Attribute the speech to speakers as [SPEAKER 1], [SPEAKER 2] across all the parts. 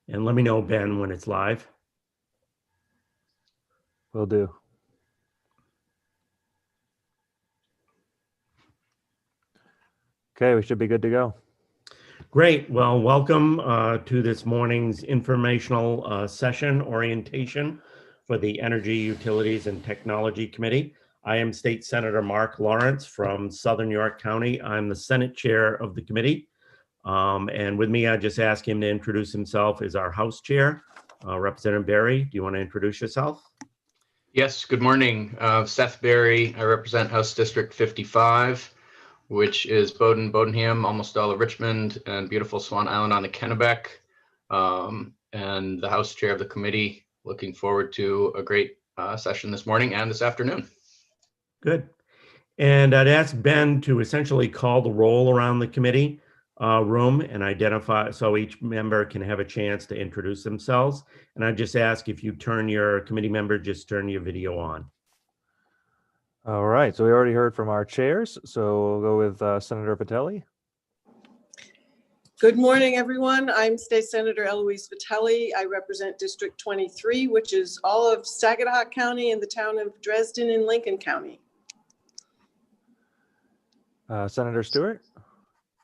[SPEAKER 1] And let me know, Ben, when it's live.
[SPEAKER 2] Will do. Okay, we should be good to go.
[SPEAKER 1] Great. Well, welcome to this morning's informational session orientation for the Energy, Utilities, and Technology Committee. I am State Senator Mark Lawrence from Southern York County. I'm the Senate Chair of the committee. And with me, I just ask him to introduce himself as our House Chair. Representative Berry, do you want to introduce yourself?
[SPEAKER 3] Yes, good morning. Seth Berry. I represent House District 55, which is Bodenham, almost all of Richmond, and beautiful Swan Island on the Kennebec. And the House Chair of the committee. Looking forward to a great session this morning and this afternoon.
[SPEAKER 1] Good. And I'd ask Ben to essentially call the roll around the committee room and identify, so each member can have a chance to introduce themselves. And I just ask if you turn your committee member, just turn your video on.
[SPEAKER 2] All right, so we already heard from our chairs, so we'll go with Senator Vitelli.
[SPEAKER 4] Good morning, everyone. I'm State Senator Eloise Vitelli. I represent District 23, which is all of Saginaw County and the town of Dresden in Lincoln County.
[SPEAKER 2] Senator Stewart.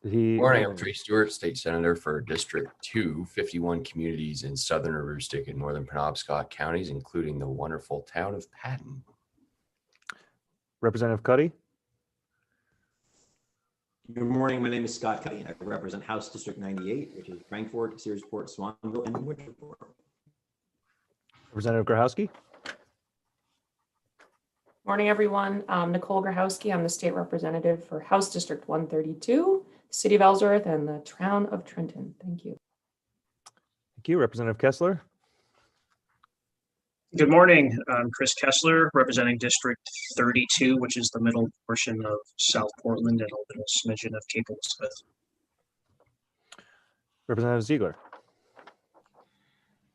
[SPEAKER 5] Good morning, I'm Trey Stewart, State Senator for District 2, 51 communities in Southern Aroostook and Northern Penobscot counties, including the wonderful town of Patton.
[SPEAKER 2] Representative Cuddy.
[SPEAKER 6] Good morning, my name is Scott Cuddy. I represent House District 98, which is Frankfort, Searsport, Swanville, and Winterport.
[SPEAKER 2] Representative Grahowski.
[SPEAKER 7] Morning, everyone. Nicole Grahowski. I'm the state representative for House District 132, the City of Ellsworth, and the town of Trenton. Thank you.
[SPEAKER 2] Thank you. Representative Kessler.
[SPEAKER 8] Good morning. I'm Chris Kessler, representing District 32, which is the middle portion of South Portland and a little smidgen of Cape Elizabeth.
[SPEAKER 2] Representative Ziegler.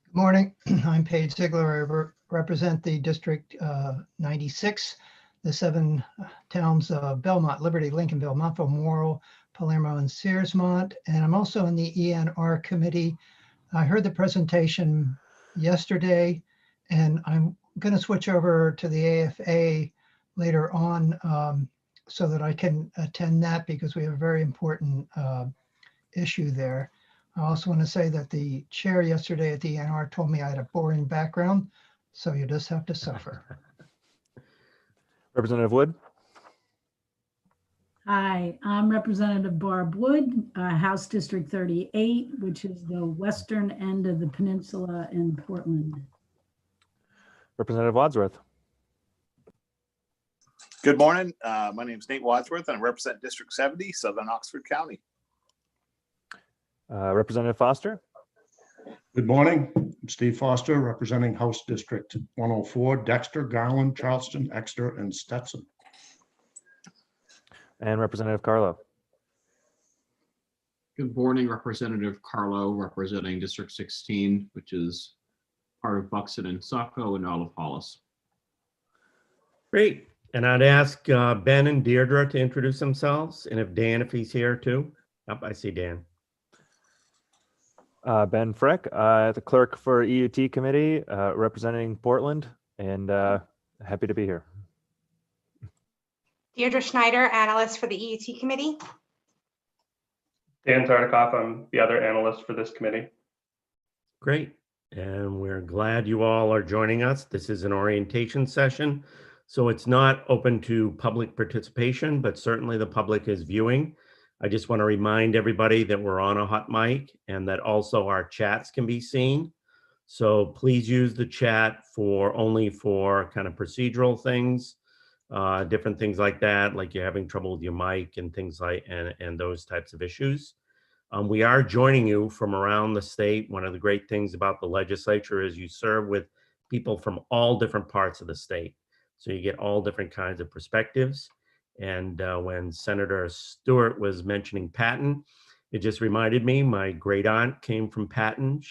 [SPEAKER 9] Good morning. I'm Paige Ziegler. I represent the District 96, the 7 towns of Belmont, Liberty, Lincolnville, Montville, Morrill, Palermo, and Searsmont. And I'm also in the ENR committee. I heard the presentation yesterday, and I'm going to switch over to the AFA later on so that I can attend that because we have a very important issue there. I also want to say that the chair yesterday at the ENR told me I had a boring background, so you just have to suffer.
[SPEAKER 2] Representative Wood.
[SPEAKER 10] Hi, I'm Representative Barb Wood, House District 38, which is the western end of the peninsula in Portland.
[SPEAKER 2] Representative Wadsworth.
[SPEAKER 11] Good morning. My name is Nate Wadsworth, and I represent District 70, Southern Oxford County.
[SPEAKER 2] Representative Foster.
[SPEAKER 12] Good morning. I'm Steve Foster, representing House District 104, Dexter, Garland, Charleston, Exeter, and Stetson.
[SPEAKER 2] And Representative Carlo.
[SPEAKER 13] Good morning, Representative Carlo, representing District 16, which is part of Buxton and Saco and all of Hollis.
[SPEAKER 1] Great. And I'd ask Ben and Deirdre to introduce themselves, and if he's here too. Oh, I see Dan.
[SPEAKER 2] Ben Freck, the clerk for EUT committee, representing Portland, and happy to be here.
[SPEAKER 14] Deirdre Schneider, analyst for the EUT committee.
[SPEAKER 15] Dan Tartikoff, I'm the other analyst for this committee.
[SPEAKER 1] Great. And we're glad you all are joining us. This is an orientation session, so it's not open to public participation, but certainly the public is viewing. I just want to remind everybody that we're on a hot mic and that also our chats can be seen. So please use the chat only for kind of procedural things, different things like that, like you're having trouble with your mic and things like, and those types of issues. We are joining you from around the state. One of the great things about the legislature is you serve with people from all different parts of the state. So you get all different kinds of perspectives. And when Senator Stewart was mentioning Patton, it just reminded me, my great aunt came from Patton.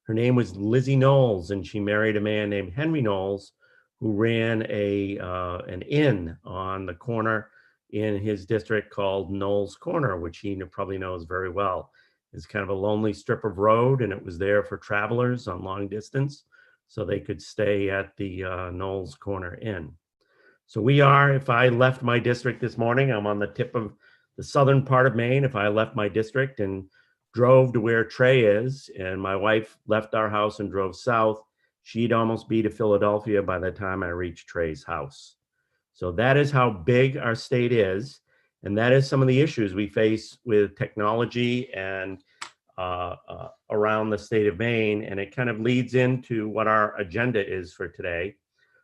[SPEAKER 1] Her name was Lizzie Knowles, and she married a man named Henry Knowles, who ran an inn on the corner in his district called Knowles Corner, which he probably knows very well. is kind of a lonely strip of road, and it was there for travelers on long distance, so they could stay at the Knowles Corner Inn. So we are, if I left my district this morning, I'm on the tip of the southern part of Maine. If I left my district and drove to where Trey is, and my wife left our house and drove south, she'd almost be to Philadelphia by the time I reached Trey's house. So that is how big our state is. And that is some of the issues we face with technology and around the state of Maine. And it kind of leads into what our agenda is for today.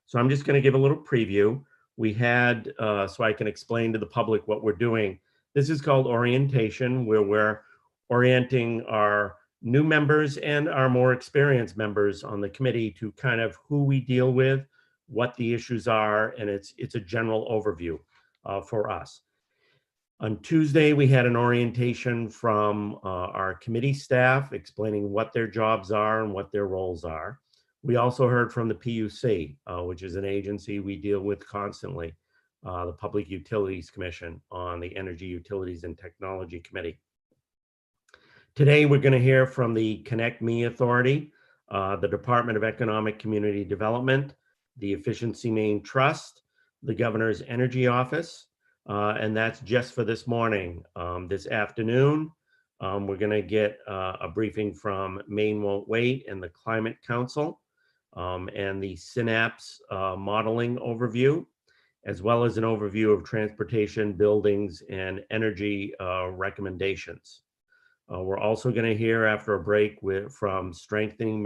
[SPEAKER 1] So I'm just going to give a little preview. We had, so I can explain to the public what we're doing. This is called orientation, where we're orienting our new members and our more experienced members on the committee to kind of who we deal with, what the issues are, and it's a general overview for us. On Tuesday, we had an orientation from our committee staff explaining what their jobs are and what their roles are. We also heard from the PUC, which is an agency we deal with constantly, the Public Utilities Commission on the Energy, Utilities, and Technology Committee. Today, we're going to hear from the Connect Me Authority, the Department of Economic Community Development, the Efficiency Maine Trust, the Governor's Energy Office, and that's just for this morning. This afternoon, we're going to get a briefing from Maine Won't Wait and the Climate Council, and the Synapse modeling overview, as well as an overview of transportation, buildings, and energy recommendations. We're also going to hear after a break from Strengthening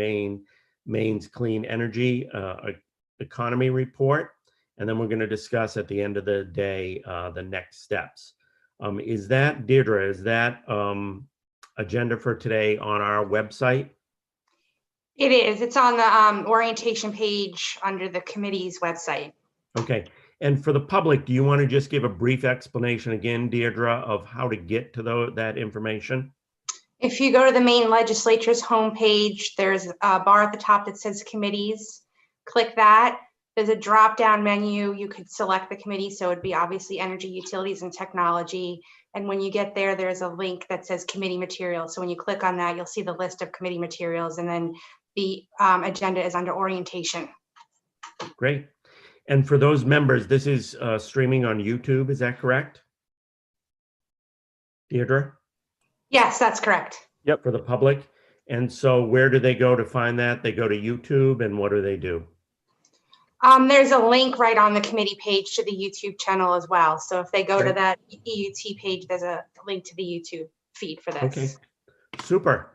[SPEAKER 1] Maine's Clean Energy Economy Report. And then we're going to discuss at the end of the day the next steps. Is that, Deirdre, is that agenda for today on our website?
[SPEAKER 14] It is. It's on the orientation page under the committee's website.
[SPEAKER 1] Okay. And for the public, do you want to just give a brief explanation again, Deirdre, of how to get to that information?
[SPEAKER 14] If you go to the Maine Legislature's homepage, there's a bar at the top that says committees. Click that. There's a drop-down menu. You could select the committee. So it'd be obviously energy, utilities, and technology. And when you get there, there's a link that says committee materials. So when you click on that, you'll see the list of committee materials. And then the agenda is under orientation.
[SPEAKER 1] Great. And for those members, this is streaming on YouTube. Is that correct, Deirdre?
[SPEAKER 14] Yes, that's correct.
[SPEAKER 1] Yep. For the public. And so where do they go to find that? They go to YouTube, and what do they do?
[SPEAKER 14] There's a link right on the committee page to the YouTube channel as well. So if they go to that EUT page, there's a link to the YouTube feed for this.
[SPEAKER 1] Okay, super.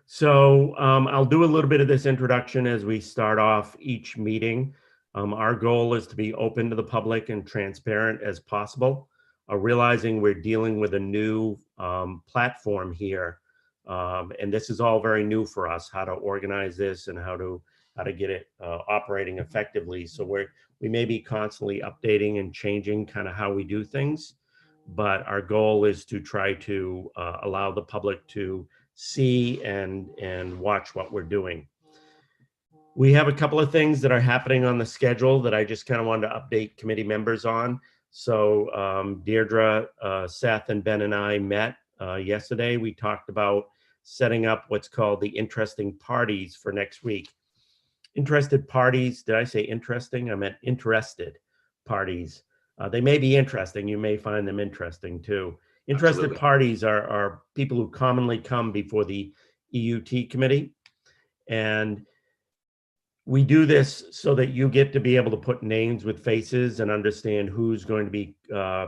[SPEAKER 1] So I'll do a little bit of this introduction as we start off each meeting. Our goal is to be open to the public and transparent as possible, realizing we're dealing with a new platform here. And this is all very new for us, how to organize this and how to get it operating effectively. So we may be constantly updating and changing kind of how we do things, but our goal is to try to allow the public to see and watch what we're doing. We have a couple of things that are happening on the schedule that I just kind of wanted to update committee members on. So Deirdre, Seth, and Ben and I met yesterday. We talked about setting up what's called the interesting parties for next week. Interested parties, did I say interesting? I meant interested parties. They may be interesting. You may find them interesting too. Interested
[SPEAKER 3] Absolutely.
[SPEAKER 1] Parties are people who commonly come before the EUT committee. And we do this so that you get to be able to put names with faces and understand who's going to be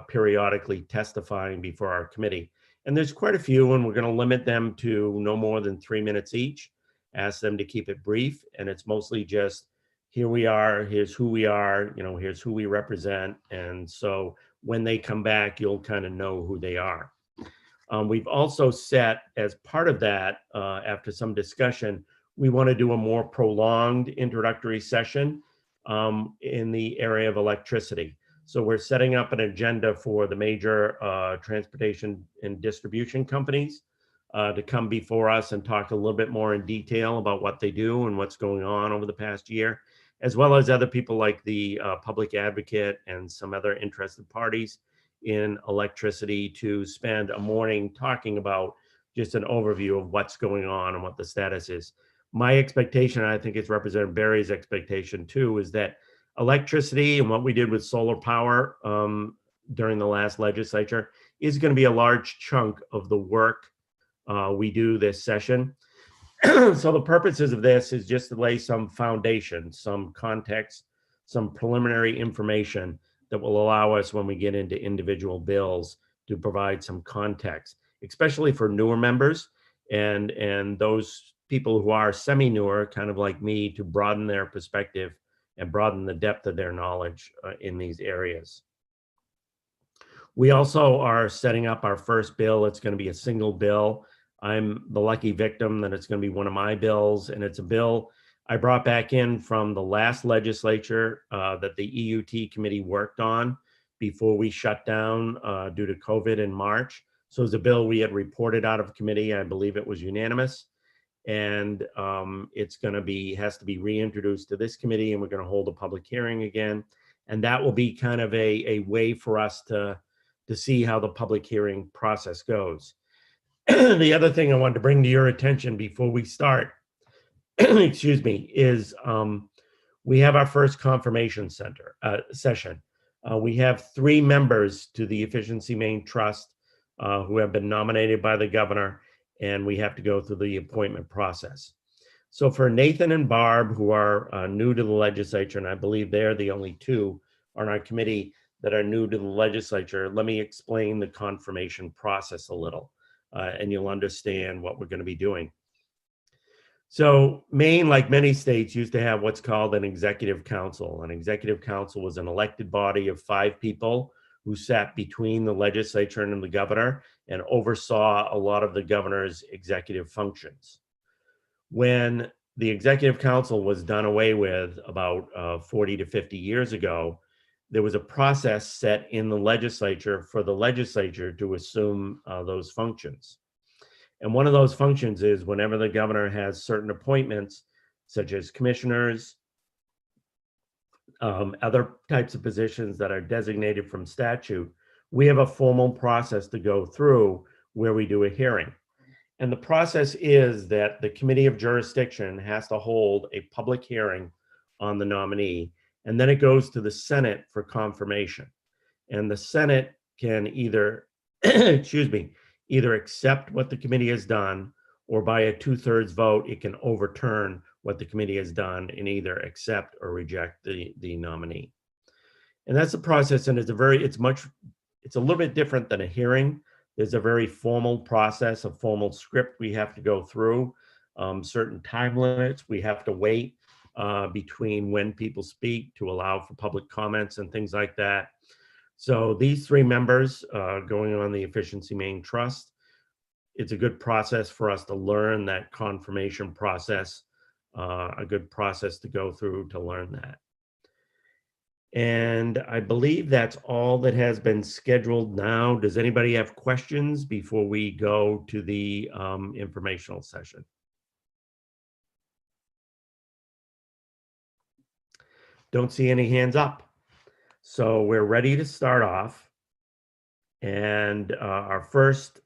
[SPEAKER 1] periodically testifying before our committee. And there's quite a few, and we're going to limit them to no more than 3 minutes each. Ask them to keep it brief, and it's mostly just, here we are, here's who we are, here's who we represent. And so when they come back, you'll kind of know who they are. We've also set, as part of that, after some discussion, we want to do a more prolonged introductory session in the area of electricity. So we're setting up an agenda for the major transportation and distribution companies to come before us and talk a little bit more in detail about what they do and what's going on over the past year, as well as other people like the public advocate and some other interested parties in electricity, to spend a morning talking about just an overview of what's going on and what the status is. My expectation, and I think it's Representative Berry's expectation too, is that electricity and what we did with solar power during the last legislature is going to be a large chunk of the work we do this session. So the purposes of this is just to lay some foundation, some context, some preliminary information that will allow us, when we get into individual bills, to provide some context, especially for newer members and those people who are semi-newer, kind of like me, to broaden their perspective and broaden the depth of their knowledge in these areas. We also are setting up our first bill. It's going to be a single bill. I'm the lucky victim that it's going to be one of my bills, and it's a bill I brought back in from the last legislature that the EUT committee worked on before we shut down due to COVID in March. So it's a bill we had reported out of committee. I believe it was unanimous, and it's going to be, has to be reintroduced to this committee, and we're going to hold a public hearing again. And that will be kind of a way for us to see how the public hearing process goes. The other thing I wanted to bring to your attention before we start, excuse me, is we have our first confirmation session. We have 3 members to the Efficiency Maine Trust who have been nominated by the governor, and we have to go through the appointment process. So for Nathan and Barb, who are new to the legislature, and I believe they're the only 2 on our committee that are new to the legislature, let me explain the confirmation process a little, and you'll understand what we're going to be doing. So Maine, like many states, used to have what's called an executive council. An executive council was an elected body of 5 people who sat between the legislature and the governor and oversaw a lot of the governor's executive functions. When the executive council was done away with about 40 to 50 years ago, there was a process set in the legislature for the legislature to assume those functions. And one of those functions is whenever the governor has certain appointments, such as commissioners, other types of positions that are designated from statute, we have a formal process to go through where we do a hearing. And the process is that the Committee of Jurisdiction has to hold a public hearing on the nominee, and then it goes to the Senate for confirmation. And the Senate can either, excuse me, either accept what the committee has done, or by a 2/3 vote, it can overturn what the committee has done and either accept or reject the nominee. And that's the process. And it's a little bit different than a hearing. There's a very formal process, a formal script we have to go through, certain time limits we have to wait between when people speak to allow for public comments and things like that. So these 3 members going on the Efficiency Maine Trust, it's a good process for us to learn that confirmation process, a good process to go through to learn that. And I believe that's all that has been scheduled now. Does anybody have questions before we go to the informational session? Don't see any hands up. So we're ready to start off. And our first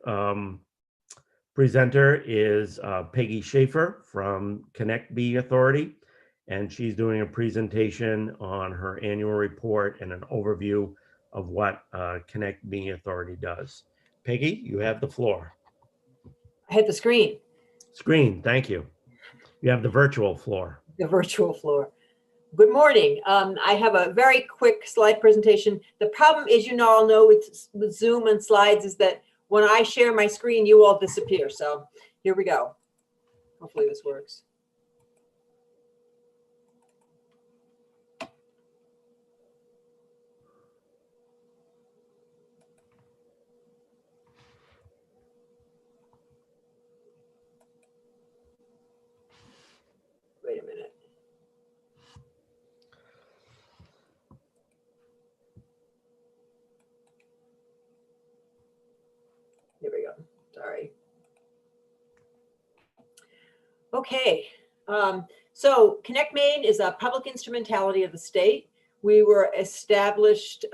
[SPEAKER 1] presenter is Peggy Schaefer from Connect Bee Authority. And she's doing a presentation on her annual report and an overview of what Connect Bee Authority does. Peggy, you have the floor.
[SPEAKER 16] I hit the screen.
[SPEAKER 1] Screen, thank you. You have the virtual floor.
[SPEAKER 16] The virtual floor. Good morning. I have a very quick slide presentation. The problem is, you all know with Zoom and slides is that when I share my screen, you all disappear. So here we go. Hopefully this works. Wait a minute. Here we go. Sorry. Okay. So Connect Maine is a public instrumentality of the state. We were established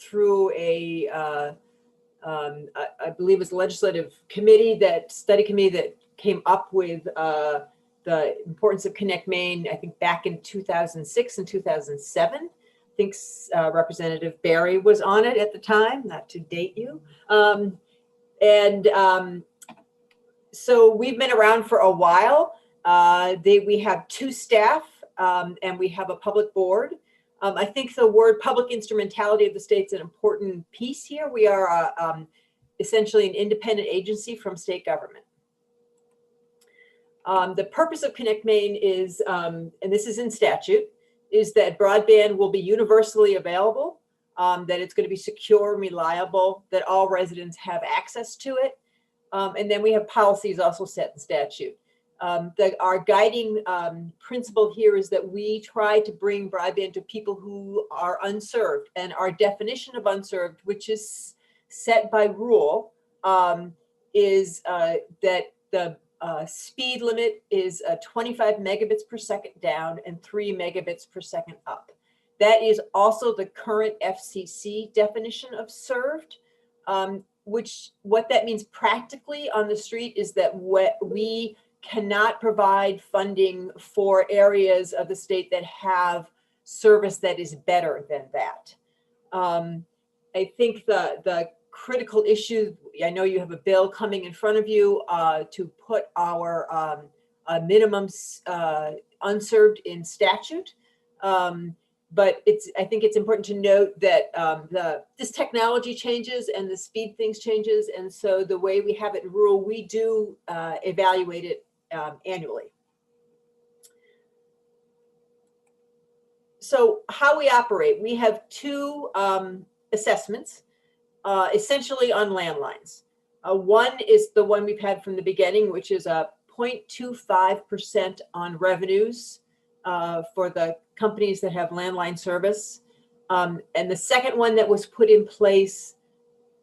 [SPEAKER 16] through a I believe it's a legislative committee, study committee that came up with the importance of Connect Maine, I think back in 2006 and 2007. I think Representative Barry was on it at the time, not to date you. So we've been around for a while. We have 2 staff and we have a public board. I think the word public instrumentality of the state's an important piece here. We are essentially an independent agency from state government. The purpose of Connect Maine is, and this is in statute, is that broadband will be universally available, that it's going to be secure and reliable, that all residents have access to it. And then we have policies also set in statute. Our guiding principle here is that we try to bring broadband to people who are unserved, and our definition of unserved, which is set by rule, is that the speed limit is 25 megabits per second down and 3 megabits per second up. That is also the current FCC definition of served, what that means practically on the street is that we cannot provide funding for areas of the state that have service that is better than that. I think the critical issue, I know you have a bill coming in front of you to put our minimums unserved in statute. But I think it's important to note that this technology changes and the speed things changes. And so the way we have it in rural, we do evaluate it annually. So how we operate, we have 2 assessments, essentially on landlines. One is the one we've had from the beginning, which is a 0.25% on revenues for the companies that have landline service. And the second one that was put in place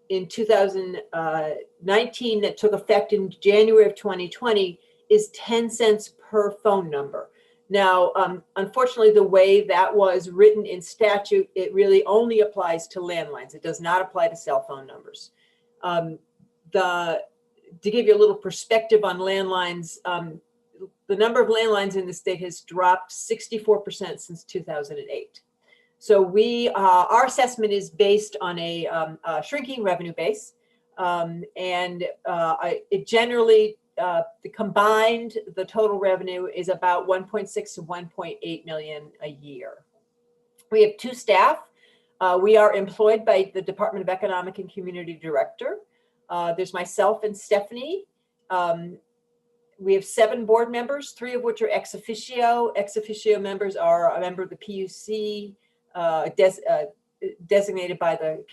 [SPEAKER 16] in 2019 that took effect in January of 2020 is 10 cents per phone number. Now, unfortunately, the way that was written in statute, it really only applies to landlines. It does not apply to cell phone numbers. To give you a little perspective on landlines, the number of landlines in the state has dropped 64% since 2008. So our assessment is based on a shrinking revenue base, and it generally the total revenue is about 1.6 to 1.8 million a year. We have 2 staff. We are employed by the Department of Economic and Community Director. There's myself and Stephanie. We have 7 board members, 3 of which are ex officio. Ex officio members are a member of the PUC, designated by the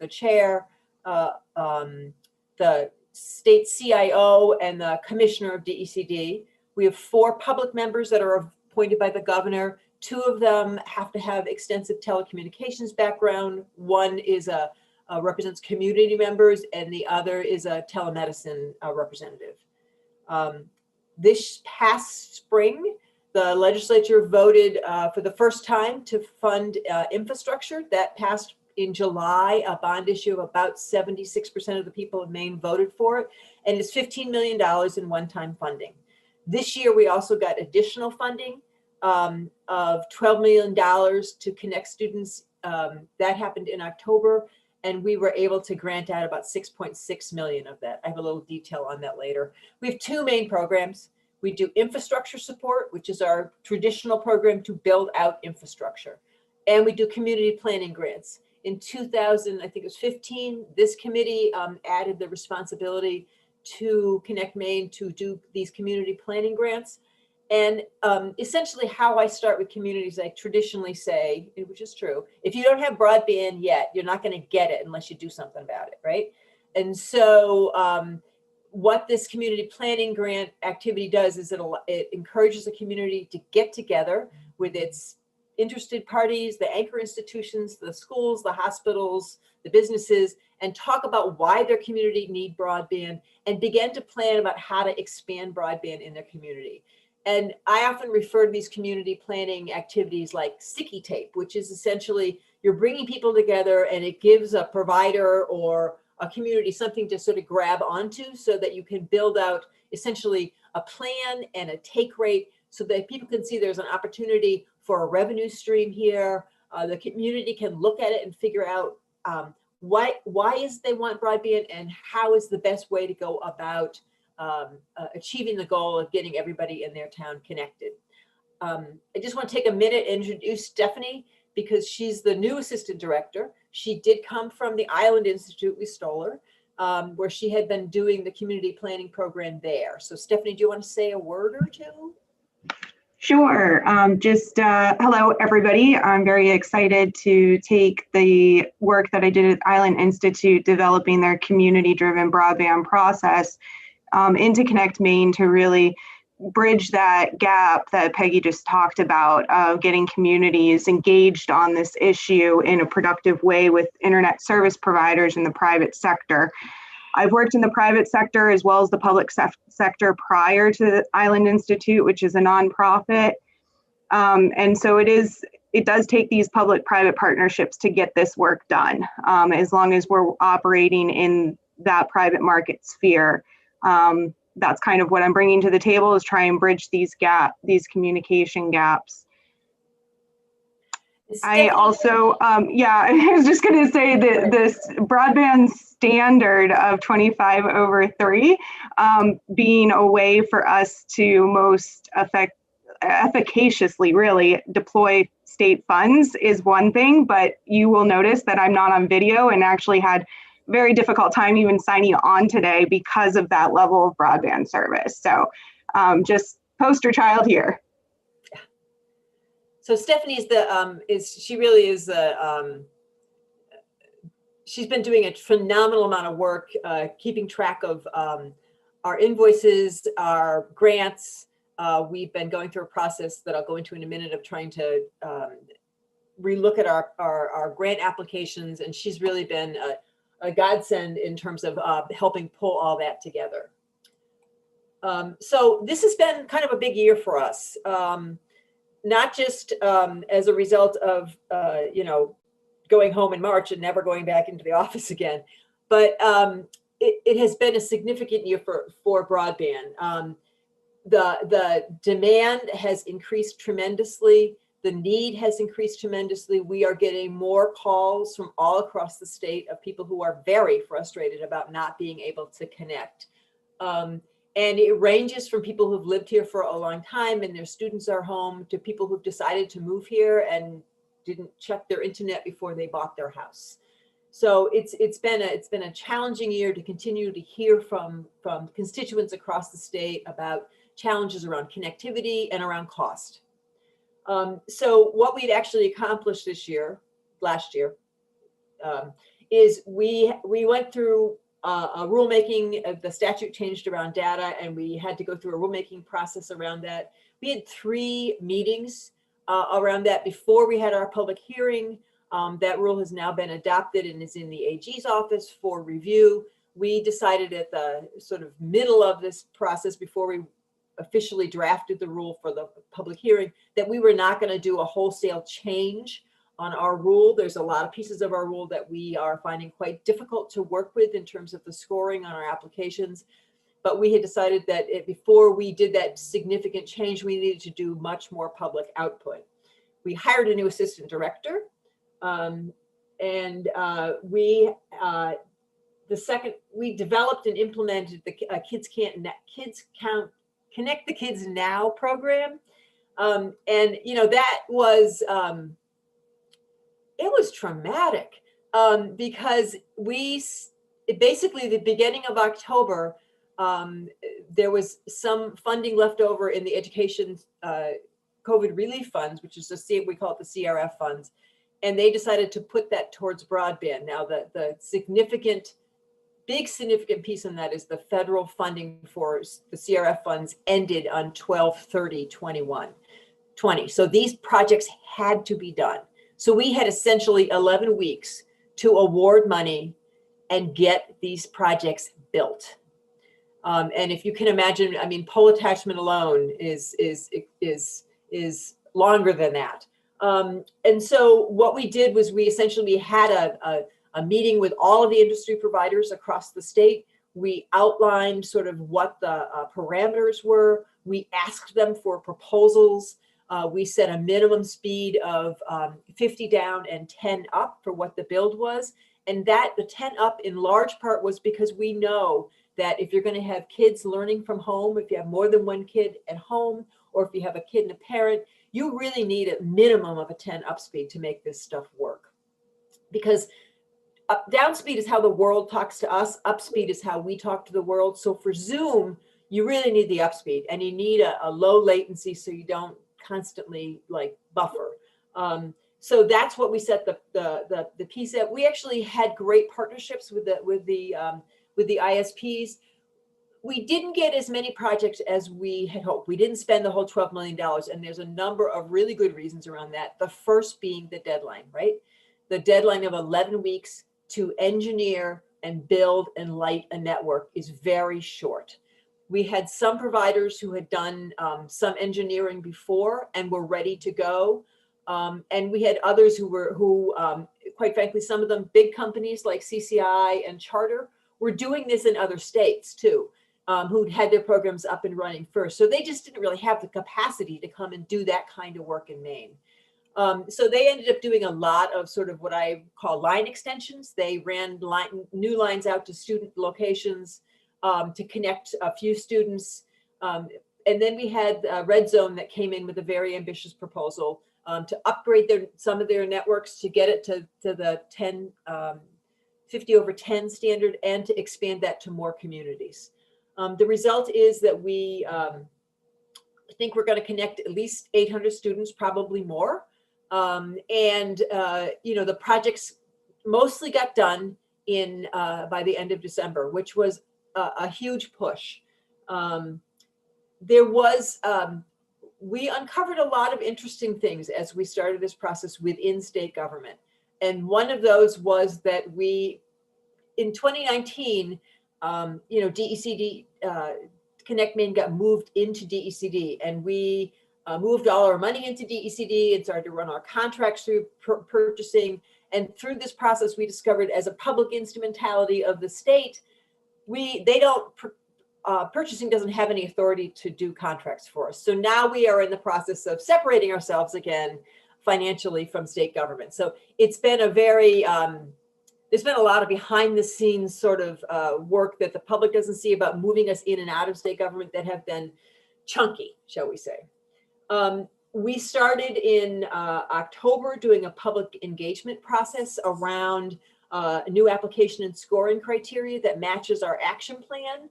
[SPEAKER 16] chair, the state CIO, and the commissioner of DECD. We have 4 public members that are appointed by the governor. 2 of them have to have extensive telecommunications background. One is represents community members, and the other is a telemedicine representative. This past spring, the legislature voted for the first time to fund infrastructure. That passed in July, a bond issue of about 76% of the people of Maine voted for it, and it's $15 million in one-time funding. This year, we also got additional funding of $12 million to connect students. That happened in October, and we were able to grant out about 6.6 million of that. I have a little detail on that later. We have 2 main programs. We do infrastructure support, which is our traditional program to build out infrastructure. And we do community planning grants. In 2000, I think it was 15, this committee added the responsibility to Connect Maine to do these community planning grants. And essentially how I start with communities, I traditionally say, which is true, if you don't have broadband yet, you're not going to get it unless you do something about it, right? And so what this community planning grant activity does is it encourages a community to get together with its interested parties, the anchor institutions, the schools, the hospitals, the businesses, and talk about why their community need broadband and begin to plan about how to expand broadband in their community. And I often refer to these community planning activities like sticky tape, which is essentially you're bringing people together and it gives a provider or a community something to sort of grab onto so that you can build out essentially a plan and a take rate so that people can see there's an opportunity for a revenue stream here. The community can look at it and figure out why is they want broadband and how is the best way to go about achieving the goal of getting everybody in their town connected. I just want to take a minute and introduce Stephanie because she's the new assistant director. She did come from the Island Institute, we stole her, where she had been doing the community planning program there. So Stephanie, do you want to say a word or two?
[SPEAKER 17] Sure. Hello, everybody. I'm very excited to take the work that I did at Island Institute, developing their community-driven broadband process into Connect Maine to really bridge that gap that Peggy just talked about of getting communities engaged on this issue in a productive way with internet service providers in the private sector. I've worked in the private sector as well as the public sector prior to the Island Institute, which is a nonprofit. And so it does take these public-private partnerships to get this work done, as long as we're operating in that private market sphere. That's kind of what I'm bringing to the table, is try and bridge these communication gaps. I also, I was just going to say that this broadband standard of 25/3 being a way for us to most efficaciously really deploy state funds is one thing, but you will notice that I'm not on video and actually had a very difficult time even signing on today because of that level of broadband service. So just poster child here.
[SPEAKER 16] So Stephanie's she's been doing a phenomenal amount of work keeping track of our invoices, our grants. We've been going through a process that I'll go into in a minute of trying to relook at our grant applications, and she's really been a godsend in terms of helping pull all that together. So this has been kind of a big year for us. Not just as a result of, going home in March and never going back into the office again, but it has been a significant year for broadband. The demand has increased tremendously. The need has increased tremendously. We are getting more calls from all across the state of people who are very frustrated about not being able to connect. And it ranges from people who've lived here for a long time and their students are home to people who've decided to move here and didn't check their internet before they bought their house. So it's been a challenging year to continue to hear from constituents across the state about challenges around connectivity and around cost. So what we'd actually accomplished last year, is we went through a rulemaking. The statute changed around data, and we had to go through a rulemaking process around that. We had 3 meetings around that before we had our public hearing. That rule has now been adopted and is in the AG's office for review. We decided at the sort of middle of this process, before we officially drafted the rule for the public hearing, that we were not going to do a wholesale change on our rule. There's a lot of pieces of our rule that we are finding quite difficult to work with in terms of the scoring on our applications. But we had decided that before we did that significant change, we needed to do much more public output. We hired a new assistant director, we developed and implemented the Connect the Kids Now program. And that was, it was traumatic because basically the beginning of October, there was some funding left over in the education COVID relief funds, which is we call it the CRF funds. And they decided to put that towards broadband. Now the big significant piece in that is the federal funding for the CRF funds ended on 12/30/2020. So these projects had to be done. So we had essentially 11 weeks to award money and get these projects built. And if you can imagine, I mean, pole attachment alone is longer than that. And so what we did was we essentially had a meeting with all of the industry providers across the state. We outlined sort of what the parameters were. We asked them for proposals. We set a minimum speed of 50 down and 10 up for what the build was. And that the 10 up in large part was because we know that if you're going to have kids learning from home, if you have more than one kid at home, or if you have a kid and a parent, you really need a minimum of a 10 up speed to make this stuff work. Because down speed is how the world talks to us. Up speed is how we talk to the world. So for Zoom, you really need the up speed, and you need a low latency so you don't constantly like buffer. So that's what we set the piece at. We actually had great partnerships with the ISPs. We didn't get as many projects as we had hoped. We didn't spend the whole $12 million, and there's a number of really good reasons around that. The first being the deadline, right? The deadline of 11 weeks to engineer and build and light a network is very short. We had some providers who had done some engineering before and were ready to go. And we had others who quite frankly, some of them big companies like CCI and Charter were doing this in other states too, who'd had their programs up and running first. So they just didn't really have the capacity to come and do that kind of work in Maine. So they ended up doing a lot of sort of what I call line extensions. They ran new lines out to student locations to connect a few students. And then we had Red Zone that came in with a very ambitious proposal to upgrade some of their networks to get it to the 50 over 10 standard and to expand that to more communities. The result is that we think we're going to connect at least 800 students, probably more. The projects mostly got done by the end of December, which was a huge push. We uncovered a lot of interesting things as we started this process within state government. And one of those was that in 2019, DECD, Connect Maine got moved into DECD, and we moved all our money into DECD and started to run our contracts through purchasing. And through this process, we discovered as a public instrumentality of the state, purchasing doesn't have any authority to do contracts for us. So now we are in the process of separating ourselves again financially from state government. So it's been there's been a lot of behind the scenes sort of work that the public doesn't see about moving us in and out of state government that have been chunky, shall we say. We started in October doing a public engagement process around a new application and scoring criteria that matches our action plan.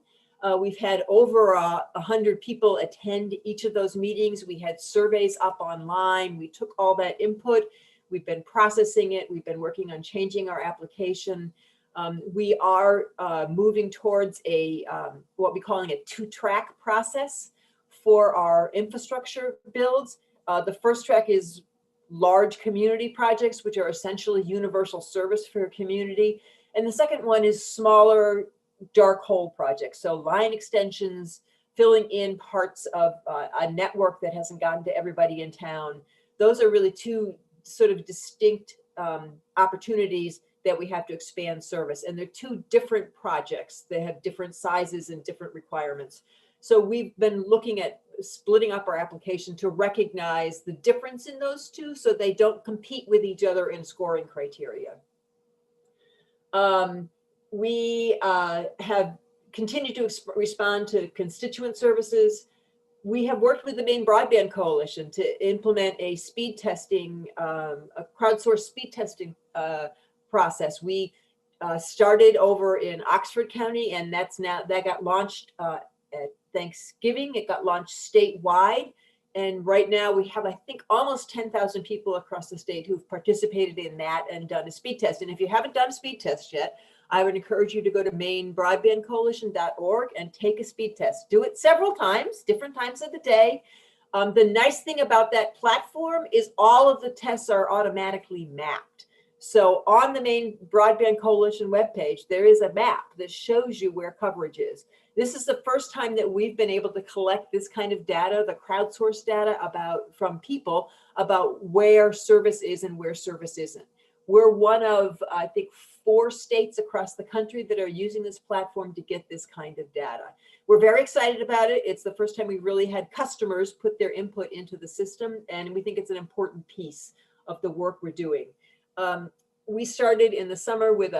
[SPEAKER 16] We've had over 100 people attend each of those meetings. We had surveys up online. We took all that input. We've been processing it. We've been working on changing our application. We are moving towards what we're calling a 2-track process for our infrastructure builds. The first track is large community projects, which are essentially universal service for a community. And the second one is smaller dark hole projects. So line extensions, filling in parts of a network that hasn't gotten to everybody in town. Those are really two sort of distinct opportunities that we have to expand service. And they're two different projects. They have different sizes and different requirements. So we've been looking at splitting up our application to recognize the difference in those two so they don't compete with each other in scoring criteria. We have continued to respond to constituent services. We have worked with the Maine Broadband Coalition to implement a speed testing, a crowdsourced speed testing process. We started over in Oxford County, and that got launched at Thanksgiving. It got launched statewide. And right now we have, I think, almost 10,000 people across the state who've participated in that and done a speed test. And if you haven't done a speed test yet, I would encourage you to go to mainebroadbandcoalition.org and take a speed test. Do it several times, different times of the day. The nice thing about that platform is all of the tests are automatically mapped. So on the Maine Broadband Coalition webpage, there is a map that shows you where coverage is. This is the first time that we've been able to collect this kind of data, the crowdsourced data from people about where service is and where service isn't. We're one of, I think, 4 states across the country that are using this platform to get this kind of data. We're very excited about it. It's the first time we really had customers put their input into the system, and we think it's an important piece of the work we're doing. We started in the summer with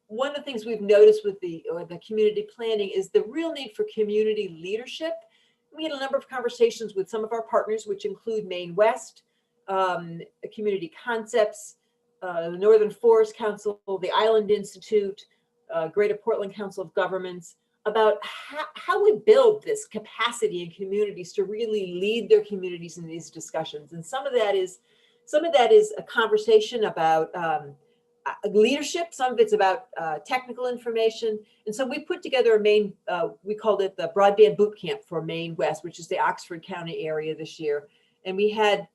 [SPEAKER 16] one of the things we've noticed with the community planning is the real need for community leadership. We had a number of conversations with some of our partners, which include Maine West, Community Concepts, the Northern Forest Council, the Island Institute, Greater Portland Council of Governments, about how we build this capacity in communities to really lead their communities in these discussions. And some of that is a conversation about leadership. Some of it's about technical information. And so we put together a Maine, we called it the Broadband Boot Camp for Maine West, which is the Oxford County area this year. And we had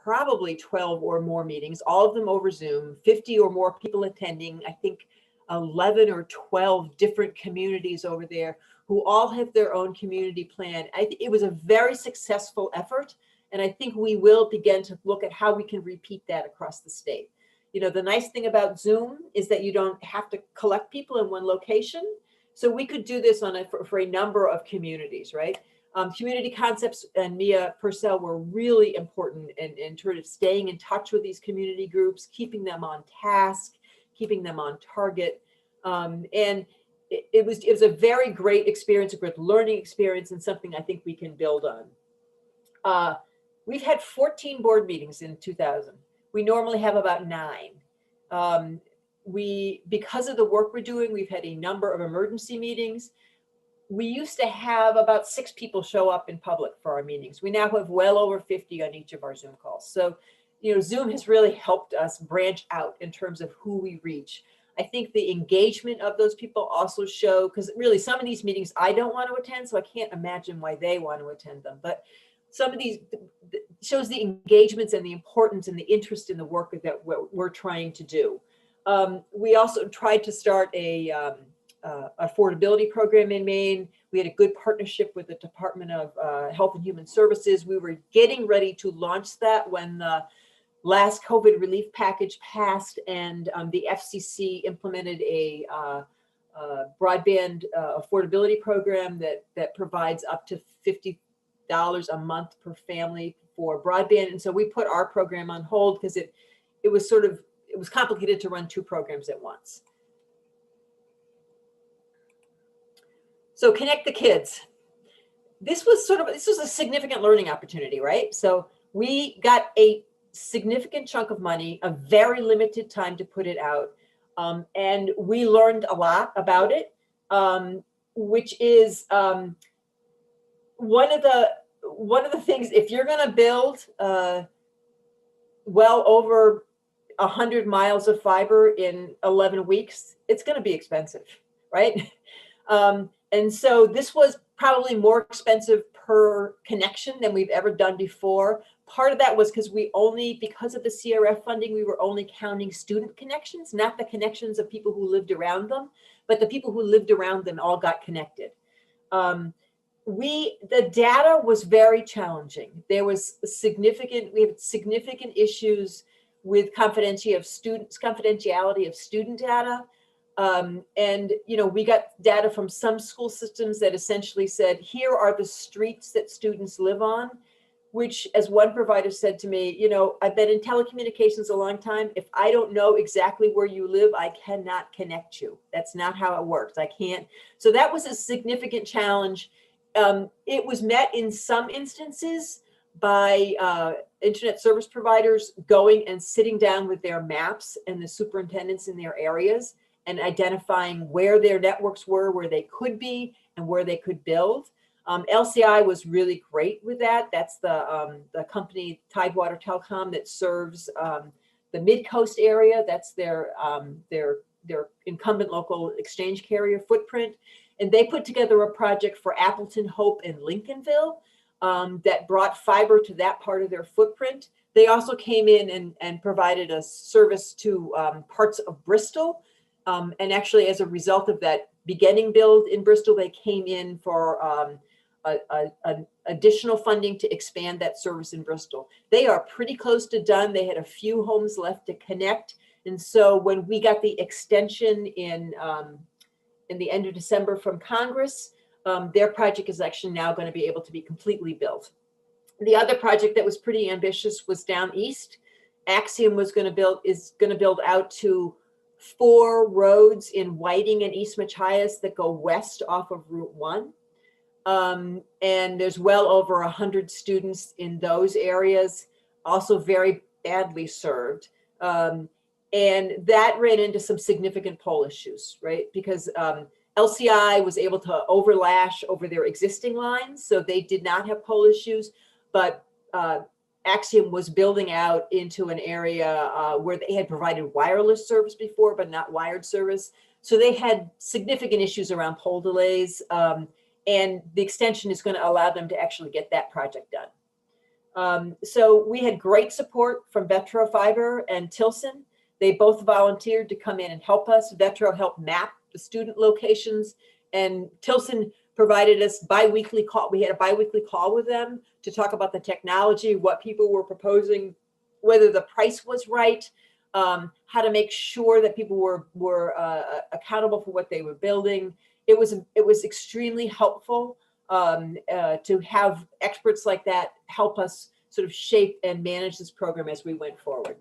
[SPEAKER 16] probably 12 or more meetings, all of them over Zoom, 50 or more people attending, I think 11 or 12 different communities over there who all have their own community plan. It was a very successful effort. And I think we will begin to look at how we can repeat that across the state. You know, the nice thing about Zoom is that you don't have to collect people in one location. So we could do this for a number of communities, right? Community Concepts and Mia Purcell were really important in terms of staying in touch with these community groups, keeping them on task, keeping them on target. And it was a very great experience, a great learning experience, and something I think we can build on. We've had 14 board meetings in 2000. We normally have about 9. Because of the work we're doing, we've had a number of emergency meetings. We used to have about 6 people show up in public for our meetings. We now have well over 50 on each of our Zoom calls. So, you know, Zoom has really helped us branch out in terms of who we reach. I think the engagement of those people also show, because really some of these meetings I don't want to attend, so I can't imagine why they want to attend them. But some of these shows the engagements and the importance and the interest in the work that we're trying to do. We also tried to start a affordability program in Maine. We had a good partnership with the Department of Health and Human Services. We were getting ready to launch that when the last COVID relief package passed, and the FCC implemented a broadband affordability program that provides up to $50 a month per family for broadband. And so we put our program on hold because it was complicated to run 2 programs at once. So Connect the Kids. This was a significant learning opportunity, right? So we got a significant chunk of money, a very limited time to put it out. And we learned a lot about it, which is one of the things, if you're going to build well over 100 miles of fiber in 11 weeks, it's going to be expensive, right? And so this was probably more expensive per connection than we've ever done before. Part of that was because because of the CRF funding, we were only counting student connections, not the connections of people who lived around them, but the people who lived around them all got connected. The data was very challenging. We had significant issues with confidentiality of student data. And, you know, we got data from some school systems that essentially said, here are the streets that students live on, which, as one provider said to me, you know, I've been in telecommunications a long time. If I don't know exactly where you live, I cannot connect you. That's not how it works. I can't. So that was a significant challenge. It was met in some instances by internet service providers going and sitting down with their maps and the superintendents in their areas and identifying where their networks were, where they could be, and where they could build. LCI was really great with that. That's the company Tidewater Telecom that serves the Mid-Coast area. That's their incumbent local exchange carrier footprint. And they put together a project for Appleton, Hope, and Lincolnville that brought fiber to that part of their footprint. They also came in and provided a service to parts of Bristol. And actually, as a result of that beginning build in Bristol, they came in for an additional funding to expand that service in Bristol. They are pretty close to done. They had a few homes left to connect. And so when we got the extension in the end of December from Congress, their project is actually now going to be able to be completely built. The other project that was pretty ambitious was down east. Axiom is going to build out to 4 roads in Whiting and East Machias that go west off of Route 1. And there's well over 100 students in those areas, also very badly served. And that ran into some significant pole issues, right? Because LCI was able to overlash over their existing lines, so they did not have pole issues, but Axiom was building out into an area where they had provided wireless service before, but not wired service. So they had significant issues around pole delays, and the extension is going to allow them to actually get that project done. So we had great support from Vetro Fiber and Tilson. They both volunteered to come in and help us. Vetro helped map the student locations, and Tilson provided us bi-weekly call. We had a bi-weekly call with them to talk about the technology, what people were proposing, whether the price was right, how to make sure that people were accountable for what they were building. It was extremely helpful to have experts like that help us sort of shape and manage this program as we went forward.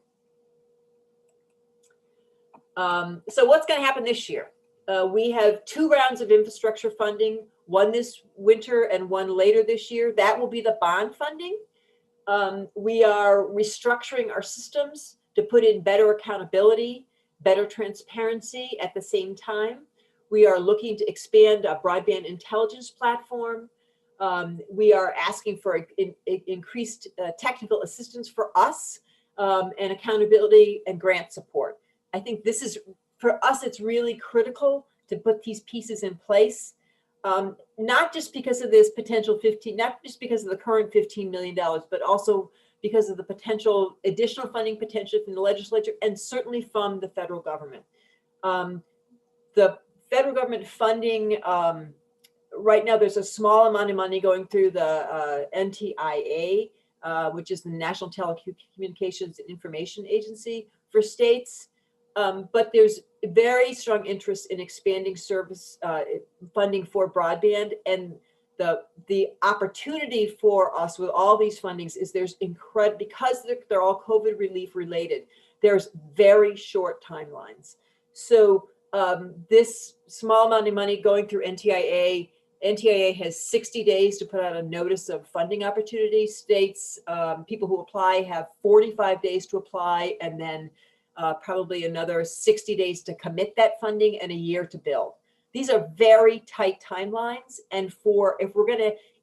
[SPEAKER 16] So what's going to happen this year? We have 2 rounds of infrastructure funding, one this winter and one later this year. That will be the bond funding. We are restructuring our systems to put in better accountability, better transparency at the same time. We are looking to expand a broadband intelligence platform. We are asking for increased technical assistance for us and accountability and grant support. I think this is, for us, it's really critical to put these pieces in place, not just because of this potential not just because of the current $15 million, but also because of the potential additional funding potential from the legislature and certainly from the federal government. The federal government funding, right now there's a small amount of money going through the NTIA, which is the National Telecommunications and Information Agency for states. But there's very strong interest in expanding service funding for broadband, and the opportunity for us with all these fundings is there's incredible, because they're all COVID relief related, there's very short timelines. So this small amount of money going through NTIA has 60 days to put out a notice of funding opportunity. States, people who apply have 45 days to apply, and then probably another 60 days to commit that funding and a year to build. These are very tight timelines. And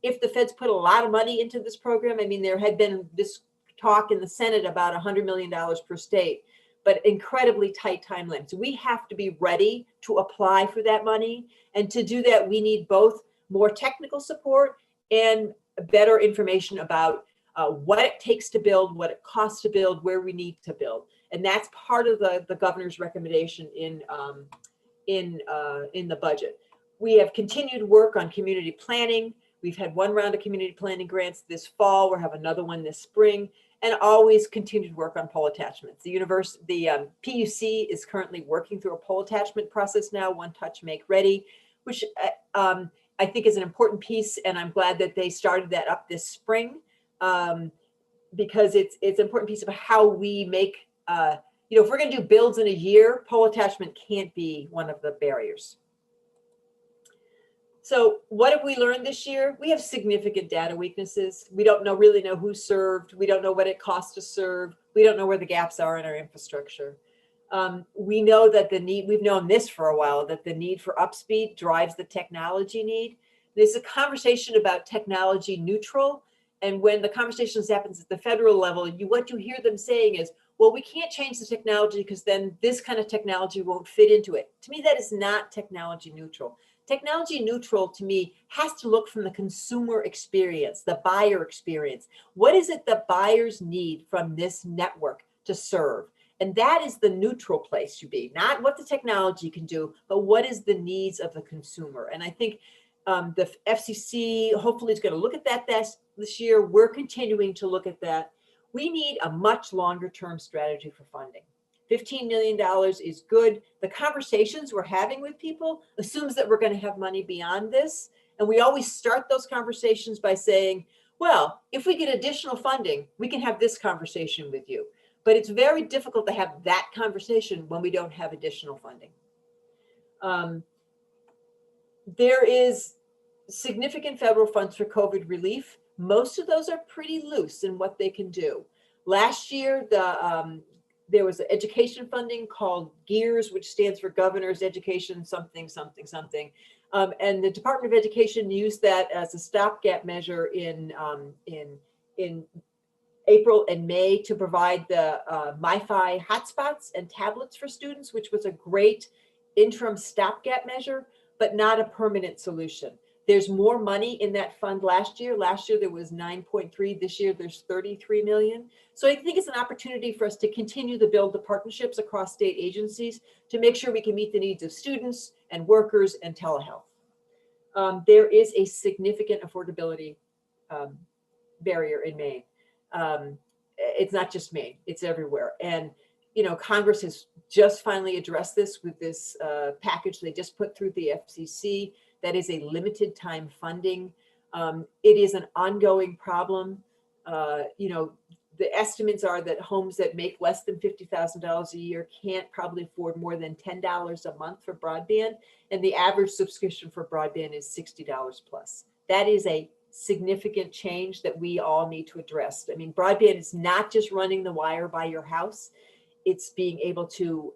[SPEAKER 16] if the feds put a lot of money into this program, I mean, there had been this talk in the Senate about $100 million per state, but incredibly tight timelines. We have to be ready to apply for that money. And to do that, we need both more technical support and better information about what it takes to build, what it costs to build, where we need to build. And that's part of the governor's recommendation in the budget. We have continued work on community planning. We've had 1 round of community planning grants this fall. We'll have another one this spring, and always continued work on pole attachments. The PUC is currently working through a pole attachment process now, One Touch Make Ready, which I think is an important piece, and I'm glad that they started that up this spring because it's an important piece of how we make if we're going to do builds in a year, pole attachment can't be one of the barriers. So what have we learned this year? We have significant data weaknesses. We don't really know who served. We don't know what it costs to serve. We don't know where the gaps are in our infrastructure. We know that we've known this for a while, that the need for upspeed drives the technology need. There's a conversation about technology neutral. And when the conversation happens at the federal level, what you hear them saying is, well, we can't change the technology because then this kind of technology won't fit into it. To me, that is not technology neutral. Technology neutral, to me, has to look from the consumer experience, the buyer experience. What is it the buyers need from this network to serve? And that is the neutral place to be, not what the technology can do, but what is the needs of the consumer. And I think The FCC hopefully is going to look at that this year. We're continuing to look at that. We need a much longer term strategy for funding. $15 million is good. The conversations we're having with people assumes that we're going to have money beyond this. And we always start those conversations by saying, well, if we get additional funding, we can have this conversation with you. But it's very difficult to have that conversation when we don't have additional funding. There is significant federal funds for COVID relief. Most of those are pretty loose in what they can do. Last year, there was education funding called GEARS, which stands for Governor's Education something, something, something. And the Department of Education used that as a stopgap measure in April and May to provide the MiFi hotspots and tablets for students, which was a great interim stopgap measure, but not a permanent solution. There's more money in that fund last year. Last year, there was 9.3. This year, there's 33 million. So I think it's an opportunity for us to continue to build the partnerships across state agencies to make sure we can meet the needs of students and workers and telehealth. There is a significant affordability barrier in Maine. It's not just Maine, it's everywhere. And, you know, Congress has just finally addressed this with this package they just put through the FCC. That is a limited time funding. It is an ongoing problem. You know, the estimates are that homes that make less than $50,000 a year can't probably afford more than $10 a month for broadband. And the average subscription for broadband is $60 plus. That is a significant change that we all need to address. I mean, broadband is not just running the wire by your house. It's being able to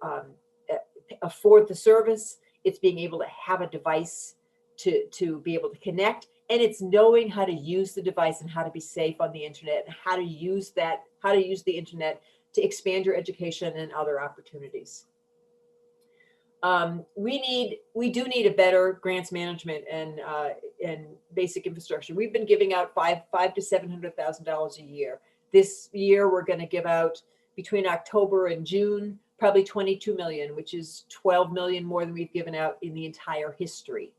[SPEAKER 16] afford the service. It's being able to have a device to be able to connect, and it's knowing how to use the device and how to be safe on the internet and how to use the internet to expand your education and other opportunities. We do need a better grants management and basic infrastructure. We've been giving out $500,000 to $700,000 a year. This year, we're going to give out between October and June, probably 22 million, which is 12 million more than we've given out in the entire history.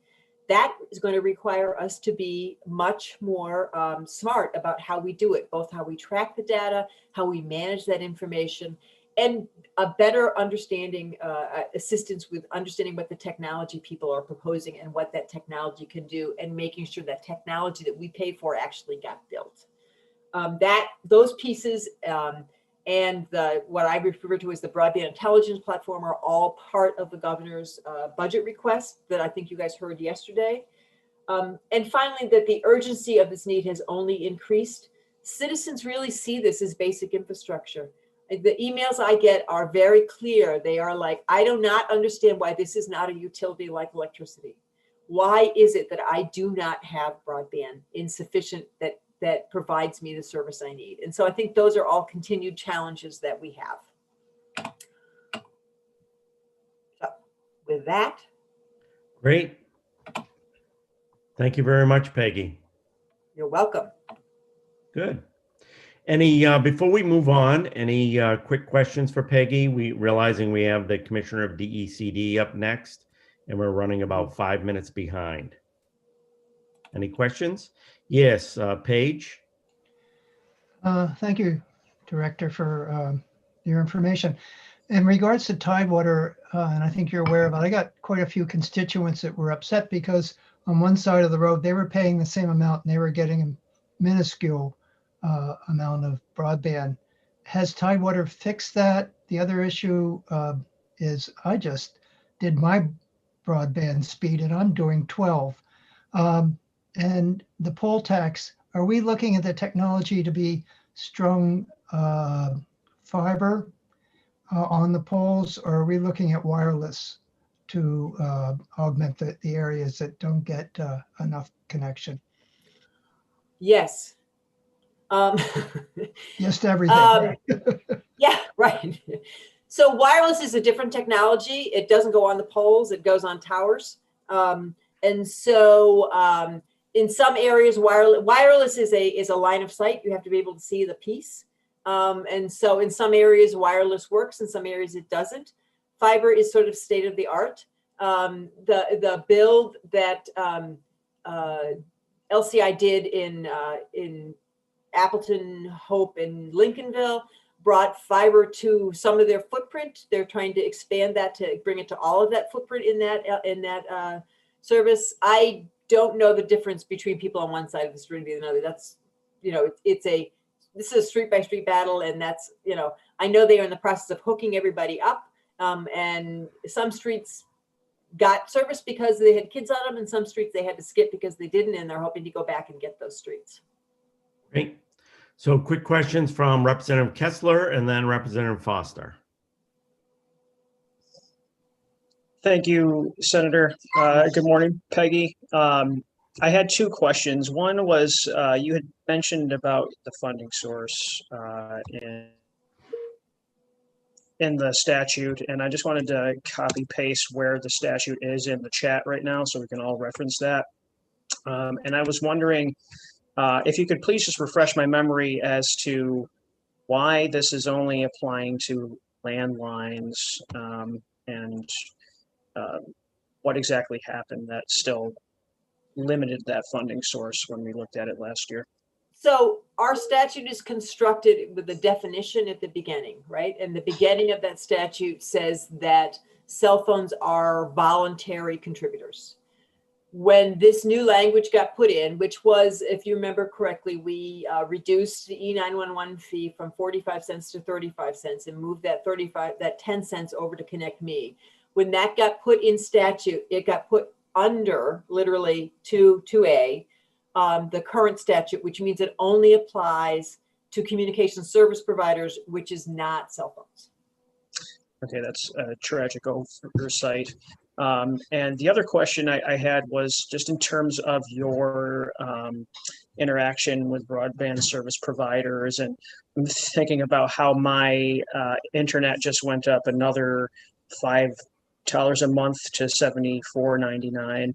[SPEAKER 16] That is going to require us to be much more smart about how we do it, both how we track the data, how we manage that information, and a better understanding, assistance with understanding what the technology people are proposing and what that technology can do, and making sure that technology that we pay for actually got built. Those pieces and what I refer to as the broadband intelligence platform are all part of the governor's budget request that I think you guys heard yesterday. And finally, that the urgency of this need has only increased. Citizens really see this as basic infrastructure. The emails I get are very clear. They are like, I do not understand why this is not a utility like electricity. Why is it that I do not have broadband insufficient that provides me the service I need? And so I think those are all continued challenges that we have. So with that.
[SPEAKER 1] Great. Thank you very much, Peggy.
[SPEAKER 16] You're welcome.
[SPEAKER 1] Good. Any, before we move on, any quick questions for Peggy? Realizing we have the Commissioner of DECD up next, and we're running about 5 minutes behind. Any questions? Yes, Paige.
[SPEAKER 9] Thank you, Director, for your information. In regards to Tidewater, and I think you're aware of it, I got quite a few constituents that were upset because on one side of the road, they were paying the same amount and they were getting a minuscule amount of broadband. Has Tidewater fixed that? The other issue is I just did my broadband speed and I'm doing 12. And the poll tax, are we looking at the technology to be strung fiber on the poles, or are we looking at wireless to augment the areas that don't get enough connection?
[SPEAKER 16] Yes.
[SPEAKER 9] Just everything.
[SPEAKER 16] Yeah, right. So wireless is a different technology. It doesn't go on the poles, it goes on towers. And so in some areas, wireless is a line of sight. You have to be able to see the piece. And so in some areas, wireless works, in some areas it doesn't. Fiber is sort of state of the art. The build that LCI did in Appleton, Hope, and Lincolnville, brought fiber to some of their footprint. They're trying to expand that to bring it to all of that footprint in that service. I don't know the difference between people on one side of the street and the other. That's, this is a street by street battle, and that's, I know they are in the process of hooking everybody up, and some streets got service because they had kids on them, and some streets they had to skip because they didn't, and they're hoping to go back and get those streets.
[SPEAKER 1] Great. So quick questions from Representative Kessler and then Representative Foster.
[SPEAKER 8] Thank you, Senator. Good morning, Peggy. I had two questions. One was you had mentioned about the funding source in the statute, and I just wanted to copy paste where the statute is in the chat right now so we can all reference that. And I was wondering if you could please just refresh my memory as to why this is only applying to landlines, and what exactly happened that still limited that funding source when we looked at it last year.
[SPEAKER 16] So our statute is constructed with a definition at the beginning, right? And the beginning of that statute says that cell phones are voluntary contributors. When this new language got put in, which was, if you remember correctly, we reduced the E911 fee from 45 cents to 35 cents and moved that 10 cents over to Connect Me. When that got put in statute, it got put under literally 2A, the current statute, which means it only applies to communication service providers, which is not cell phones.
[SPEAKER 8] Okay, that's a tragic oversight. And the other question I had was just in terms of your interaction with broadband service providers, and I'm thinking about how my internet just went up another $5 a month to $74.99.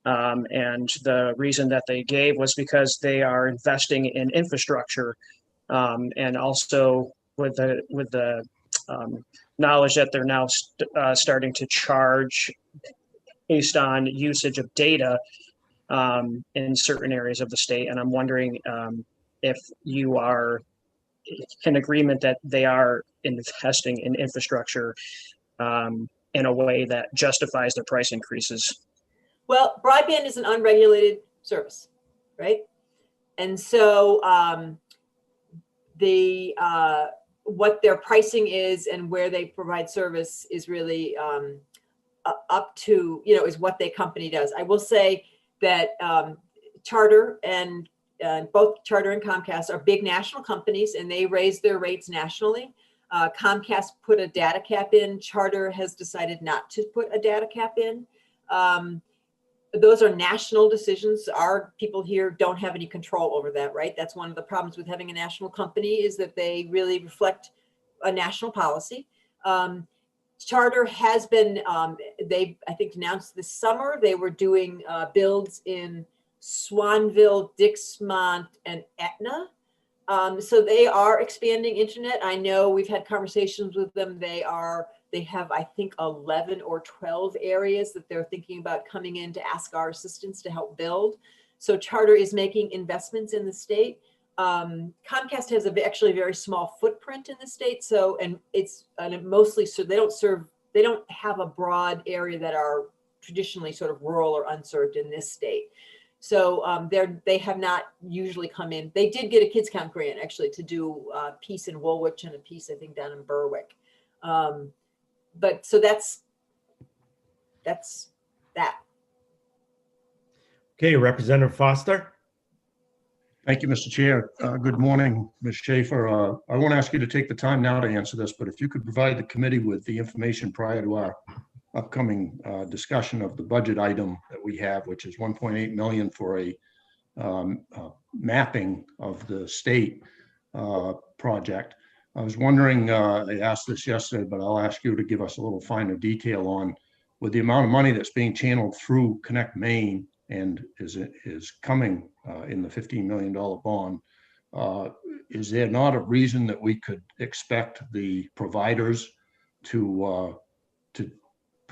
[SPEAKER 8] And the reason that they gave was because they are investing in infrastructure, and also with the knowledge that they're now starting to charge based on usage of data in certain areas of the state. And I'm wondering if you are in agreement that they are investing in infrastructure in a way that justifies their price increases.
[SPEAKER 16] Well, broadband is an unregulated service, right? And so what their pricing is and where they provide service is really up to, is what the company does. I will say that Charter and both Charter and Comcast are big national companies, and they raise their rates nationally. Comcast put a data cap in. Charter has decided not to put a data cap in. Those are national decisions. Our people here don't have any control over that, right? That's one of the problems with having a national company, is that they really reflect a national policy. Charter has been, they, I think, announced this summer, they were doing builds in Swanville, Dixmont, and Etna. So they are expanding internet. I know we've had conversations with them. They have, I think, 11 or 12 areas that they're thinking about coming in to ask our assistance to help build. So Charter is making investments in the state. Comcast has actually a very small footprint in the state. So, and it's mostly, so they don't have a broad area that are traditionally sort of rural or unserved in this state. So they have not usually come in. They did get a Kids Count grant actually to do a piece in Woolwich and a piece, I think, down in Berwick. But so that's that.
[SPEAKER 1] Okay, Representative Foster.
[SPEAKER 12] Thank you, Mr. Chair. Good morning, Ms. Schaefer. I won't ask you to take the time now to answer this, but if you could provide the committee with the information prior to our upcoming discussion of the budget item that we have, which is 1.8 million for a mapping of the state project. I was wondering, I asked this yesterday, but I'll ask you to give us a little finer detail on, with the amount of money that's being channeled through Connect Maine and is coming in the $15 million bond, is there not a reason that we could expect the providers to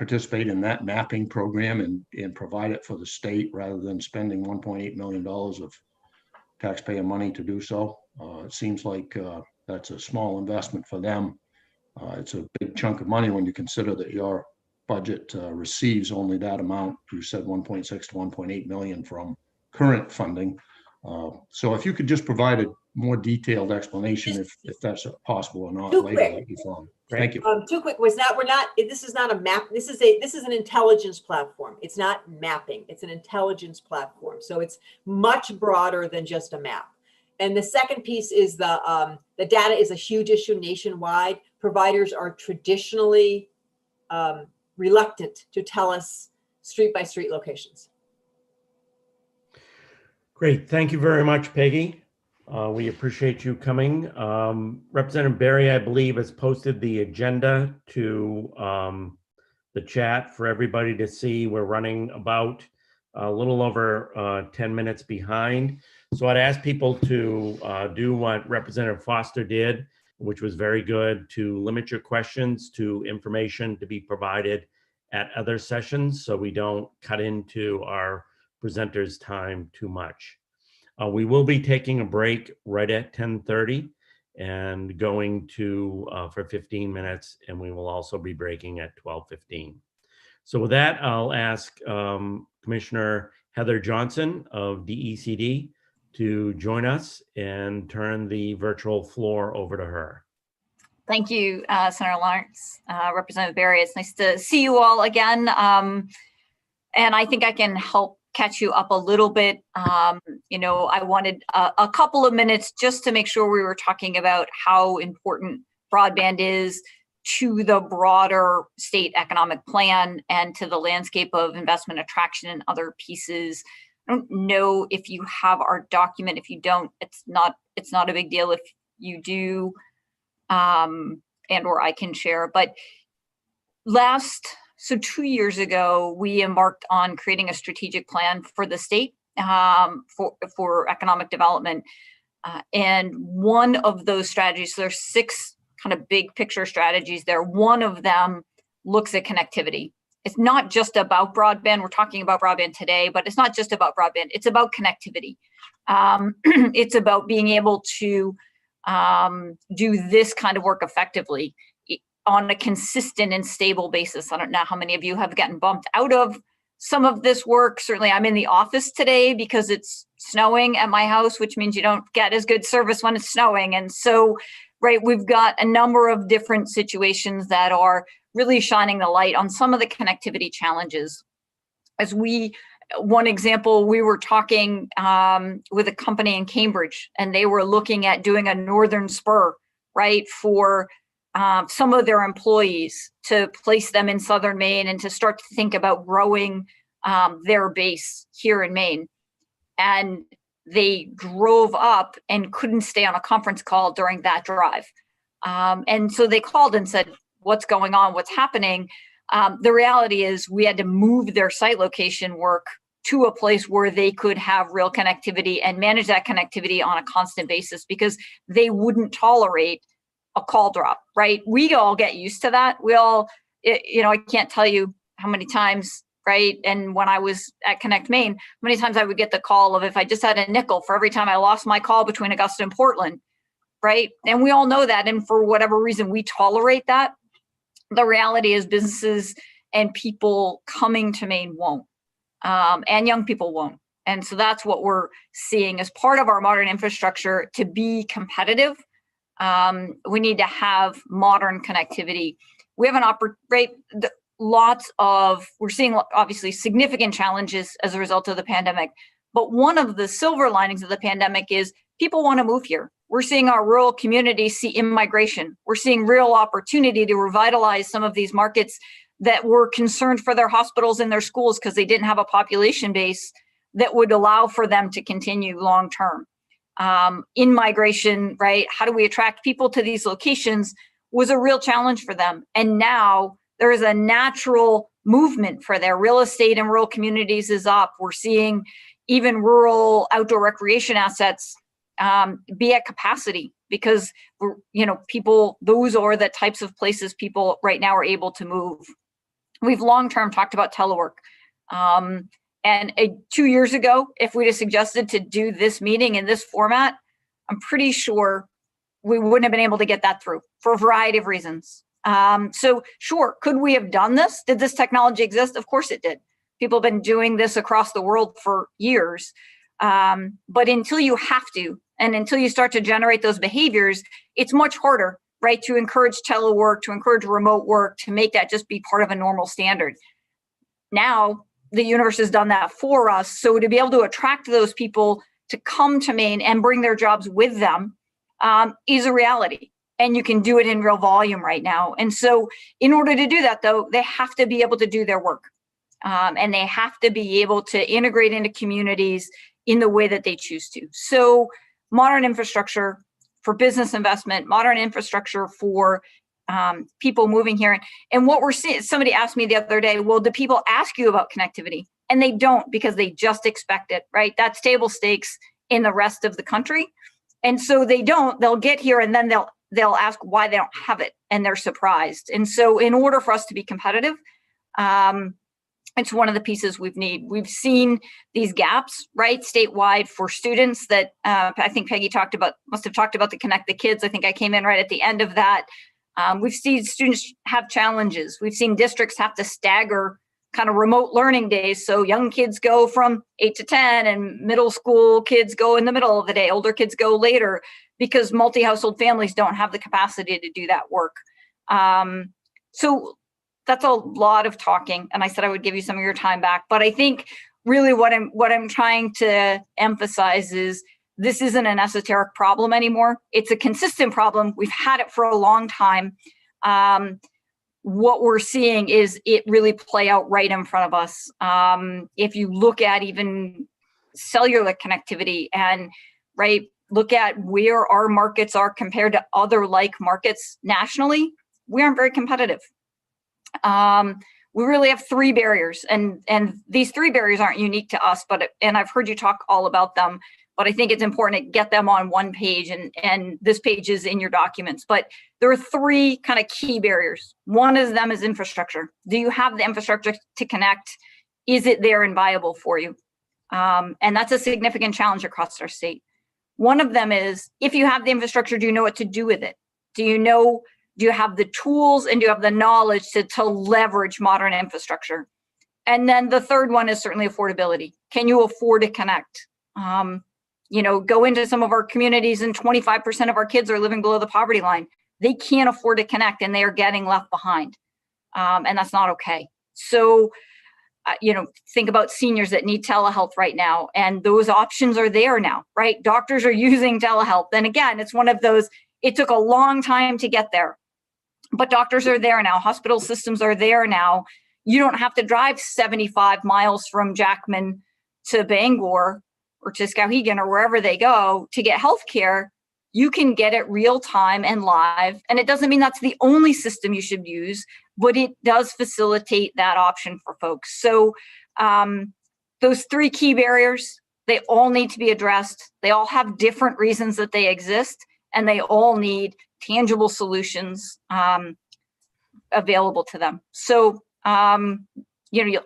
[SPEAKER 12] participate in that mapping program and provide it for the state rather than spending $1.8 million of taxpayer money to do so. It seems like that's a small investment for them. It's a big chunk of money when you consider that your budget receives only that amount. You said 1.6 to 1.8 million from current funding. So if you could just provide a more detailed explanation, if that's possible or not later, that'd be fine. Thank you.
[SPEAKER 16] Too quick. This is not a map. This is an intelligence platform. It's not mapping. It's an intelligence platform. So it's much broader than just a map. And the second piece is the data is a huge issue nationwide. Providers are traditionally reluctant to tell us street by street locations.
[SPEAKER 1] Great. Thank you very much, Peggy. We appreciate you coming. Representative Barry, I believe, has posted the agenda to the chat for everybody to see. We're running about a little over 10 minutes behind. So I'd ask people to do what Representative Foster did, which was very good, to limit your questions to information to be provided at other sessions so we don't cut into our presenters' time too much. We will be taking a break right at 10:30 and going to for 15 minutes, and we will also be breaking at 12:15. So with that, I'll ask Commissioner Heather Johnson of DECD to join us and turn the virtual floor over to her.
[SPEAKER 18] Thank you, Senator Lawrence. Representative Barry, it's nice to see you all again. And I think I can help catch you up a little bit. You know, I wanted a couple of minutes just to make sure we were talking about how important broadband is to the broader state economic plan and to the landscape of investment attraction and other pieces. I don't know if you have our document. If you don't, it's not a big deal. If you do, and or I can share. But so 2 years ago, we embarked on creating a strategic plan for the state for economic development. And one of those strategies, so there's 6 kind of big picture strategies there. One of them looks at connectivity. It's not just about broadband. We're talking about broadband today, but it's not just about broadband. It's about connectivity. It's about being able to do this kind of work effectively on a consistent and stable basis. I don't know how many of you have gotten bumped out of some of this work. Certainly I'm in the office today because it's snowing at my house, which means you don't get as good service when it's snowing. And so, right, we've got a number of different situations that are really shining the light on some of the connectivity challenges. One example, we were talking with a company in Cambridge, and they were looking at doing a northern spur, right, for some of their employees to place them in southern Maine and to start to think about growing their base here in Maine. And they drove up and couldn't stay on a conference call during that drive. And so they called and said, what's going on? What's happening? The reality is we had to move their site location work to a place where they could have real connectivity and manage that connectivity on a constant basis because they wouldn't tolerate a call drop, right? We all get used to that. We all, I can't tell you how many times, right? And when I was at Connect Maine, how many times I would get the call of if I just had a nickel for every time I lost my call between Augusta and Portland, right? And we all know that. And for whatever reason, we tolerate that. The reality is businesses and people coming to Maine won't, and young people won't. And so that's what we're seeing as part of our modern infrastructure to be competitive. We need to have modern connectivity. We have we're seeing obviously significant challenges as a result of the pandemic, but one of the silver linings of the pandemic is people want to move here. We're seeing our rural communities see immigration. We're seeing real opportunity to revitalize some of these markets that were concerned for their hospitals and their schools because they didn't have a population base that would allow for them to continue long term. In migration, right? How do we attract people to these locations was a real challenge for them. And now there is a natural movement for their real estate and rural communities is up. We're seeing even rural outdoor recreation assets be at capacity because those are the types of places people right now are able to move. We've long-term talked about telework. And 2 years ago, if we'd have suggested to do this meeting in this format, I'm pretty sure we wouldn't have been able to get that through for a variety of reasons. So sure, could we have done this? Did this technology exist? Of course it did. People have been doing this across the world for years. But until you have to, and until you start to generate those behaviors, it's much harder, right? To encourage telework, to encourage remote work, to make that just be part of a normal standard. Now, the universe has done that for us. So to be able to attract those people to come to Maine and bring their jobs with them is a reality. And you can do it in real volume right now. And so in order to do that, though, they have to be able to do their work. And they have to be able to integrate into communities in the way that they choose to. So modern infrastructure for business investment, modern infrastructure for people moving here. And what we're seeing, somebody asked me the other day, well, do people ask you about connectivity? And they don't, because they just expect it, right? That's table stakes in the rest of the country. And so they don't, they'll get here and then they'll ask why they don't have it, and they're surprised. And so in order for us to be competitive, it's one of the pieces we've seen these gaps, right, statewide for students that I think Peggy must have talked about the Connect the Kids. I think I came in right at the end of that. We've seen students have challenges. We've seen districts have to stagger kind of remote learning days. So young kids go from 8 to 10 and middle school kids go in the middle of the day, older kids go later, because multi-household families don't have the capacity to do that work. So that's a lot of talking. And I said I would give you some of your time back. But I think really what I'm trying to emphasize is this isn't an esoteric problem anymore. It's a consistent problem. We've had it for a long time. What we're seeing is it really play out right in front of us. If you look at even cellular connectivity and look at where our markets are compared to other like markets nationally, we aren't very competitive. We really have three barriers, and these three barriers aren't unique to us, and I've heard you talk all about them, but I think it's important to get them on one page, and this page is in your documents. But there are three kind of key barriers. One of them is infrastructure. Do you have the infrastructure to connect? Is it there and viable for you? And that's a significant challenge across our state. One of them is, if you have the infrastructure, do you know what to do with it? Do you have the tools and do you have the knowledge to leverage modern infrastructure? And then the third one is certainly affordability. Can you afford to connect? Go into some of our communities and 25% of our kids are living below the poverty line. They can't afford to connect and they are getting left behind. And that's not okay. So, think about seniors that need telehealth right now, and those options are there now, right? Doctors are using telehealth. And again, it's one of those, it took a long time to get there, but doctors are there now. Hospital systems are there now. You don't have to drive 75 miles from Jackman to Bangor or to Skowhegan or wherever they go to get healthcare. You can get it real time and live. And it doesn't mean that's the only system you should use, but it does facilitate that option for folks. So those three key barriers, they all need to be addressed. They all have different reasons that they exist, and they all need tangible solutions available to them. So, I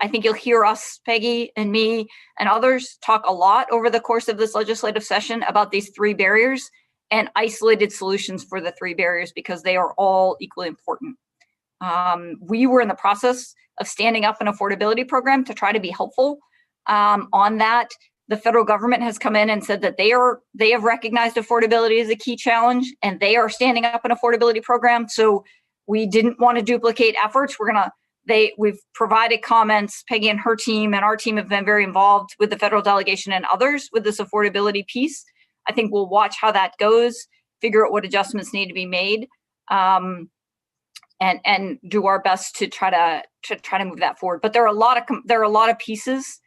[SPEAKER 18] think you'll hear us, Peggy and me and others, talk a lot over the course of this legislative session about these three barriers and isolated solutions for the three barriers, because they are all equally important. We were in the process of standing up an affordability program to try to be helpful on that. The federal government has come in and said that they have recognized affordability as a key challenge, and they are standing up an affordability program. So we didn't want to duplicate efforts. We've provided comments. Peggy and her team and our team have been very involved with the federal delegation and others with this affordability piece. I think we'll watch how that goes, figure out what adjustments need to be made, and do our best to try to move that forward. But there are a lot of pieces.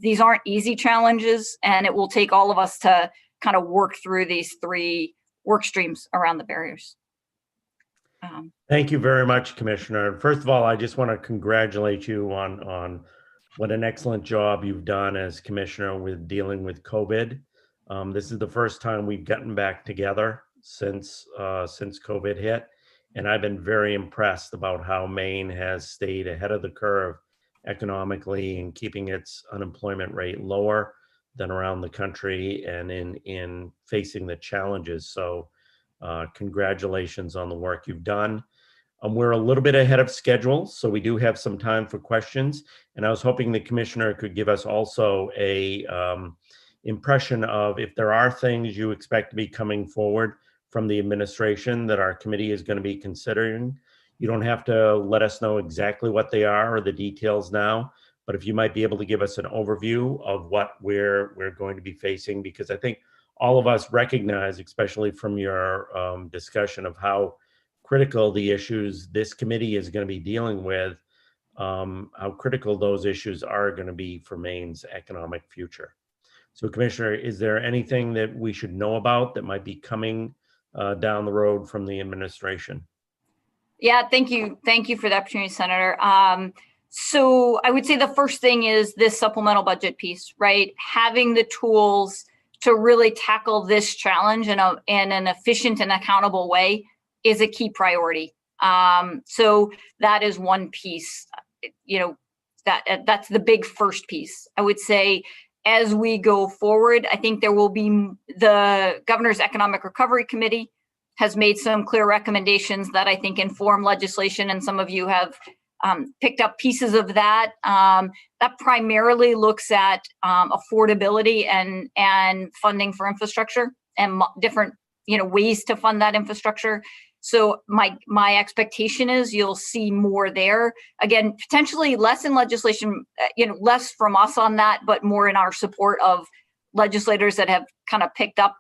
[SPEAKER 18] These aren't easy challenges, and it will take all of us to kind of work through these three work streams around the barriers.
[SPEAKER 1] Thank you very much, Commissioner. First of all, I just want to congratulate you on what an excellent job you've done as Commissioner with dealing with COVID. This is the first time we've gotten back together since COVID hit, And I've been very impressed about how Maine has stayed ahead of the curve economically and keeping its unemployment rate lower than around the country and in facing the challenges. So congratulations on the work you've done. We're a little bit ahead of schedule, so we do have some time for questions. And I was hoping the commissioner could give us also a impression of if there are things you expect to be coming forward from the administration that our committee is going to be considering. You don't have to let us know exactly what they are or the details now, but if you might be able to give us an overview of what we're going to be facing, because I think all of us recognize, especially from your discussion of how critical the issues this committee is going to be dealing with, how critical those issues are going to be for Maine's economic future. So Commissioner, is there anything that we should know about that might be coming down the road from the administration?
[SPEAKER 18] Yeah, thank you. Thank you for the opportunity, Senator. So I would say the first thing is this supplemental budget piece, right? Having the tools to really tackle this challenge in an efficient and accountable way is a key priority. So that is one piece, that's the big first piece. I would say as we go forward, I think there will be the Governor's Economic Recovery Committee has made some clear recommendations that I think inform legislation, and some of you have picked up pieces of that. That primarily looks at affordability and funding for infrastructure and different ways to fund that infrastructure. So my expectation is you'll see more there. Again, potentially less in legislation, less from us on that, but more in our support of legislators that have kind of picked up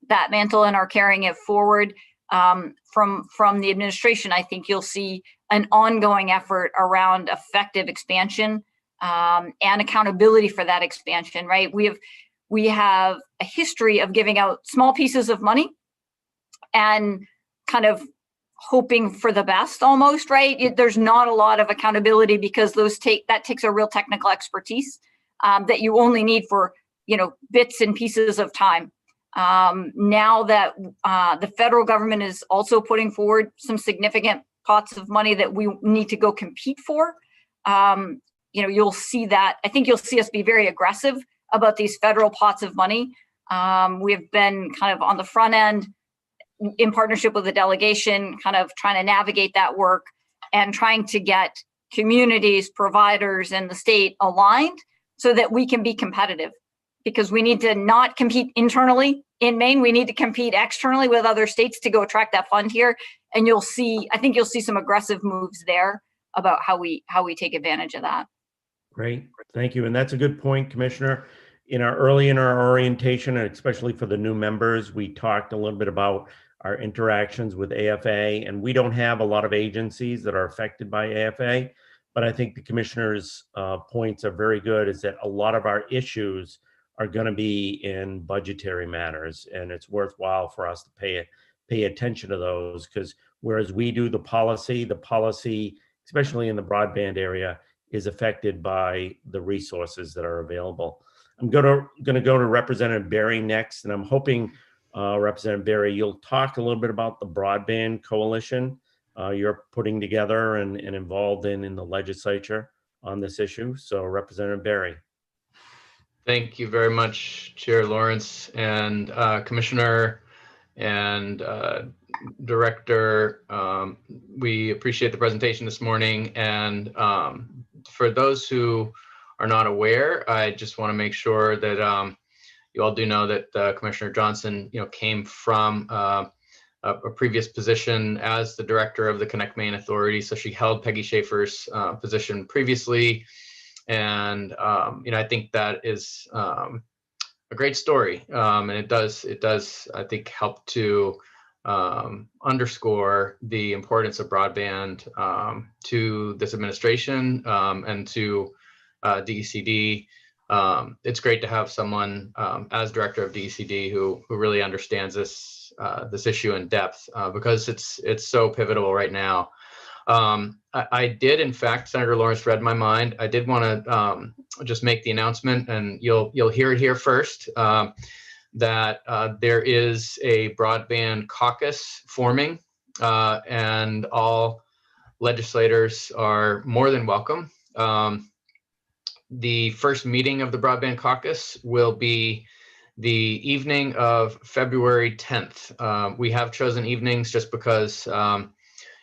[SPEAKER 18] that mantle and are carrying it forward. From the administration, I think you'll see an ongoing effort around effective expansion and accountability for that expansion, right? We have a history of giving out small pieces of money and kind of hoping for the best almost, right? There's not a lot of accountability because that takes a real technical expertise that you only need for, bits and pieces of time. Now that the federal government is also putting forward some significant pots of money that we need to go compete for, you'll see that. I think you'll see us be very aggressive about these federal pots of money. We've been kind of on the front end in partnership with the delegation, kind of trying to navigate that work and trying to get communities, providers, and the state aligned so that we can be competitive. Because we need to not compete internally in Maine, we need to compete externally with other states to go attract that fund here. And I think you'll see some aggressive moves there about how we take advantage of that.
[SPEAKER 1] Great, thank you. And that's a good point, Commissioner. In our orientation, and especially for the new members, we talked a little bit about our interactions with AFA, and we don't have a lot of agencies that are affected by AFA, but I think the Commissioner's points are very good, is that a lot of our issues are going to be in budgetary matters, and it's worthwhile for us to pay attention to those, because whereas we do the policy, especially in the broadband area, is affected by the resources that are available. I'm going to go to Representative Berry next, and I'm hoping, Representative Berry, you'll talk a little bit about the broadband coalition you're putting together and involved in the legislature on this issue. So Representative Berry.
[SPEAKER 3] Thank you very much, Chair Lawrence and Commissioner and Director. We appreciate the presentation this morning. And for those who are not aware, I just want to make sure that you all do know that Commissioner Johnson, came from a previous position as the director of the Connect Maine Authority. So she held Peggy Schaefer's position previously. And I think that is a great story, and it does I think help to underscore the importance of broadband to this administration and to DECD. It's great to have someone as director of DECD who really understands this issue in depth because it's so pivotal right now. I did, in fact, Senator Lawrence read my mind. I did want to just make the announcement, and you'll hear it here first, that there is a broadband caucus forming and all legislators are more than welcome. The first meeting of the Broadband Caucus will be the evening of February 10th. We have chosen evenings just because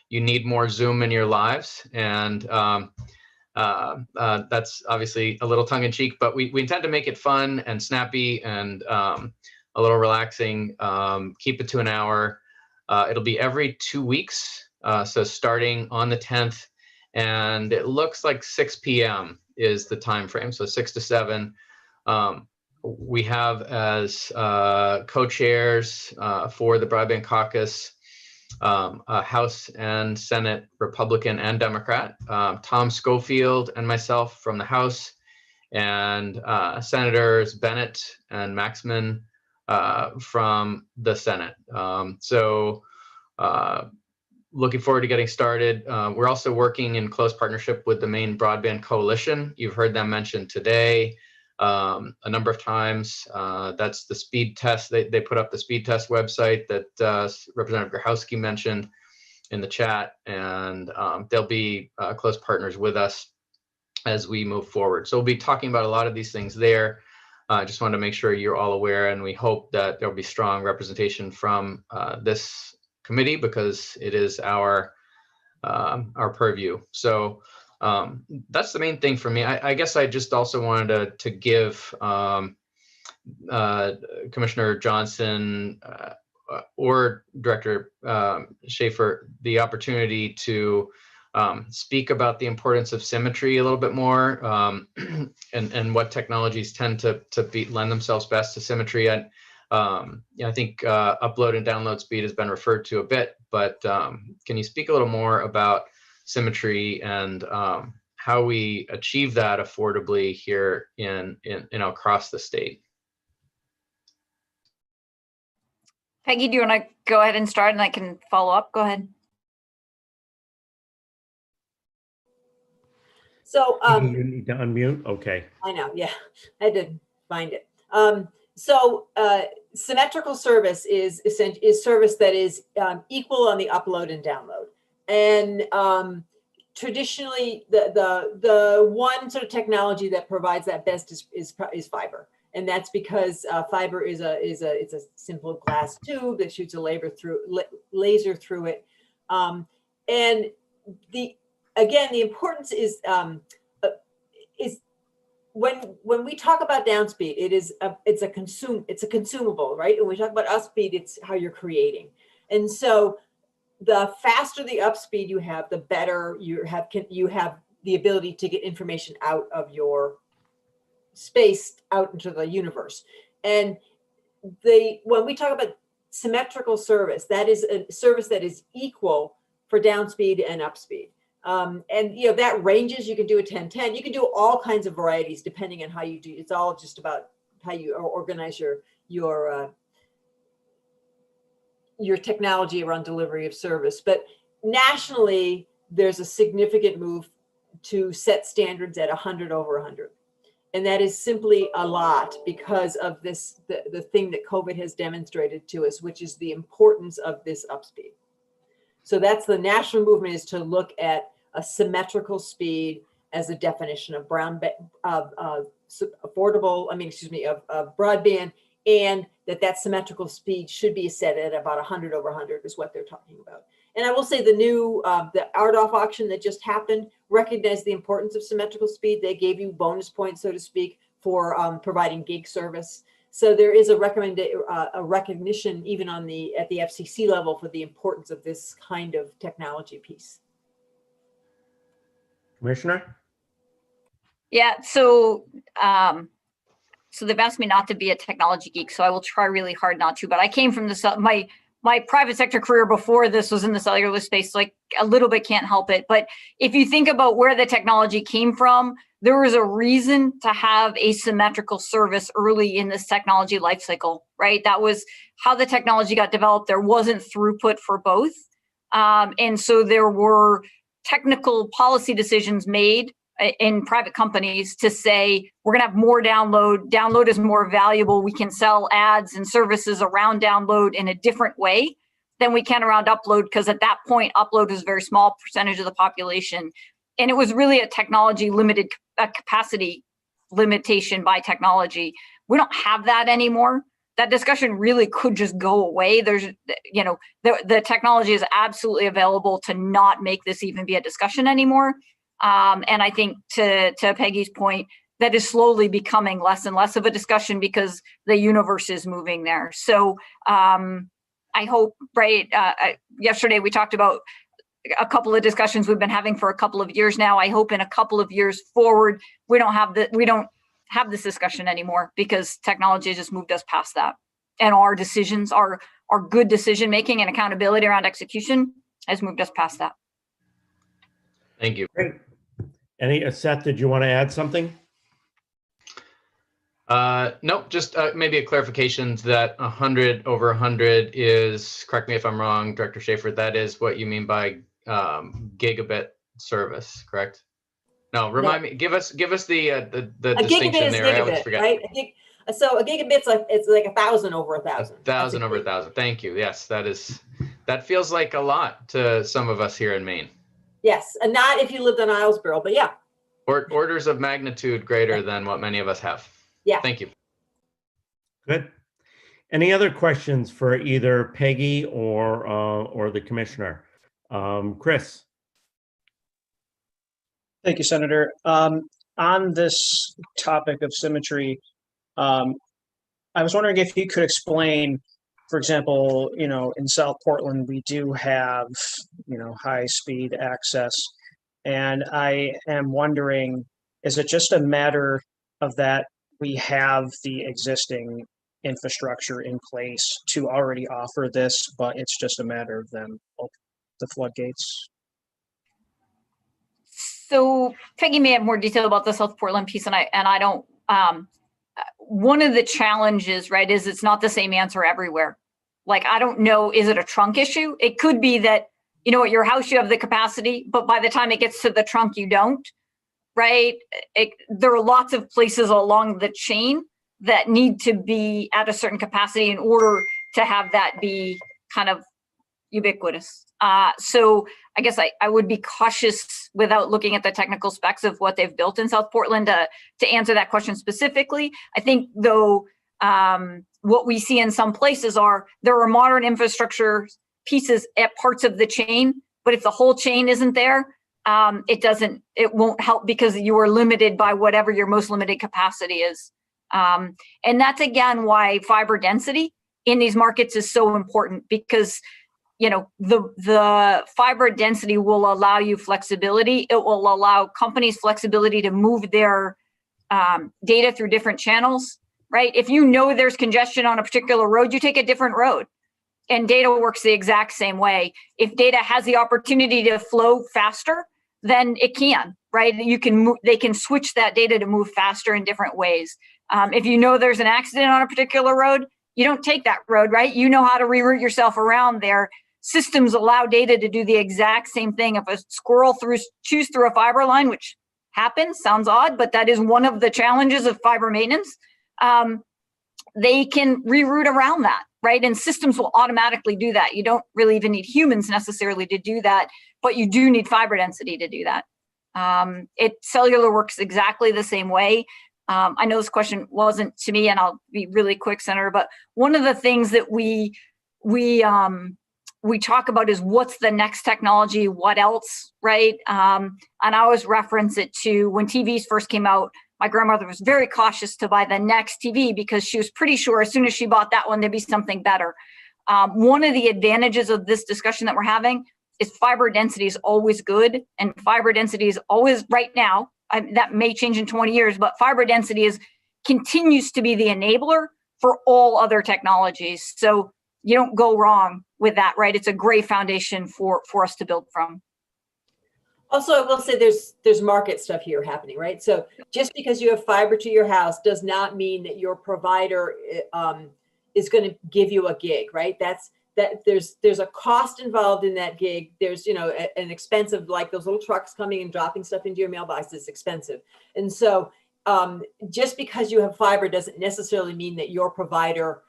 [SPEAKER 3] you need more Zoom in your lives, and that's obviously a little tongue-in-cheek, but we intend to make it fun and snappy and a little relaxing. Keep it to an hour. It'll be every 2 weeks, so starting on the 10th, and it looks like 6 p.m. is the time frame, so 6 to 7. We have as co-chairs for the Broadband Caucus House and Senate Republican and Democrat, Tom Schofield and myself from the House, and Senators Bennett and Maxman from the Senate. Looking forward to getting started. We're also working in close partnership with the Maine Broadband Coalition. You've heard them mentioned today a number of times. That's the speed test. They put up the speed test website that Representative Grahowski mentioned in the chat, and they'll be close partners with us as we move forward. So we'll be talking about a lot of these things there. I just wanted to make sure you're all aware, and we hope that there'll be strong representation from this committee because it is our purview. So that's the main thing for me. I guess I just also wanted to give Commissioner Johnson or Director Schaefer the opportunity to speak about the importance of symmetry a little bit more, and what technologies tend to lend themselves best to symmetry. And I think upload and download speed has been referred to a bit, but can you speak a little more about symmetry and how we achieve that affordably here in across the state?
[SPEAKER 18] Peggy, do you want to go ahead and start, and I can follow up? Go ahead.
[SPEAKER 16] So
[SPEAKER 1] you need to unmute. Okay.
[SPEAKER 16] I know. Yeah, I had to find it. Symmetrical service is service that is equal on the upload and download. And traditionally, the one sort of technology that provides that best is fiber, and that's because fiber is a simple glass tube that shoots a laser through it. And the importance is when we talk about downspeed, it's a consumable, right? When we talk about upspeed, it's how you're creating. And so the faster the upspeed you have, the better you have the ability to get information out of your space out into the universe. And when we talk about symmetrical service, that is a service that is equal for downspeed and upspeed. And that ranges. You can do a 10-10. You can do all kinds of varieties depending on how you do. It's all just about how you organize your technology around delivery of service. But nationally, there's a significant move to set standards at 100 over 100. And that is simply a lot because of the thing that COVID has demonstrated to us, which is the importance of this upspeed. So that's the national movement, is to look at a symmetrical speed as a definition of broadband, and that symmetrical speed should be set at about 100 over 100 is what they're talking about. And I will say the new the RDOF auction that just happened recognized the importance of symmetrical speed. They gave you bonus points, so to speak, for providing gig service. So there is a recognition even at the FCC level for the importance of this kind of technology piece.
[SPEAKER 1] Commissioner?
[SPEAKER 18] Yeah, so they've asked me not to be a technology geek, so I will try really hard not to. But I came from my private sector career before this was in the cellular space, so I a little bit can't help it. But if you think about where the technology came from, there was a reason to have a symmetrical service early in this technology lifecycle, right? That was how the technology got developed. There wasn't throughput for both. And so there were technical policy decisions made in private companies to say, we're gonna have more download. Download is more valuable. We can sell ads and services around download in a different way than we can around upload, because at that point, upload is a very small percentage of the population. And it was really a technology limited, a capacity limitation by technology. We don't have that anymore. That discussion really could just go away. There's, you know, the technology is absolutely available to not make this even be a discussion anymore. And I think to Peggy's point, that is slowly becoming less and less of a discussion because the universe is moving there. So I hope, right, yesterday we talked about a couple of discussions we've been having for a couple of years now. I hope in a couple of years forward, we don't have this discussion anymore because technology has just moved us past that. And our decisions, our good decision making and accountability around execution has moved us past that.
[SPEAKER 3] Thank you.
[SPEAKER 1] Great. Seth, did you want to add something?
[SPEAKER 3] Nope, just maybe a clarification that 100 over 100 is, correct me if I'm wrong, Director Schaefer, that is what you mean by gigabit service, correct? No, remind me, give us the distinction there. I always forget.
[SPEAKER 16] Right? So a gigabit's like, it's like 1,000 over 1,000.
[SPEAKER 3] 1,000 over 1,000. Thank you. Yes, that feels like a lot to some of us here in Maine.
[SPEAKER 16] Yes, and not if you lived on Islesboro, but yeah.
[SPEAKER 3] Orders of magnitude greater than what many of us have.
[SPEAKER 16] Yeah.
[SPEAKER 3] Thank you.
[SPEAKER 1] Good. Any other questions for either Peggy or the commissioner? Chris.
[SPEAKER 8] Thank you, Senator. On this topic of symmetry, I was wondering if you could explain, for example, you know, in South Portland, we do have, you know, high speed access. And I am wondering, is it just a matter of that we have the existing infrastructure in place to already offer this, but it's just a matter of them opening the floodgates?
[SPEAKER 18] So Peggy may have more detail about the South Portland piece, and I don't. One of the challenges, right, is it's not the same answer everywhere. Like, I don't know, is it a trunk issue? It could be that, you know, at your house you have the capacity, but by the time it gets to the trunk, you don't, right? There are lots of places along the chain that need to be at a certain capacity in order to have that be kind of ubiquitous. So I guess I would be cautious without looking at the technical specs of what they've built in South Portland to answer that question specifically. I think, though, what we see in some places there are modern infrastructure pieces at parts of the chain, but if the whole chain isn't there, it won't help because you are limited by whatever your most limited capacity is. And that's, again, why fiber density in these markets is so important, because you know, the fiber density will allow you flexibility. It will allow companies flexibility to move their data through different channels, right? If you know there's congestion on a particular road, you take a different road. And data works the exact same way. If data has the opportunity to flow faster, then it can, right? They can switch that data to move faster in different ways. If you know there's an accident on a particular road, you don't take that road, right? You know how to reroute yourself around there. Systems allow data to do the exact same thing. If a squirrel chews through a fiber line, which happens, sounds odd, but that is one of the challenges of fiber maintenance, they can reroute around that, right? And systems will automatically do that. You don't really even need humans necessarily to do that, but you do need fiber density to do that. Cellular works exactly the same way. I know this question wasn't to me, and I'll be really quick, Senator, but one of the things that we talk about is what's the next technology, what else, right? And I always reference it to when TVs first came out. My grandmother was very cautious to buy the next TV because she was pretty sure as soon as she bought that one, there'd be something better. One of the advantages of this discussion that we're having is fiber density is always good, and fiber density is always right now. That may change in 20 years, but fiber density continues to be the enabler for all other technologies. So you don't go wrong with that, right? It's a great foundation for us to build from.
[SPEAKER 16] Also, I will say there's market stuff here happening, right? So just because you have fiber to your house does not mean that your provider is going to give you a gig, right? There's a cost involved in that gig. There's, you know, an expensive, like those little trucks coming and dropping stuff into your mailbox is expensive. And so just because you have fiber doesn't necessarily mean that your provider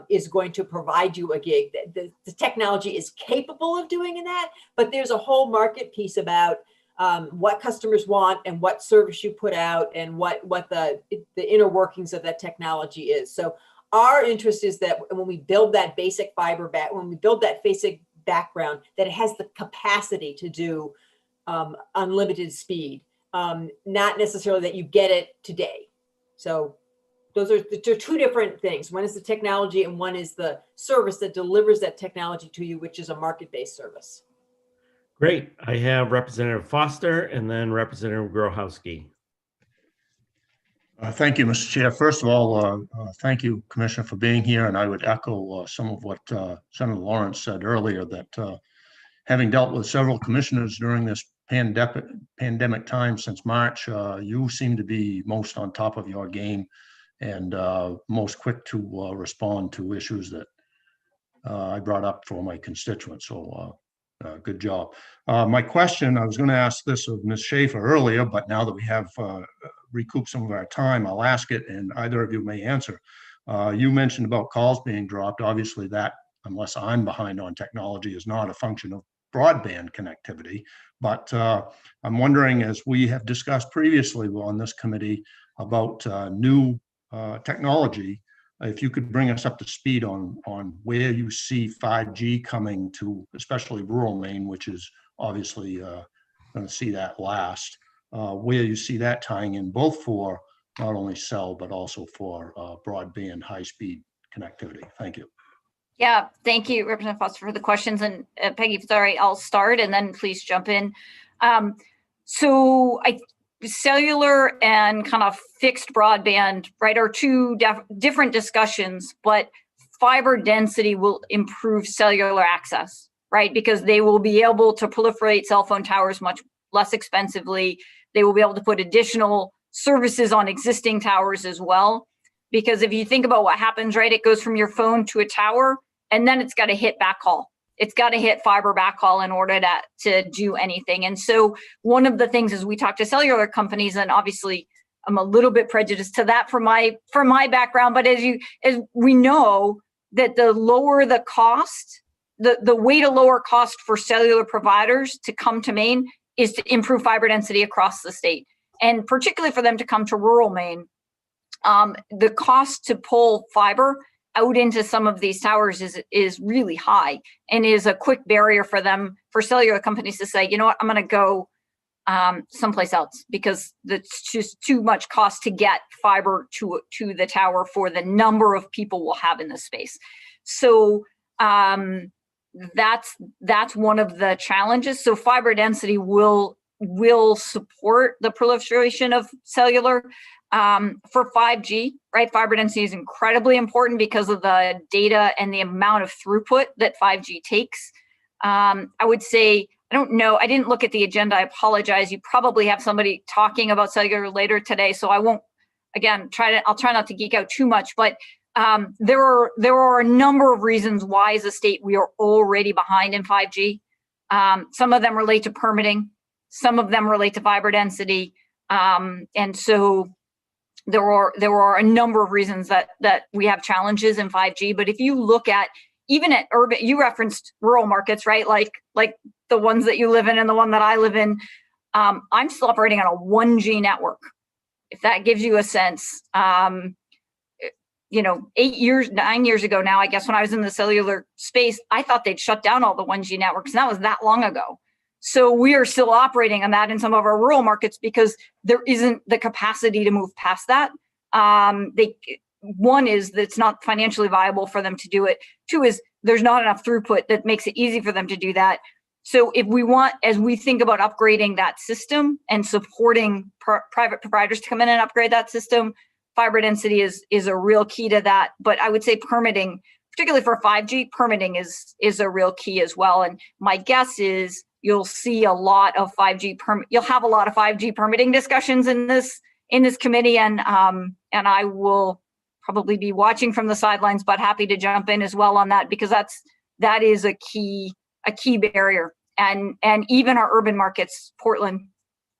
[SPEAKER 16] is going to provide you a gig. The technology is capable of doing that, but there's a whole market piece about what customers want and what service you put out and what the inner workings of that technology is. So our interest is that when we build that basic fiber when we build that basic background, that it has the capacity to do unlimited speed, not necessarily that you get it today. So those are two different things. One is the technology and one is the service that delivers that technology to you, which is a market-based service.
[SPEAKER 1] Great. I have Representative Foster and then Representative Grochowski.
[SPEAKER 12] Thank you, Mr. Chair. First of all, thank you, Commissioner, for being here. And I would echo some of what Senator Lawrence said earlier, that having dealt with several commissioners during this pandemic time since March, you seem to be most on top of your game and most quick to respond to issues that I brought up for my constituents. So good job. My question, I was going to ask this of Ms. Schaefer earlier, but now that we have recouped some of our time, I'll ask it and either of you may answer. You mentioned about calls being dropped. Obviously that, unless I'm behind on technology, is not a function of broadband connectivity. But I'm wondering, as we have discussed previously on this committee about new technology, if you could bring us up to speed on where you see 5G coming to, especially rural Maine, which is obviously going to see that last, where you see that tying in both for not only cell, but also for broadband high-speed connectivity. Thank you.
[SPEAKER 18] Yeah, thank you, Representative Foster, for the questions. And Peggy, sorry, I'll start and then please jump in. Cellular and kind of fixed broadband, right, are two different discussions, but fiber density will improve cellular access, right? Because they will be able to proliferate cell phone towers much less expensively. They will be able to put additional services on existing towers as well. Because if you think about what happens, right, it goes from your phone to a tower, and then it's got to hit backhaul. It's got to hit fiber backhaul in order to do anything. And so one of the things is we talk to cellular companies, and obviously I'm a little bit prejudiced to that from my background, but as we know that the lower the cost, the way to lower cost for cellular providers to come to Maine is to improve fiber density across the state. And particularly for them to come to rural Maine, the cost to pull fiber out into some of these towers is really high and is a quick barrier for them, for cellular companies to say, you know what, I'm going to go someplace else because it's just too much cost to get fiber to the tower for the number of people we'll have in this space. So that's one of the challenges. So fiber density will support the proliferation of cellular. For 5G, right? Fiber density is incredibly important because of the data and the amount of throughput that 5G takes. I would say, I don't know, I didn't look at the agenda. I apologize. You probably have somebody talking about cellular later today, so I won't, again, I'll try not to geek out too much, but there are a number of reasons why as a state we are already behind in 5G. Some of them relate to permitting. Some of them relate to fiber density. And so there are a number of reasons that we have challenges in 5G. But if you look at even at urban, you referenced rural markets, right? Like the ones that you live in and the one that I live in. I'm still operating on a 1G network. If that gives you a sense, 9 years ago now, I guess when I was in the cellular space, I thought they'd shut down all the 1G networks, and that was that long ago. So we are still operating on that in some of our rural markets because there isn't the capacity to move past that. One is that it's not financially viable for them to do it. Two is there's not enough throughput that makes it easy for them to do that. So if we want, as we think about upgrading that system and supporting private providers to come in and upgrade that system, fiber density is a real key to that. But I would say permitting, particularly for 5G, permitting is a real key as well. And my guess is you'll see a lot of 5G you'll have a lot of 5G permitting discussions in this committee, and I will probably be watching from the sidelines, but happy to jump in as well on that because that is a key barrier. And even our urban markets, Portland,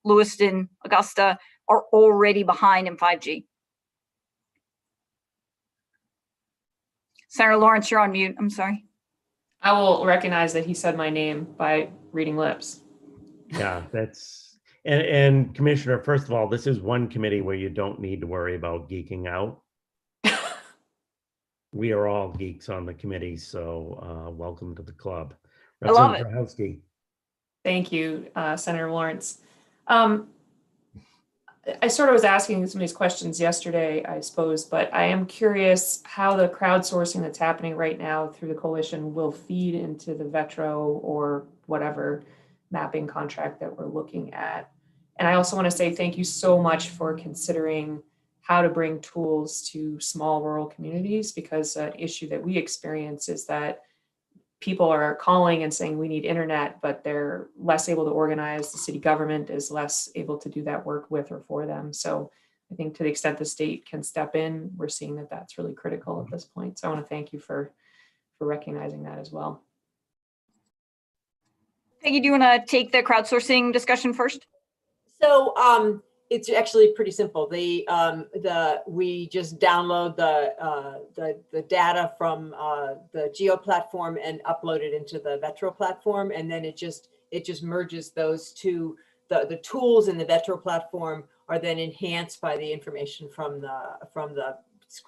[SPEAKER 18] Lewiston, Augusta, are already behind in 5G. Senator Lawrence, you're on mute. I'm sorry.
[SPEAKER 7] I will recognize that he said my name by reading lips.
[SPEAKER 1] Yeah, that's, and Commissioner, first of all, this is one committee where you don't need to worry about geeking out. We are all geeks on the committee, so welcome to the club.
[SPEAKER 18] I love it.
[SPEAKER 1] Representative Grahowski.
[SPEAKER 7] Thank you, Senator Lawrence. I sort of was asking some of these questions yesterday, I suppose, but I am curious how the crowdsourcing that's happening right now through the coalition will feed into the Vetro or whatever mapping contract that we're looking at. And I also want to say thank you so much for considering how to bring tools to small rural communities, because an issue that we experience is that people are calling and saying we need internet, but they're less able to organize. The city government is less able to do that work with or for them. So I think to the extent the state can step in, we're seeing that that's really critical at this point. So I want to thank you for recognizing that as well.
[SPEAKER 18] Peggy, do you want to take the crowdsourcing discussion first?
[SPEAKER 16] So it's actually pretty simple. We just download the data from the Geo platform and upload it into the Vetro platform, and then it just merges those two. The tools in the Vetro platform are then enhanced by the information from the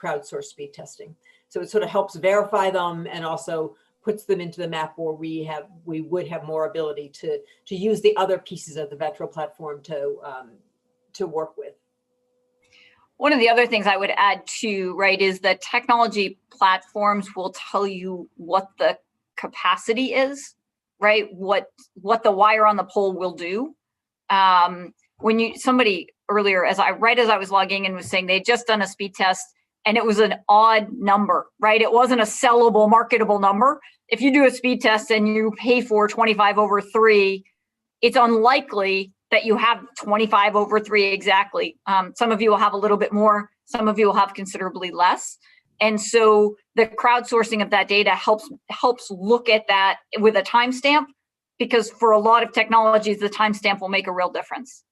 [SPEAKER 16] crowdsourced speed testing. So it sort of helps verify them and also puts them into the map where we would have more ability to use the other pieces of the Vetro platform to work with.
[SPEAKER 18] One of the other things I would add to, right, is that technology platforms will tell you what the capacity is, right? What the wire on the pole will do. Somebody earlier, as I was logging in, was saying they had just done a speed test and it was an odd number, right? It wasn't a sellable, marketable number. If you do a speed test and you pay for 25/3, it's unlikely that you have 25/3 exactly. Some of you will have a little bit more, some of you will have considerably less. And so the crowdsourcing of that data helps look at that with a timestamp, because for a lot of technologies, the timestamp will make a real difference.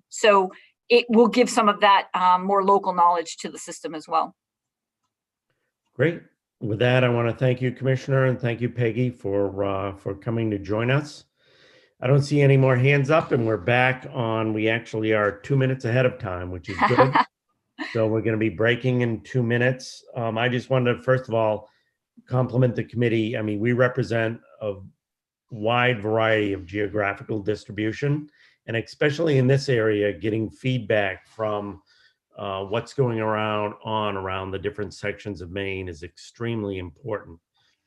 [SPEAKER 18] So it will give some of that more local knowledge to the system as well.
[SPEAKER 1] Great. With that, I want to thank you, Commissioner, and thank you, Peggy, for coming to join us. I don't see any more hands up, and we're back on. We actually are 2 minutes ahead of time, which is good. So we're going to be breaking in 2 minutes. I just wanted to, first of all, compliment the committee. I mean, we represent a wide variety of geographical distribution, and especially in this area, getting feedback from what's going around the different sections of Maine is extremely important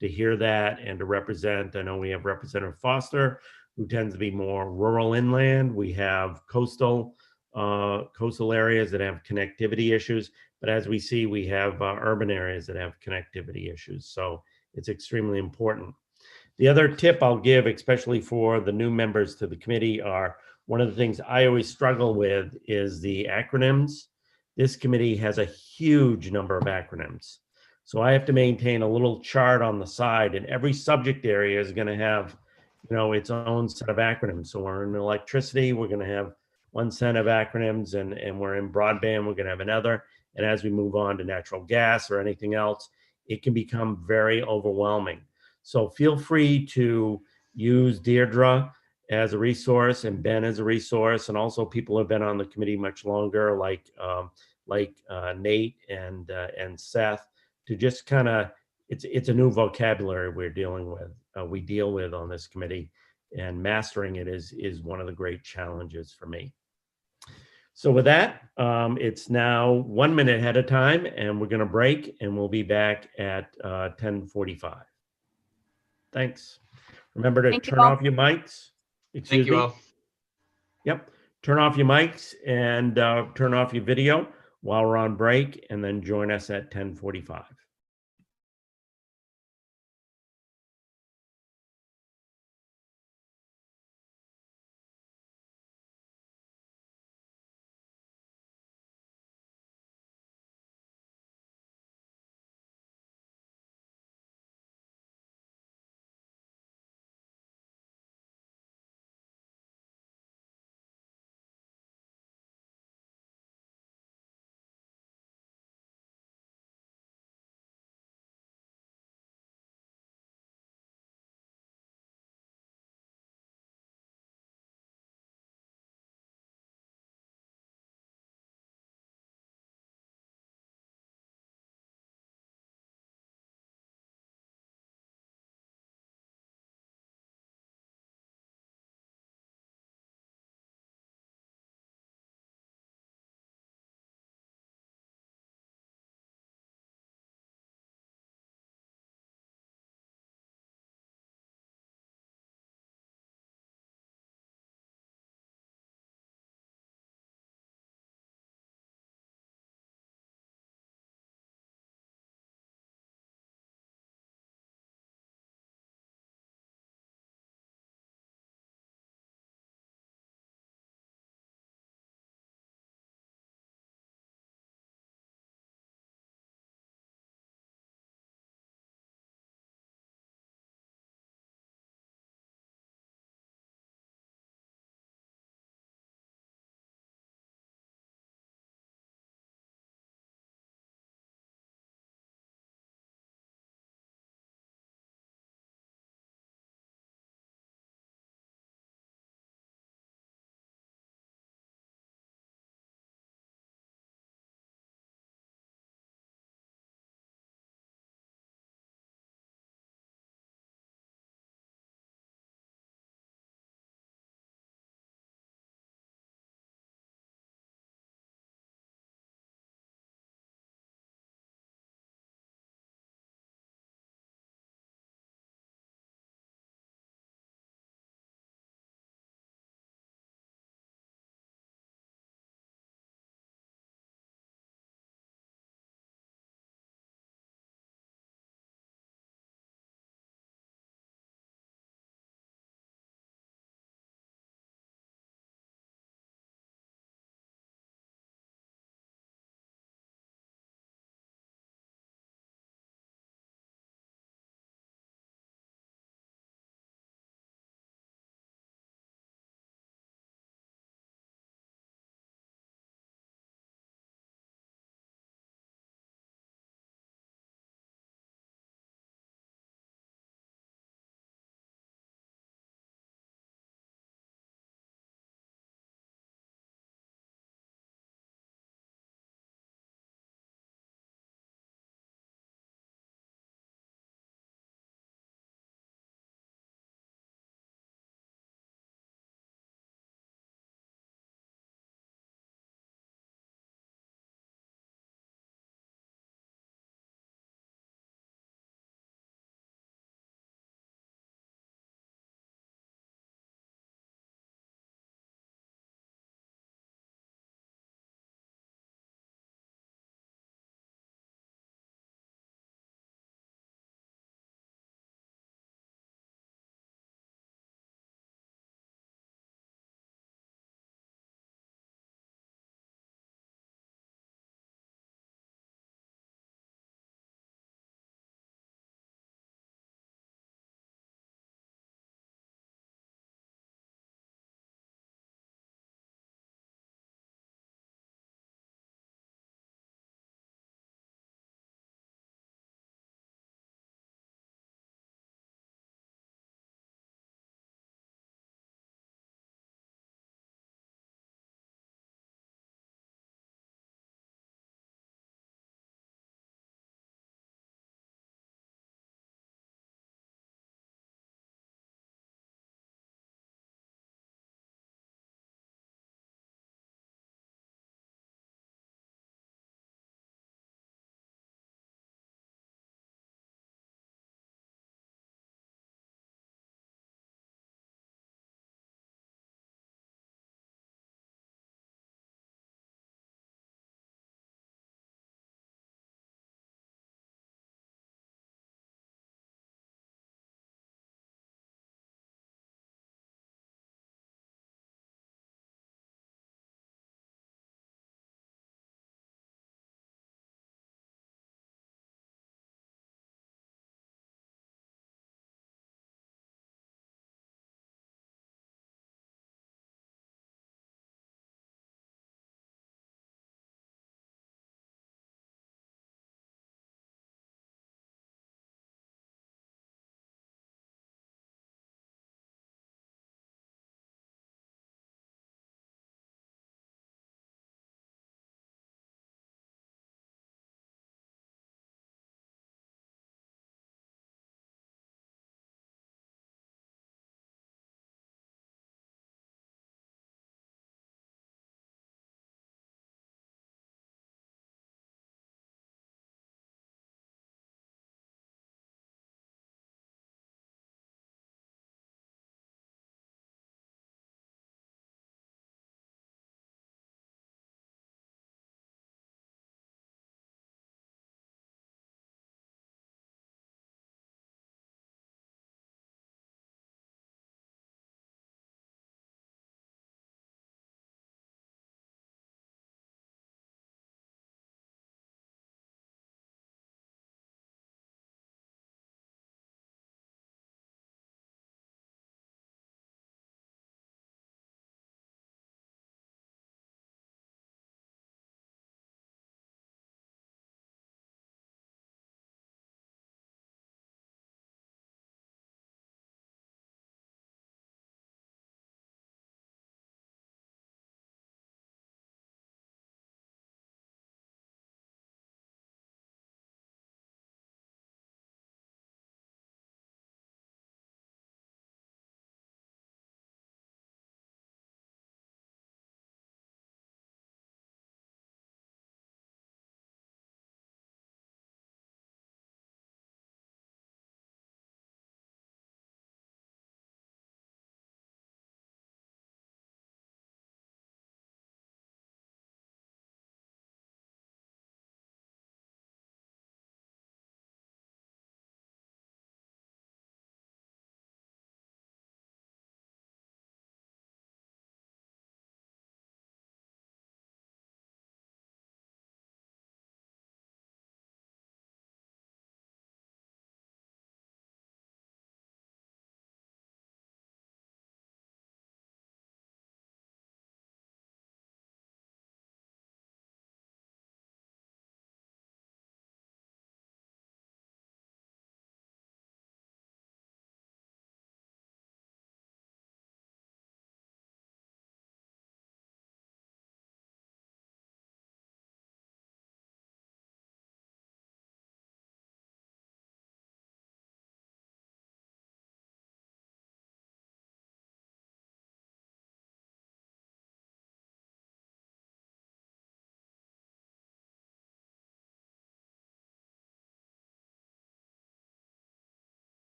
[SPEAKER 1] to hear that and to represent. I know we have Representative Foster, who tends to be more rural inland. We have coastal areas that have connectivity issues, but as we see, we have urban areas that have connectivity issues. So it's extremely important. The other tip I'll give, especially for the new members to the committee, are one of the things I always struggle with is the acronyms. This committee has a huge number of acronyms. So I have to maintain a little chart on the side, and every subject area is going to have, its own set of acronyms. So we're in electricity, we're going to have one set of acronyms, and we're in broadband, we're going to have another. And as we move on to natural gas or anything else, it can become very overwhelming. So feel free to use Deirdre as a resource and Ben as a resource, and also people who have been on the committee much longer, like Nate and Seth, to just kind of, it's a new vocabulary we deal with on this committee, and mastering it is one of the great challenges for me. So with that, it's now 1 minute ahead of time, and we're going to break, and we'll be back at 10:45. Thanks. Remember to turn off your mics.
[SPEAKER 3] Thank you all.
[SPEAKER 1] Yep. Turn off your mics and turn off your video while we're on break, and then join us at 10:45.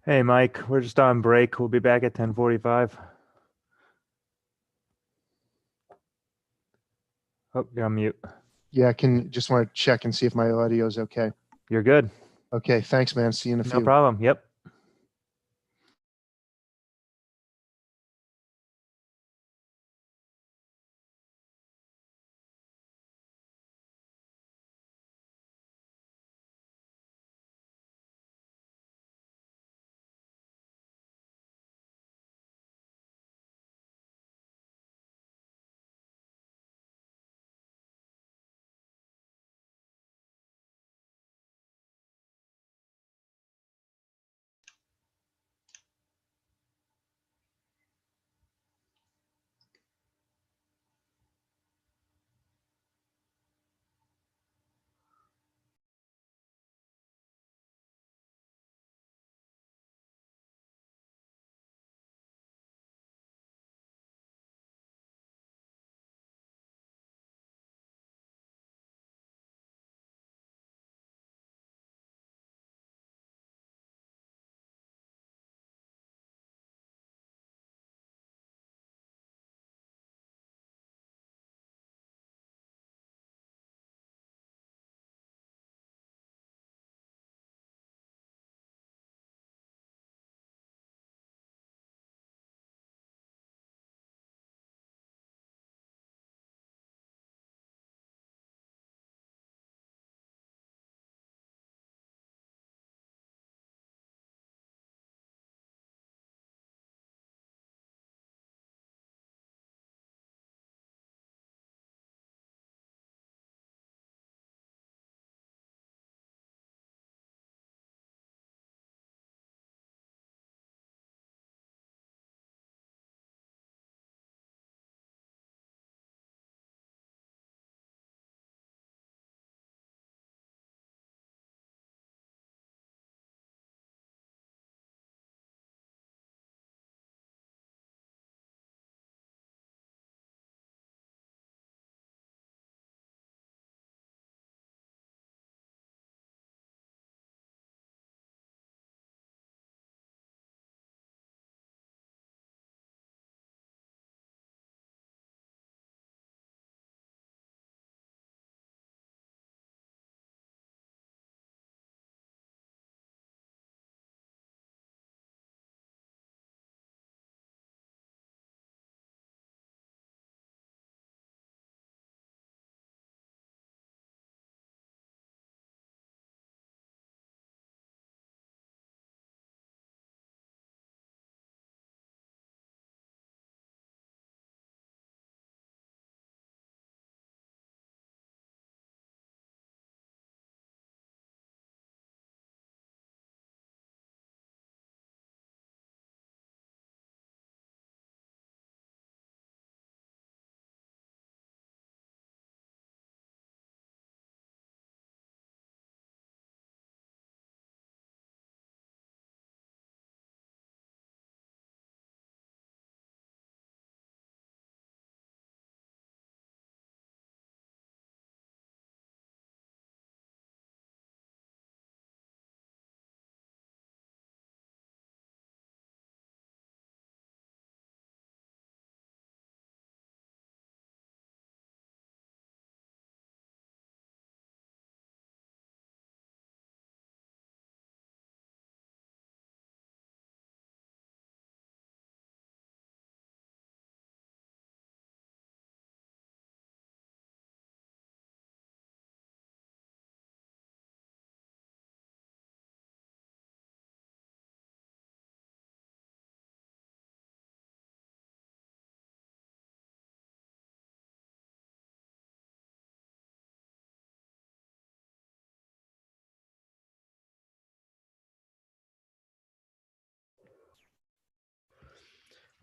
[SPEAKER 2] Hey, Mike, we're just on break. We'll be back at 10:45. Oh, you're on mute.
[SPEAKER 19] Yeah, just want to check and see if my audio is okay.
[SPEAKER 2] You're good.
[SPEAKER 19] Okay, thanks, man. See you in a few.
[SPEAKER 2] No problem. Yep.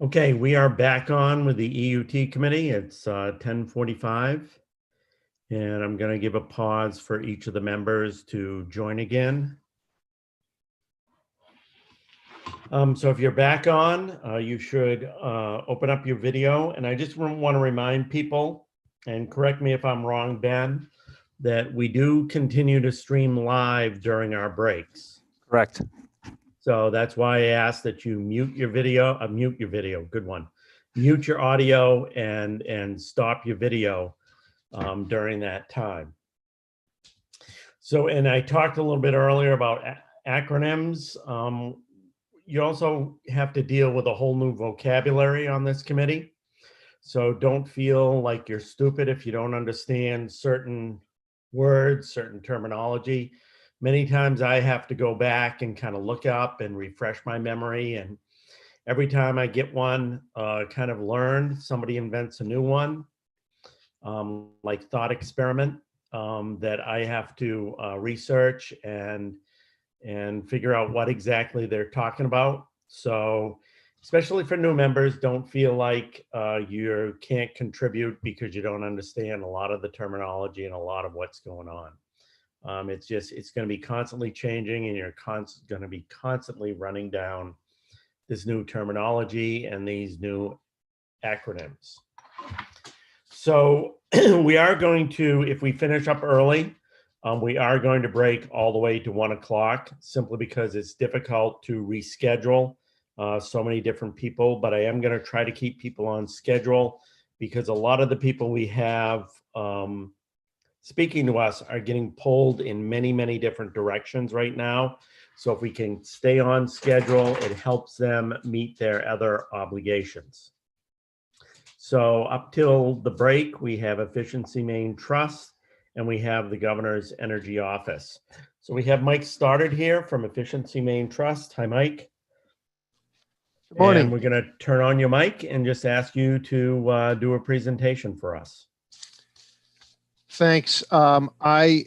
[SPEAKER 1] Okay, we are back on with the EUT committee. It's 10:45, and I'm going to give a pause for each of the members to join again. So if you're back on, you should open up your video. And I just want to remind people, and correct me if I'm wrong, Ben, that we do continue to stream live during our breaks.
[SPEAKER 2] Correct.
[SPEAKER 1] So that's why I asked that you mute your video, good one. Mute your audio and stop your video during that time. So, and I talked a little bit earlier about acronyms. You also have to deal with a whole new vocabulary on this committee. So don't feel like you're stupid if you don't understand certain words, certain terminology. Many times I have to go back and kind of look up and refresh my memory. And every time I get one kind of learned, somebody invents a new one, like thought experiment, that I have to research and figure out what exactly they're talking about. So especially for new members, don't feel like you can't contribute because you don't understand a lot of the terminology and a lot of what's going on. It's going to be constantly changing, and you're going to be constantly running down this new terminology and these new acronyms. So we are going to, if we finish up early, we are going to break all the way to 1 o'clock, simply because it's difficult to reschedule so many different people, but I am going to try to keep people on schedule, because a lot of the people we have speaking to us are getting pulled in many, many different directions right now. So if we can stay on schedule, it helps them meet their other obligations. So up till the break, we have Efficiency Maine Trust, and we have the Governor's Energy Office. So we have Mike started here from Efficiency Maine Trust. Hi, Mike.
[SPEAKER 19] Good morning.
[SPEAKER 1] And we're going to turn on your mic and just ask you to do a presentation for us.
[SPEAKER 19] Thanks. I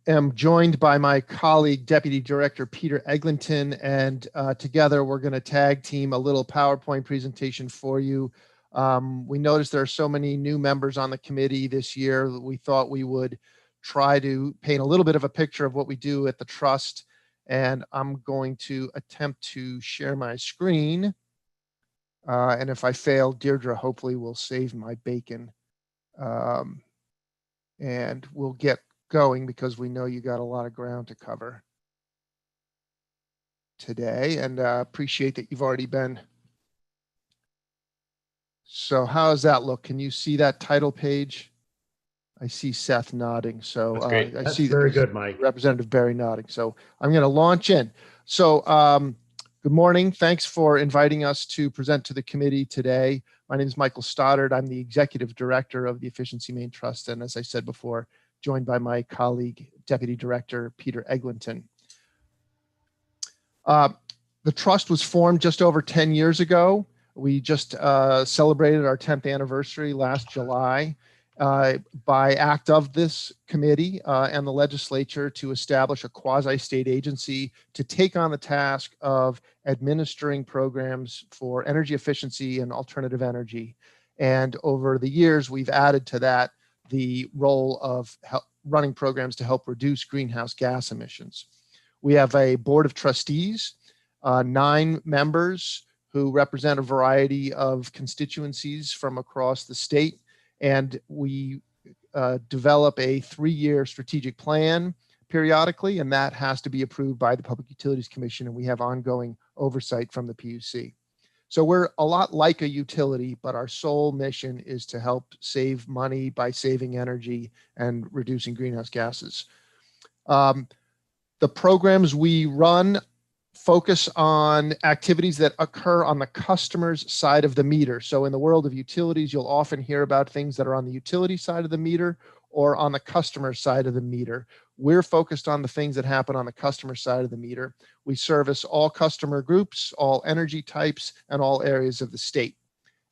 [SPEAKER 19] am joined by my colleague, Deputy Director Peter Eglinton, and together we're going to tag team a little PowerPoint presentation for you. We noticed there are so many new members on the committee this year that we thought we would try to paint a little bit of a picture of what we do at the trust. And I'm going to attempt to share my screen. And if I fail, Deirdre hopefully will save my bacon. And we'll get going, because we know you got a lot of ground to cover today, and appreciate that you've already been. So how does that look? Can you see that title page? I see Seth nodding. So I see
[SPEAKER 1] very good, Mike.
[SPEAKER 19] Representative Barry nodding. So I'm going to launch in. So good morning. Thanks for inviting us to present to the committee today. My name is Michael Stoddard. I'm the Executive Director of the Efficiency Maine Trust, and as I said before, joined by my colleague, Deputy Director Peter Eglinton. The trust was formed just over 10 years ago. We just celebrated our 10th anniversary last July by act of this committee and the legislature to establish a quasi-state agency to take on the task of administering programs for energy efficiency and alternative energy. And over the years, we've added to that the role of running programs to help reduce greenhouse gas emissions. We have a board of trustees, 9 members who represent a variety of constituencies from across the state. And we develop a 3-year strategic plan periodically, and that has to be approved by the Public Utilities Commission, and we have ongoing oversight from the PUC. So we're a lot like a utility, but our sole mission is to help save money by saving energy and reducing greenhouse gases. The programs we run focus on activities that occur on the customer's side of the meter. So in the world of utilities, you'll often hear about things that are on the utility side of the meter or on the customer side of the meter. We're focused on the things that happen on the customer side of the meter. We service all customer groups, all energy types, and all areas of the state.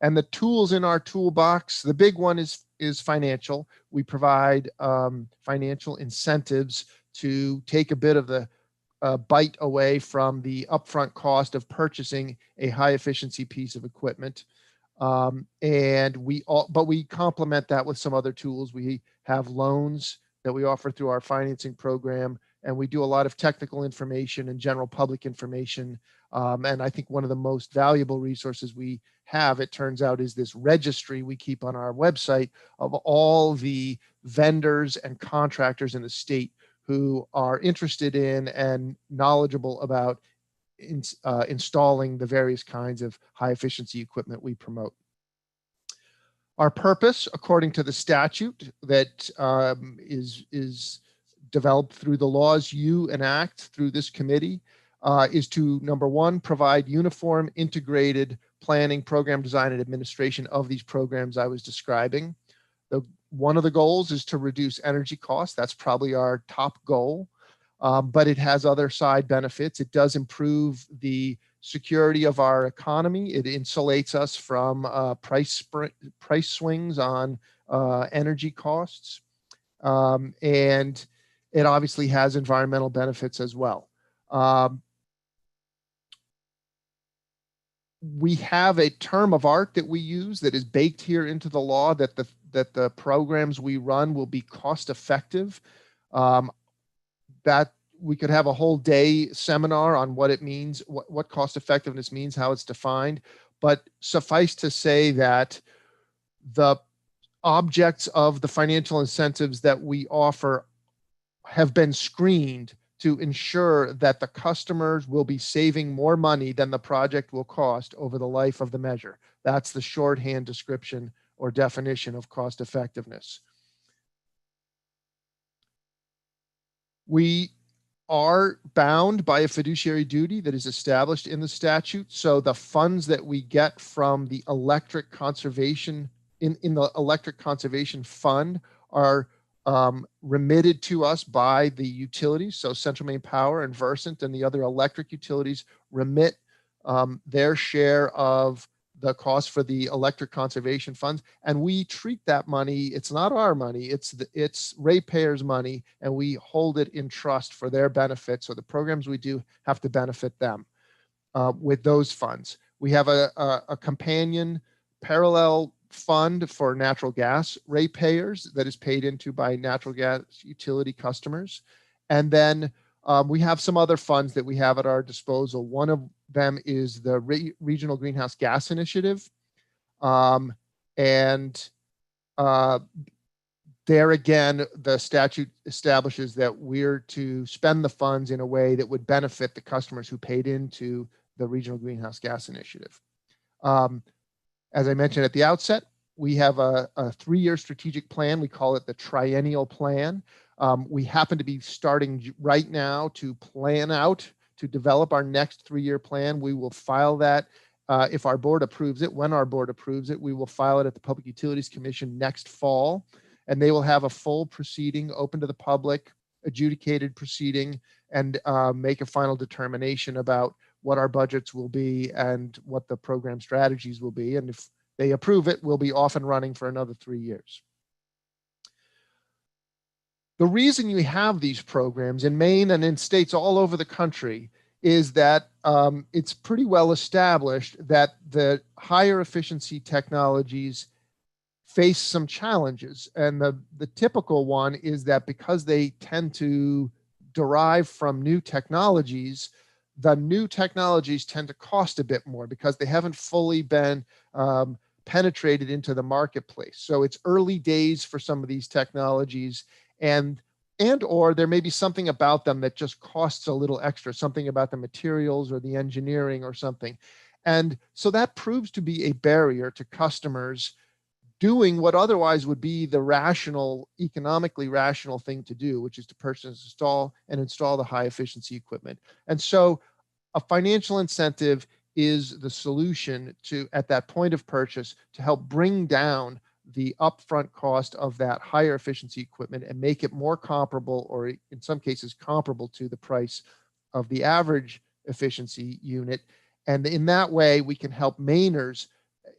[SPEAKER 19] And the tools in our toolbox, the big one is financial. We provide financial incentives to take a bit of the bite away from the upfront cost of purchasing a high efficiency piece of equipment. But we complement that with some other tools. We have loans that we offer through our financing program, and we do a lot of technical information and general public information. And I think one of the most valuable resources we have, it turns out, is this registry we keep on our website of all the vendors and contractors in the state who are interested in and knowledgeable about installing the various kinds of high efficiency equipment we promote. Our purpose, according to the statute that is developed through the laws you enact through this committee, is to, number one, provide uniform, integrated planning, program design, and administration of these programs I was describing. One of the goals is to reduce energy costs. That's probably our top goal, but it has other side benefits. It does improve the security of our economy. It insulates us from price swings on energy costs. And it obviously has environmental benefits as well. We have a term of art that we use that is baked here into the law, that the programs we run will be cost effective. That we could have a whole day seminar on what it means, what cost effectiveness means, how it's defined. But suffice to say that the objects of the financial incentives that we offer have been screened to ensure that the customers will be saving more money than the project will cost over the life of the measure. That's the shorthand description or definition of cost effectiveness. We are bound by a fiduciary duty that is established in the statute. So the funds that we get from the electric conservation in the electric conservation fund are remitted to us by the utilities. So Central Maine Power and Versant and the other electric utilities remit their share of the cost for the electric conservation funds. And we treat that money, it's not our money, it's ratepayers' money, and we hold it in trust for their benefit. So the programs we do have to benefit them with those funds. We have a companion parallel fund for natural gas ratepayers that is paid into by natural gas utility customers. And then we have some other funds that we have at our disposal. One of them is the Regional Greenhouse Gas Initiative. There again, the statute establishes that we're to spend the funds in a way that would benefit the customers who paid into the Regional Greenhouse Gas Initiative. As I mentioned at the outset, we have a 3-year strategic plan. We call it the triennial plan. We happen to be starting right now to plan out, to develop our next 3-year plan. We will file that if our board approves it. When our board approves it, we will file it at the Public Utilities Commission next fall, and they will have a full proceeding open to the public, adjudicated proceeding, and make a final determination about what our budgets will be and what the program strategies will be. And if they approve it, we'll be off and running for another 3 years. The reason you have these programs in Maine and in states all over the country is that it's pretty well established that the higher efficiency technologies face some challenges. And the typical one is that because they tend to derive from new technologies, the new technologies tend to cost a bit more because they haven't fully been penetrated into the marketplace. So it's early days for some of these technologies, and or there may be something about them that just costs a little extra, something about the materials or the engineering or something. And so that proves to be a barrier to customers doing what otherwise would be the rational, economically rational thing to do, which is to purchase, install the high efficiency equipment. And so a financial incentive is the solution to, at that point of purchase, to help bring down the upfront cost of that higher efficiency equipment and make it more comparable, or in some cases comparable, to the price of the average efficiency unit. And in that way, we can help Mainers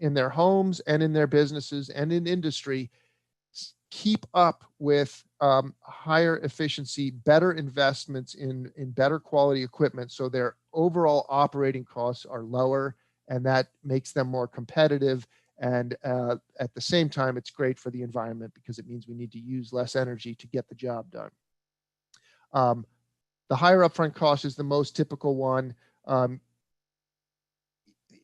[SPEAKER 19] in their homes and in their businesses and in industry keep up with higher efficiency, better investments in better quality equipment, so their overall operating costs are lower, and that makes them more competitive. And at the same time, it's great for the environment because it means we need to use less energy to get the job done. The higher upfront cost is the most typical one.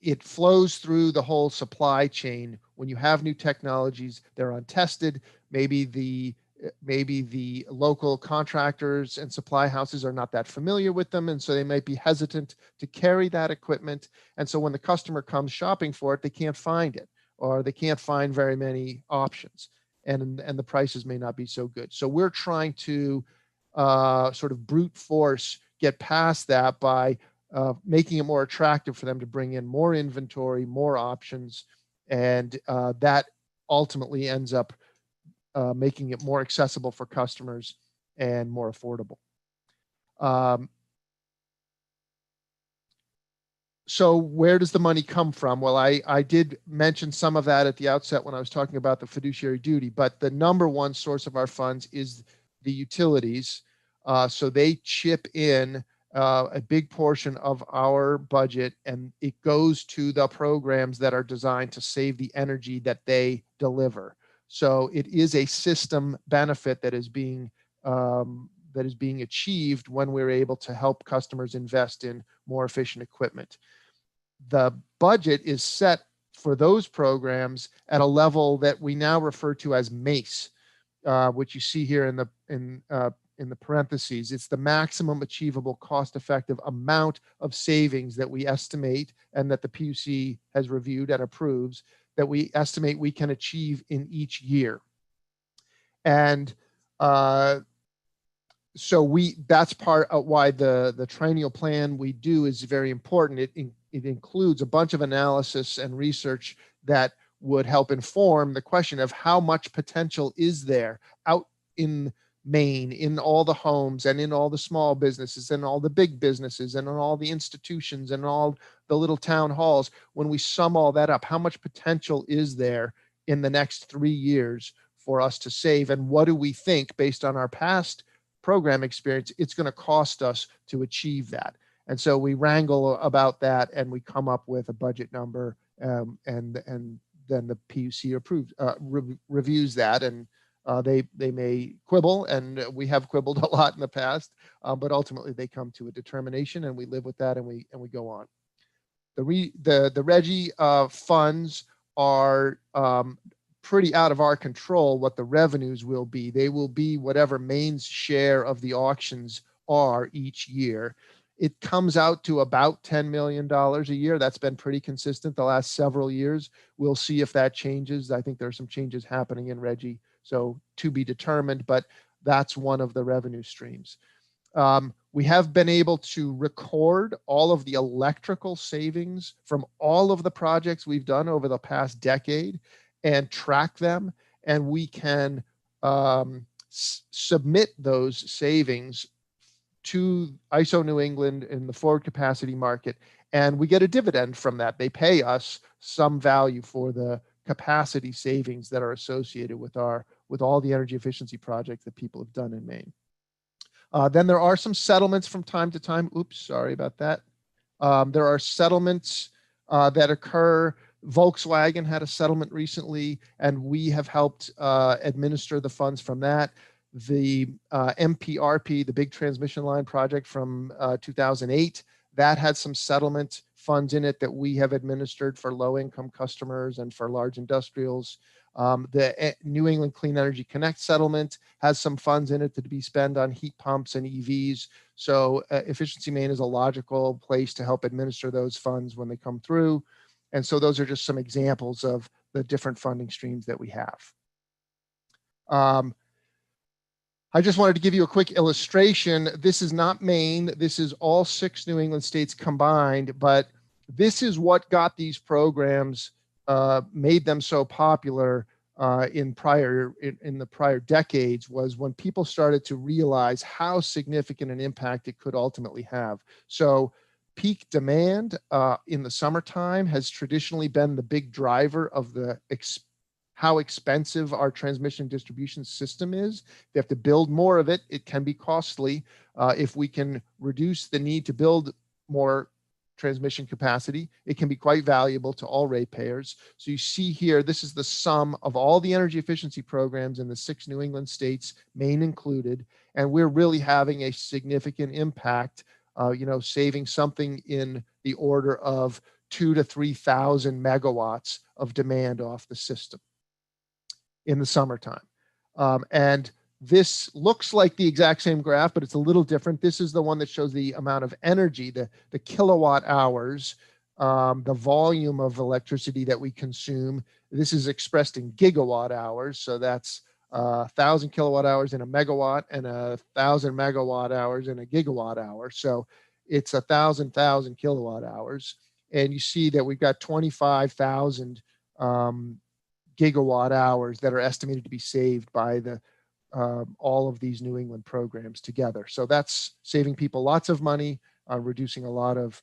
[SPEAKER 19] It flows through the whole supply chain. When you have new technologies, they're untested. Maybe the maybe the local contractors and supply houses are not that familiar with them, and so they might be hesitant to carry that equipment. And so when the customer comes shopping for it, they can't find it, or they can't find very many options, and the prices may not be so good. So we're trying to sort of brute force get past that by making it more attractive for them to bring in more inventory, more options, and that ultimately ends up making it more accessible for customers and more affordable. So where does the money come from? Well, I did mention some of that at the outset when I was talking about the fiduciary duty, but the number one source of our funds is the utilities. So they chip in a big portion of our budget, and it goes to the programs that are designed to save the energy that they deliver. So it is a system benefit that is being achieved when we're able to help customers invest in more efficient equipment. The budget is set for those programs at a level that we now refer to as MACE, which you see here in the parentheses. It's the maximum achievable cost-effective amount of savings that we estimate, and that the PUC has reviewed and approves, that we estimate we can achieve in each year. And so that's part of why the triennial plan we do is very important. It includes a bunch of analysis and research that would help inform the question of how much potential is there out in Maine, in all the homes and in all the small businesses and all the big businesses and in all the institutions and all the little town halls. When we sum all that up, how much potential is there in the next 3 years for us to save? And what do we think, based on our past program experience, it's going to cost us to achieve that? And so we wrangle about that, and we come up with a budget number, and then the PUC reviews that, and they may quibble, and we have quibbled a lot in the past, but ultimately they come to a determination, and we live with that, and we go on. The RGGI funds are pretty out of our control what the revenues will be. They will be whatever Maine's share of the auctions are each year. It comes out to about $10 million a year. That's been pretty consistent the last several years. We'll see if that changes. I think there are some changes happening in RGGI, so to be determined, but that's one of the revenue streams. We have been able to record all of the electrical savings from all of the projects we've done over the past decade and track them, and we can submit those savings to ISO New England in the forward capacity market, and we get a dividend from that. They pay us some value for the capacity savings that are associated with all the energy efficiency projects that people have done in Maine. Then there are some settlements from time to time. Oops, sorry about that. There are settlements that occur. Volkswagen had a settlement recently, and we have helped administer the funds from that. The MPRP, the big transmission line project from 2008, that had some settlement funds in it that we have administered for low-income customers and for large industrials. The New England Clean Energy Connect settlement has some funds in it to be spent on heat pumps and EVs. So Efficiency Maine is a logical place to help administer those funds when they come through. And so those are just some examples of the different funding streams that we have. I just wanted to give you a quick illustration. This is not Maine. This is all 6 New England states combined, but this is what got these programs, made them so popular in the prior decades, was when people started to realize how significant an impact it could ultimately have. So peak demand in the summertime has traditionally been the big driver of how expensive our transmission distribution system is. They have to build more of it. It can be costly. If we can reduce the need to build more transmission capacity, it can be quite valuable to all ratepayers. So you see here, this is the sum of all the energy efficiency programs in the 6 New England states, Maine included, and we're really having a significant impact, saving something in the order of 2,000 to 3,000 megawatts of demand off the system in the summertime. And This looks like the exact same graph, but it's a little different. This is the one that shows the amount of energy, the kilowatt hours, the volume of electricity that we consume. This is expressed in gigawatt hours. So that's 1,000 kilowatt hours in a megawatt and 1,000 megawatt hours in a gigawatt hour. So it's 1,000 kilowatt hours. And you see that we've got 25,000 gigawatt hours that are estimated to be saved by all of these New England programs together. So that's saving people lots of money, reducing a lot of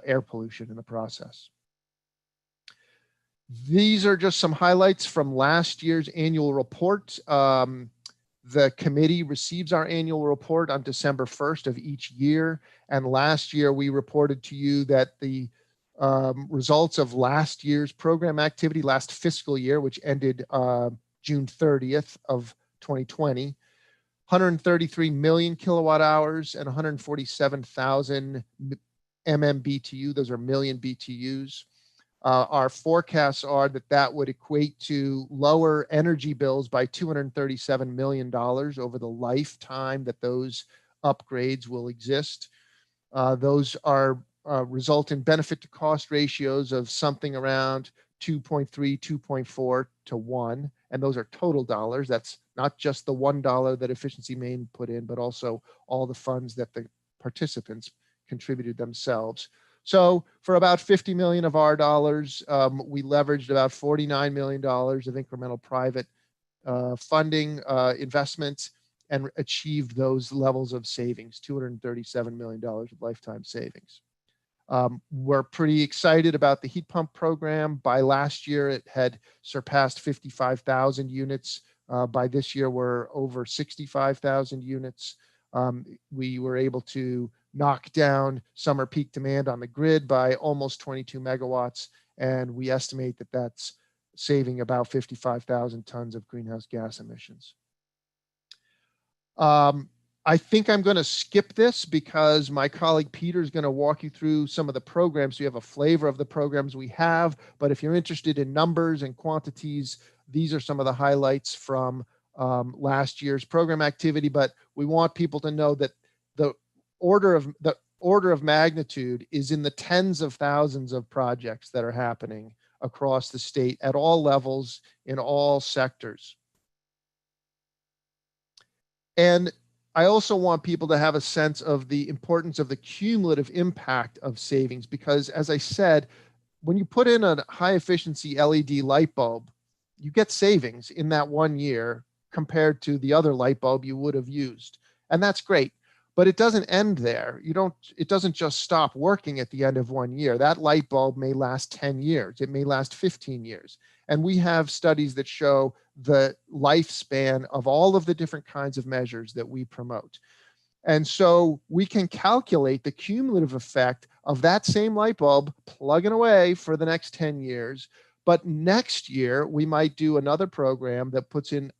[SPEAKER 19] air pollution in the process. These are just some highlights from last year's annual report. The committee receives our annual report on December 1st of each year. And last year we reported to you that the results of last year's program activity, last fiscal year, which ended June 30th of 2020, 133 million kilowatt hours and 147,000 MMBTU. Those are million BTUs. Our forecasts are that would equate to lower energy bills by $237 million over the lifetime that those upgrades will exist. Those are result in benefit to cost ratios of something around 2.3, 2.4 to 1. And those are total dollars. That's not just the $1 that Efficiency Maine put in, but also all the funds that the participants contributed themselves. So for about 50 million of our dollars, we leveraged about $49 million of incremental private funding investments and achieved those levels of savings, $237 million of lifetime savings. We're pretty excited about the heat pump program. By last year, it had surpassed 55,000 units. By this year, we're over 65,000 units. We were able to knock down summer peak demand on the grid by almost 22 megawatts. And we estimate that that's saving about 55,000 tons of greenhouse gas emissions. I think I'm going to skip this because my colleague Peter is going to walk you through some of the programs. So you have a flavor of the programs we have. But if you're interested in numbers and quantities, these are some of the highlights from last year's program activity. But we want people to know that the order of magnitude is in the tens of thousands of projects that are happening across the state at all levels in all sectors. And I also want people to have a sense of the importance of the cumulative impact of savings, because as I said, when you put in a high efficiency LED light bulb, you get savings in that 1 year compared to the other light bulb you would have used. And that's great, but it doesn't end there. It doesn't just stop working at the end of 1 year. That light bulb may last 10 years. It may last 15 years. And we have studies that show the lifespan of all of the different kinds of measures that we promote. And so we can calculate the cumulative effect of that same light bulb plugging away for the next 10 years. But next year, we might do another program that puts in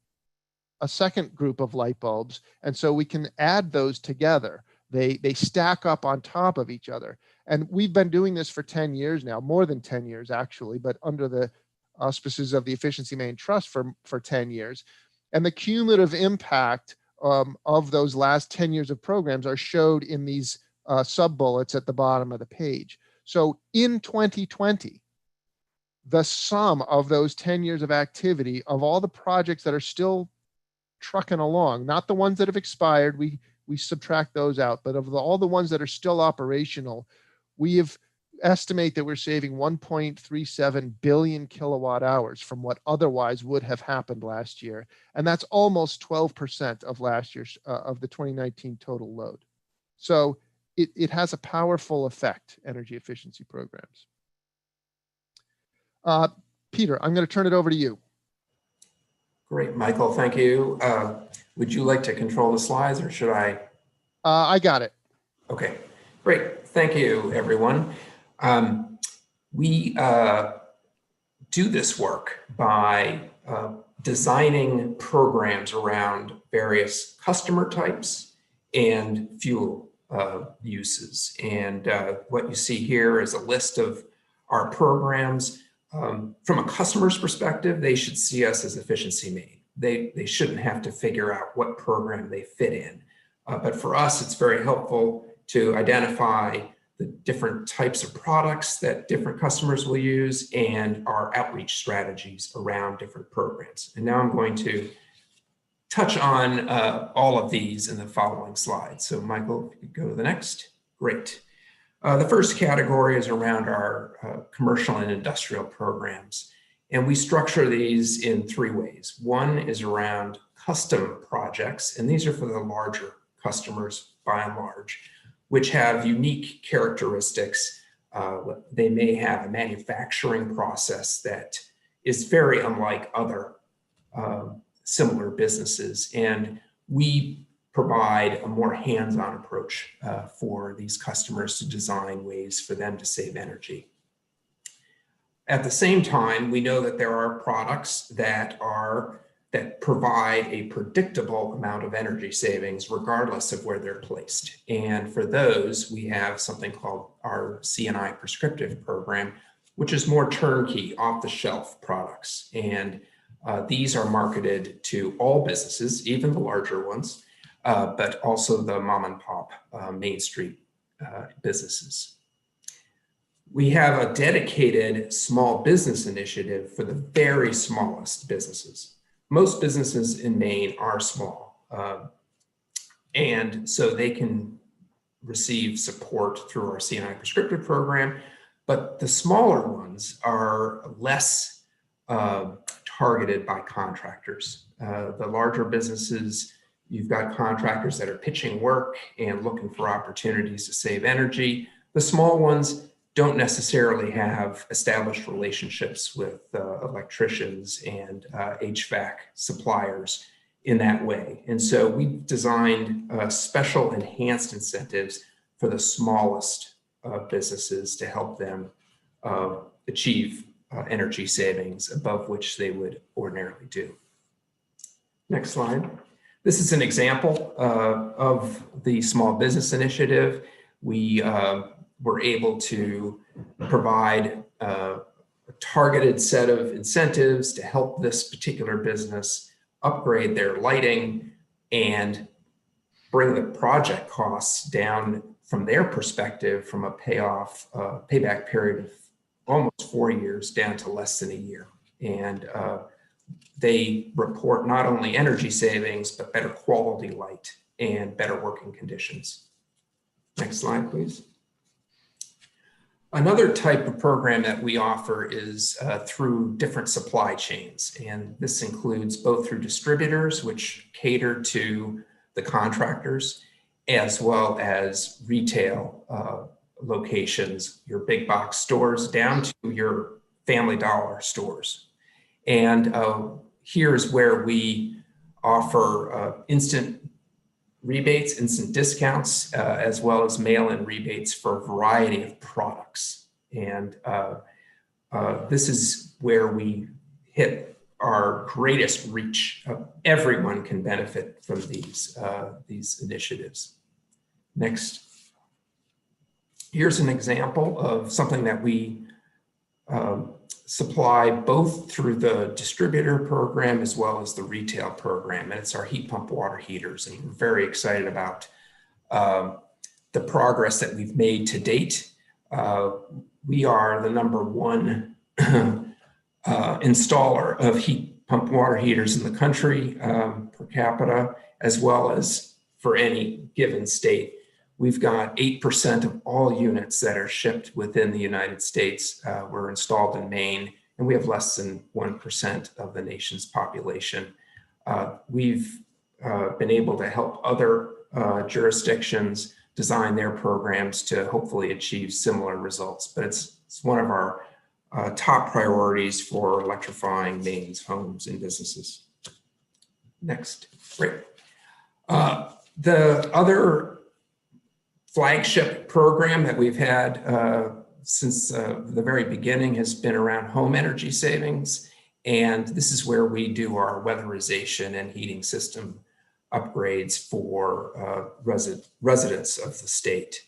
[SPEAKER 19] a second group of light bulbs. And so we can add those together. They stack up on top of each other. And we've been doing this for 10 years now, more than 10 years actually, but under the auspices of the Efficiency Maine Trust for 10 years. And the cumulative impact of those last 10 years of programs are showed in these sub-bullets at the bottom of the page. So in 2020, the sum of those 10 years of activity of all the projects that are still trucking along, not the ones that have expired, we subtract those out, but of all the ones that are still operational, we have estimate that we're saving 1.37 billion kilowatt hours from what otherwise would have happened last year. And that's almost 12% of last year's, of the 2019 total load. So it has a powerful effect, energy efficiency programs. Peter, I'm going to turn it over to you.
[SPEAKER 5] Great, Michael, thank you. Would you like to control the slides or should I?
[SPEAKER 19] I got it.
[SPEAKER 5] Okay, great. Thank you, everyone. We do this work by designing programs around various customer types and fuel uses. And what you see here is a list of our programs. From a customer's perspective, they should see us as Efficiency Maine.
[SPEAKER 20] they shouldn't have to figure out what program they fit in. But for us, it's very helpful to identify the different types of products that different customers will use and our outreach strategies around different programs. And now I'm going to touch on all of these in the following slides. So Michael, if you could go to the next. Great. The first category is around our commercial and industrial programs. And we structure these in three ways. One is around custom projects, and these are for the larger customers by and large, which have unique characteristics. They may have a manufacturing process that is very unlike other similar businesses. And we provide a more hands-on approach for these customers to design ways for them to save energy. At the same time, we know that there are products that provide a predictable amount of energy savings regardless of where they're placed. And for those, we have something called our C&I prescriptive program, which is more turnkey, off-the-shelf products. And these are marketed to all businesses, even the larger ones, but also the mom and pop Main Street businesses. We have a dedicated small business initiative for the very smallest businesses. Most businesses in Maine are small, and so they can receive support through our C&I prescriptive program, but the smaller ones are less targeted by contractors. The larger businesses, you've got contractors that are pitching work and looking for opportunities to save energy. The small ones don't necessarily have established relationships with electricians and HVAC suppliers in that way. And so we designed special enhanced incentives for the smallest businesses to help them achieve energy savings above which they would ordinarily do. Next slide. This is an example of the small business initiative. We were able to provide a targeted set of incentives to help this particular business upgrade their lighting and bring the project costs down from their perspective from a payback period of almost 4 years down to less than a year. And they report not only energy savings, but better quality light and better working conditions. Next slide, please. Another type of program that we offer is through different supply chains. And this includes both through distributors, which cater to the contractors, as well as retail locations, your big box stores down to your Family Dollar stores. And here's where we offer instant rebates, instant discounts, as well as mail-in rebates for a variety of products. And this is where we hit our greatest reach. Everyone can benefit from these initiatives. Next. Here's an example of something that we supply both through the distributor program as well as the retail program, and it's our heat pump water heaters. And we're very excited about the progress that we've made to date. We are the #1 installer of heat pump water heaters in the country per capita, as well as for any given state. We've got 8% of all units that are shipped within the United States were installed in Maine, and we have less than 1% of the nation's population. We've been able to help other jurisdictions design their programs to hopefully achieve similar results, but it's one of our top priorities for electrifying Maine's homes and businesses. Next, great. The other flagship program that we've had since the very beginning has been around home energy savings. And this is where we do our weatherization and heating system upgrades for residents of the state.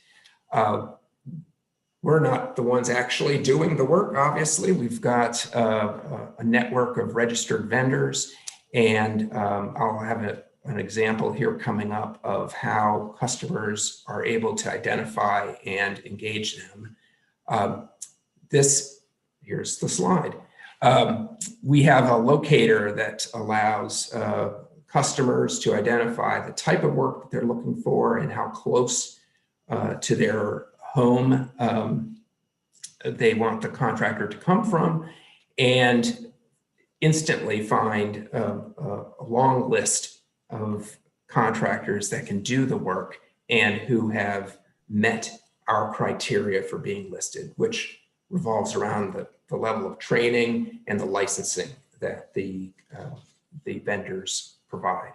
[SPEAKER 20] We're not the ones actually doing the work, obviously. We've got a network of registered vendors, And I'll have an example here coming up of how customers are able to identify and engage them. Here's the slide. We have a locator that allows customers to identify the type of work that they're looking for and how close to their home they want the contractor to come from, and instantly find a long list of contractors that can do the work and who have met our criteria for being listed, which revolves around the level of training and the licensing that the vendors provide.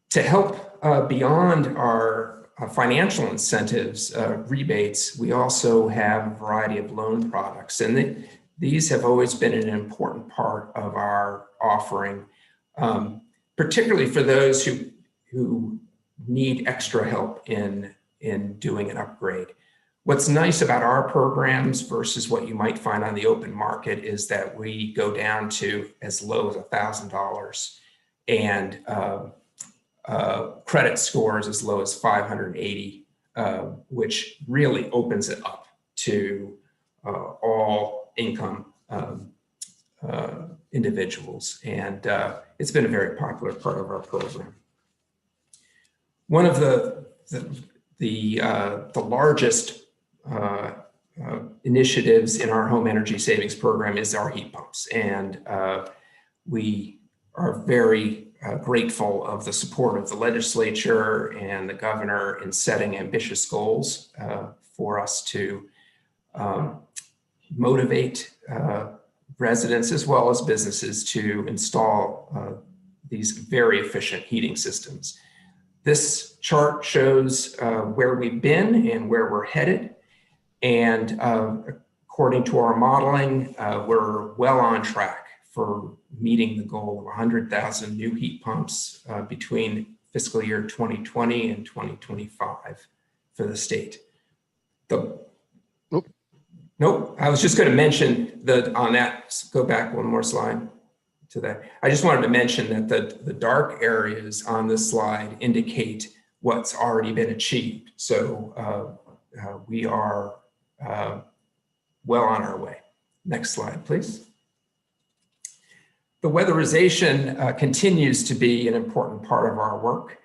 [SPEAKER 20] To help beyond our financial incentives, rebates, we also have a variety of loan products, and these have always been an important part of our offering, particularly for those who need extra help in doing an upgrade. What's nice about our programs versus what you might find on the open market is that we go down to as low as $1,000 and credit scores as low as 580, which really opens it up to all income individuals. And it's been a very popular part of our program. One of the largest initiatives in our home energy savings program is our heat pumps. And we are very grateful of the support of the legislature and the governor in setting ambitious goals for us to motivate residents as well as businesses to install these very efficient heating systems. This chart shows where we've been and where we're headed. And according to our modeling, we're well on track for meeting the goal of 100,000 new heat pumps between fiscal year 2020 and 2025 for the state. Nope, I was just going to mention that on that, go back one more slide to that. I just wanted to mention that the dark areas on this slide indicate what's already been achieved. So we are well on our way. Next slide, please. The weatherization continues to be an important part of our work.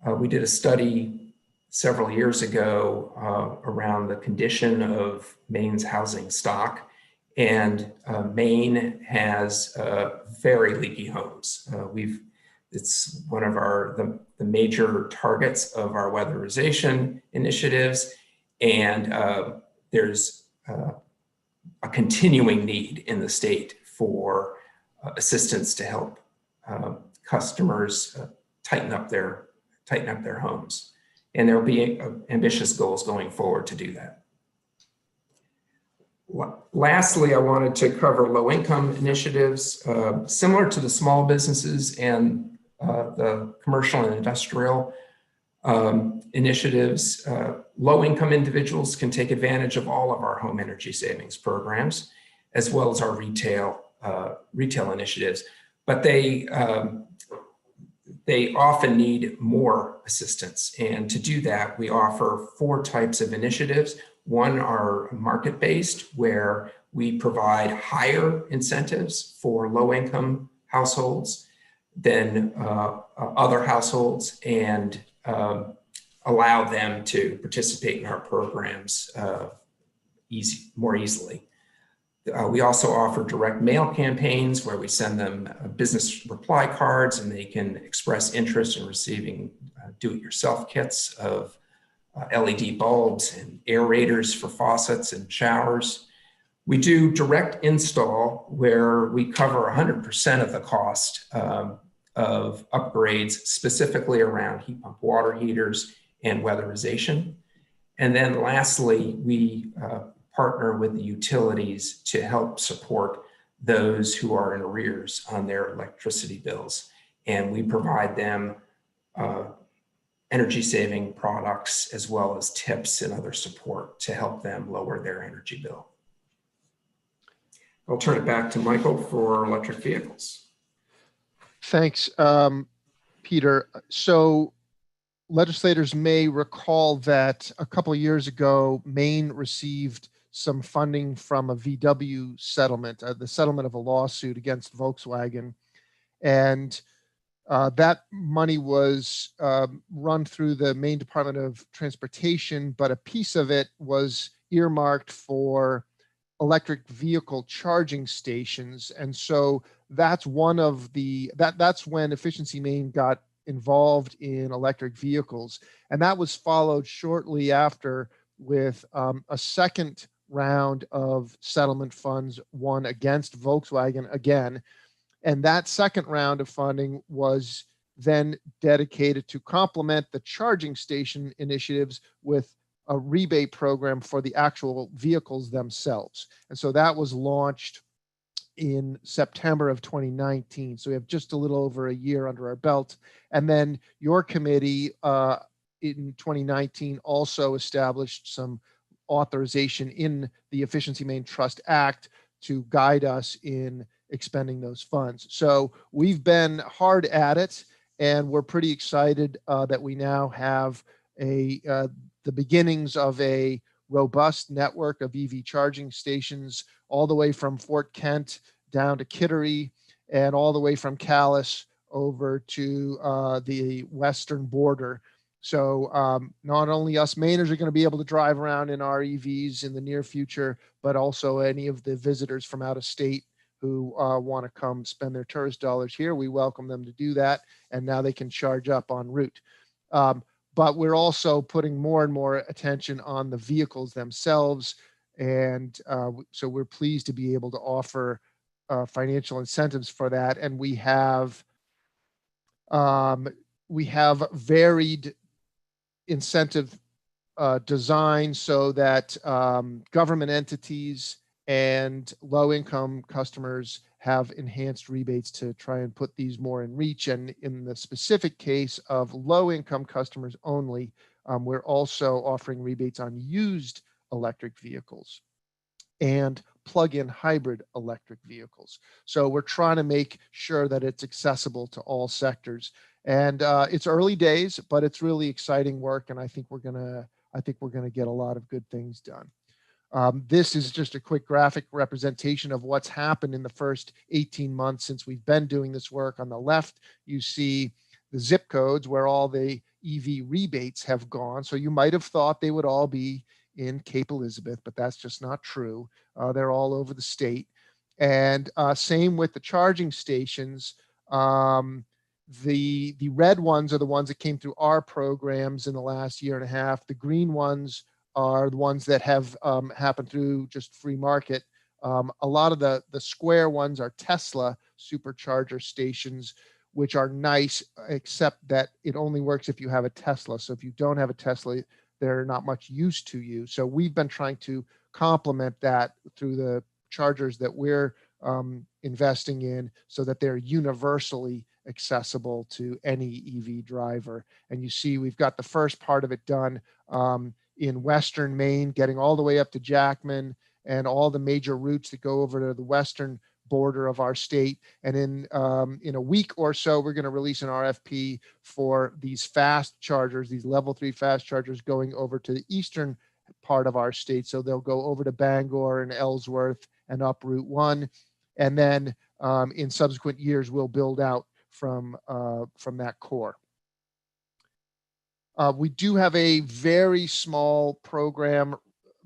[SPEAKER 20] We did a study several years ago around the condition of Maine's housing stock, and Maine has very leaky homes. It's one of the major targets of our weatherization initiatives, and there's a continuing need in the state for assistance to help customers tighten up their homes. And there will be ambitious goals going forward to do that. Lastly, I wanted to cover low-income initiatives. Similar to the small businesses and the commercial and industrial initiatives, low-income individuals can take advantage of all of our home energy savings programs, as well as our retail initiatives. But they often need more assistance. And to do that, we offer 4 types of initiatives. One are market-based, where we provide higher incentives for low-income households than other households, and allow them to participate in our programs more easily. We also offer direct mail campaigns where we send them business reply cards, and they can express interest in receiving do-it-yourself kits of LED bulbs and aerators for faucets and showers. We do direct install, where we cover 100% of the cost of upgrades, specifically around heat pump water heaters and weatherization. And then lastly, we partner with the utilities to help support those who are in arrears on their electricity bills. And we provide them energy saving products, as well as tips and other support to help them lower their energy bill. I'll turn it back to Michael for electric vehicles.
[SPEAKER 19] Thanks, Peter. So legislators may recall that a couple of years ago, Maine received some funding from a VW settlement, the settlement of a lawsuit against Volkswagen. And that money was run through the Maine Department of Transportation, but a piece of it was earmarked for electric vehicle charging stations. And so that's one of that's when Efficiency Maine got involved in electric vehicles. And that was followed shortly after with a second round of settlement funds, one against Volkswagen again. And that second round of funding was then dedicated to complement the charging station initiatives with a rebate program for the actual vehicles themselves. And so that was launched in September of 2019. So we have just a little over a year under our belt. And then your committee in 2019 also established some authorization in the Efficiency Maine Trust Act to guide us in expending those funds. So we've been hard at it, and we're pretty excited that we now have the beginnings of a robust network of EV charging stations all the way from Fort Kent down to Kittery and all the way from Calais over to the western border. So not only us Mainers are going to be able to drive around in our EVs in the near future, but also any of the visitors from out of state who want to come spend their tourist dollars here. We welcome them to do that, and now they can charge up en route. But we're also putting more and more attention on the vehicles themselves. And so we're pleased to be able to offer financial incentives for that. And we have varied incentive design so that government entities and low-income customers have enhanced rebates to try and put these more in reach. And in the specific case of low-income customers only, we're also offering rebates on used electric vehicles and plug-in hybrid electric vehicles. So we're trying to make sure that it's accessible to all sectors. And it's early days, but it's really exciting work, and I think we're gonna get a lot of good things done. This is just a quick graphic representation of what's happened in the first 18 months since we've been doing this work. On the left, you see the zip codes where all the EV rebates have gone. So you might have thought they would all be in Cape Elizabeth, but that's just not true. They're all over the state. And same with the charging stations. The red ones are the ones that came through our programs in the last year and a half. The green ones are the ones that have happened through just free market. A lot of the square ones are Tesla supercharger stations, which are nice, except that it only works if you have a Tesla. So if you don't have a Tesla, they're not much use to you. So we've been trying to complement that through the chargers that we're investing in so that they're universally accessible to any EV driver. And you see, we've got the first part of it done in Western Maine, getting all the way up to Jackman and all the major routes that go over to the western border of our state. And in a week or so, we're going to release an RFP for these fast chargers, these level 3 fast chargers going over to the eastern part of our state. So they'll go over to Bangor and Ellsworth and up Route 1. And then in subsequent years, we'll build out from that core. We do have a very small program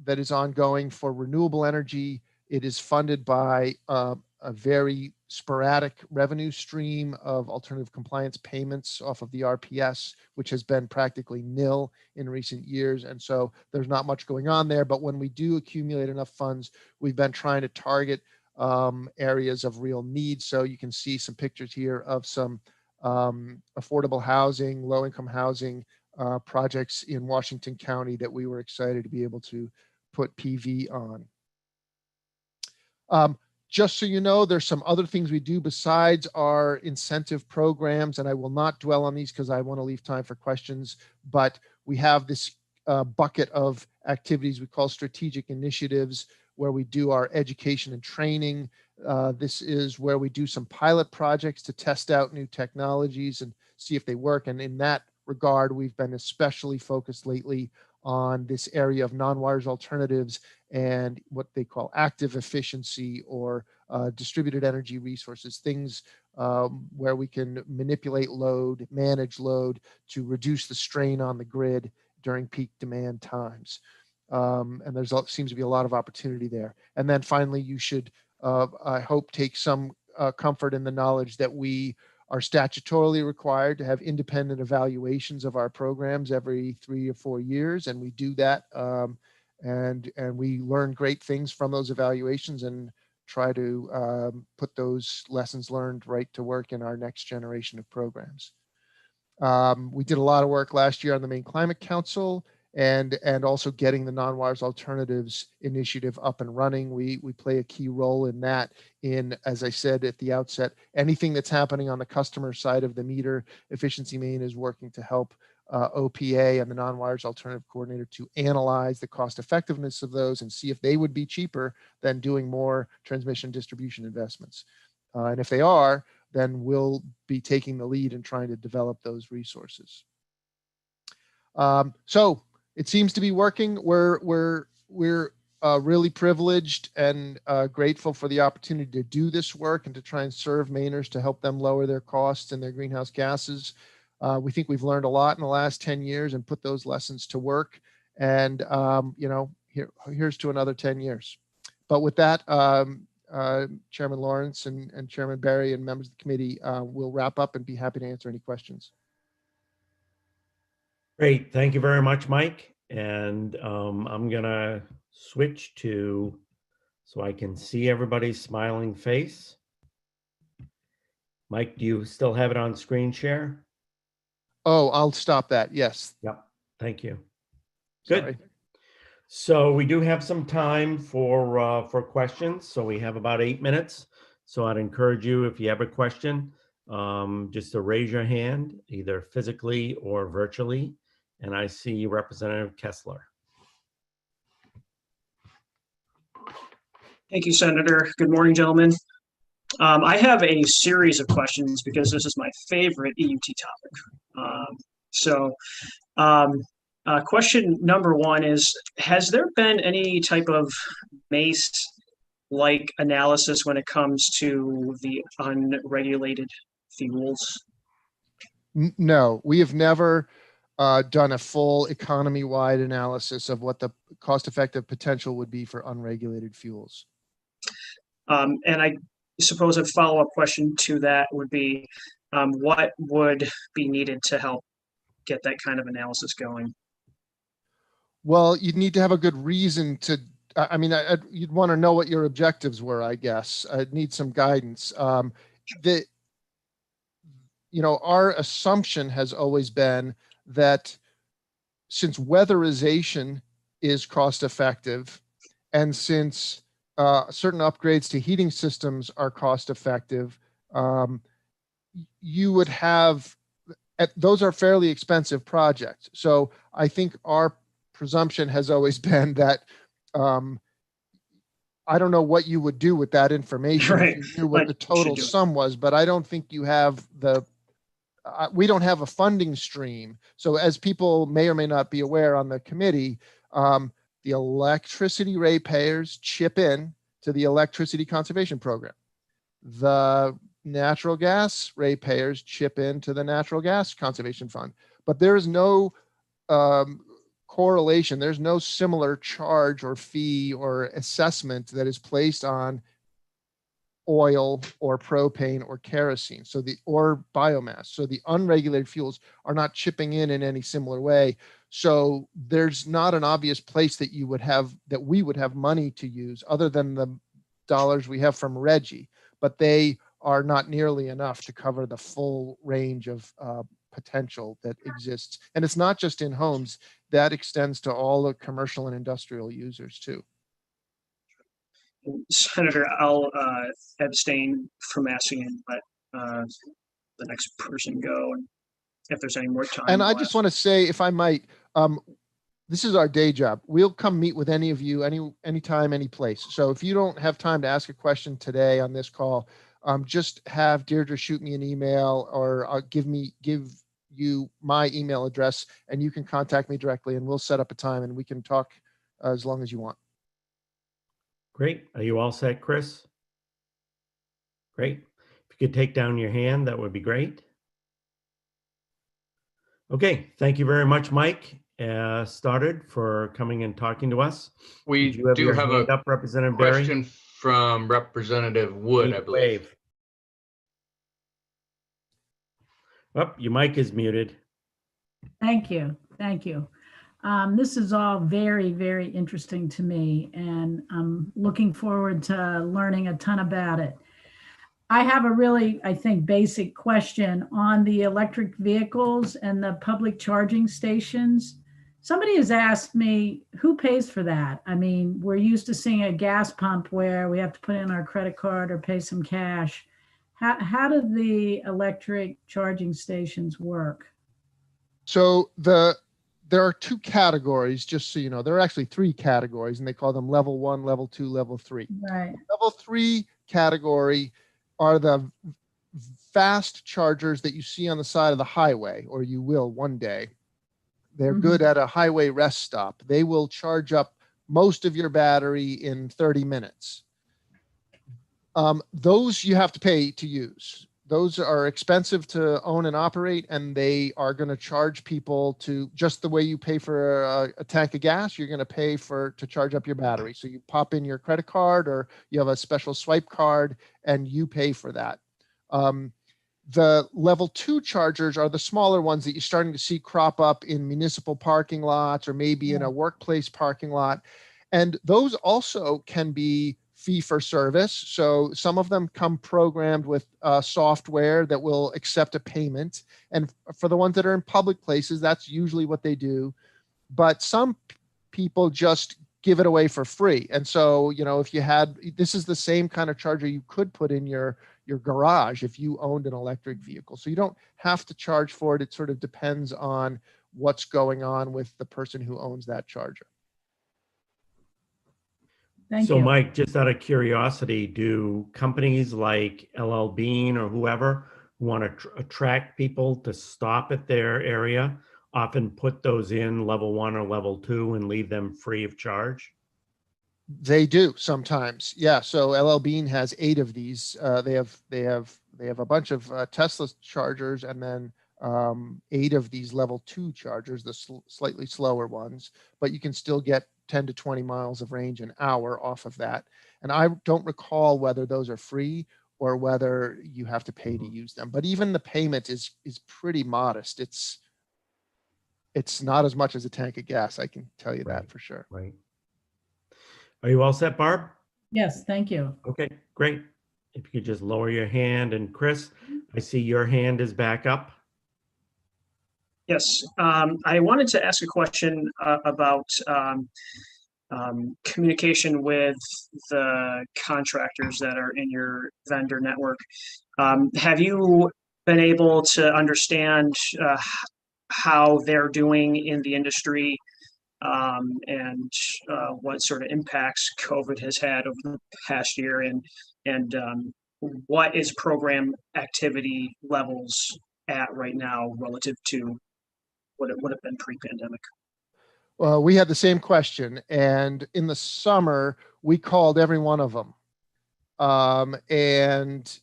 [SPEAKER 19] that is ongoing for renewable energy. It is funded by a very sporadic revenue stream of alternative compliance payments off of the RPS, which has been practically nil in recent years. And so there's not much going on there. But when we do accumulate enough funds, we've been trying to target areas of real need. So you can see some pictures here of some affordable housing, low-income housing projects in Washington County that we were excited to be able to put PV on. Just so you know, there's some other things we do besides our incentive programs, and I will not dwell on these because I want to leave time for questions, but we have this bucket of activities we call strategic initiatives, where we do our education and training. This is where we do some pilot projects to test out new technologies and see if they work. And in that regard, we've been especially focused lately on this area of non-wires alternatives and what they call active efficiency or distributed energy resources, things where we can manipulate load, manage load to reduce the strain on the grid during peak demand times. And there's seems to be a lot of opportunity there. And then finally, you should, I hope, take some comfort in the knowledge that we are statutorily required to have independent evaluations of our programs every 3 or 4 years, and we do that. And we learn great things from those evaluations and try to put those lessons learned right to work in our next generation of programs. We did a lot of work last year on the Maine Climate Council and also getting the non-wires alternatives initiative up and running. We play a key role in that, in, as I said at the outset, anything that's happening on the customer side of the meter. Efficiency Maine is working to help OPA and the non-wires alternative coordinator to analyze the cost effectiveness of those and see if they would be cheaper than doing more transmission distribution investments. And if they are, then we'll be taking the lead in trying to develop those resources. So it seems to be working. We're really privileged and grateful for the opportunity to do this work and to try and serve Mainers to help them lower their costs and their greenhouse gases. We think we've learned a lot in the last 10 years and put those lessons to work. And, you know, here's to another 10 years. But with that, Chairman Lawrence and Chairman Barry and members of the committee will wrap up and be happy to answer any questions.
[SPEAKER 1] Great. Thank you very much, Mike. And I'm going to switch to so I can see everybody's smiling face. Mike, do you still have it on screen share?
[SPEAKER 19] Oh, I'll stop that. Yes.
[SPEAKER 1] Yep. Thank you. Good.
[SPEAKER 19] Sorry.
[SPEAKER 1] So we do have some time for questions. So we have about 8 minutes. So I'd encourage you, if you have a question, just to raise your hand, either physically or virtually. And I see Representative Kessler.
[SPEAKER 8] Thank you, Senator. Good morning, gentlemen. I have a series of questions because this is my favorite EUT topic. Question number one is, has there been any type of MACE-like analysis when it comes to the unregulated fuels?
[SPEAKER 19] No, we have never done a full economy-wide analysis of what the cost-effective potential would be for unregulated fuels.
[SPEAKER 8] And I suppose a follow-up question to that would be, what would be needed to help get that kind of analysis going?
[SPEAKER 19] Well, you'd need to have a good reason to, I mean, you'd want to know what your objectives were, I guess. I'd need some guidance. You know, our assumption has always been that since weatherization is cost effective, and since certain upgrades to heating systems are cost effective, you would have, those are fairly expensive projects. So I think our presumption has always been that I don't know what you would do with that information, right, if you knew what the total sum was, but I don't think you have the, we don't have a funding stream. So as people may or may not be aware on the committee, the electricity ratepayers chip in to the electricity conservation program. The natural gas ratepayers chip into the natural gas conservation fund. But there is no correlation. There's no similar charge or fee or assessment that is placed on oil or propane or kerosene, so or biomass. So the unregulated fuels are not chipping in any similar way. So there's not an obvious place that you would have, that we would have money to use other than the dollars we have from RGGI, but they are not nearly enough to cover the full range of potential that exists. And it's not just in homes, that extends to all the commercial and industrial users too.
[SPEAKER 8] Senator, I'll abstain from asking and let the next person go, and if there's any more time.
[SPEAKER 19] And I just want to say, if I might, this is our day job. We'll come meet with any of you, anytime, any place. So if you don't have time to ask a question today on this call, just have Deirdre shoot me an email, or give you my email address, and you can contact me directly, and we'll set up a time and we can talk as long as you want.
[SPEAKER 1] Great. Are you all set, Chris? Great. If you could take down your hand, that would be great. Okay, thank you very much, Mike. Started for coming and talking to us.
[SPEAKER 3] We
[SPEAKER 1] Did you have
[SPEAKER 3] do
[SPEAKER 1] your
[SPEAKER 3] have
[SPEAKER 1] hand
[SPEAKER 3] a
[SPEAKER 1] up, Representative Berry?
[SPEAKER 3] question from Representative Wood,
[SPEAKER 1] Need
[SPEAKER 3] I
[SPEAKER 1] to
[SPEAKER 3] believe.
[SPEAKER 1] wave. Oh, your mic is muted.
[SPEAKER 10] Thank you. Thank you. This is all very, very interesting to me, and I'm looking forward to learning a ton about it. I have a really, I think, basic question on the electric vehicles and the public charging stations. Somebody has asked me, who pays for that? I mean, we're used to seeing a gas pump where we have to put in our credit card or pay some cash. How do the electric charging stations work?
[SPEAKER 19] So there are two categories, just so you know. There are actually three categories, and they call them level 1, level 2, level 3.
[SPEAKER 10] Right.
[SPEAKER 19] Level 3 category are the fast chargers that you see on the side of the highway, or you will one day. They're good at a highway rest stop. They will charge up most of your battery in 30 minutes. Those you have to pay to use. Those are expensive to own and operate, and they are going to charge people to, just the way you pay for a tank of gas, you're going to pay to charge up your battery. So you pop in your credit card, or you have a special swipe card, and you pay for that. The level 2 chargers are the smaller ones that you're starting to see crop up in municipal parking lots, or maybe in a workplace parking lot. And those also can be fee for service. So some of them come programmed with software that will accept a payment. And for the ones that are in public places, that's usually what they do. But some people just give it away for free. And so, you know, if you had, this is the same kind of charger you could put in your garage if you owned an electric vehicle. So you don't have to charge for it. It sort of depends on what's going on with the person who owns that charger.
[SPEAKER 10] Thank
[SPEAKER 1] So
[SPEAKER 10] you.
[SPEAKER 1] Mike, just out of curiosity, do companies like LL Bean or whoever who want to attract people to stop at their area often put those in level 1 or level 2 and leave them free of charge?
[SPEAKER 19] They do sometimes. Yeah. So LL Bean has 8 of these. They have a bunch of Tesla chargers, and then 8 of these level 2 chargers, the slightly slower ones, but you can still get 10 to 20 miles of range an hour off of that. And I don't recall whether those are free or whether you have to pay to use them. But even the payment is pretty modest. It's not as much as a tank of gas. I can tell you that for sure.
[SPEAKER 1] Right. Are you all set, Barb?
[SPEAKER 10] Yes, thank you.
[SPEAKER 1] Okay, great. If you could just lower your hand. And Chris, I see your hand is back up.
[SPEAKER 8] Yes, I wanted to ask a question about communication with the contractors that are in your vendor network. Have you been able to understand how they're doing in the industry, and what sort of impacts COVID has had over the past year, and what is program activity levels at right now relative to what it would have been pre-pandemic?
[SPEAKER 19] Well, we had the same question, and in the summer we called every one of them, and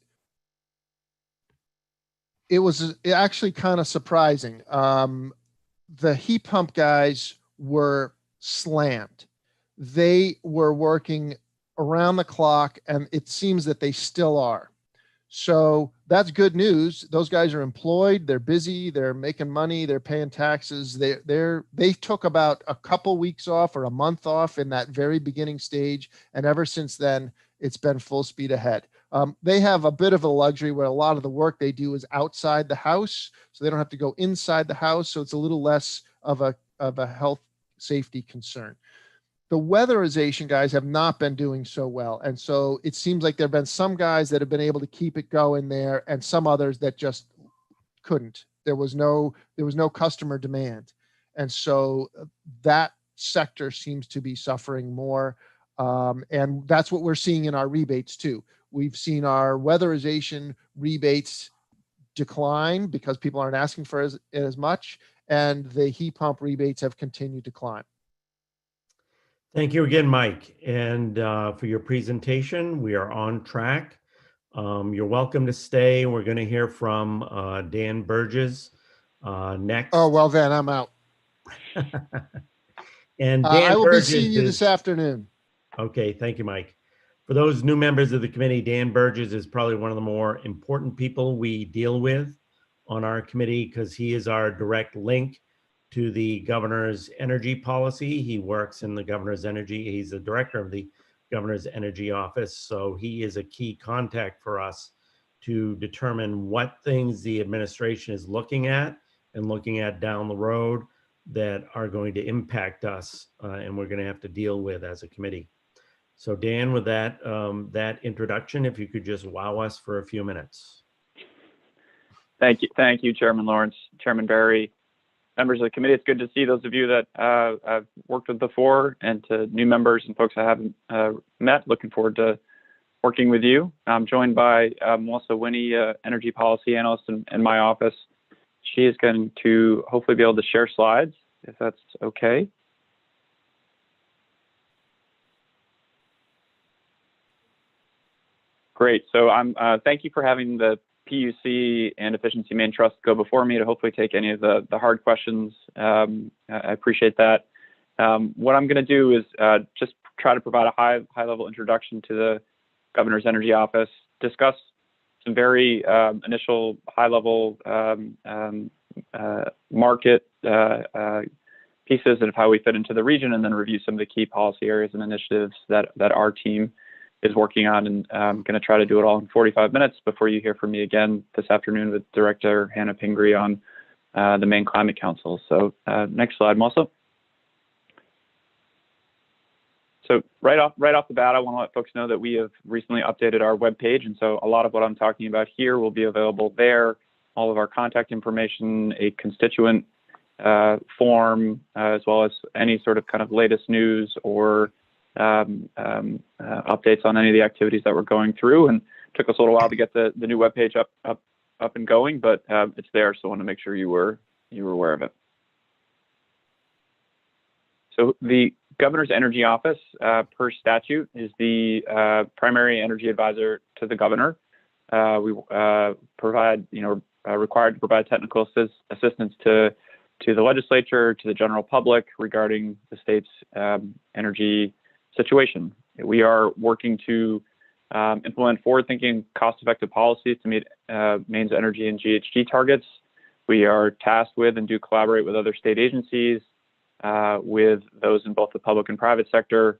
[SPEAKER 19] it was actually kind of surprising. The heat pump guys were slammed. They were working around the clock, and it seems that they still are. So that's good news. Those guys are employed. They're busy. They're making money. They're paying taxes. They took about a couple weeks off or a month off in that very beginning stage, and ever since then, it's been full speed ahead. They have a bit of a luxury where a lot of the work they do is outside the house, so they don't have to go inside the house. So it's a little less of a health safety concern. The weatherization guys have not been doing so well. And so it seems like there have been some guys that have been able to keep it going there, and some others that just couldn't. There was no customer demand. And so that sector seems to be suffering more. And that's what we're seeing in our rebates too. We've seen our weatherization rebates decline because people aren't asking for as much, and the heat pump rebates have continued to climb.
[SPEAKER 1] Thank you again, Mike, and for your presentation. We are on track. You're welcome to stay. We're going to hear from Dan Burgess next.
[SPEAKER 19] Oh, well then, I'm out.
[SPEAKER 1] And Dan
[SPEAKER 19] I will
[SPEAKER 1] Burgess
[SPEAKER 19] be seeing you this afternoon.
[SPEAKER 1] Okay, thank you, Mike. For those new members of the committee, Dan Burgess is probably one of the more important people we deal with on our committee because he is our direct link to the governor's energy policy. He works in the governor's energy. He's the director of the governor's energy office. So he is a key contact for us to determine what things the administration is looking at and looking at down the road that are going to impact us and we're going to have to deal with as a committee. So Dan, with that, that introduction, if you could just wow us for a few minutes.
[SPEAKER 21] Thank you, Chairman Lawrence, Chairman Barry, members of the committee. It's good to see those of you that I've worked with before, and to new members and folks I haven't met. Looking forward to working with you. I'm joined by Melissa Winnie, energy policy analyst in my office. She is going to hopefully be able to share slides, if that's okay. Great. So thank you for having the PUC and Efficiency Main Trust go before me to hopefully take any of the hard questions. I appreciate that. What I'm going to do is just try to provide a high level introduction to the Governor's Energy Office, discuss some very initial high level market pieces of how we fit into the region, and then review some of the key policy areas and initiatives that our team is working on. And I'm going to try to do it all in 45 minutes before you hear from me again this afternoon with Director Hannah Pingree on the Maine Climate Council. So next slide, Melissa. So right off the bat, I want to let folks know that we have recently updated our webpage, and so a lot of what I'm talking about here will be available there. All of our contact information, a constituent form, as well as any sort of kind of latest news or updates on any of the activities that we're going through. And it took us a little while to get the new webpage up and going, but it's there, so I want to make sure you were aware of it. So the Governor's Energy Office, per statute, is the primary energy advisor to the governor. We provide, required to provide technical assistance to the legislature, to the general public regarding the state's energy situation. We are working to implement forward-thinking, cost-effective policies to meet Maine's energy and GHG targets. We are tasked with and do collaborate with other state agencies, with those in both the public and private sector,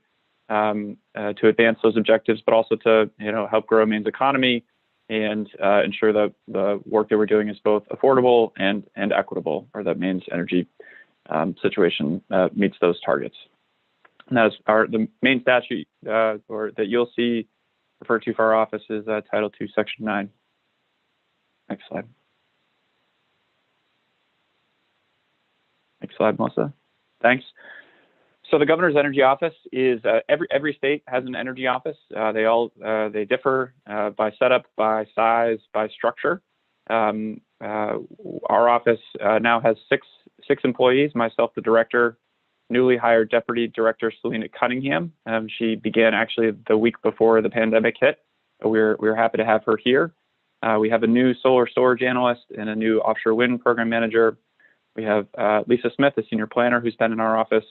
[SPEAKER 21] to advance those objectives, but also to help grow Maine's economy and ensure that the work that we're doing is both affordable and equitable, or that Maine's energy situation meets those targets. And that is the main statute or that you'll see referred to for our office is Title II, Section 9. Next slide. Next slide, Melissa. Thanks. So the Governor's Energy Office is every state has an energy office. They differ by setup, by size, by structure. Our office now has six employees. Myself, the director, newly hired Deputy Director Selena Cunningham. She began actually the week before the pandemic hit. We're happy to have her here. We have a new solar storage analyst and a new offshore wind program manager. We have Lisa Smith, a senior planner who's been in our office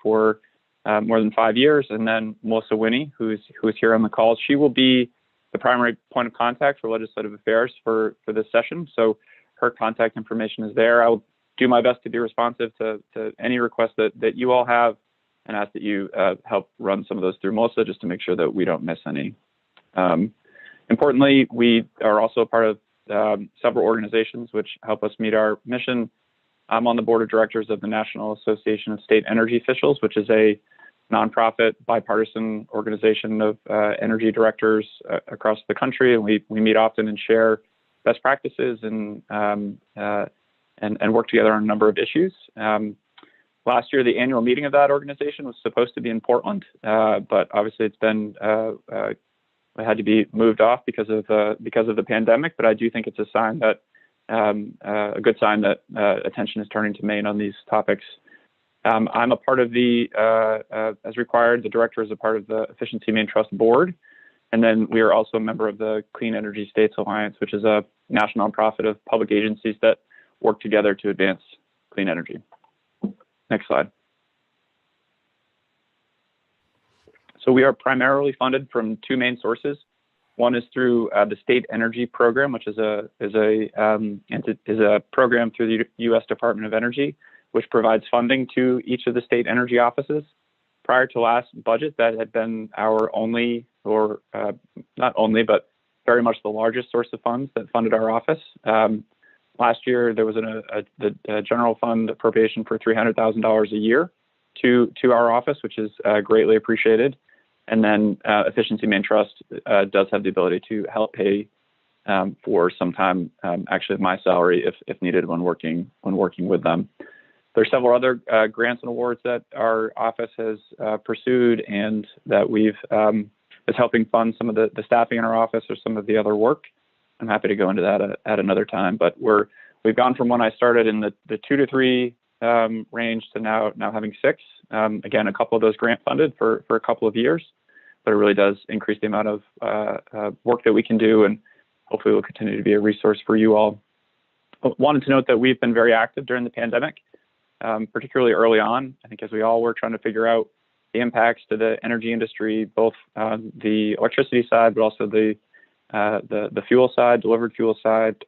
[SPEAKER 21] for more than 5 years, and then Melissa Winnie, who is here on the call. She will be the primary point of contact for legislative affairs for this session. So her contact information is there. I will do my best to be responsive to any requests that you all have, and ask that you help run some of those through Melissa, just to make sure that we don't miss any. Importantly, we are also a part of several organizations which help us meet our mission. I'm on the board of directors of the National Association of State Energy Officials, which is a nonprofit bipartisan organization of energy directors across the country. And we meet often and share best practices and work together on a number of issues. Last year, the annual meeting of that organization was supposed to be in Portland, but obviously it's been had to be moved off because of the pandemic. But I do think it's a sign that a good sign that attention is turning to Maine on these topics. I'm a part of the, as required, the director is a part of the Efficiency Maine Trust Board. And then we are also a member of the Clean Energy States Alliance, which is a national nonprofit of public agencies that work together to advance clean energy. Next slide. So we are primarily funded from two main sources. One is through the State Energy Program, which is a program through the U.S. Department of Energy, which provides funding to each of the state energy offices. Prior to last budget, that had been our only, or not only, but very much the largest source of funds that funded our office. Last year, there was a general fund appropriation for $300,000 a year to our office, which is greatly appreciated. And then Efficiency Maine Trust does have the ability to help pay for some time, actually my salary if needed when working with them. There are several other grants and awards that our office has pursued and that we've is helping fund some of the staffing in our office or some of the other work. I'm happy to go into that at another time, but we've gone from when I started in the 2 to 3 range to now having 6. Again, a couple of those grant funded for a couple of years, but it really does increase the amount of work that we can do, and hopefully will continue to be a resource for you all. I wanted to note that we've been very active during the pandemic, particularly early on. I think as we all were trying to figure out the impacts to the energy industry, both on the electricity side, but also the fuel side, delivered fuel side,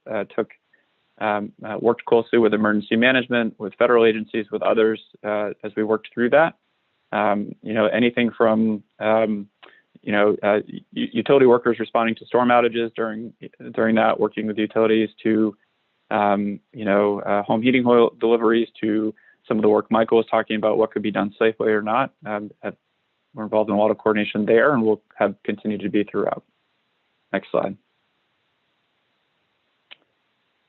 [SPEAKER 21] worked closely with emergency management, with federal agencies, with others as we worked through that. Anything from utility workers responding to storm outages during that, working with utilities, to home heating oil deliveries, to some of the work Michael was talking about, what could be done safely or not. We're involved in a lot of coordination there, and we'll have continued to be throughout. Next slide.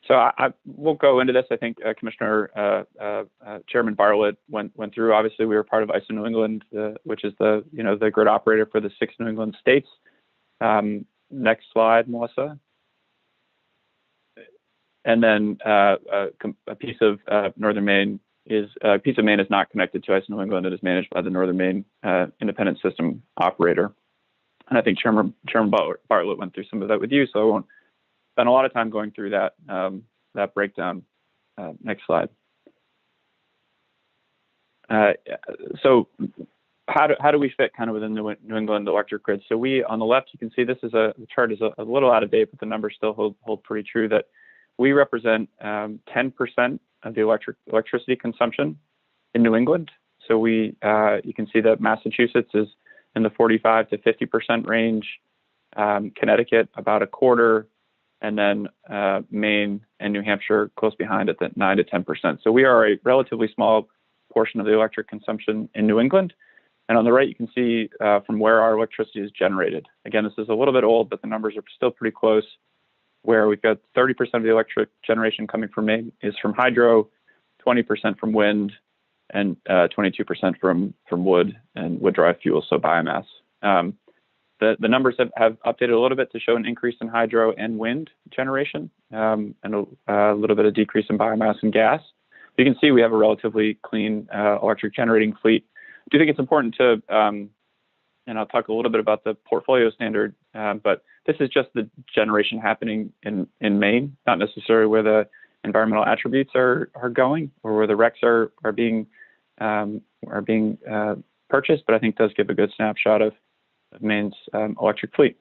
[SPEAKER 21] So I won't go into this. I think Commissioner Chairman Bartlett went through. Obviously, we were part of ISO New England, which is the grid operator for the 6 New England states. Next slide, Melissa. And then a piece of Northern Maine is not connected to ISO New England. It is managed by the Northern Maine Independent System Operator. And I think Chairman Bartlett went through some of that with you, so I won't spend a lot of time going through that breakdown. Next slide. So how do we fit kind of within the New England electric grid? So we, on the left, you can see this is the chart is a little out of date, but the numbers still hold pretty true, that we represent 10% of the electricity consumption in New England. So you can see that Massachusetts is in the 45 to 50% range, Connecticut about a quarter, and then Maine and New Hampshire close behind at the 9 to 10%. So we are a relatively small portion of the electric consumption in New England. And on the right, you can see from where our electricity is generated. Again, this is a little bit old, but the numbers are still pretty close, where we've got 30% of the electric generation coming from Maine is from hydro, 20% from wind, and 22% from wood and wood-derived fuels, so biomass. The numbers have updated a little bit to show an increase in hydro and wind generation, and a little bit of decrease in biomass and gas. You can see we have a relatively clean electric generating fleet. I do think it's important to, and I'll talk a little bit about the portfolio standard, but this is just the generation happening in Maine, not necessarily where the environmental attributes are going or where the RECs are being purchased, but I think does give a good snapshot of Maine's electric fleet.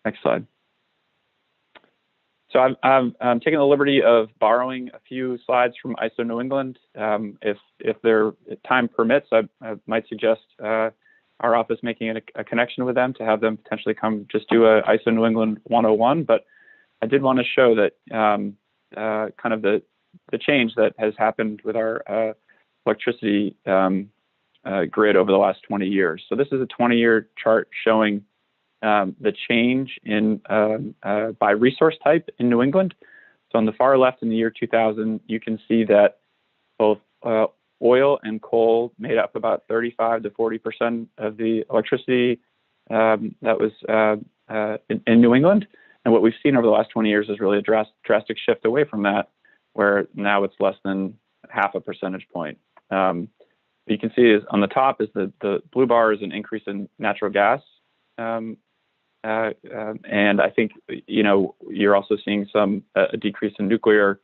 [SPEAKER 21] Next slide. So I'm taking the liberty of borrowing a few slides from ISO New England. If their time permits, I might suggest our office making a connection with them to have them potentially come just do a ISO New England 101. But I did want to show that kind of the change that has happened with our electricity grid over the last 20 years. So this is a 20-year chart showing the change in by resource type in New England. So on the far left in the year 2000, you can see that both oil oil and coal made up about 35 to 40% of the electricity that was in New England. And what we've seen over the last 20 years is really a drastic shift away from that, where now it's less than half a percentage point. You can see is on the top is the blue bar is an increase in natural gas. And I think, you know, you're also seeing a decrease in nuclear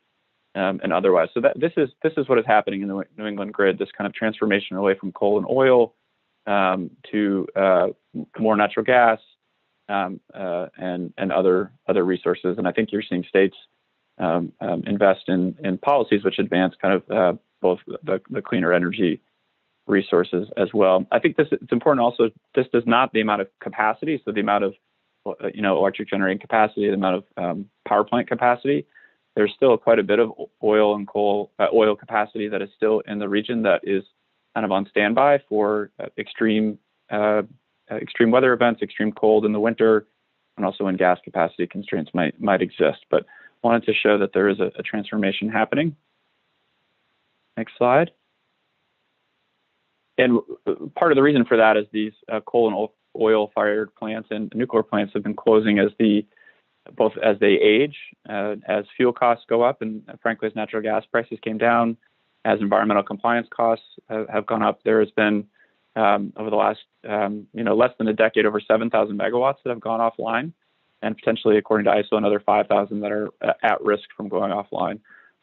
[SPEAKER 21] and otherwise. So this is what is happening in the New England grid, this kind of transformation away from coal and oil to more natural gas and other resources. And I think you're seeing states invest in policies which advance kind of both the cleaner energy resources as well. I think it's important also, this does not the amount of capacity, so the amount of electric generating capacity, the amount of power plant capacity. There's still quite a bit of oil and coal, oil capacity that is still in the region that is kind of on standby for extreme weather events, extreme cold in the winter, and also when gas capacity constraints might exist. But wanted to show that there is a transformation happening. Next slide. And part of the reason for that is these coal and oil-fired plants and nuclear plants have been closing both as they age, as fuel costs go up, and frankly, as natural gas prices came down, as environmental compliance costs have gone up. There has been over the last less than a decade, over 7,000 megawatts that have gone offline, and potentially, according to ISO, another 5,000 that are at risk from going offline.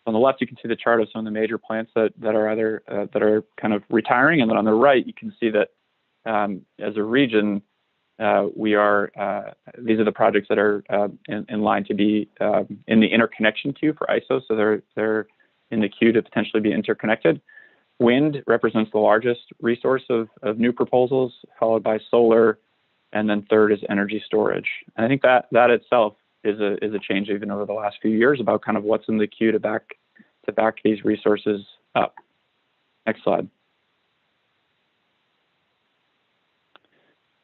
[SPEAKER 21] On the left, you can see the chart of some of the major plants that are kind of retiring, and then on the right, you can see that as a region, these are the projects that are in line to be in the interconnection queue for ISO, so they're in the queue to potentially be interconnected. Wind represents the largest resource of new proposals, followed by solar, and then third is energy storage. And I think that itself is a change even over the last few years about kind of what's in the queue to back these resources up. Next slide.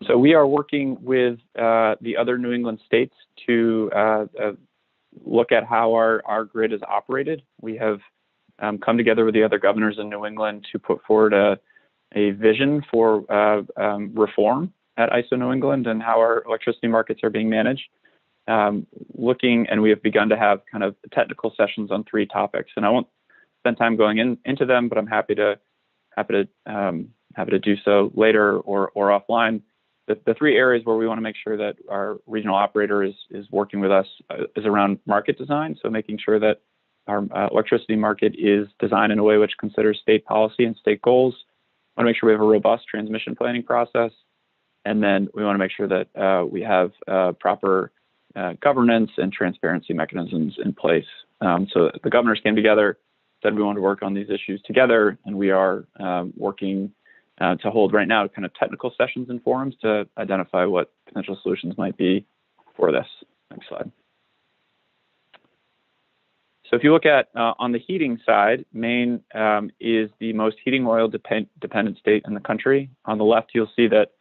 [SPEAKER 21] So we are working with the other New England states to look at how our grid is operated. We have come together with the other governors in New England to put forward a vision for reform at ISO New England and how our electricity markets are being managed. And we have begun to have kind of technical sessions on 3 topics. And I won't spend time going into them, but I'm happy to do so later or offline. The 3 areas where we want to make sure that our regional operator is working with us is around market design. So making sure that our electricity market is designed in a way which considers state policy and state goals. We want to make sure we have a robust transmission planning process. And then we want to make sure that we have proper governance and transparency mechanisms in place. So the governors came together, said we want to work on these issues together, and we are working to hold right now kind of technical sessions and forums to identify what potential solutions might be for this. Next slide. So if you look at on the heating side, Maine is the most heating oil dependent state in the country. On the left, you'll see that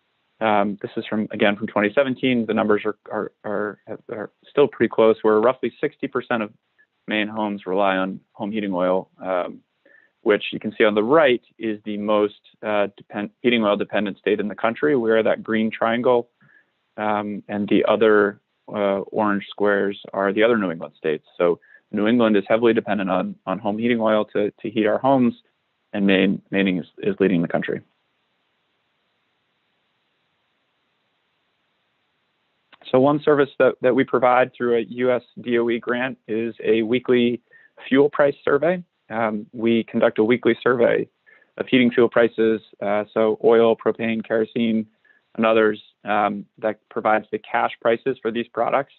[SPEAKER 21] this is from 2017. The numbers are still pretty close, where roughly 60% of Maine homes rely on home heating oil, which you can see on the right is the most heating oil dependent state in the country. We're that green triangle, and the other orange squares are the other New England states. So New England is heavily dependent on home heating oil to heat our homes, and Maine is leading the country. So one service that we provide through a US DOE grant is a weekly fuel price survey. We conduct a weekly survey of heating fuel prices, so oil, propane, kerosene, and others, that provides the cash prices for these products.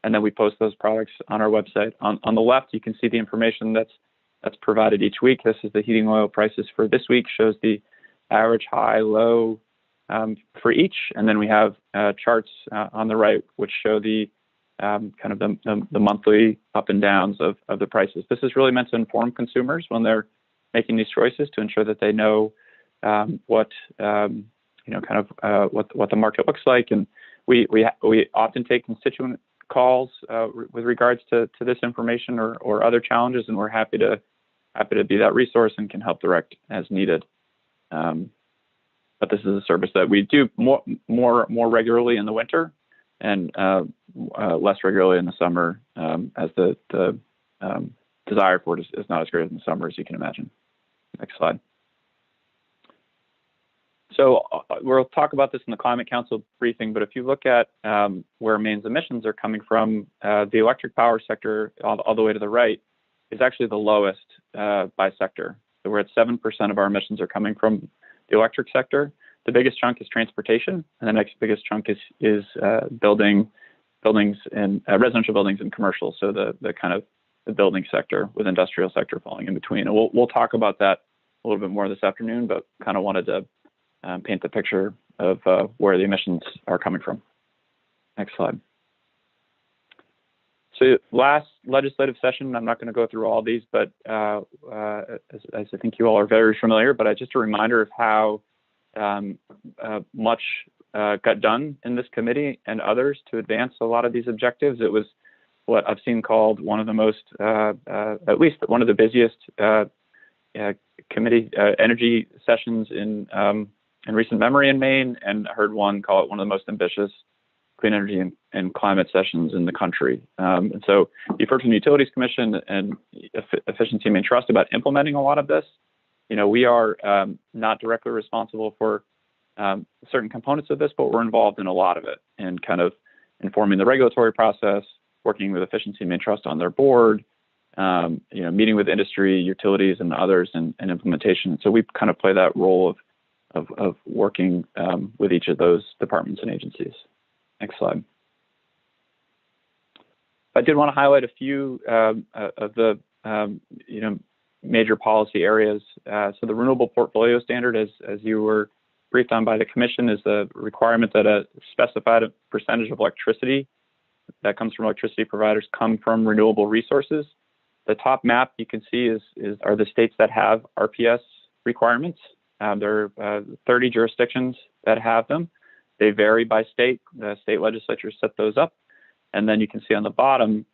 [SPEAKER 21] And then we post those products on our website. On the left, you can see the information that's provided each week. This is the heating oil prices for this week, shows the average high, low for each. And then we have charts on the right, which show the kind of the monthly up and downs of the prices. This is really meant to inform consumers when they're making these choices, to ensure that they know what the market looks like. And we often take constituent calls with regards to this information or other challenges, and we're happy to happy to be that resource and can help direct as needed. But this is a service that we do more regularly in the winter and less regularly in the summer, as the desire for it is not as great in the summer, as you can imagine. Next slide. So we'll talk about this in the Climate Council briefing, but if you look at where Maine's emissions are coming from, the electric power sector all the way to the right is actually the lowest by sector. So we're at 7% of our emissions are coming from the electric sector. The biggest chunk is transportation, and the next biggest chunk is buildings and residential buildings and commercial. So the kind of the building sector with industrial sector falling in between. And we'll talk about that a little bit more this afternoon, but kind of wanted to paint the picture of where the emissions are coming from. Next slide. So last legislative session, I'm not going to go through all these, but as I think you all are very familiar, but just a reminder of how much got done in this committee and others to advance a lot of these objectives. It was what I've seen called one of the most, at least one of the busiest committee energy sessions in recent memory in Maine, and I heard one call it one of the most ambitious clean energy and climate sessions in the country. And so you've heard from the Utilities Commission and Efficiency Maine Trust about implementing a lot of this. You know, we are not directly responsible for certain components of this, but we're involved in a lot of it and kind of informing the regulatory process, working with Efficiency Maine Trust on their board, you know, meeting with industry, utilities, and others in implementation. So we kind of play that role of working with each of those departments and agencies. Next slide. I did want to highlight a few of the you know, major policy areas. So the renewable portfolio standard, as you were briefed on by the commission, is the requirement that a specified percentage of electricity that comes from electricity providers come from renewable resources. The top map you can see are the states that have RPS requirements. There are 30 jurisdictions that have them. They vary by state. The state legislatures set those up. And then you can see on the bottom,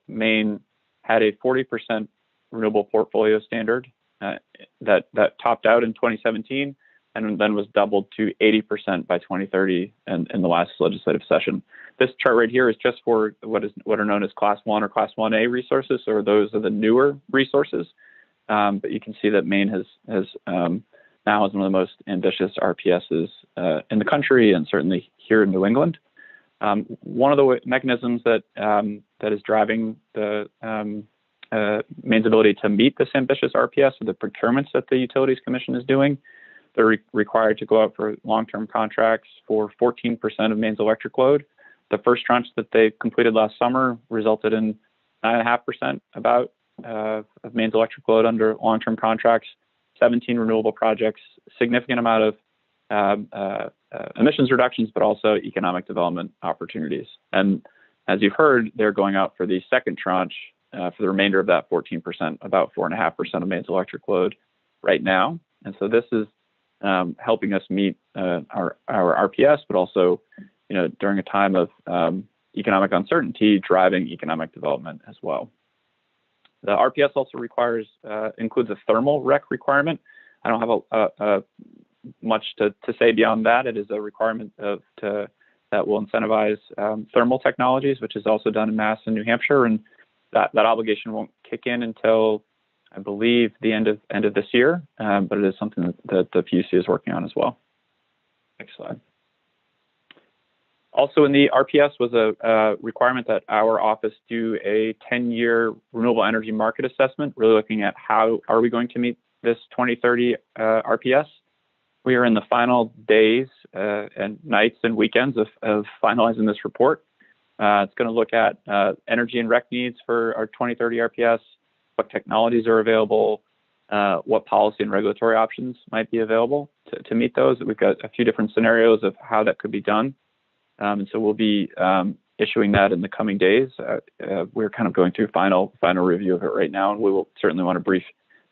[SPEAKER 21] Maine had a 40% renewable portfolio standard that topped out in 2017 and then was doubled to 80% by 2030 in the last legislative session. This chart right here is just for what are known as Class 1 or Class 1A resources, or those are the newer resources. But you can see that Maine has now is one of the most ambitious RPSs in the country, and certainly here in New England. One of the mechanisms that is driving the Maine's ability to meet this ambitious RPS are the procurements that the Utilities Commission is doing. They're required to go out for long-term contracts for 14% of Maine's electric load. The first tranche that they completed last summer resulted in 9.5% about of Maine's electric load under long-term contracts, 17 renewable projects, significant amount of emissions reductions, but also economic development opportunities. And as you've heard, they're going out for the second tranche for the remainder of that 14%, about 4.5% of Maine's electric load right now. And so this is helping us meet our RPS, but also, you know, during a time of economic uncertainty, driving economic development as well. The RPS also includes a thermal rec requirement. I don't have much to say beyond that. It is a requirement that will incentivize thermal technologies, which is also done in Mass and New Hampshire, and that obligation won't kick in until, I believe, the end of this year, but it is something that the PUC is working on as well. Next slide. Also in the RPS was a requirement that our office do a 10-year renewable energy market assessment, really looking at how are we going to meet this 2030 RPS. We are in the final days and nights and weekends of finalizing this report. It's going to look at energy and rec needs for our 2030 RPS, what technologies are available, what policy and regulatory options might be available to meet those. We've got a few different scenarios of how that could be done. And so we'll be issuing that in the coming days. We're kind of going through final review of it right now, and we will certainly want to brief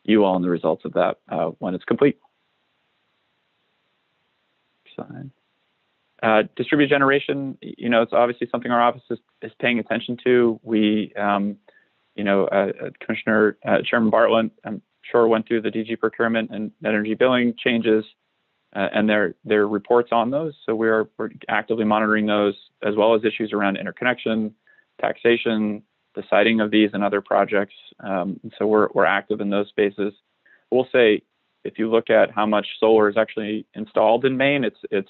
[SPEAKER 21] you all on the results of that when it's complete. Distributed generation, you know, it's obviously something our office is paying attention to. We, you know, Commissioner Chairman Bartlett, I'm sure went through the DG procurement and energy billing changes and their reports on those. So we're actively monitoring those, as well as issues around interconnection, taxation, the siting of these and other projects. So we're active in those spaces. We'll say, if you look at how much solar is actually installed in Maine, it's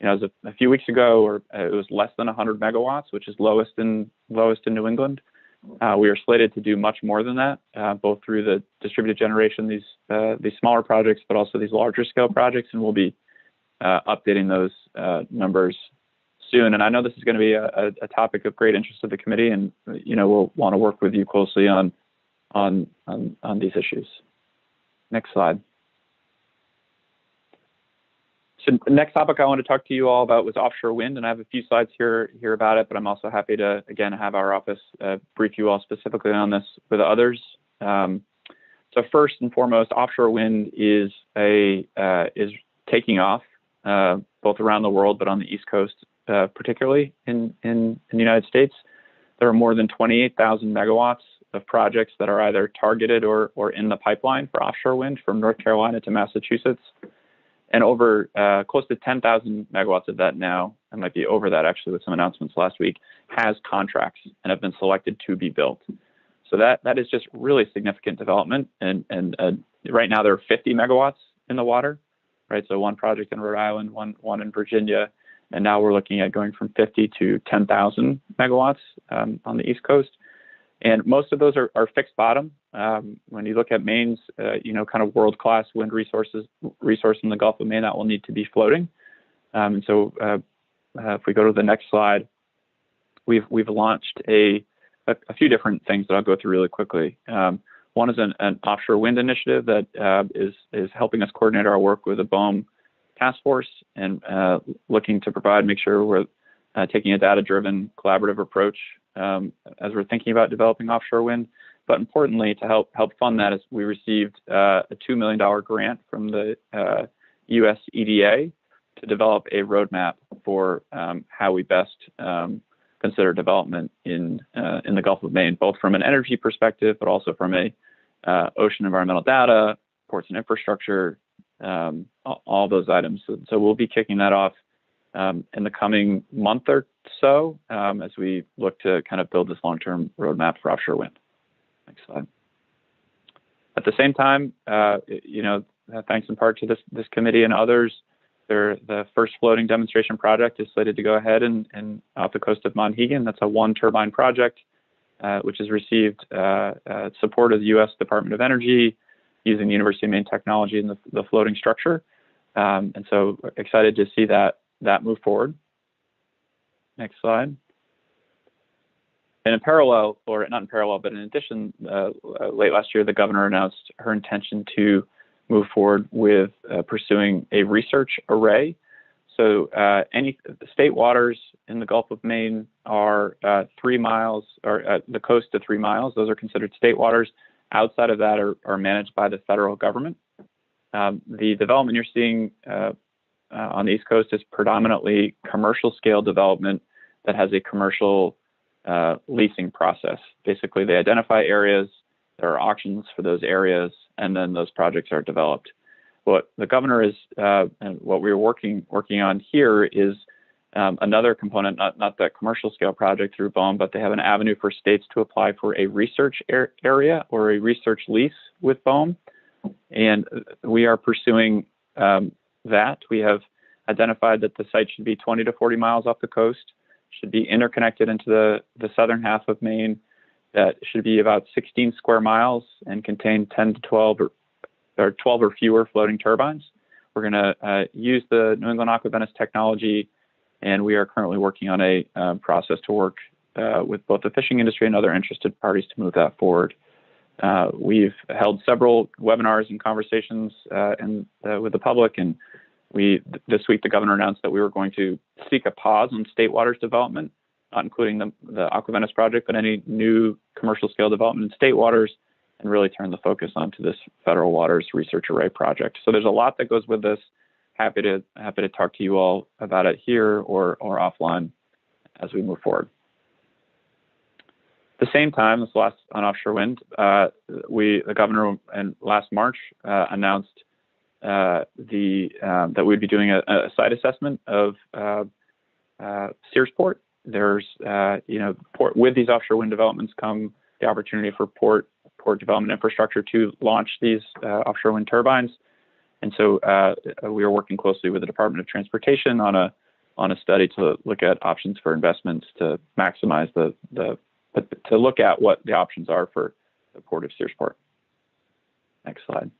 [SPEAKER 21] as a few weeks ago, or it was less than 100 megawatts, which is lowest in New England. We are slated to do much more than that, both through the distributed generation, these smaller projects, but also these larger scale projects, and we'll be updating those numbers soon. And I know this is going to be a topic of great interest to the committee, and we'll want to work with you closely on these issues. Next slide. So the next topic I want to talk to you all about was offshore wind, and I have a few slides here about it, but I'm also happy to, again, have our office brief you all specifically on this with others. So first and foremost, offshore wind is taking off both around the world, but on the East Coast, particularly in the United States. There are more than 28,000 megawatts of projects that are either targeted or in the pipeline for offshore wind from North Carolina to Massachusetts. And over close to 10,000 megawatts of that now, I might be over that actually with some announcements last week, has contracts and have been selected to be built. So that is just really significant development. And right now there are 50 megawatts in the water, right? So one project in Rhode Island, one in Virginia, and now we're looking at going from 50 to 10,000 megawatts on the East Coast. And most of those are fixed bottom. When you look at Maine's, kind of world-class wind resource in the Gulf of Maine, that will need to be floating. And so if we go to the next slide, we've launched a few different things that I'll go through really quickly. One is an offshore wind initiative that is helping us coordinate our work with the BOEM task force and looking to make sure we're taking a data-driven collaborative approach as we're thinking about developing offshore wind. But importantly, to help fund that, is we received a $2 million grant from the U.S. EDA to develop a roadmap for how we best consider development in the Gulf of Maine, both from an energy perspective, but also from a ocean environmental data, ports and infrastructure, all those items. So we'll be kicking that off in the coming month or so as we look to kind of build this long-term roadmap for offshore wind. Next slide. At the same time, thanks in part to this committee and others, the first floating demonstration project is slated to go ahead and off the coast of Monhegan. That's a one-turbine project, which has received support of the U.S. Department of Energy using the University of Maine technology in the floating structure. And so excited to see that move forward. Next slide. And in parallel, or not in parallel, but in addition, late last year, the governor announced her intention to move forward with pursuing a research array. So any state waters in the Gulf of Maine are 3 miles, or the coast to 3 miles. Those are considered state waters. Outside of that are managed by the federal government. The development you're seeing on the East Coast is predominantly commercial scale development that has a commercial leasing process. Basically, they identify areas, there are auctions for those areas, and then those projects are developed. What the governor is, and what we're working on here is another component, not that commercial scale project through BOEM, but they have an avenue for states to apply for a research area or a research lease with BOEM. And we are pursuing that. We have identified that the site should be 20 to 40 miles off the coast, should be interconnected into the southern half of Maine, that should be about 16 square miles and contain 10 to 12 or 12 or fewer floating turbines. We're going to use the New England Aquaventus technology, and we are currently working on a process to work with both the fishing industry and other interested parties to move that forward. We've held several webinars and conversations with the public, and this week the governor announced that we were going to seek a pause on state waters development, not including the Aquaventus project, but any new commercial scale development in state waters, and really turn the focus onto this federal waters research array project. So there's a lot that goes with this. Happy to talk to you all about it here or offline as we move forward. the same time, this last on offshore wind, the governor and last March announced that we'd be doing a site assessment of Searsport. There's with these offshore wind developments come the opportunity for port development infrastructure to launch these offshore wind turbines. And so we are working closely with the Department of Transportation on a study to look at options for investments to maximize to look at what the options are for the Port of Searsport. Next slide.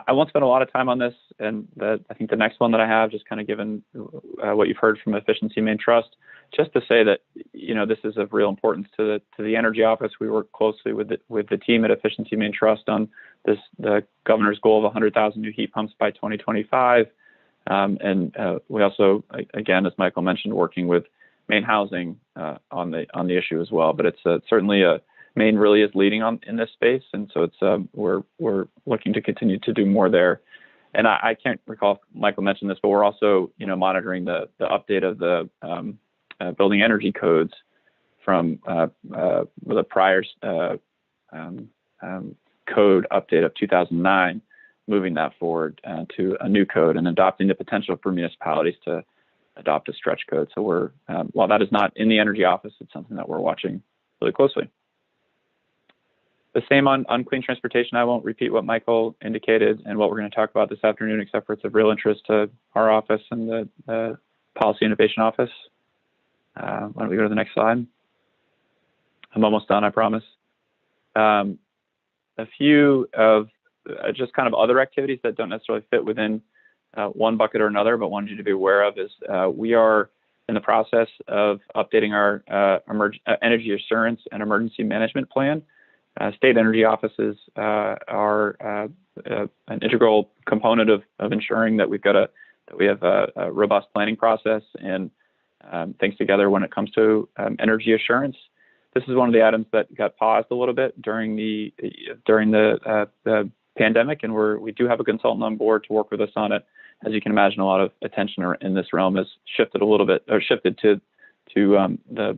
[SPEAKER 21] I won't spend a lot of time on this, and I think the next one that I have, just kind of given what you've heard from Efficiency Main Trust, just to say that this is of real importance to the Energy Office. We work closely with the team at Efficiency Main Trust on the governor's goal of 100,000 new heat pumps by 2025, and we also, again, as Michael mentioned, working with Maine Housing on the issue as well. But it's certainly Maine really is leading in this space, and so it's we're looking to continue to do more there. And I can't recall if Michael mentioned this, but we're also monitoring the update of the building energy codes from the prior code update of 2009, moving that forward to a new code and adopting the potential for municipalities to adopt a stretch code. So we're while that is not in the Energy Office, it's something that we're watching really closely. The same on clean transportation. I won't repeat what Michael indicated and what we're going to talk about this afternoon, except for it's of real interest to our office and the Policy Innovation Office. Why don't we go to the next slide? I'm almost done, I promise. A few of just kind of other activities that don't necessarily fit within one bucket or another, but wanted you to be aware of is we are in the process of updating our energy assurance and emergency management plan. State energy offices are an integral component of ensuring that we have a robust planning process and things together when it comes to energy assurance. This is one of the items that got paused a little bit during the pandemic, and we do have a consultant on board to work with us on it. As you can imagine, a lot of attention in this realm has shifted a little bit, or shifted to the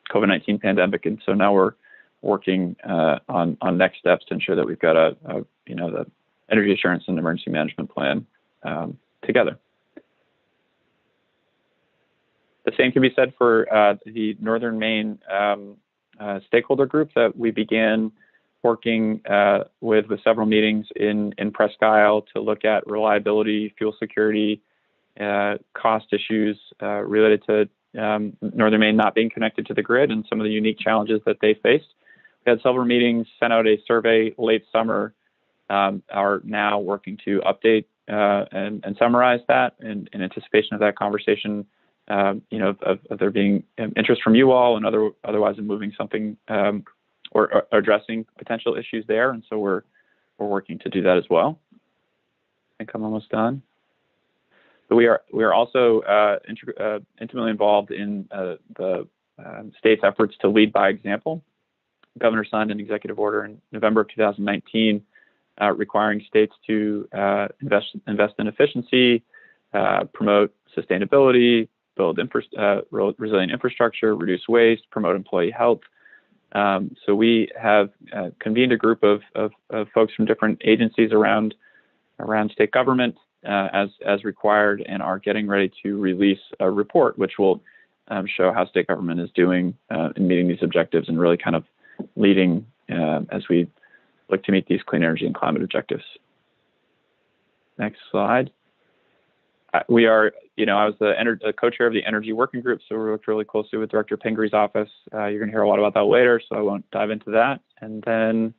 [SPEAKER 21] COVID-19 pandemic, and so now we're working on next steps to ensure that we've got the energy assurance and emergency management plan together. The same can be said for the Northern Maine stakeholder group that we began working with several meetings in Presque Isle to look at reliability, fuel security, cost issues related to Northern Maine not being connected to the grid and some of the unique challenges that they faced. We had several meetings, sent out a survey late summer, are now working to update and summarize that in anticipation of that conversation, of there being interest from you all and otherwise in moving something or addressing potential issues there. And so we're working to do that as well. I think I'm almost done. But we are also intimately involved in the state's efforts to lead by example. Governor signed an executive order in November of 2019 requiring states to invest in efficiency, promote sustainability, build resilient infrastructure, reduce waste, promote employee health. So we have convened a group of folks from different agencies around state government as required, and are getting ready to release a report which will show how state government is doing in meeting these objectives and really kind of leading as we look to meet these clean energy and climate objectives. Next slide. We are, I was the co-chair of the energy working group, so we worked really closely with Director Pingree office. You're going to hear a lot about that later, so I won't dive into that. And then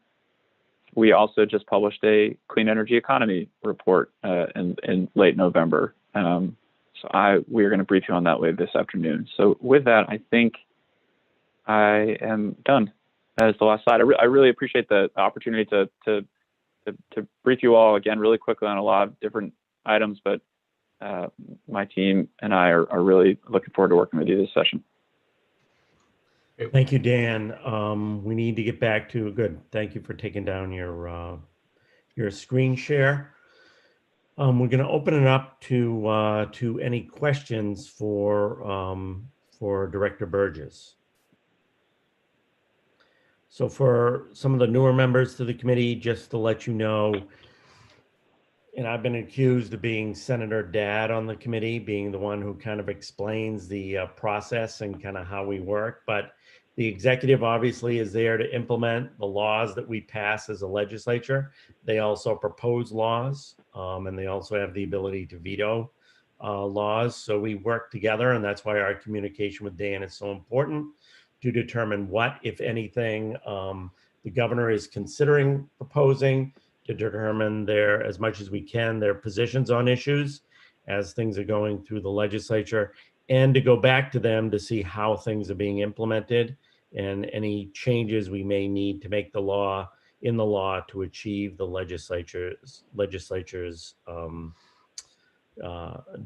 [SPEAKER 21] we also just published a clean energy economy report in late November. We are going to brief you on that later this afternoon. So with that, I think I am done. That is the last slide. I really appreciate the opportunity to brief you all again really quickly on a lot of different items, but my team and I are really looking forward to working with you this session.
[SPEAKER 1] Thank you, Dan. We need to get back to good. Thank you for taking down your screen share. We're going to open it up to any questions for Director Burgess. So for some of the newer members to the committee, just to let you know, and I've been accused of being Senator Dad on the committee, being the one who kind of explains the process and kind of how we work. But the executive obviously is there to implement the laws that we pass as a legislature. They also propose laws, and they also have the ability to veto laws. So we work together, and that's why our communication with Dan is so important, to determine what, if anything, the governor is considering proposing, to determine their, as much as we can, their positions on issues as things are going through the legislature, and to go back to them to see how things are being implemented and any changes we may need to make the law to achieve the legislature's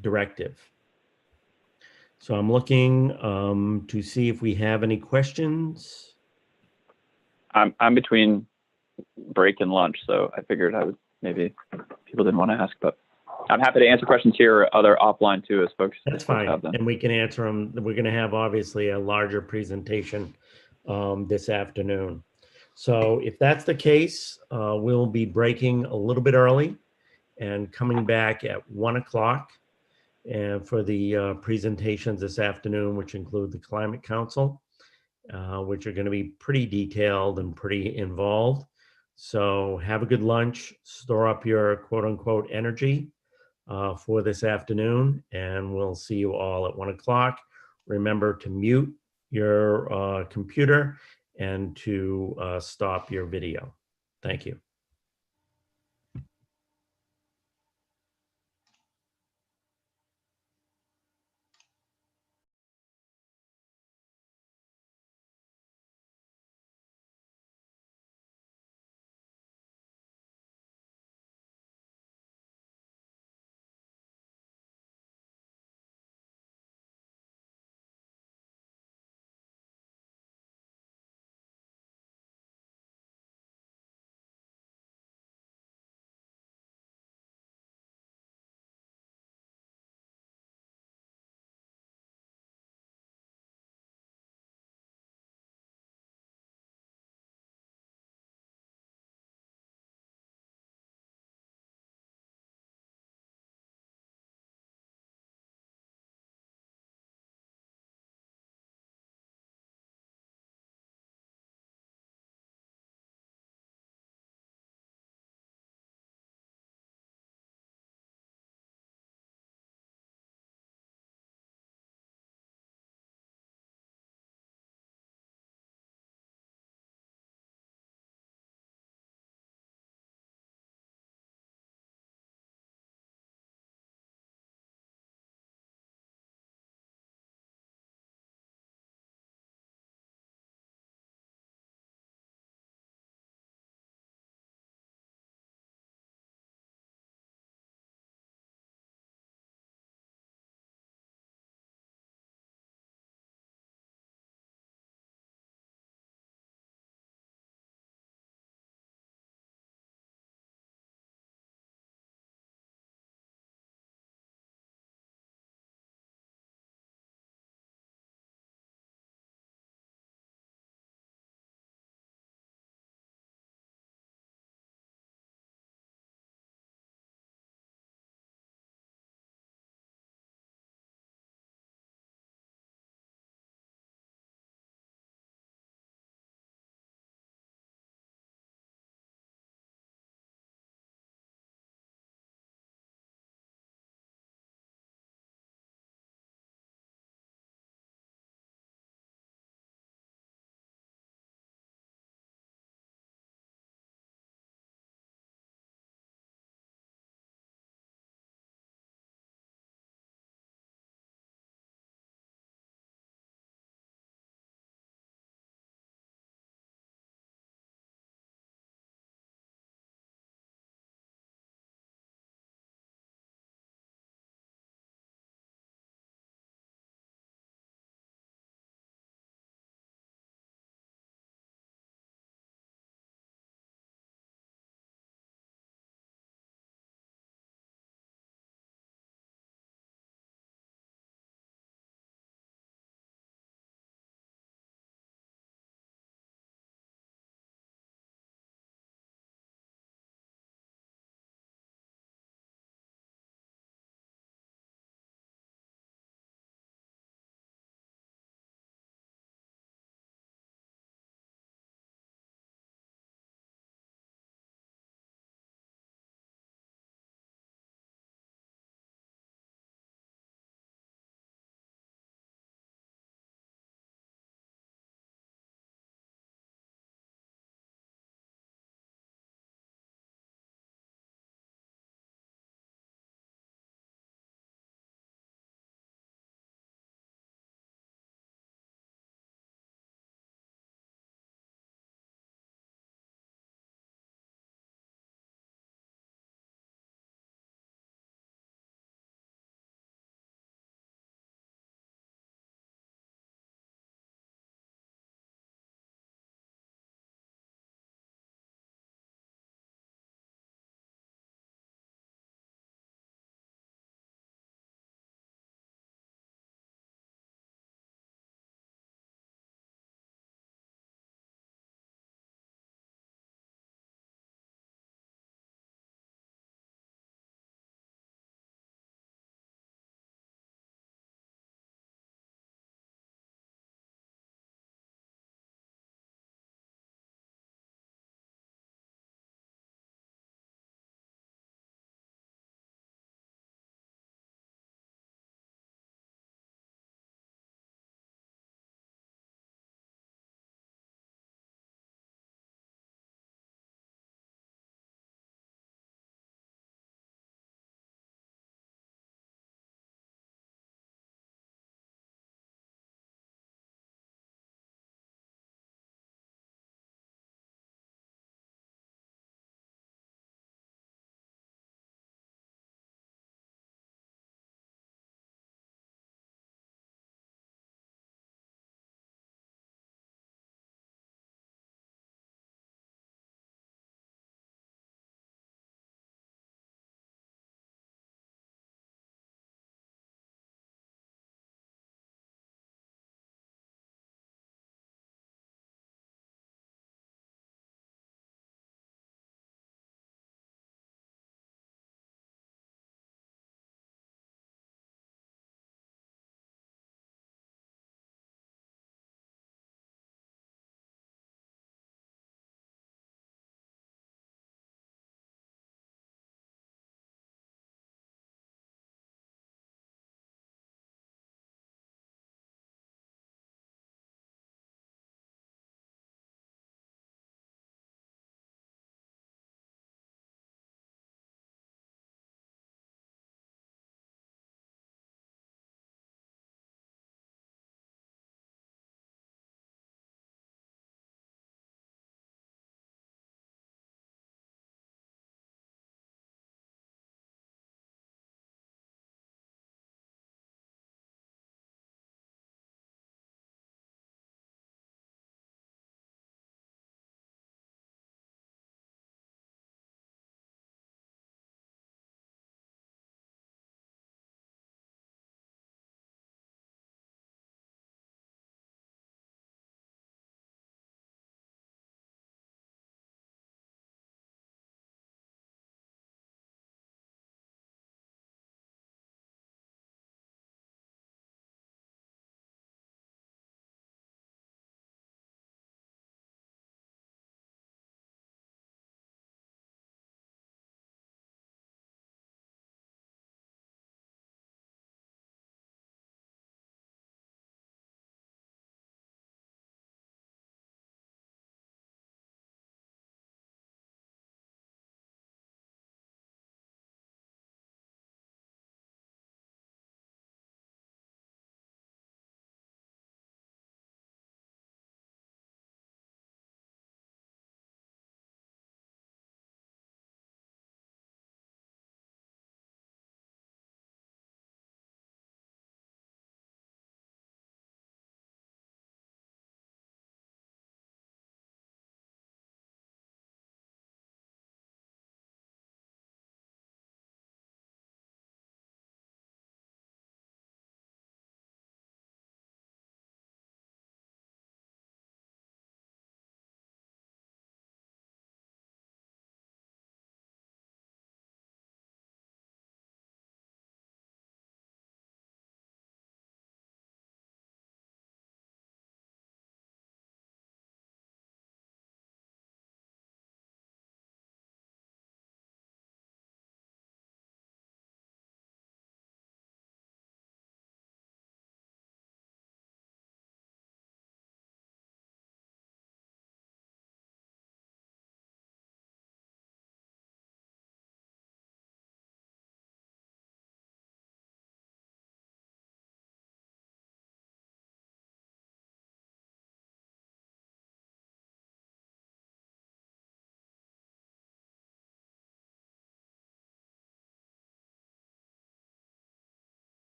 [SPEAKER 1] directive. So I'm looking to see if we have any questions.
[SPEAKER 21] I'm between break and lunch, so I figured I would, maybe people didn't want to ask, but I'm happy to answer questions here or other offline too, as folks.
[SPEAKER 1] That's fine, and we can answer them. We're going to have obviously a larger presentation this afternoon. So if that's the case, we'll be breaking a little bit early and coming back at 1 o'clock. And for the presentations this afternoon, which include the Climate Council, which are going to be pretty detailed and pretty involved. So have a good lunch, store up your quote unquote energy for this afternoon, and we'll see you all at 1 o'clock. Remember to mute your computer and to stop your video. Thank you.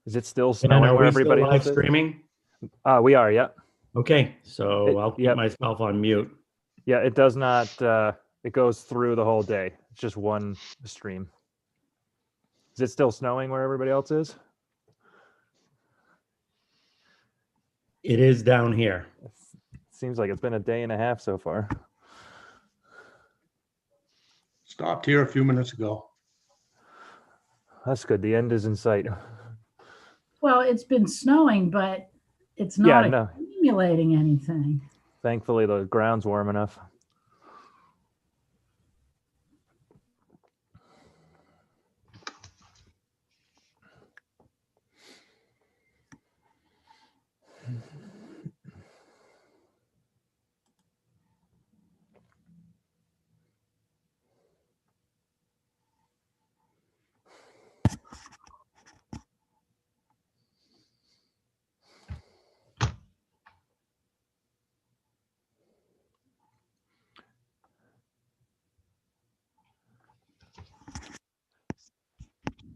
[SPEAKER 2] Is it still
[SPEAKER 1] And
[SPEAKER 2] snowing
[SPEAKER 1] are
[SPEAKER 2] where
[SPEAKER 1] we still
[SPEAKER 2] everybody
[SPEAKER 1] live
[SPEAKER 2] else is?
[SPEAKER 1] streaming?
[SPEAKER 2] We are, yeah.
[SPEAKER 1] Okay, so I'll keep
[SPEAKER 2] Yep.
[SPEAKER 1] myself on mute.
[SPEAKER 2] Yeah, it does not, it goes through the whole day. It's just one stream. Is it still snowing where everybody else is?
[SPEAKER 1] It is down here.
[SPEAKER 2] Seems like it's been a day and a half so far.
[SPEAKER 12] Stopped here a few minutes ago.
[SPEAKER 2] That's good. The end is in sight.
[SPEAKER 10] Well, it's been snowing, but it's
[SPEAKER 2] Yeah,
[SPEAKER 10] not
[SPEAKER 2] no.
[SPEAKER 10] accumulating anything.
[SPEAKER 2] Thankfully, the ground's warm enough.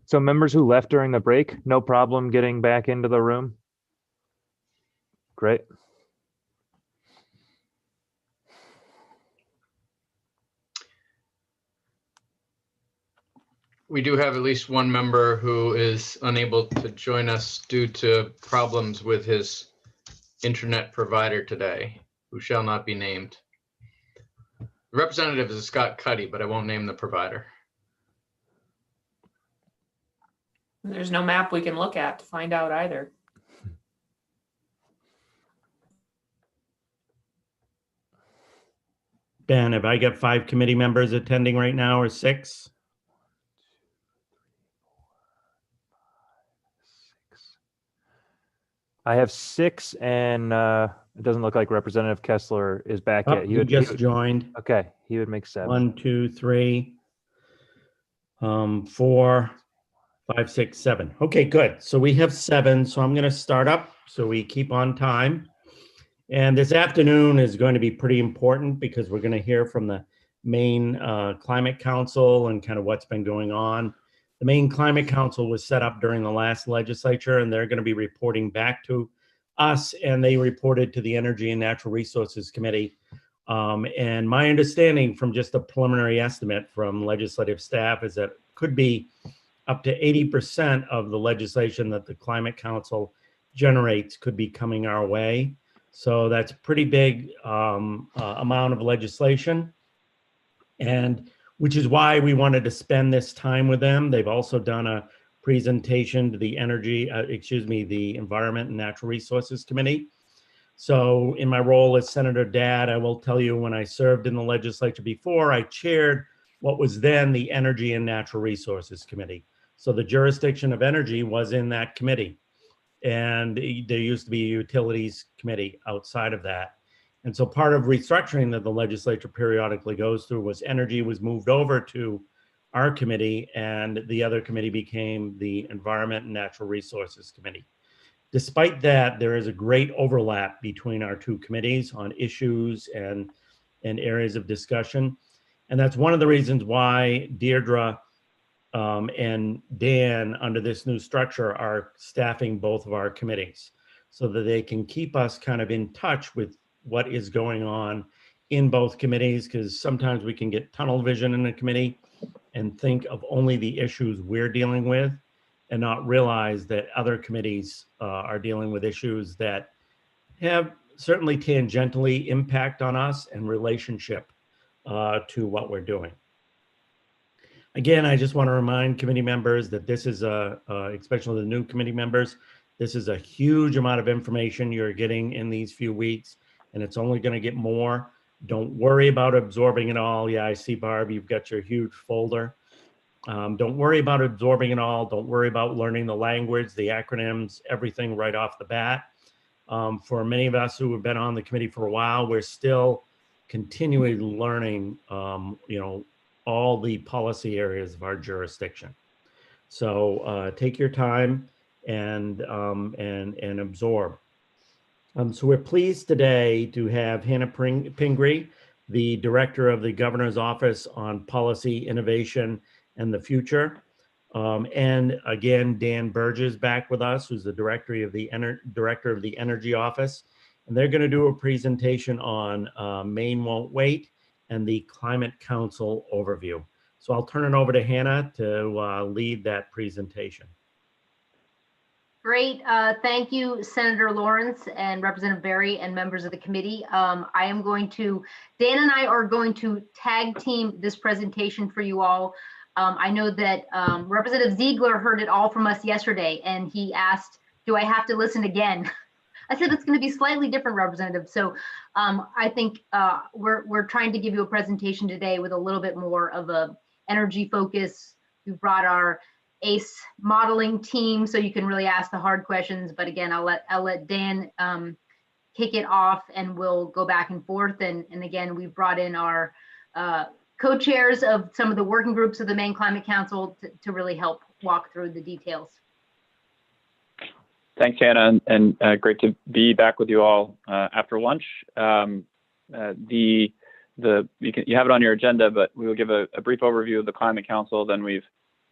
[SPEAKER 2] So members who left during the break, no problem getting back into the room? Great.
[SPEAKER 3] We do have at least one member who is unable to join us due to problems with his internet provider today, who shall not be named. The representative is Scott Cuddy, but I won't name the provider.
[SPEAKER 7] There's no map we can look at to find out either.
[SPEAKER 1] Ben, have I got 5 committee members attending right now or 6?
[SPEAKER 2] I have 6, and it doesn't look like Representative Kessler is back
[SPEAKER 1] Oh,
[SPEAKER 2] yet.
[SPEAKER 1] he just joined.
[SPEAKER 2] Okay, he would make 7.
[SPEAKER 1] 1, 2, 3, 4, 5, 6, 7. Okay, good. So we have 7. So I'm going to start up so we keep on time. And this afternoon is going to be pretty important because we're going to hear from the Maine Climate Council and kind of what's been going on. The Maine Climate Council was set up during the last legislature, and they're going to be reporting back to us, and they reported to the Energy and Natural Resources Committee. And my understanding from just a preliminary estimate from legislative staff is that it could be up to 80% of the legislation that the Climate Council generates could be coming our way. So that's a pretty big amount of legislation, and which is why we wanted to spend this time with them. They've also done a presentation to the the Environment and Natural Resources Committee. So in my role as Senator Dad, I will tell you, when I served in the legislature before, I chaired what was then the Energy and Natural Resources Committee. So the jurisdiction of energy was in that committee. And there used to be a utilities committee outside of that. And so part of restructuring that the legislature periodically goes through was energy was moved over to our committee, and the other committee became the Environment and Natural Resources Committee. Despite that, there is a great overlap between our two committees on issues and areas of discussion. And that's one of the reasons why Deirdre and Dan, under this new structure, are staffing both of our committees so that they can keep us kind of in touch with what is going on in both committees, because sometimes we can get tunnel vision in a committee and think of only the issues we're dealing with and not realize that other committees are dealing with issues that have certainly tangentially impact on us and relationship to what we're doing. Again, I just want to remind committee members that this is especially the new committee members, this is a huge amount of information you're getting in these few weeks, and it's only going to get more. Don't worry about absorbing it all. Yeah, I see, Barb, you've got your huge folder. Don't worry about absorbing it all. Don't worry about learning the language, the acronyms, everything right off the bat. For many of us who have been on the committee for a while, we're still continually learning, all the policy areas of our jurisdiction. So take your time and absorb. So we're pleased today to have Hannah Pingree, the Director of the Governor's Office on Policy, Innovation, and the Future. And again, Dan Burgess back with us, who's the director of the Energy Office. And they're going to do a presentation on Maine Won't Wait and the Climate Council overview. So I'll turn it over to Hannah to lead that presentation.
[SPEAKER 4] Great. Thank you, Senator Lawrence and Representative Berry and members of the committee. Dan and I are going to tag team this presentation for you all. I know that Representative Ziegler heard it all from us yesterday, and he asked, do I have to listen again? I said, it's going to be slightly different, Representative. So I think we're trying to give you a presentation today with a little bit more of a energy focus. We've brought our ACE modeling team so you can really ask the hard questions. But again, I'll let Dan kick it off and we'll go back and forth. And again, we've brought in our co-chairs of some of the working groups of the Maine Climate Council to really help walk through the details.
[SPEAKER 21] Thanks, Hannah, and great to be back with you all after lunch. You have it on your agenda, but we will give a brief overview of the Climate Council. Then we've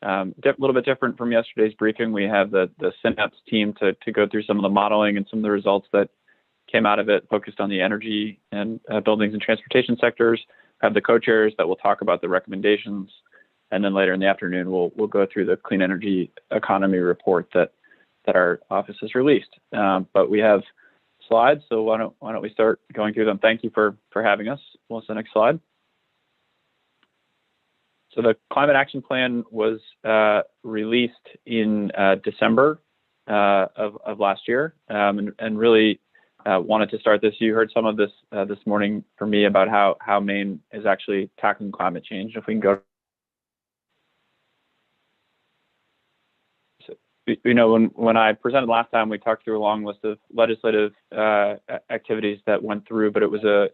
[SPEAKER 21] a little bit different from yesterday's briefing. We have the Synapse team to go through some of the modeling and some of the results that came out of it, focused on the energy and buildings and transportation sectors. Have the co-chairs that will talk about the recommendations, and then later in the afternoon we'll go through the clean energy economy report that our office has released. But we have slides, so why don't we start going through them? Thank you for having us. What's the next slide? So the Climate Action Plan was released in December of last year, and really wanted to start this. You heard some of this this morning from me about how Maine is actually tackling climate change. If we can go, you know, when I presented last time, we talked through a long list of legislative activities that went through, but it was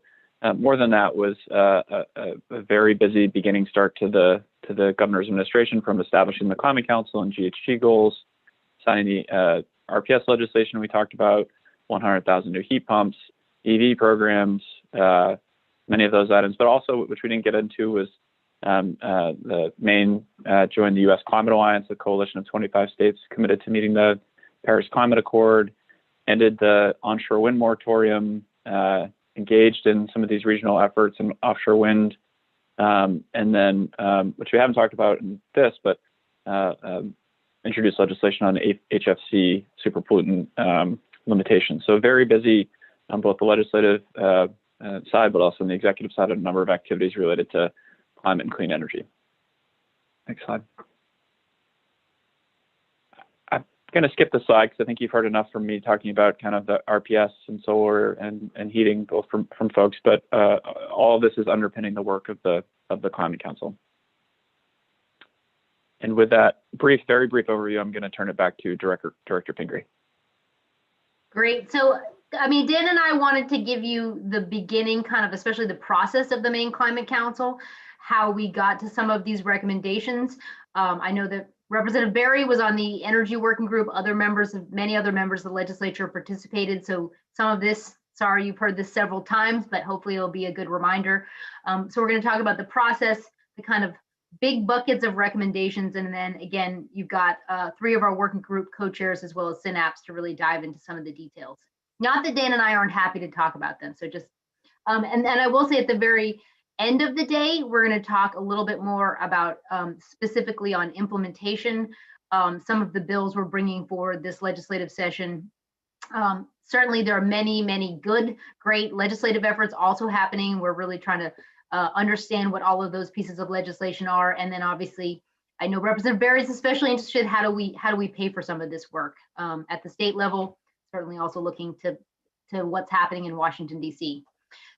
[SPEAKER 21] more than that, was a very busy beginning start to the governor's administration, from establishing the Climate Council and GHG goals, signing the RPS legislation we talked about, 100,000 new heat pumps, EV programs, many of those items. But also, which we didn't get into, was the Maine joined the U.S. Climate Alliance, a coalition of 25 states committed to meeting the Paris Climate Accord, ended the onshore wind moratorium, engaged in some of these regional efforts in offshore wind, and then, which we haven't talked about in this, but introduced legislation on HFC super pollutant limitations. So very busy on both the legislative side, but also on the executive side, a number of activities related to climate and clean energy. Next slide. I'm going to skip the slide because I think you've heard enough from me talking about kind of the RPS and solar and heating, both from folks, but all of this is underpinning the work of the Climate Council. And with that very brief overview, I'm going to turn it back to Director Pingree.
[SPEAKER 4] Great. So, I mean, Dan and I wanted to give you the beginning, kind of, especially the process of the Maine Climate Council, how we got to some of these recommendations. I know that Representative Berry was on the energy working group. Many other members of the legislature participated. So some of this, sorry, you've heard this several times, but hopefully it'll be a good reminder. So we're going to talk about the process, the kind of big buckets of recommendations. And then again, you've got 3 of our working group co-chairs as well as Synapse to really dive into some of the details. Not that Dan and I aren't happy to talk about them. So just, and I will say at the very end of the day, we're going to talk a little bit more about specifically on implementation. Some of the bills we're bringing forward this legislative session. Certainly there are many good, great legislative efforts also happening. We're really trying to understand what all of those pieces of legislation are. And then obviously, I know Representative Berry is especially interested, how do we pay for some of this work at the state level, certainly also looking to what's happening in Washington, D.C.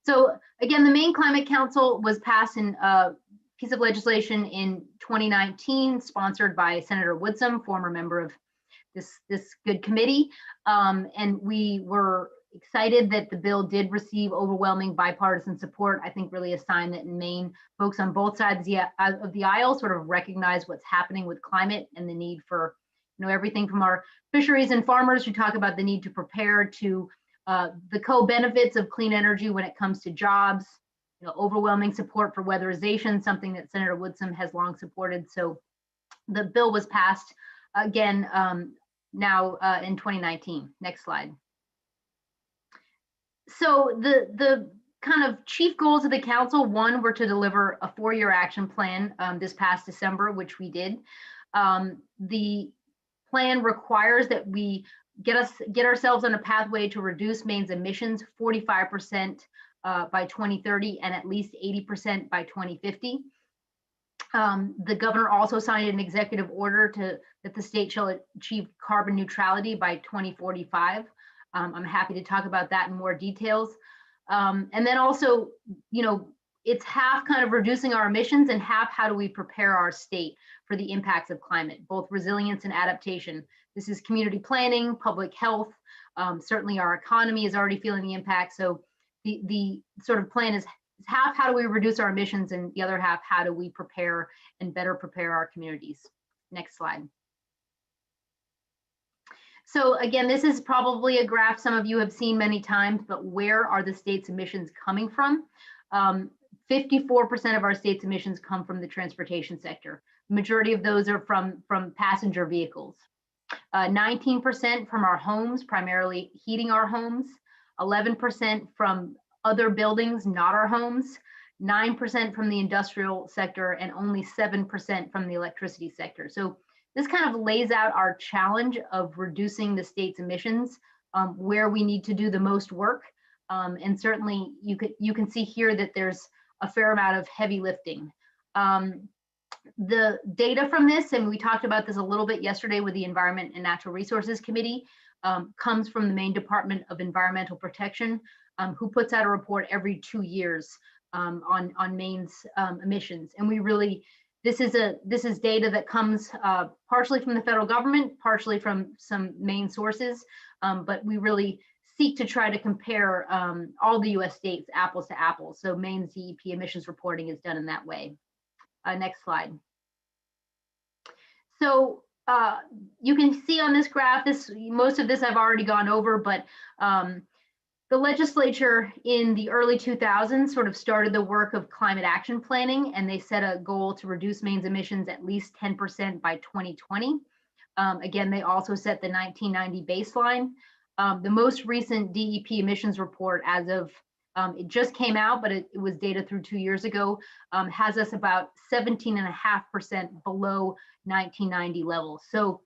[SPEAKER 4] So again, the Maine Climate Council was passed in a piece of legislation in 2019, sponsored by Senator Woodsum, former member of this good committee. And we were excited that the bill did receive overwhelming bipartisan support. I think really a sign that in Maine, folks on both sides of the aisle sort of recognize what's happening with climate and the need for, everything from our fisheries and farmers who talk about the need to prepare to the co-benefits of clean energy when it comes to jobs, overwhelming support for weatherization, something that Senator Woodsum has long supported. So The bill was passed again now in 2019. Next slide. So the kind of chief goals of the council, one, were to deliver a 4-year action plan this past December, which we did. The plan requires that we get ourselves on a pathway to reduce Maine's emissions 45% by 2030 and at least 80% by 2050. The governor also signed an executive order that the state shall achieve carbon neutrality by 2045. I'm happy to talk about that in more details. And then also, you know, it's half kind of reducing our emissions and half how do we prepare our state for the impacts of climate, both resilience and adaptation. This is community planning, public health. Certainly our economy is already feeling the impact. So the sort of plan is half how do we reduce our emissions, and the other half how do we prepare and better prepare our communities. Next slide. So again, this is probably a graph some of you have seen many times, but where are the state's emissions coming from? 54% of our state's emissions come from the transportation sector. The majority of those are from passenger vehicles. 19% from our homes, primarily heating our homes. 11% from other buildings, not our homes. 9% from the industrial sector, and only 7% from the electricity sector. So this kind of lays out our challenge of reducing the state's emissions, where we need to do the most work. And certainly you can see here that there's a fair amount of heavy lifting. The data from this, and we talked about this a little bit yesterday with the Environment and Natural Resources Committee, comes from the Maine Department of Environmental Protection, who puts out a report every 2 years on Maine's emissions. And we really, this is data that comes partially from the federal government, partially from some Maine sources, but we really seek to try to compare all the US states apples to apples. So Maine's DEP emissions reporting is done in that way. Next slide. So you can see on this graph, most of this I've already gone over, but the legislature in the early 2000s sort of started the work of climate action planning, and they set a goal to reduce Maine's emissions at least 10% by 2020. Again, they also set the 1990 baseline. The most recent DEP emissions report, as of it just came out, but it was data through 2 years ago, has us about 17.5% below 1990 levels. So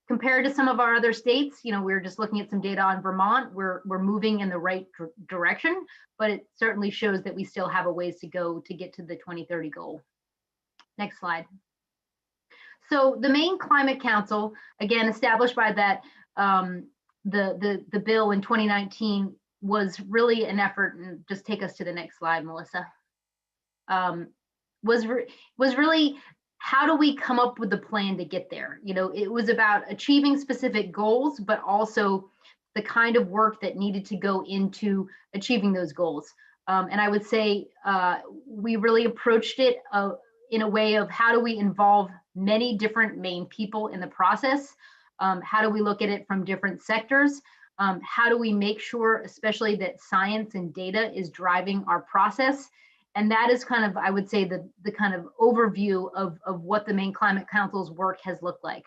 [SPEAKER 4] compared to some of our other states, you know, we're just looking at some data on Vermont, we're moving in the right direction, but it certainly shows that we still have a ways to go to get to the 2030 goal. Next slide. So the Maine Climate Council, again, established by that, the bill in 2019, was really an effort, and just take us to the next slide, Melissa, was really, how do we come up with the plan to get there? You know, it was about achieving specific goals, but also the kind of work that needed to go into achieving those goals. And I would say we really approached it in a way of how do we involve many different Maine people in the process? How do we look at it from different sectors? How do we make sure, especially that science and data is driving our process? And that is kind of, I would say, the kind of overview of what the Maine Climate Council's work has looked like.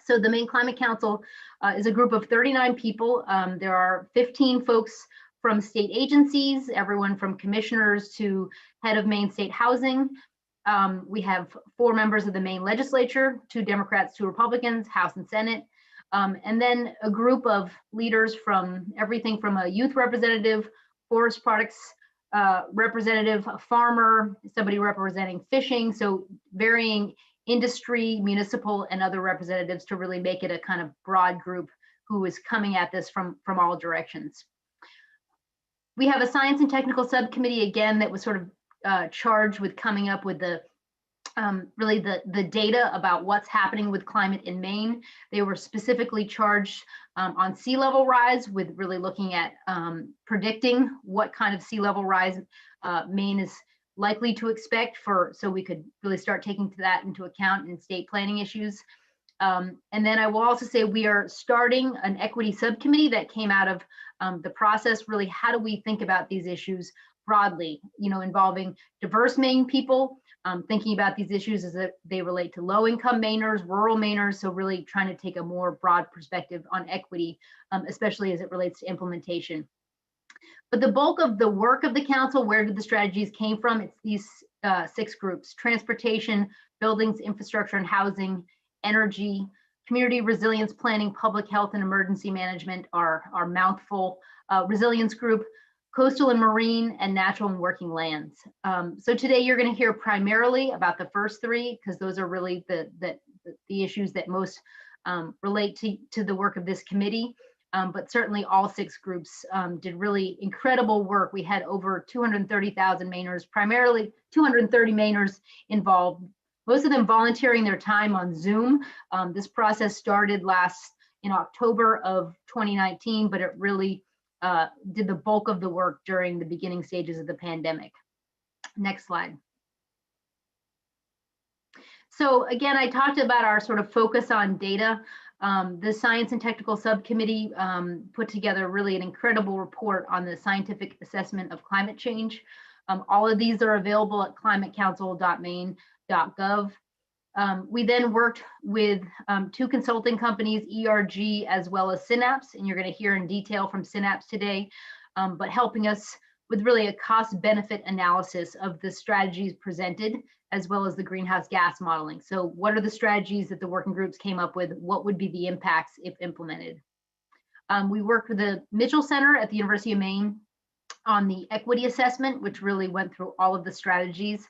[SPEAKER 4] So the Maine Climate Council is a group of 39 people. There are 15 folks from state agencies, everyone from commissioners to head of Maine State Housing. We have 4 members of the Maine legislature, 2 Democrats, 2 Republicans, House and Senate. And then a group of leaders from everything from a youth representative, forest products representative, a farmer, somebody representing fishing, so varying industry, municipal, and other representatives to really make it a kind of broad group who is coming at this from all directions. We have a science and technical subcommittee, again, that was sort of charged with coming up with the really the data about what's happening with climate in Maine. They were specifically charged on sea level rise, with really looking at predicting what kind of sea level rise Maine is likely to expect, so we could really start taking that into account in state planning issues. And then I will also say we are starting an equity subcommittee that came out of the process. Really, how do we think about these issues broadly, you know, involving diverse Maine people, thinking about these issues as they relate to low-income Mainers, rural Mainers, so really trying to take a more broad perspective on equity, especially as it relates to implementation. But the bulk of the work of the council, where did the strategies came from? It's these 6 groups: transportation, buildings, infrastructure and housing, energy, community resilience planning, public health and emergency management, our mouthful resilience group, coastal and marine, and natural and working lands. So today you're going to hear primarily about the first 3, because those are really the issues that most relate to the work of this committee. But certainly all 6 groups did really incredible work. We had over 230,000 Mainers, primarily 230 Mainers involved, most of them volunteering their time on Zoom. This process started in October of 2019, but it really did the bulk of the work during the beginning stages of the pandemic. Next slide. So again, I talked about our sort of focus on data. The Science and Technical Subcommittee put together really an incredible report on the scientific assessment of climate change. All of these are available at climatecouncil.maine.gov. We then worked with 2 consulting companies, ERG as well as Synapse, and you're going to hear in detail from Synapse today, but helping us with really a cost-benefit analysis of the strategies presented, as well as the greenhouse gas modeling. So what are the strategies that the working groups came up with? What would be the impacts if implemented? We worked with the Mitchell Center at the University of Maine on the equity assessment, which really went through all of the strategies.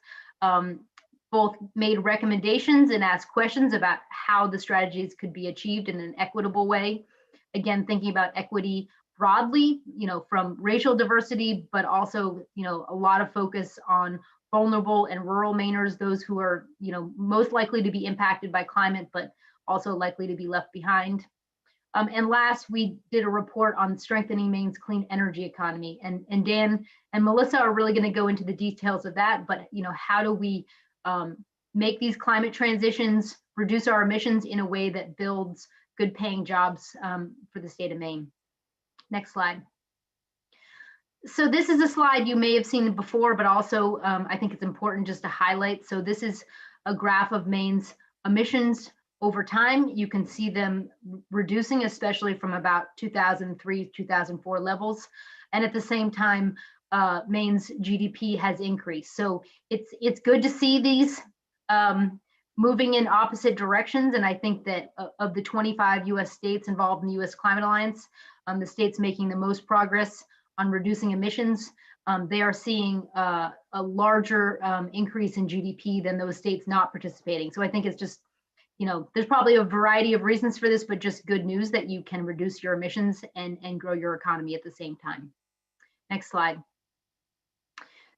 [SPEAKER 4] Both made recommendations and asked questions about how the strategies could be achieved in an equitable way. Again, thinking about equity broadly, from racial diversity, but also, a lot of focus on vulnerable and rural Mainers, those who are, most likely to be impacted by climate, but also likely to be left behind. And last, we did a report on strengthening Maine's clean energy economy. And Dan and Melissa are really going to go into the details of that, but, how do we make these climate transitions, reduce our emissions in a way that builds good paying jobs for the state of Maine. Next slide. So this is a slide you may have seen before, but also I think it's important just to highlight. So this is a graph of Maine's emissions over time. You can see them reducing, especially from about 2003, 2004 levels. And at the same time, Maine's GDP has increased. So it's good to see these moving in opposite directions. And I think that of the 25 US states involved in the US Climate Alliance, the states making the most progress on reducing emissions, they are seeing a larger increase in GDP than those states not participating. So I think it's just, there's probably a variety of reasons for this, but just good news that you can reduce your emissions and grow your economy at the same time. Next slide.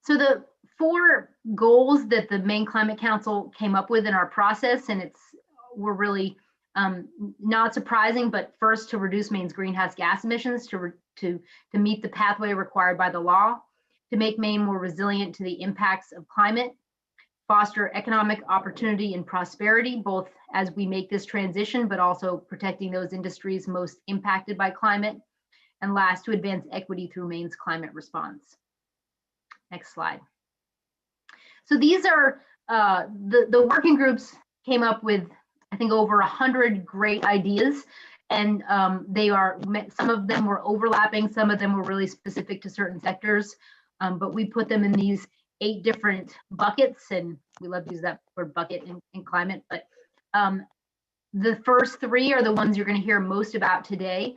[SPEAKER 4] So the 4 goals that the Maine Climate Council came up with in our process, and were really not surprising, but first, to reduce Maine's greenhouse gas emissions, to meet the pathway required by the law, to make Maine more resilient to the impacts of climate, foster economic opportunity and prosperity, both as we make this transition, but also protecting those industries most impacted by climate, and last, to advance equity through Maine's climate response. Next slide. So these are the working groups came up with, I think, over 100 great ideas, and some of them were overlapping, some of them were really specific to certain sectors, but we put them in these 8 different buckets, and we love to use that word bucket in climate, but the first 3 are the ones you're going to hear most about today.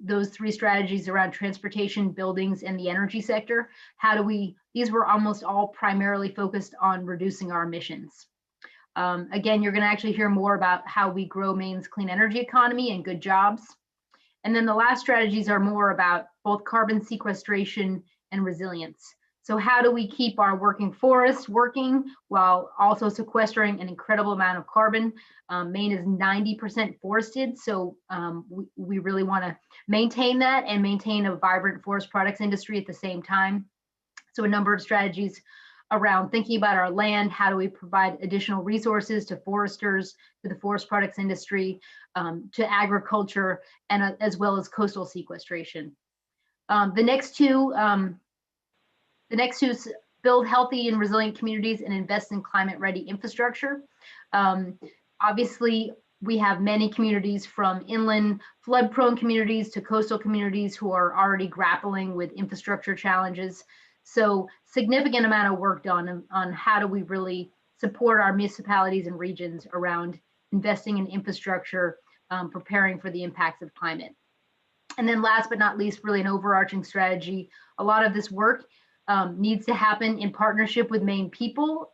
[SPEAKER 4] Those 3 strategies around transportation, buildings, and the energy sector. These were almost all primarily focused on reducing our emissions. Again, you're going to actually hear more about how we grow Maine's clean energy economy and good jobs. And then the last strategies are more about both carbon sequestration and resilience. So how do we keep our working forests working while also sequestering an incredible amount of carbon? Maine is 90% forested, so we really want to maintain that and maintain a vibrant forest products industry at the same time. So a number of strategies around thinking about our land, how do we provide additional resources to foresters, to the forest products industry, to agriculture, and as well as coastal sequestration. The next two build healthy and resilient communities and invest in climate-ready infrastructure. Obviously, we have many communities from inland flood-prone communities to coastal communities who are already grappling with infrastructure challenges. So significant amount of work done on how do we really support our municipalities and regions around investing in infrastructure, preparing for the impacts of climate. And then last but not least, really an overarching strategy. A lot of this work needs to happen in partnership with Maine people,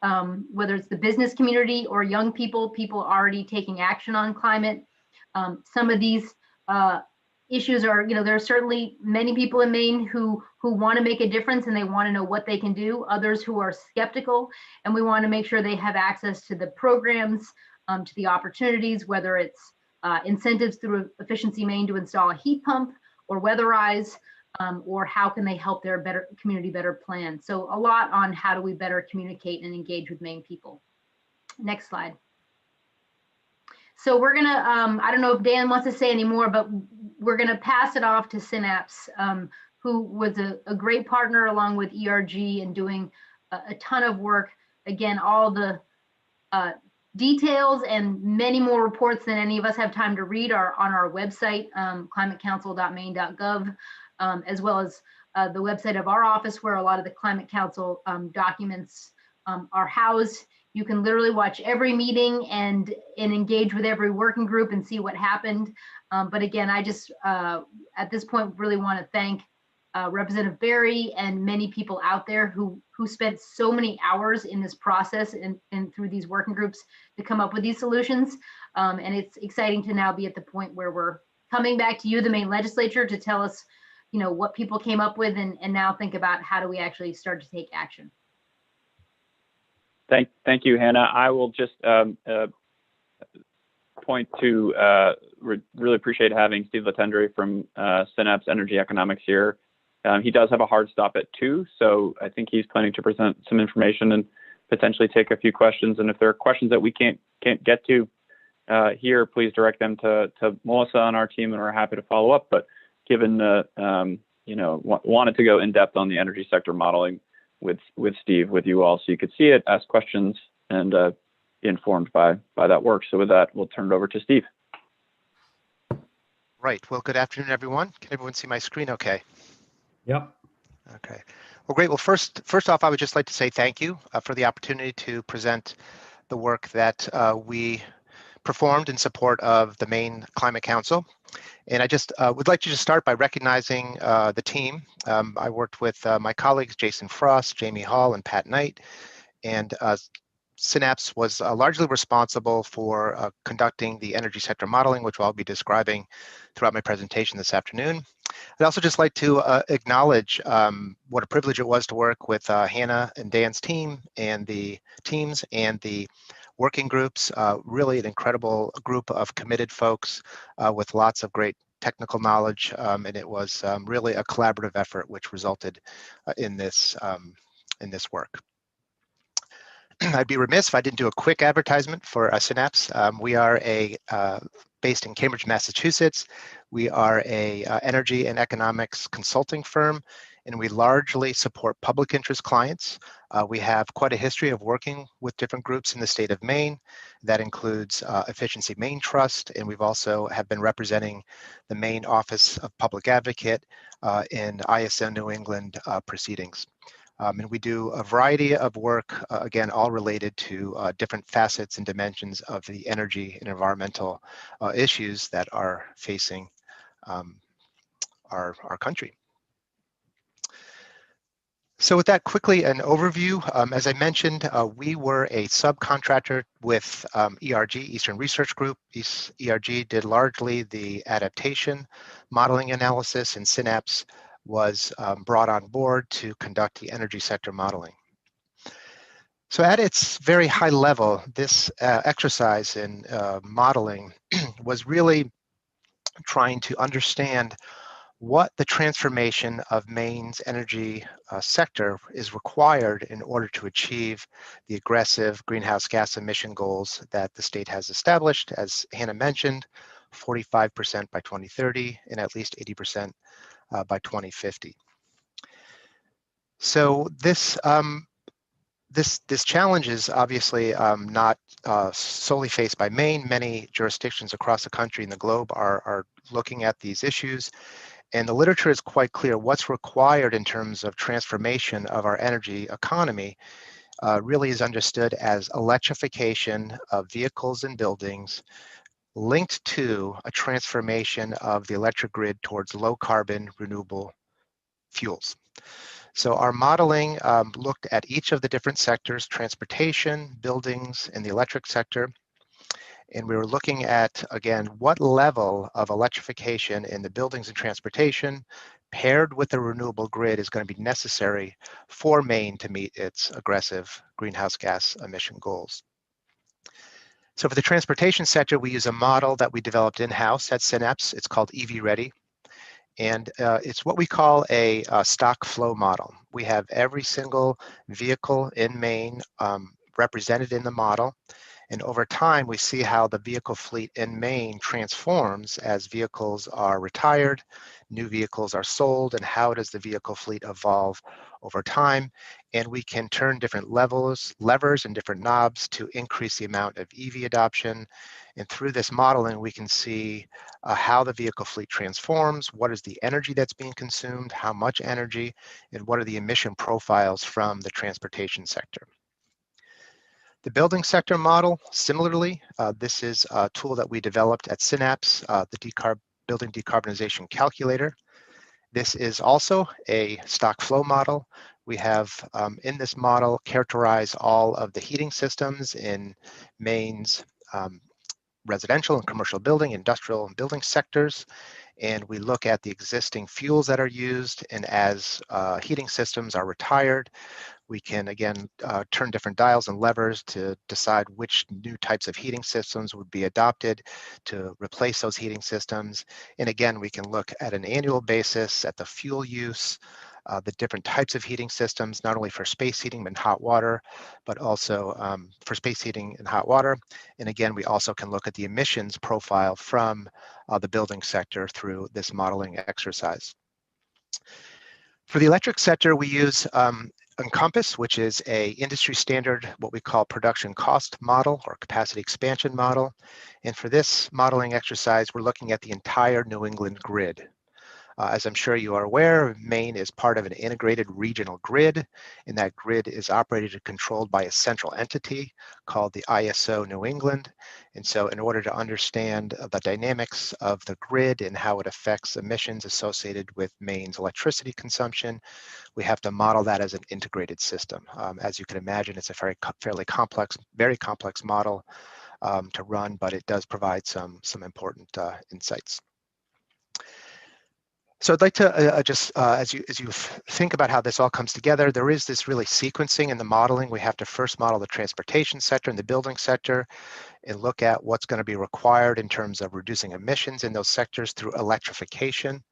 [SPEAKER 4] whether it's the business community or young people already taking action on climate. Some of these issues are, there are certainly many people in Maine who want to make a difference and they want to know what they can do, others who are skeptical, and we want to make sure they have access to the programs, to the opportunities, whether it's incentives through Efficiency Maine to install a heat pump or weatherize, or how can they help their community better plan. So a lot on how do we better communicate and engage with Maine people. Next slide. So we're gonna, I don't know if Dan wants to say any more, but we're gonna pass it off to Synapse, who was a great partner along with ERG and doing a ton of work. Again, all the details and many more reports than any of us have time to read are on our website, climatecouncil.maine.gov, as well as the website of our office where a lot of the Climate Council documents are housed. You can literally watch every meeting and engage with every working group and see what happened. But again, I just, at this point, really want to thank Representative Berry and many people out there who spent so many hours in this process and through these working groups to come up with these solutions. And it's exciting to now be at the point where we're coming back to you, the Maine legislature, to tell us, what people came up with and now think about how do we actually start to take action.
[SPEAKER 21] Thank you, Hannah. I will just point to really appreciate having Steve Latendre from Synapse Energy Economics here. He does have a hard stop at 2, so I think he's planning to present some information and potentially take a few questions. And if there are questions that we can't get to here, please direct them to Melissa on our team, and we're happy to follow up. But given the wanted to go in depth on the energy sector modeling with Steve, with you all, so you could see it, ask questions, and be informed by that work. So with that, we'll turn it over to Steve.
[SPEAKER 6] Right. Well, good afternoon, everyone. Can everyone see my screen okay?
[SPEAKER 1] Yep.
[SPEAKER 6] Okay. Well, great. Well, first off, I would just like to say thank you for the opportunity to present the work that we performed in support of the Maine Climate Council. And I just would like to just start by recognizing the team. I worked with my colleagues, Jason Frost, Jamie Hall, and Pat Knight. And Synapse was largely responsible for conducting the energy sector modeling, which I'll be describing throughout my presentation this afternoon. I'd also just like to acknowledge what a privilege it was to work with Hannah and Dan's team and the teams and the working groups. Really an incredible group of committed folks with lots of great technical knowledge, and it was really a collaborative effort which resulted in this work. I'd be remiss if I didn't do a quick advertisement for Synapse. We are based in Cambridge, Massachusetts. We are a energy and economics consulting firm, and we largely support public interest clients. We have quite a history of working with different groups in the state of Maine. That includes Efficiency Maine Trust, and we've also have been representing the Maine Office of Public Advocate in ISO New England proceedings. And we do a variety of work, again, all related to different facets and dimensions of the energy and environmental issues that are facing our country. So with that, quickly an overview. As I mentioned, we were a subcontractor with ERG, Eastern Research Group. ERG did largely the adaptation, modeling analysis, and Synapse was brought on board to conduct the energy sector modeling. So at its very high level, this exercise in modeling was really trying to understand what the transformation of Maine's energy sector is required in order to achieve the aggressive greenhouse gas emission goals that the state has established, as Hannah mentioned, 45% by 2030 and at least 80% by 2050. So this this challenge is obviously not solely faced by Maine. Many jurisdictions across the country and the globe are looking at these issues. And the literature is quite clear. What's required in terms of transformation of our energy economy really is understood as electrification of vehicles and buildings linked to a transformation of the electric grid towards low carbon renewable fuels. So our modeling looked at each of the different sectors: transportation, buildings, and the electric sector. And we were looking at, again, what level of electrification in the buildings and transportation paired with the renewable grid is going to be necessary for Maine to meet its aggressive greenhouse gas emission goals. So for the transportation sector, we use a model that we developed in-house at Synapse. It's called EV Ready. And it's what we call a stock flow model. We have every single vehicle in Maine represented in the model. And over time, we see how the vehicle fleet in Maine transforms as vehicles are retired, new vehicles are sold, and how does the vehicle fleet evolve over time. And we can turn different levers and different knobs to increase the amount of EV adoption. And through this modeling, we can see how the vehicle fleet transforms, what is the energy that's being consumed, how much energy, and what are the emission profiles from the transportation sector. The building sector model, similarly, this is a tool that we developed at Synapse, the Building Decarbonization Calculator. This is also a stock flow model. We have in this model characterized all of the heating systems in Maine's residential and commercial building, industrial and building sectors. And we look at the existing fuels that are used, and as heating systems are retired, we can, again, turn different dials and levers to decide which new types of heating systems would be adopted to replace those heating systems. And again, we can look at an annual basis at the fuel use, the different types of heating systems, not only for space heating and hot water, but also for space heating and hot water. And again, we also can look at the emissions profile from the building sector through this modeling exercise. For the electric sector, we use Encompass, which is a industry standard, what we call production cost model or capacity expansion model. And for this modeling exercise, we're looking at the entire New England grid. As I'm sure you are aware, Maine is part of an integrated regional grid, and that grid is operated and controlled by a central entity called the ISO New England. And so in order to understand the dynamics of the grid and how it affects emissions associated with Maine's electricity consumption, we have to model that as an integrated system. As you can imagine, it's a fairly complex, very complex model to run, but it does provide some important insights. So I'd like to as you think about how this all comes together, there is this really sequencing in the modeling. We have to first model the transportation sector and the building sector and look at what's going to be required in terms of reducing emissions in those sectors through electrification.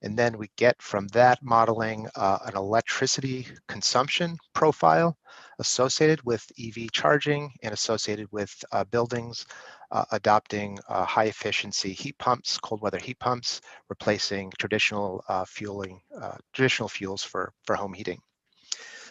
[SPEAKER 6] And then we get from that modeling an electricity consumption profile associated with EV charging and associated with buildings adopting high efficiency heat pumps, cold weather heat pumps, replacing traditional fuels for home heating.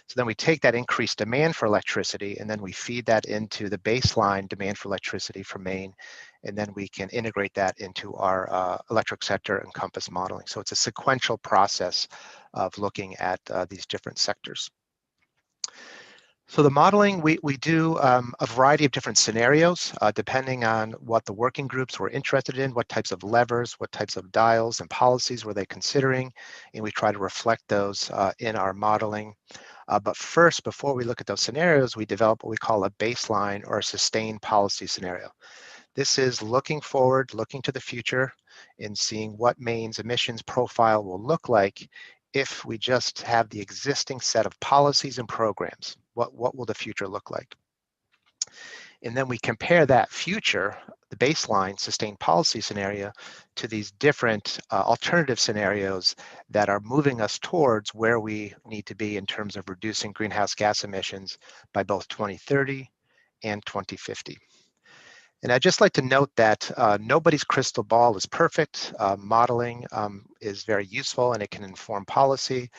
[SPEAKER 6] So then we take that increased demand for electricity and then we feed that into the baseline demand for electricity for Maine, and then we can integrate that into our electric sector Encompass modeling. So it's a sequential process of looking at these different sectors. So the modeling, we do a variety of different scenarios depending on what the working groups were interested in, what types of levers, what types of dials and policies were they considering, and we try to reflect those in our modeling. But first, before we look at those scenarios, we develop what we call a baseline or a sustained policy scenario. This is looking forward, looking to the future, and seeing what Maine's emissions profile will look like if we just have the existing set of policies and programs. What will the future look like? And then we compare that future, the baseline sustained policy scenario, to these different alternative scenarios that are moving us towards where we need to be in terms of reducing greenhouse gas emissions by both 2030 and 2050. And I'd just like to note that nobody's crystal ball is perfect. Modeling is very useful and it can inform policy,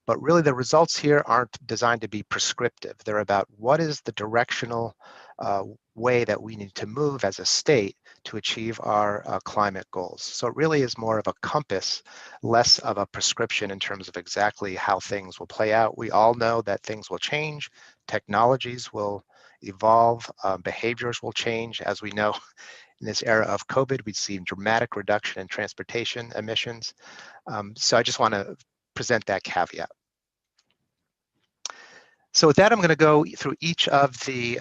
[SPEAKER 6] but really the results here aren't designed to be prescriptive. They're about what is the directional way that we need to move as a state to achieve our climate goals. So it really is more of a compass, less of a prescription in terms of exactly how things will play out. We all know that things will change, technologies will evolve, behaviors will change. As we know, in this era of COVID, we've seen dramatic reduction in transportation emissions. So I just want to present that caveat. So with that, I'm going to go through each of the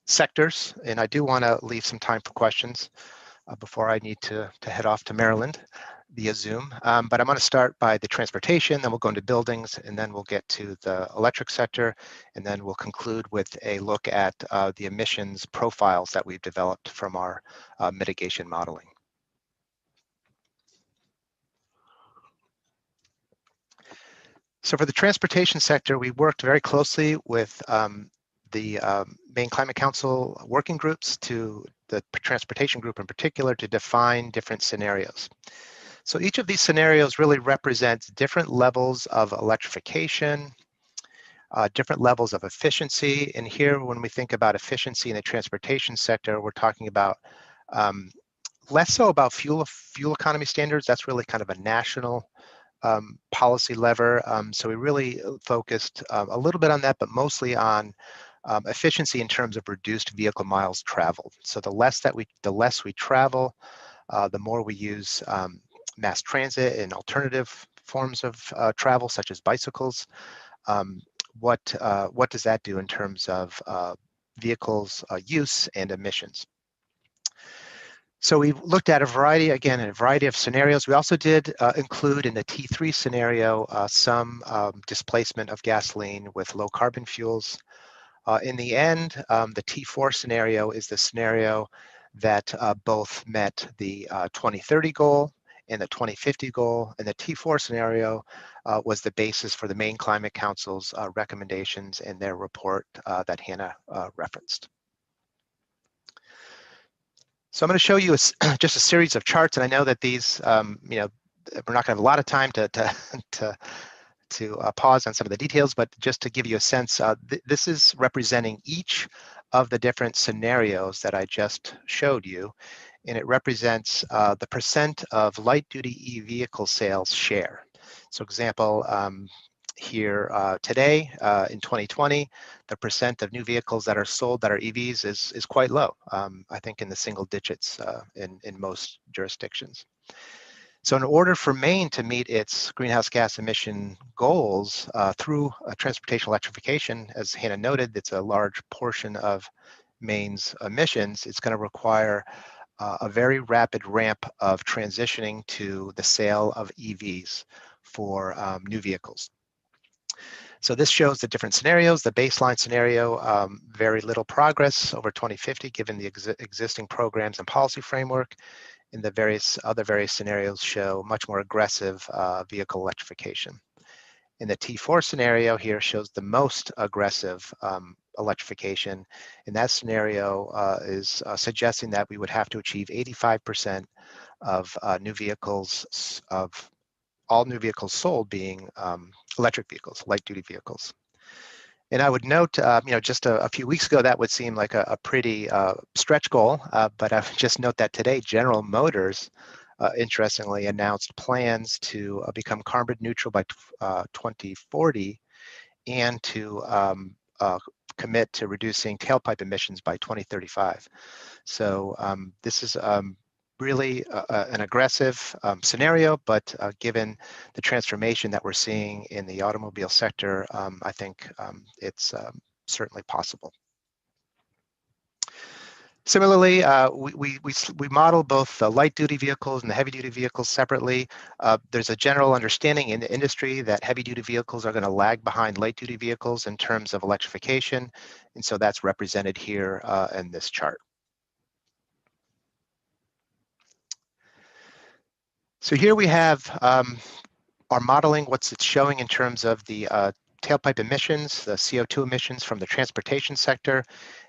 [SPEAKER 6] sectors, and I do want to leave some time for questions before I need to head off to Maryland via Zoom. But I'm going to start by the transportation, then we'll go into buildings, and then we'll get to the electric sector, and then we'll conclude with a look at the emissions profiles that we've developed from our mitigation modeling. So for the transportation sector, we worked very closely with the Maine Climate Council working groups, to the transportation group in particular, to define different scenarios. So each of these scenarios really represents different levels of electrification, different levels of efficiency. And here, when we think about efficiency in the transportation sector, we're talking about less so about fuel economy standards. That's really kind of a national policy lever. So we really focused a little bit on that, but mostly on efficiency in terms of reduced vehicle miles traveled. So the less we travel, the more we use mass transit and alternative forms of travel, such as bicycles. What does that do in terms of vehicles use and emissions? So we looked at a variety of scenarios. We also did include in the T3 scenario some displacement of gasoline with low carbon fuels. In the end, the T4 scenario is the scenario that both met the 2030 goal and the 2050 goal, and the T4 scenario was the basis for the Maine Climate Council's recommendations in their report that Hannah referenced. So I'm going to show you just a series of charts, and I know that these, we're not going to have a lot of time to pause on some of the details, but just to give you a sense, this is representing each of the different scenarios that I just showed you, and it represents the percent of light-duty e-vehicle sales share. So example, here today in 2020, the percent of new vehicles that are sold that are EVs is quite low, I think in the single digits in most jurisdictions. So in order for Maine to meet its greenhouse gas emission goals through transportation electrification, as Hannah noted, it's a large portion of Maine's emissions, it's going to require a very rapid ramp of transitioning to the sale of EVs for new vehicles. So this shows the different scenarios. The baseline scenario, very little progress over 2050 given the existing programs and policy framework. And the other various scenarios show much more aggressive vehicle electrification. And the T4 scenario here shows the most aggressive electrification. And that scenario is suggesting that we would have to achieve 85% of new vehicles, of all new vehicles sold being electric vehicles, light-duty vehicles. And I would note, just a few weeks ago, that would seem like a pretty stretch goal, but I would just note that today, General Motors, interestingly, announced plans to become carbon neutral by 2040 and to commit to reducing tailpipe emissions by 2035. So this is really an aggressive scenario, but given the transformation that we're seeing in the automobile sector, I think it's certainly possible. Similarly, we model both the light-duty vehicles and the heavy-duty vehicles separately. There's a general understanding in the industry that heavy-duty vehicles are going to lag behind light-duty vehicles in terms of electrification, and so that's represented here in this chart. So here we have our modeling, what's it's showing in terms of the tailpipe emissions, the CO2 emissions from the transportation sector.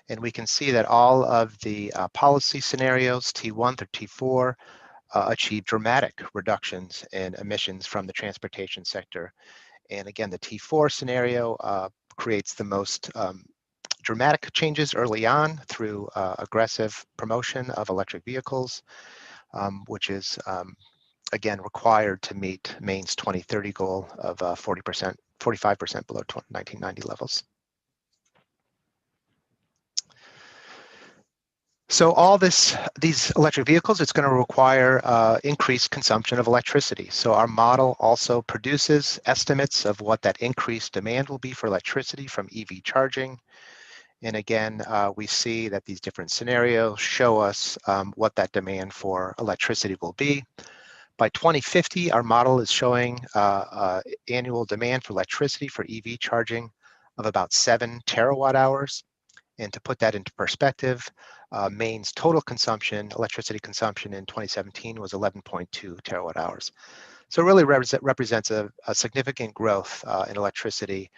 [SPEAKER 6] And we can see that all of the policy scenarios, T1 through T4, achieve dramatic reductions in emissions from the transportation sector. And again, the T4 scenario creates the most dramatic changes early on through aggressive promotion of electric vehicles, which is again required to meet Maine's 2030 goal of 45% below 1990 levels. So all these electric vehicles, it's going to require increased consumption of electricity. So our model also produces estimates of what that increased demand will be for electricity from EV charging. And again, we see that these different scenarios show us what that demand for electricity will be. By 2050, our model is showing annual demand for electricity for EV charging of about 7 terawatt hours. And to put that into perspective, Maine's total consumption, electricity consumption in 2017 was 11.2 terawatt hours. So it really represents a significant growth in electricity.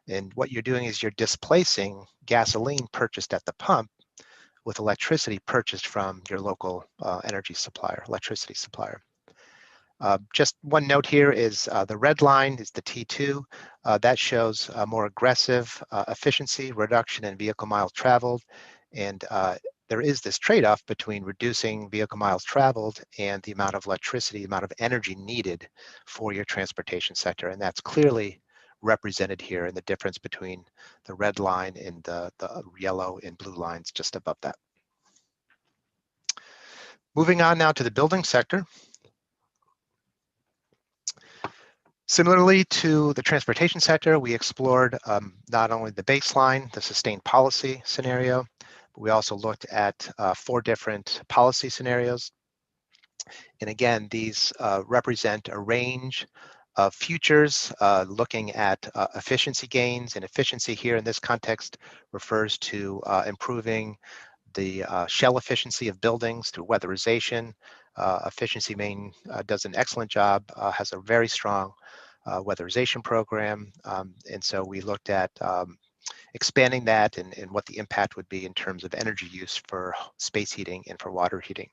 [SPEAKER 6] And what you're doing is you're displacing gasoline purchased at the pump with electricity purchased from your local energy supplier, electricity supplier. Just one note here is the red line is the T2. That shows a more aggressive efficiency reduction in vehicle miles traveled. And there is this trade-off between reducing vehicle miles traveled and the amount of electricity, the amount of energy needed for your transportation sector. And that's clearly represented here in the difference between the red line and the yellow and blue lines just above that. Moving on now to the building sector. Similarly to the transportation sector, we explored not only the baseline, the sustained policy scenario, but we also looked at 4 different policy scenarios. And again, these represent a range of futures looking at efficiency gains, and efficiency here in this context refers to improving the shell efficiency of buildings through weatherization. Efficiency Maine does an excellent job, has a very strong weatherization program. And so we looked at expanding that and what the impact would be in terms of energy use for space heating and for water heating.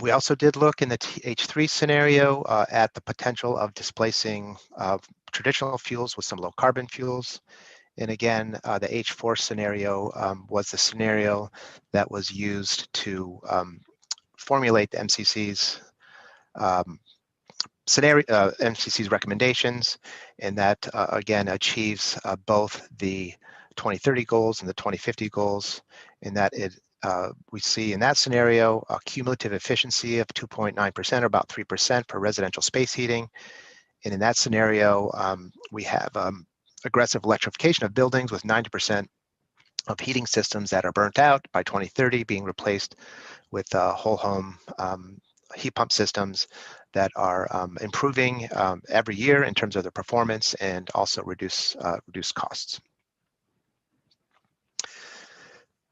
[SPEAKER 6] We also did look in the H3 scenario at the potential of displacing traditional fuels with some low carbon fuels. And again, the H4 scenario was the scenario that was used to formulate the MCC's MCC's recommendations, and that again achieves both the 2030 goals and the 2050 goals, in that it we see in that scenario a cumulative efficiency of 2.9%, or about 3% for residential space heating. And in that scenario, we have aggressive electrification of buildings with 90% of heating systems that are burnt out by 2030 being replaced with whole home heat pump systems that are improving every year in terms of their performance and also reduce costs.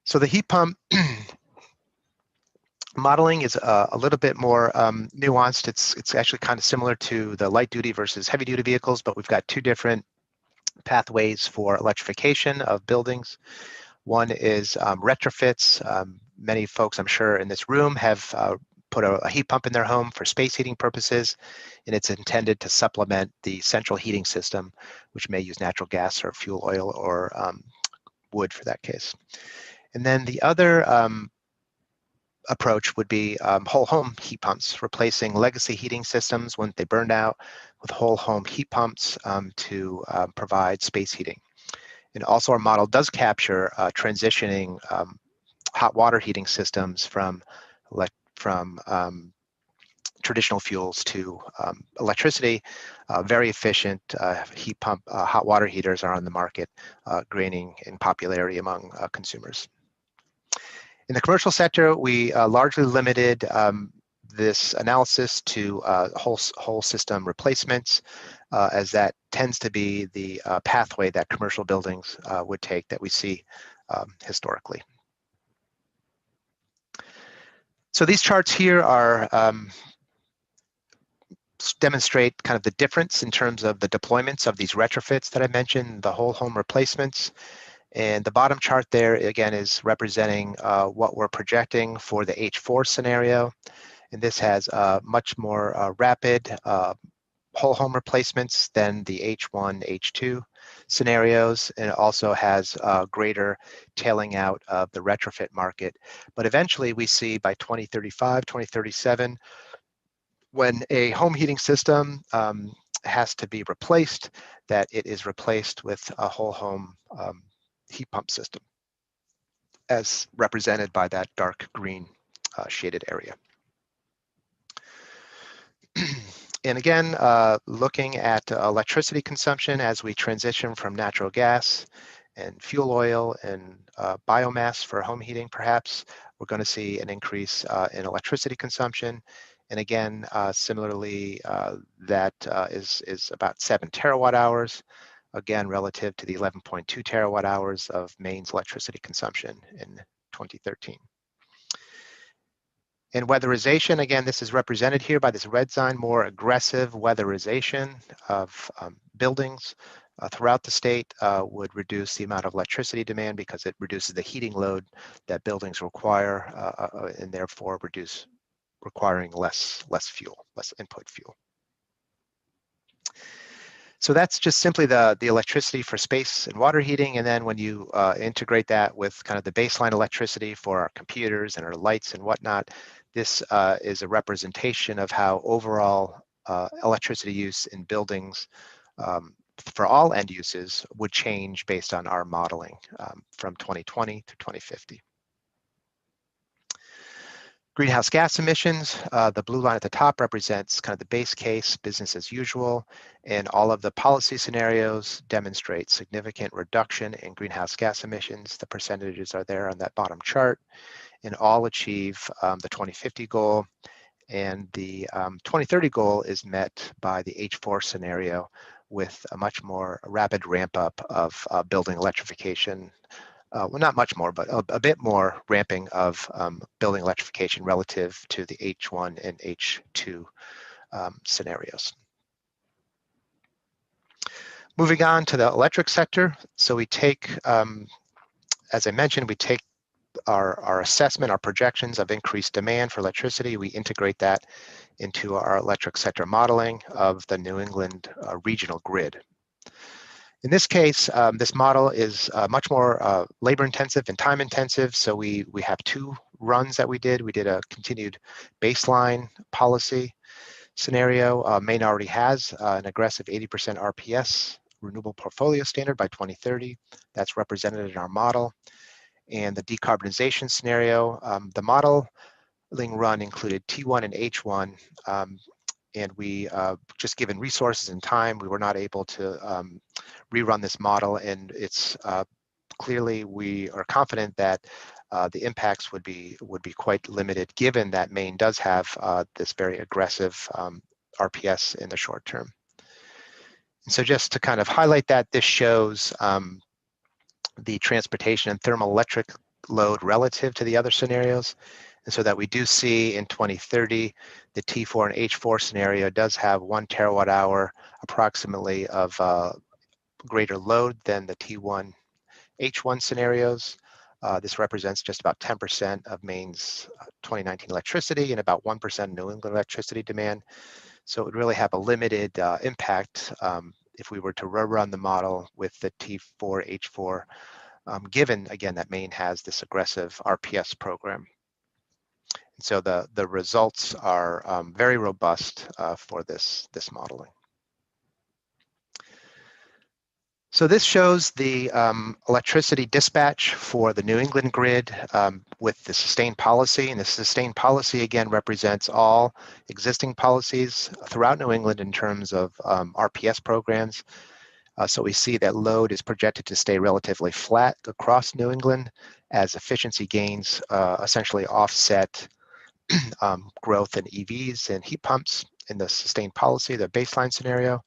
[SPEAKER 6] So the heat pump modeling is a little bit more nuanced. It's actually kind of similar to the light duty versus heavy duty vehicles, but we've got 2 different pathways for electrification of buildings. One is retrofits. Many folks, I'm sure, in this room have put a heat pump in their home for space heating purposes, and it's intended to supplement the central heating system, which may use natural gas or fuel oil or wood for that case. And then the other approach would be whole home heat pumps, replacing legacy heating systems when they burned out with whole home heat pumps to provide space heating. And also our model does capture transitioning hot water heating systems from traditional fuels to electricity. Very efficient heat pump hot water heaters are on the market, gaining in popularity among consumers. In the commercial sector, we largely limited this analysis to whole system replacements, as that tends to be the pathway that commercial buildings would take that we see historically. So these charts here are demonstrate kind of the difference in terms of the deployments of these retrofits that I mentioned, the whole home replacements. And the bottom chart there, again, is representing what we're projecting for the H4 scenario. And this has much more rapid whole home replacements than the H1, H2 scenarios, and it also has greater tailing out of the retrofit market. But eventually we see by 2035, 2037, when a home heating system has to be replaced, that it is replaced with a whole home heat pump system, as represented by that dark green shaded area. And again, looking at electricity consumption as we transition from natural gas and fuel oil and biomass for home heating, perhaps, we're going to see an increase in electricity consumption. And again, similarly, that is about 7 terawatt hours, again, relative to the 11.2 terawatt hours of Maine's electricity consumption in 2013. And weatherization, again, this is represented here by this red sign, more aggressive weatherization of buildings throughout the state would reduce the amount of electricity demand because it reduces the heating load that buildings require and therefore requiring less fuel, less input fuel. So that's just simply the electricity for space and water heating. And then when you integrate that with kind of the baseline electricity for our computers and our lights and whatnot, this is a representation of how overall electricity use in buildings for all end uses would change based on our modeling from 2020 to 2050. Greenhouse gas emissions, the blue line at the top represents kind of the base case, business as usual, and all of the policy scenarios demonstrate significant reduction in greenhouse gas emissions. The percentages are there on that bottom chart, and all achieve the 2050 goal, and the 2030 goal is met by the H4 scenario with a much more rapid ramp up of building electrification. Well, not much more, but a bit more ramping of building electrification relative to the H1 and H2 scenarios. Moving on to the electric sector. So we take, as I mentioned, we take our assessment, our projections of increased demand for electricity. We integrate that into our electric sector modeling of the New England regional grid. In this case, this model is much more labor intensive and time intensive. So we have 2 runs that we did. We did a continued baseline policy scenario. Maine already has an aggressive 80% RPS renewable portfolio standard by 2030. That's represented in our model. And the decarbonization scenario, the modeling run included T1 and H1. And we, just given resources and time, we were not able to rerun this model, and it's clearly we are confident that the impacts would be quite limited, given that Maine does have this very aggressive RPS in the short term. And so just to kind of highlight that, this shows the transportation and thermal electric load relative to the other scenarios. And so that we do see in 2030, the T4 and H4 scenario does have 1 terawatt hour approximately of greater load than the T1, H1 scenarios. This represents just about 10% of Maine's 2019 electricity and about 1% New England electricity demand. So it would really have a limited impact if we were to rerun the model with the T4, H4, given, again, that Maine has this aggressive RPS program. And so the results are very robust for this modeling. So this shows the electricity dispatch for the New England grid with the sustained policy. And the sustained policy, again, represents all existing policies throughout New England in terms of RPS programs. So we see that load is projected to stay relatively flat across New England as efficiency gains essentially offset growth in EVs and heat pumps in the sustained policy, the baseline scenario.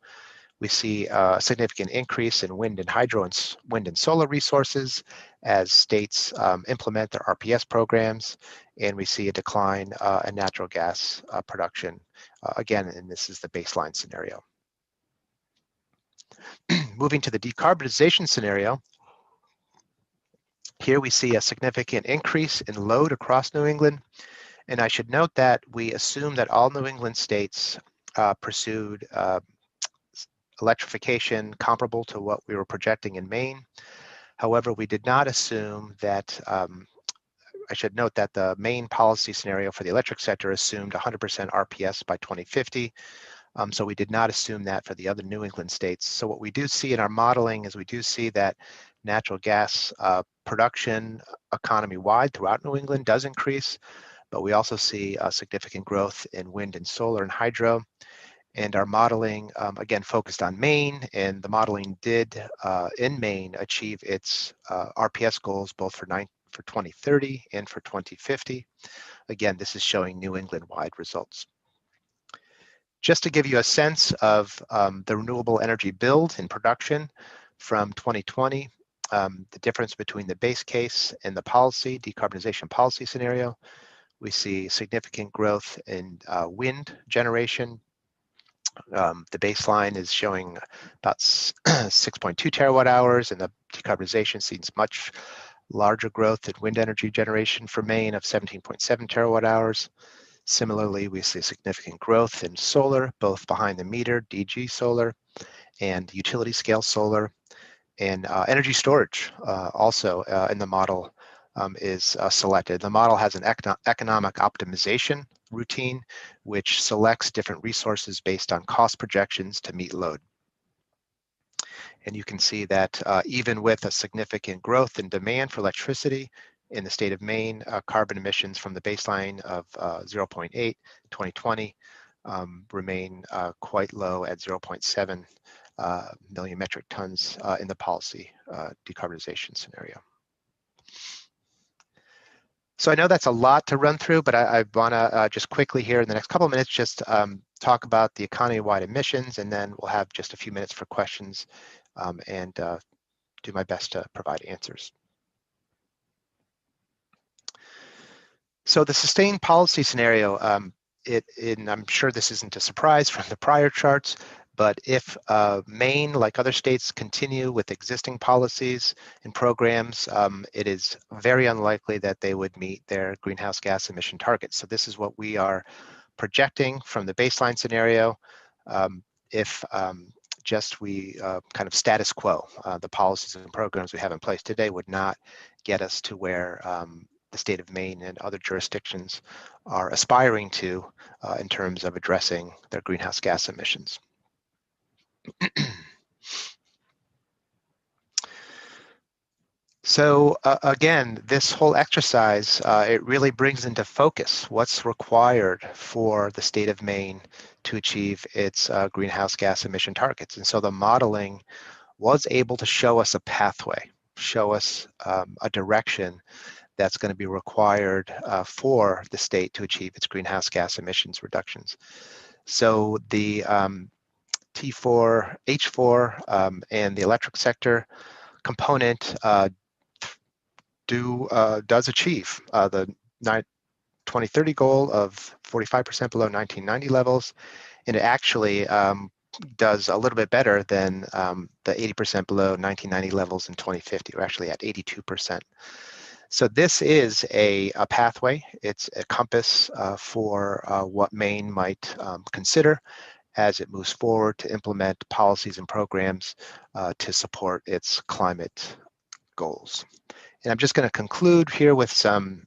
[SPEAKER 6] We see a significant increase in wind and hydro and wind and solar resources as states implement their RPS programs, and we see a decline in natural gas production. Again, and this is the baseline scenario. Moving to the decarbonization scenario, here we see a significant increase in load across New England. And I should note that we assume that all New England states pursued electrification comparable to what we were projecting in Maine. However, we did not assume that, I should note that the Maine policy scenario for the electric sector assumed 100% RPS by 2050. So we did not assume that for the other New England states. So what we do see in our modeling is we do see that natural gas production economy-wide throughout New England does increase, but we also see a significant growth in wind and solar and hydro. And our modeling, again, focused on Maine, and the modeling did, in Maine, achieve its RPS goals both for 2030 and for 2050. Again, this is showing New England-wide results. Just to give you a sense of the renewable energy build in production from 2020, the difference between the base case and the policy, decarbonization policy scenario, we see significant growth in wind generation. The baseline is showing about 6.2 terawatt hours, and the decarbonization sees much larger growth in wind energy generation for Maine of 17.7 terawatt hours. Similarly, we see significant growth in solar, both behind the meter, DG solar, and utility scale solar. And energy storage also in the model is selected. The model has an economic optimization routine, which selects different resources based on cost projections to meet load. And you can see that even with a significant growth in demand for electricity in the state of Maine, carbon emissions from the baseline of 0.8 in 2020 remain quite low at 0.7 million metric tons in the policy decarbonization scenario. So I know that's a lot to run through, but I want to just quickly here in the next couple of minutes just talk about the economy-wide emissions, and then we'll have just a few minutes for questions and do my best to provide answers. So the sustained policy scenario, and I'm sure this isn't a surprise from the prior charts, but if Maine, like other states, continue with existing policies and programs, it is very unlikely that they would meet their greenhouse gas emission targets. So this is what we are projecting from the baseline scenario. If just we kind of status quo, the policies and programs we have in place today would not get us to where the state of Maine and other jurisdictions are aspiring to in terms of addressing their greenhouse gas emissions. So again, this whole exercise, it really brings into focus what's required for the state of Maine to achieve its greenhouse gas emission targets. And so the modeling was able to show us a pathway, show us a direction that's going to be required for the state to achieve its greenhouse gas emissions reductions. So the T4, H4, and the electric sector component does achieve the 2030 goal of 45% below 1990 levels, and it actually does a little bit better than the 80% below 1990 levels in 2050. We're actually at 82%. So this is a pathway. It's a compass for what Maine might consider as it moves forward to implement policies and programs to support its climate goals. And I'm just going to conclude here with some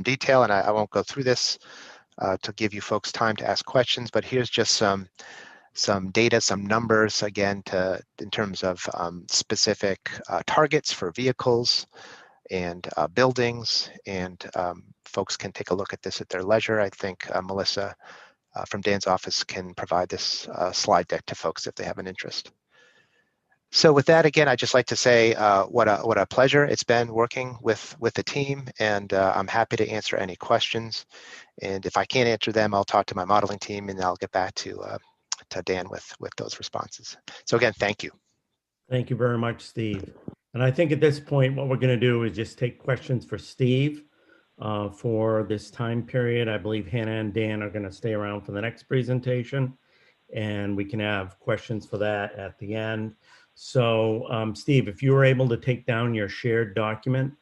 [SPEAKER 6] detail, and I won't go through this to give you folks time to ask questions, but here's just some data, some numbers, again, in terms of specific targets for vehicles and buildings, and folks can take a look at this at their leisure. I think Melissa from Dan's office can provide this slide deck to folks if they have an interest. So with that, again, I'd just like to say what a pleasure it's been working with the team, and I'm happy to answer any questions. And if I can't answer them, I'll talk to my modeling team, and I'll get back to to Dan with those responses. So again, thank you.
[SPEAKER 1] Thank you very much, Steve. And I think at this point, what we're going to do is just take questions for Steve for this time period. I believe Hannah and Dan are going to stay around for the next presentation, and we can have questions for that at the end. So Steve, if you were able to take down your shared document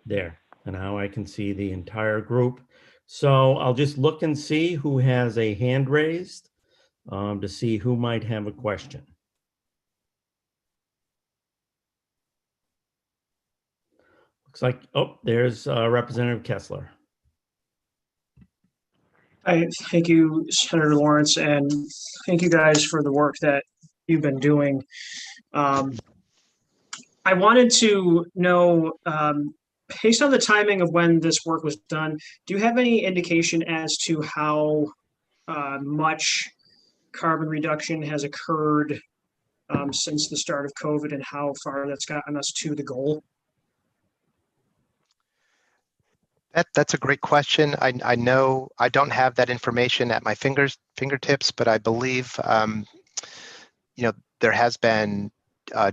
[SPEAKER 1] there, and now I can see the entire group. So I'll just look and see who has a hand raised to see who might have a question. Looks like, oh, there's Representative Kessler.
[SPEAKER 8] Thank you, Senator Lawrence, and thank you guys for the work that you've been doing. I wanted to know, based on the timing of when this work was done, do you have any indication as to how much carbon reduction has occurred since the start of COVID and how far that's gotten us to the goal?
[SPEAKER 6] That's a great question. I know I don't have that information at my fingertips, but I believe there has been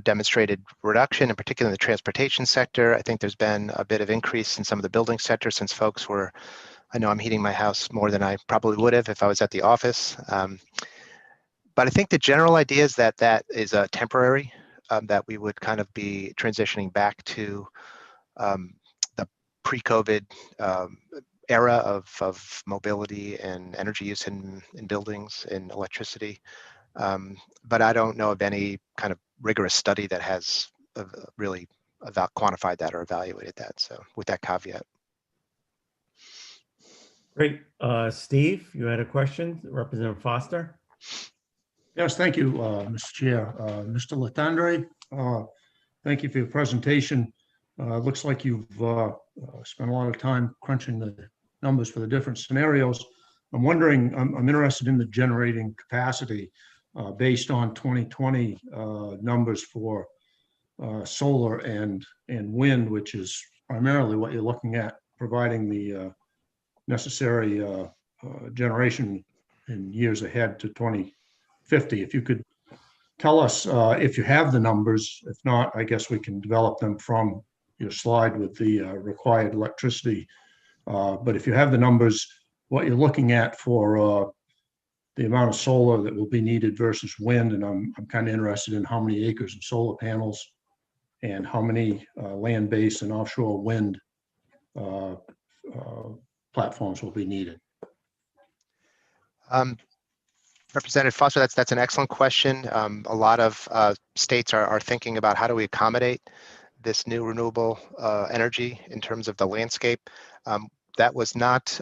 [SPEAKER 6] demonstrated reduction, in particular in the transportation sector. I think there's been a bit of increase in some of the building sector since folks were, I know I'm heating my house more than I probably would have if I was at the office. But I think the general idea is that that is temporary, that we would kind of be transitioning back to the pre-COVID era of mobility and energy use in buildings and electricity. But I don't know of any kind of rigorous study that has really quantified that or evaluated that. So with that caveat.
[SPEAKER 1] Great. Steve, you had a question, Representative Foster?
[SPEAKER 12] Yes, thank you, Mr. Chair. Mr. Latendre, thank you for your presentation. Looks like you've spent a lot of time crunching the numbers for the different scenarios. I'm wondering, I'm interested in the generating capacity based on 2020 numbers for solar and wind, which is primarily what you're looking at, providing the necessary generation in years ahead to 2050. If you could tell us if you have the numbers. If not, I guess we can develop them from your slide with the required electricity. But if you have the numbers, what you're looking at for the amount of solar that will be needed versus wind, and I'm kind of interested in how many acres of solar panels and how many land-based and offshore wind platforms will be needed.
[SPEAKER 6] Representative Foster, that's an excellent question. A lot of states are thinking about how do we accommodate this new renewable energy in terms of the landscape. That was not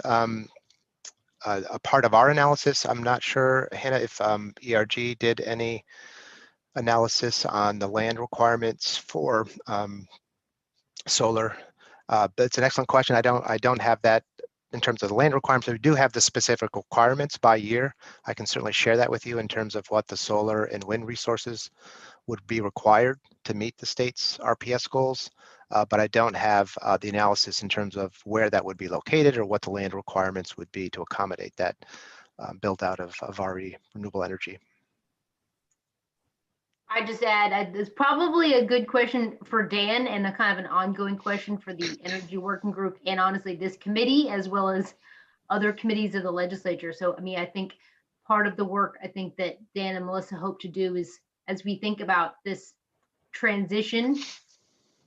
[SPEAKER 6] a part of our analysis. I'm not sure, Hannah, if ERG did any analysis on the land requirements for solar. But it's an excellent question. I don't have that in terms of the land requirements. We do have the specific requirements by year. I can certainly share that with you in terms of what the solar and wind resources would be required to meet the state's RPS goals. But I don't have the analysis in terms of where that would be located or what the land requirements would be to accommodate that build out of RE renewable energy.
[SPEAKER 4] I just add, it's probably a good question for Dan and a kind of an ongoing question for the Energy Working Group and honestly this committee as well as other committees of the legislature. So, I mean, I think part of the work I think that Dan and Melissa hope to do is as we think about this transition,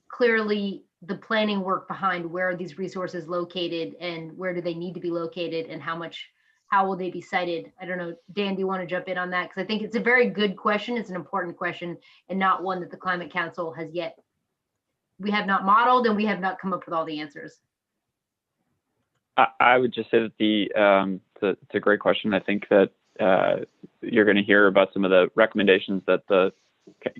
[SPEAKER 4] clearly the planning work behind where are these resources located and where do they need to be located and how will they be cited? I don't know, Dan, do you want to jump in on that? Because I think it's a very good question. It's an important question and not one that the Climate Council has yet, we have not modeled and we have not come up with all the answers.
[SPEAKER 21] I would just say that it's a great question. I think that you're going to hear about some of the recommendations that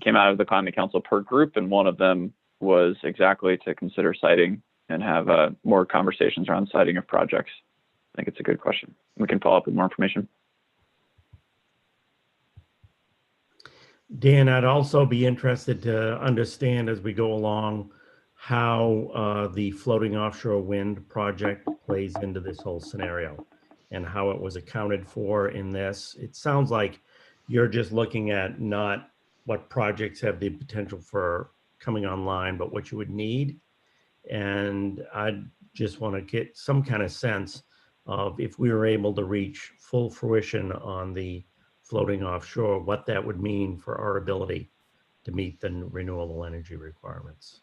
[SPEAKER 21] came out of the Climate Council per group, and one of them was exactly to consider citing and have more conversations around citing of projects. I think it's a good question. We can follow up with more information.
[SPEAKER 1] Dan, I'd also be interested to understand as we go along how the floating offshore wind project plays into this whole scenario. and how it was accounted for in this. It sounds like you're just looking at not what projects have the potential for coming online, but what you would need. And I just want to get some kind of sense of if we were able to reach full fruition on the floating offshore, what that would mean for our ability to meet the renewable energy requirements.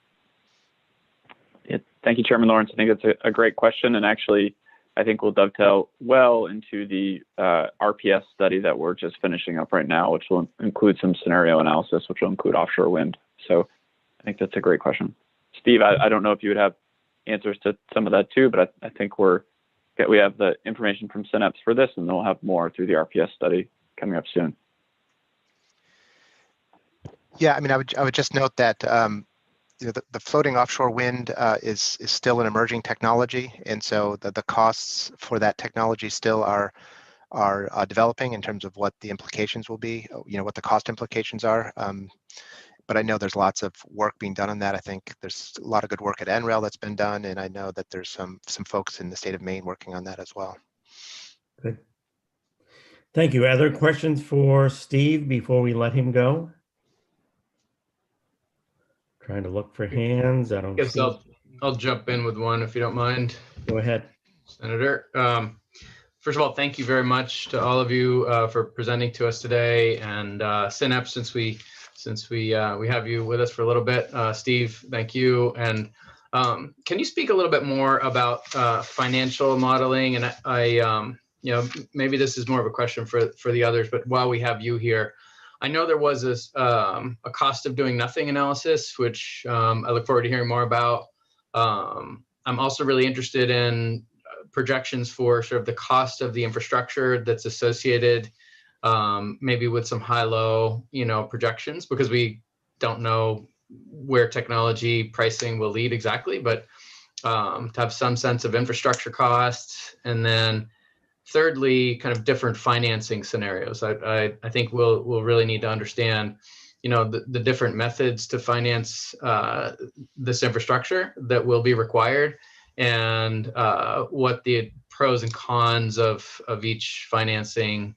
[SPEAKER 21] Yeah, thank you, Chairman Lawrence. I think that's a great question, and actually, I think will dovetail well into the RPS study that we're just finishing up right now, which will include some scenario analysis, which will include offshore wind. So I think that's a great question. Steve, I don't know if you would have answers to some of that too, but I think we have the information from Synapse for this, and then we'll have more through the RPS study coming up soon.
[SPEAKER 6] Yeah, I mean, I would just note that you know, the floating offshore wind is still an emerging technology, and so the costs for that technology still are developing in terms of what the implications will be. You know, what the cost implications are. But I know there's lots of work being done on that. I think there's a lot of good work at NREL that's been done, and I know that there's some folks in the state of Maine working on that as well.
[SPEAKER 1] Good. Thank you. Other questions for Steve before we let him go? Trying to look for hands. I don't
[SPEAKER 3] Guess
[SPEAKER 1] see.
[SPEAKER 3] I'll jump in with one if you don't mind.
[SPEAKER 1] Go ahead,
[SPEAKER 3] Senator. First of all, thank you very much to all of you for presenting to us today, and Synapse, since we have you with us for a little bit. Steve, thank you. And can you speak a little bit more about financial modeling? And I you know, maybe this is more of a question for the others, but while we have you here, I know there was this a cost of doing nothing analysis, which I look forward to hearing more about. I'm also really interested in projections for sort of the cost of the infrastructure that's associated, maybe with some high-low, you know, projections, because we don't know where technology pricing will lead exactly, but to have some sense of infrastructure costs. And then thirdly, kind of different financing scenarios. I think we'll really need to understand, you know, the different methods to finance this infrastructure that will be required, and what the pros and cons of each financing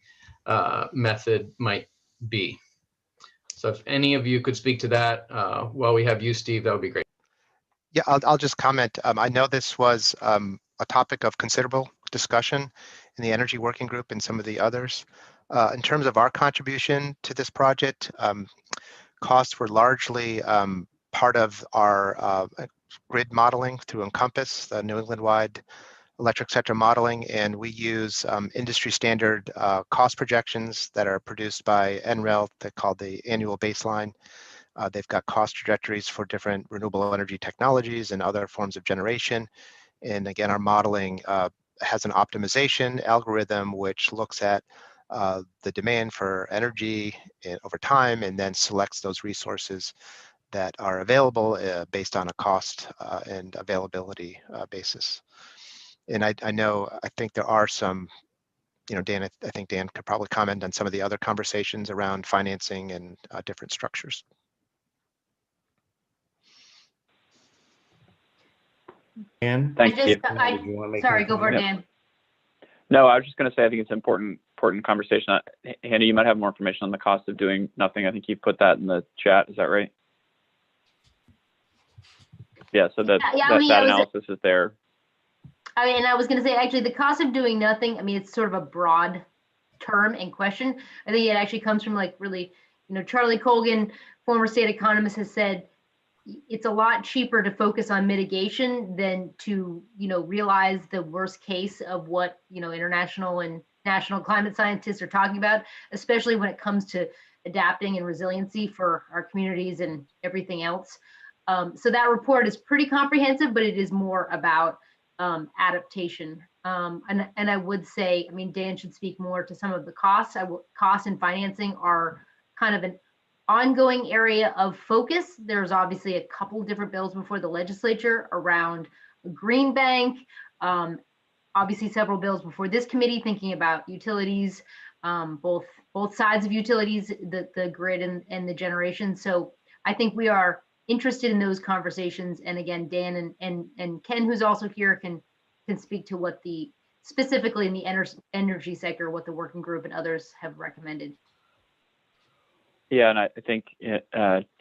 [SPEAKER 3] method might be. So if any of you could speak to that while we have you, Steve, that would be great.
[SPEAKER 6] Yeah, I'll just comment. I know this was a topic of considerable discussion in the Energy Working Group and some of the others. In terms of our contribution to this project, costs were largely part of our grid modeling through Encompass, the New England-wide electric sector modeling, and we use industry standard cost projections that are produced by NREL. They're called the annual baseline. They've got cost trajectories for different renewable energy technologies and other forms of generation. And again, our modeling has an optimization algorithm which looks at the demand for energy over time, and then selects those resources that are available based on a cost and availability basis. And I think there are some, you know, Dan, I think Dan could probably comment on some of the other conversations around financing and different structures.
[SPEAKER 1] Dan,
[SPEAKER 21] thanks, Steve.
[SPEAKER 4] Sorry, go for it, Dan.
[SPEAKER 21] No, I was just going to say I think it's an important conversation. Hannah, you might have more information on the cost of doing nothing. I think you put that in the chat. Is that right? Yeah. So that analysis is there.
[SPEAKER 4] I mean, I was going to say, actually, the cost of doing nothing, I mean, it's sort of a broad term and question. I think it actually comes from, like, really, you know, Charlie Colgan, former state economist, has said it's a lot cheaper to focus on mitigation than to, you know, realize the worst case of what, you know, international and national climate scientists are talking about, especially when it comes to adapting and resiliency for our communities and everything else. So that report is pretty comprehensive, but it is more about adaptation. And I would say, I mean, Dan should speak more to some of the costs. Costs and financing are kind of an ongoing area of focus. There's obviously a couple different bills before the legislature around a green bank. Obviously several bills before this committee thinking about utilities, both sides of utilities, the grid and the generation. So I think we are interested in those conversations. And again, Dan and Ken, who's also here, can speak to what the specifically in the energy sector, what the working group and others have recommended.
[SPEAKER 21] Yeah, and I think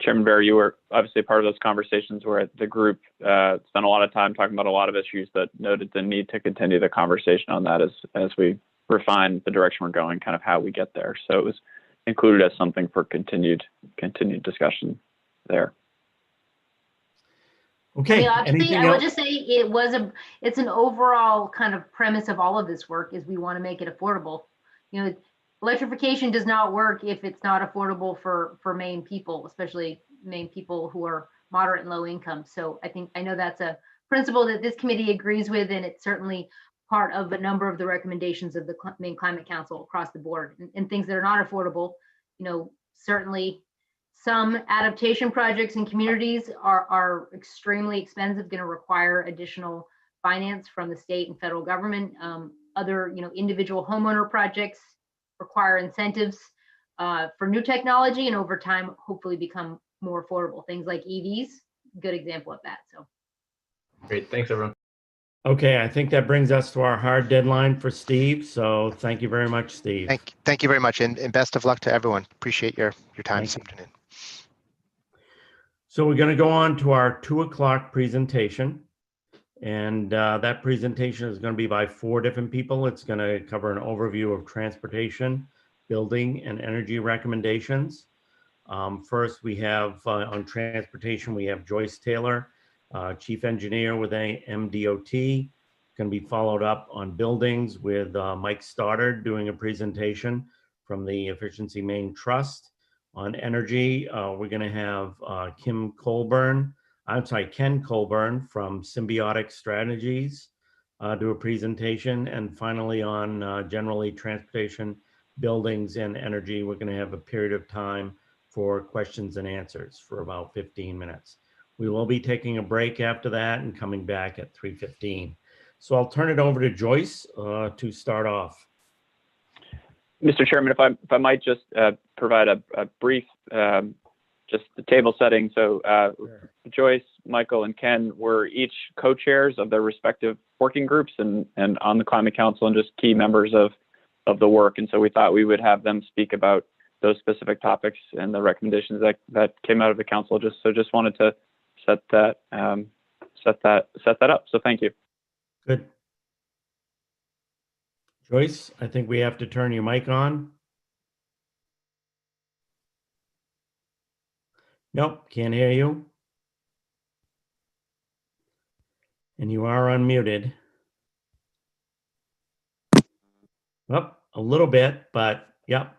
[SPEAKER 21] Chairman Barry, you were obviously part of those conversations where the group spent a lot of time talking about a lot of issues, but noted the need to continue the conversation on that as we refine the direction we're going, kind of how we get there. So it was included as something for continued discussion there.
[SPEAKER 1] Okay.
[SPEAKER 4] I would just say it's an overall kind of premise of all of this work is we want to make it affordable. You know, electrification does not work if it's not affordable for Maine people, especially Maine people who are moderate and low income. So I know that's a principle that this committee agrees with, and it's certainly part of a number of the recommendations of the Maine Climate Council across the board. And things that are not affordable, you know, certainly some adaptation projects in communities are extremely expensive, going to require additional finance from the state and federal government. Other, you know, individual homeowner projects require incentives for new technology, and over time, hopefully become more affordable. Things like EVs, good example of that. So
[SPEAKER 3] Great, thanks everyone.
[SPEAKER 1] Okay, I think that brings us to our hard deadline for Steve. So thank you very much, Steve.
[SPEAKER 6] Thank you very much, and best of luck to everyone. Appreciate your time this afternoon.
[SPEAKER 1] So we're going to go on to our 2 o'clock presentation. And that presentation is going to be by 4 different people. It's going to cover an overview of transportation, building, and energy recommendations. First, we have on transportation, we have Joyce Taylor, Chief Engineer with MDOT. Going to be followed up on buildings with Mike Stoddard doing a presentation from the Efficiency Maine Trust. On energy, we're going to have Ken Colburn from Symbiotic Strategies do a presentation. And finally, on generally transportation, buildings, and energy, we're going to have a period of time for questions and answers for about 15 minutes. We will be taking a break after that and coming back at 3:15. So I'll turn it over to Joyce to start off.
[SPEAKER 21] Mr. Chairman, if I might just provide a brief just the table setting. So
[SPEAKER 1] Sure.
[SPEAKER 21] Joyce, Michael, and Ken were each co-chairs of their respective working groups and on the Climate Council and just key members of the work. And so we thought we would have them speak about those specific topics and the recommendations that came out of the council. Just wanted to set that up. So thank you.
[SPEAKER 1] Good. Joyce, I think we have to turn your mic on. Nope, can't hear you. And you are unmuted. Well, a little bit, but yep,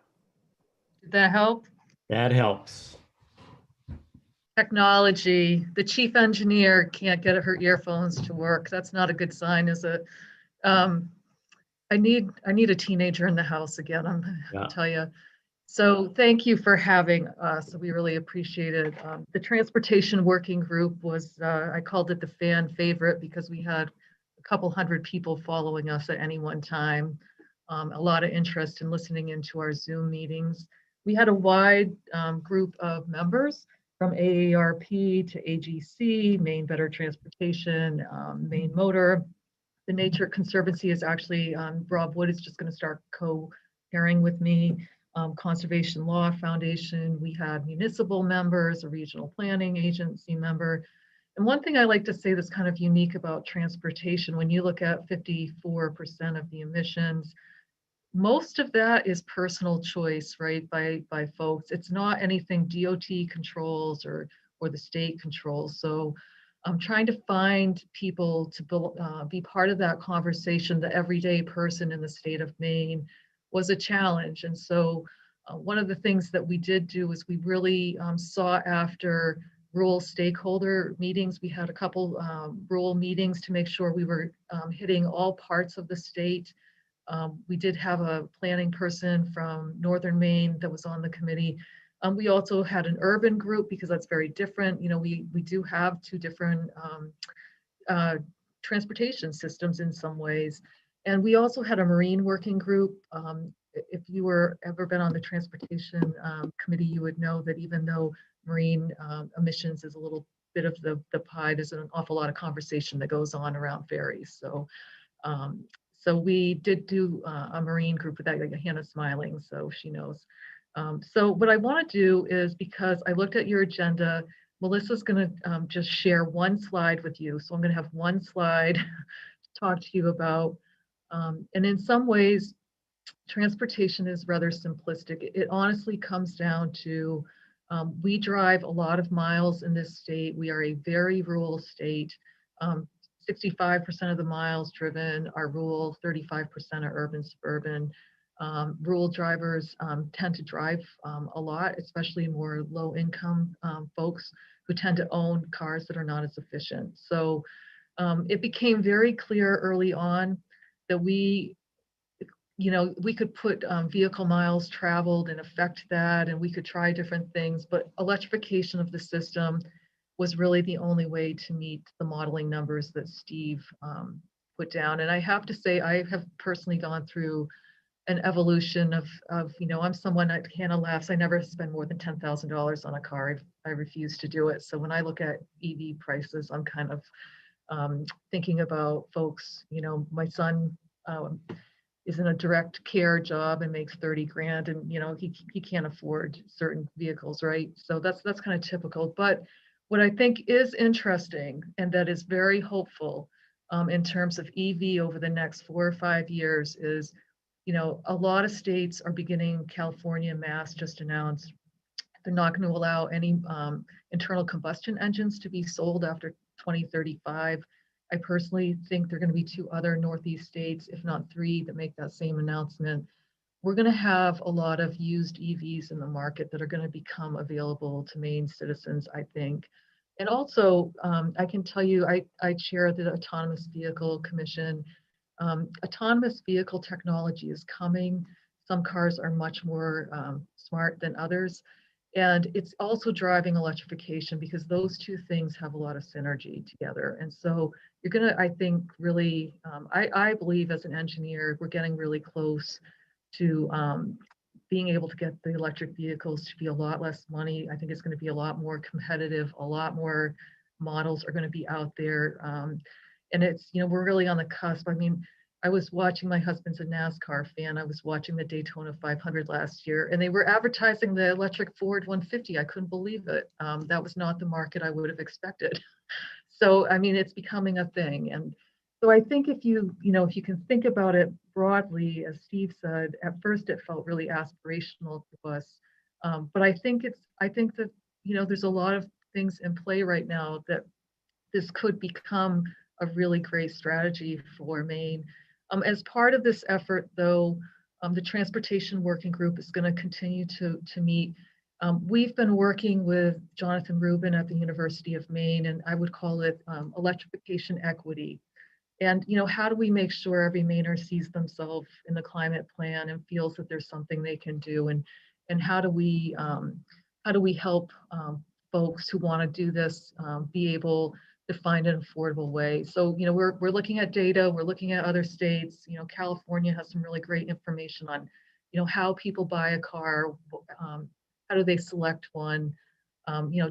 [SPEAKER 11] Did that help?
[SPEAKER 1] that helps.
[SPEAKER 11] Technology, the chief engineer can't get her earphones to work. That's not a good sign, is it? I need a teenager in the house again, I'll tell you. So thank you for having us. We really appreciate it. The transportation working group was, I called it the fan favorite because we had a couple hundred people following us at any one time. A lot of interest in listening into our Zoom meetings. We had a wide group of members from AARP to AGC, Maine Better Transportation, Maine Motor. The Nature Conservancy is actually, Rob Wood is just going to start co-chairing with me. Conservation Law Foundation, we had municipal members, a regional planning agency member. And one thing I like to say that's kind of unique about transportation, when you look at 54% of the emissions, most of that is personal choice, right, by folks. It's not anything DOT controls or the state controls. So I'm trying to find people to be part of that conversation. The everyday person in the state of Maine was a challenge. And so one of the things that we did do is we really sought after rural stakeholder meetings. We had a couple rural meetings to make sure we were hitting all parts of the state. We did have a planning person from Northern Maine that was on the committee. We also had an urban group because that's very different. You know, we do have two different transportation systems in some ways. And we also had a marine working group. If you were ever been on the transportation committee, you would know that even though marine emissions is a little bit of the pie, there's an awful lot of conversation that goes on around ferries. So So we did do a Marine group with that, like Hannah's smiling, so she knows. So what I want to do is, because I looked at your agenda, Melissa's going to just share one slide with you. So I'm going to have one slide to talk to you about. And in some ways, transportation is rather simplistic. It honestly comes down to we drive a lot of miles in this state. We are a very rural state. 65% of the miles driven are rural, 35% are urban, suburban. Rural drivers tend to drive a lot, especially more low income folks who tend to own cars that are not as efficient. So it became very clear early on that we could put vehicle miles traveled and affect that, and we could try different things, but electrification of the system was really the only way to meet the modeling numbers that Steve put down. And I have to say, I have personally gone through an evolution of I'm someone that Hannah laughs, I never spend more than $10,000 on a car. I refuse to do it. So when I look at EV prices, I'm kind of thinking about folks, my son is in a direct care job and makes 30 grand, and he can't afford certain vehicles, right? So that's kind of typical. But what I think is interesting, and that is very hopeful in terms of EV over the next 4 or 5 years, is a lot of states are beginning. California, Mass just announced they're not going to allow any internal combustion engines to be sold after 2035. I personally think there are going to be 2 other Northeast states, if not 3, that make that same announcement. We're going to have a lot of used EVs in the market that are going to become available to Maine citizens, I think. And also, I can tell you, I chair the Autonomous Vehicle Commission. Autonomous vehicle technology is coming. Some cars are much more smart than others. And it's also driving electrification, because those 2 things have a lot of synergy together. And so you're going to, I think, really, I believe as an engineer, we're getting really close to being able to get the electric vehicles to be a lot less money. I think it's going to be a lot more competitive. A lot more models are going to be out there. And it's, we're really on the cusp. I mean, I was watching, my husband's a NASCAR fan. I was watching the Daytona 500 last year, and they were advertising the electric Ford 150. I couldn't believe it. That was not the market I would have expected. So, I mean, it's becoming a thing. And so I think if you can think about it broadly, as Steve said, at first it felt really aspirational to us. But I think that, there's a lot of things in play right now that this could become a really great strategy for Maine. As part of this effort, though, the Transportation Working Group is going to continue to meet. We've been working with Jonathan Rubin at the University of Maine, and I would call it electrification equity. And how do we make sure every Mainer sees themselves in the climate plan and feels that there's something they can do, and how do we help folks who want to do this be able to find an affordable way. So, we're looking at data, we're looking at other states. California has some really great information on, how people buy a car, how do they select one.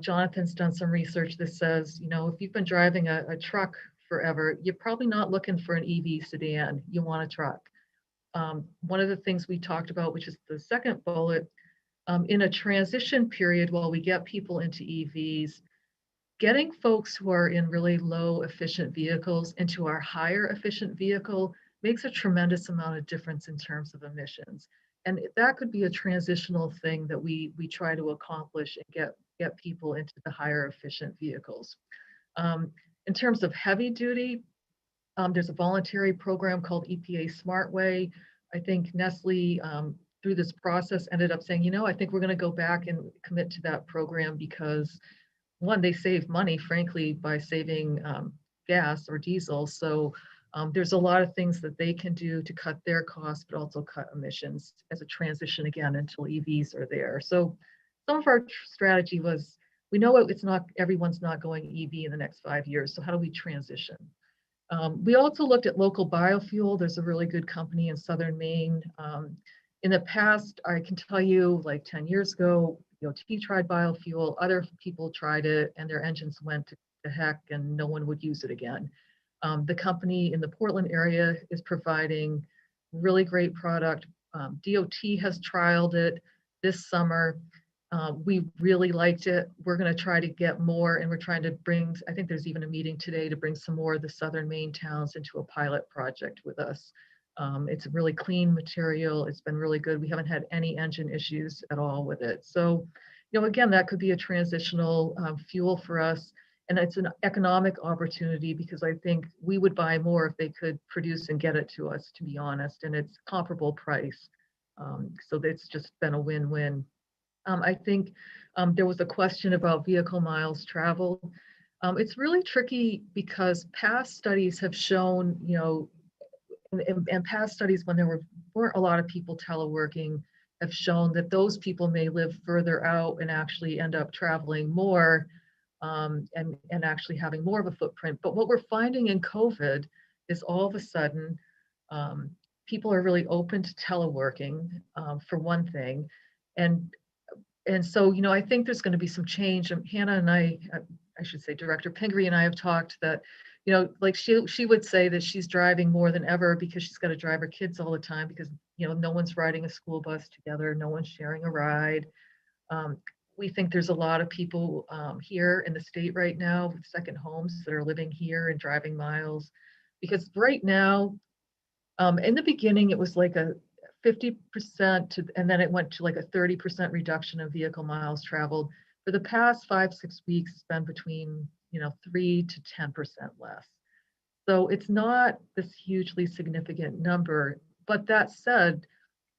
[SPEAKER 11] Jonathan's done some research that says, if you've been driving a truck forever, you're probably not looking for an EV sedan, you want a truck. One of the things we talked about, which is the second bullet, in a transition period while we get people into EVs, getting folks who are in really low efficient vehicles into our higher efficient vehicle makes a tremendous amount of difference in terms of emissions. And that could be a transitional thing that we try to accomplish and get people into the higher efficient vehicles. In terms of heavy duty, there's a voluntary program called EPA Smart Way. I think Nestle, through this process, ended up saying, I think we're going to go back and commit to that program because, one, they save money, frankly, by saving gas or diesel. So there's a lot of things that they can do to cut their costs, but also cut emissions as a transition again until EVs are there. So some of our strategy was, we know everyone's not going EV in the next 5 years. So how do we transition? We also looked at local biofuel. There's a really good company in Southern Maine. In the past, I can tell you, like 10 years ago, EUT tried biofuel, other people tried it, and their engines went to heck and no one would use it again. The company in the Portland area is providing really great product. DOT has trialed it this summer. We really liked it. We're going to try to get more, and we're trying to bring, I think there's even a meeting today to bring some more of the southern Maine towns into a pilot project with us. It's a really clean material. It's been really good. We haven't had any engine issues at all with it. So, you know, again, that could be a transitional fuel for us. And it's an economic opportunity because I think we would buy more if they could produce and get it to us, to be honest, and it's comparable price. So it's just been a win-win. I think there was a question about vehicle miles traveled. It's really tricky because past studies have shown, you know, and past studies when there weren't a lot of people teleworking have shown that those people may live further out and actually end up traveling more and actually having more of a footprint. But what we're finding in COVID is all of a sudden, people are really open to teleworking for one thing. And so, you know, I think there's going to be some change. Hannah and I should say Director Pingree and I have talked that, you know, like she would say that she's driving more than ever because she's got to drive her kids all the time because, you know, no one's riding a school bus together, no one's sharing a ride. We think there's a lot of people here in the state right now with second homes that are living here and driving miles. Because right now, in the beginning, it was like a 50% to, and then it went to like a 30% reduction of vehicle miles traveled. For the past 5-6 weeks, it's been between, you know, 3 to 10% less. So it's not this hugely significant number. But that said,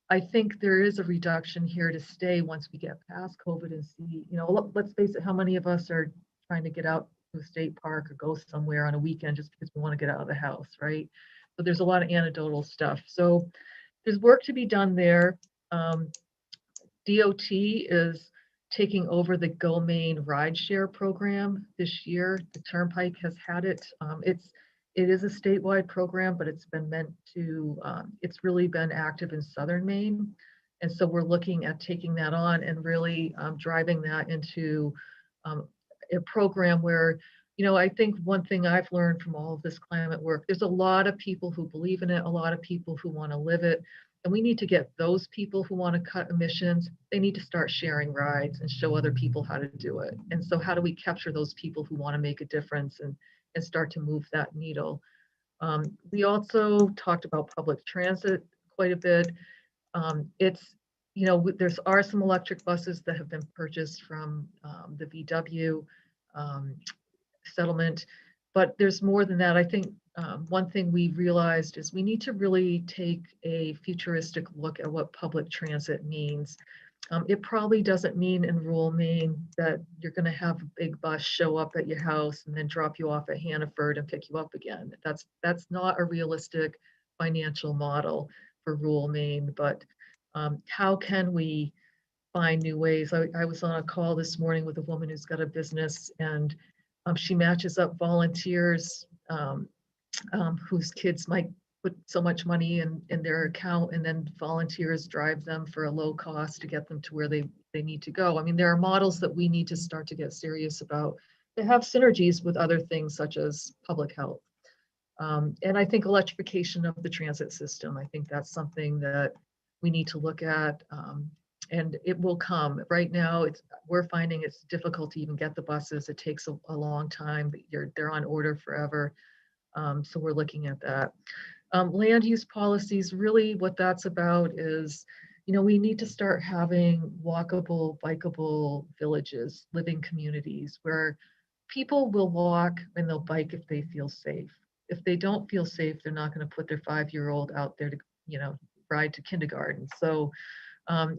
[SPEAKER 11] I think there is a reduction here to stay once we get past COVID and see, you know, let's face it, how many of us are trying to get out to a state park or go somewhere on a weekend just because we want to get out of the house, right? So there's a lot of anecdotal stuff. So there's work to be done there. DOT is taking over the Go Maine rideshare program this year. The Turnpike has had it. It is a statewide program, but it's been meant to, it's really been active in southern Maine. And so we're looking at taking that on and really driving that into a program where, you know, I think one thing I've learned from all of this climate work, there's a lot of people who believe in it, a lot of people who want to live it. And we need to get those people who want to cut emissions, they need to start sharing rides and show other people how to do it. And so how do we capture those people who want to make a difference and start to move that needle? We also talked about public transit quite a bit. It's, you know, are some electric buses that have been purchased from the VW settlement, but there's more than that. I think one thing we realized is we need to really take a futuristic look at what public transit means. It probably doesn't mean in rural Maine that you're going to have a big bus show up at your house and then drop you off at Hannaford and pick you up again. That's not a realistic financial model for rural Maine, but how can we find new ways? I was on a call this morning with a woman who's got a business, and she matches up volunteers whose kids might put so much money in their account, and then volunteers drive them for a low cost to get them to where they need to go. I mean, there are models that we need to start to get serious about that have synergies with other things such as public health. And I think electrification of the transit system, I think that's something that we need to look at, and it will come. Right now, we're finding it's difficult to even get the buses. It takes a long time. They're on order forever. So we're looking at that. Land use policies, really what that's about is, you know, we need to start having walkable, bikeable villages, living communities where people will walk and they'll bike if they feel safe. If they don't feel safe, they're not going to put their 5-year-old out there to, you know, ride to kindergarten. So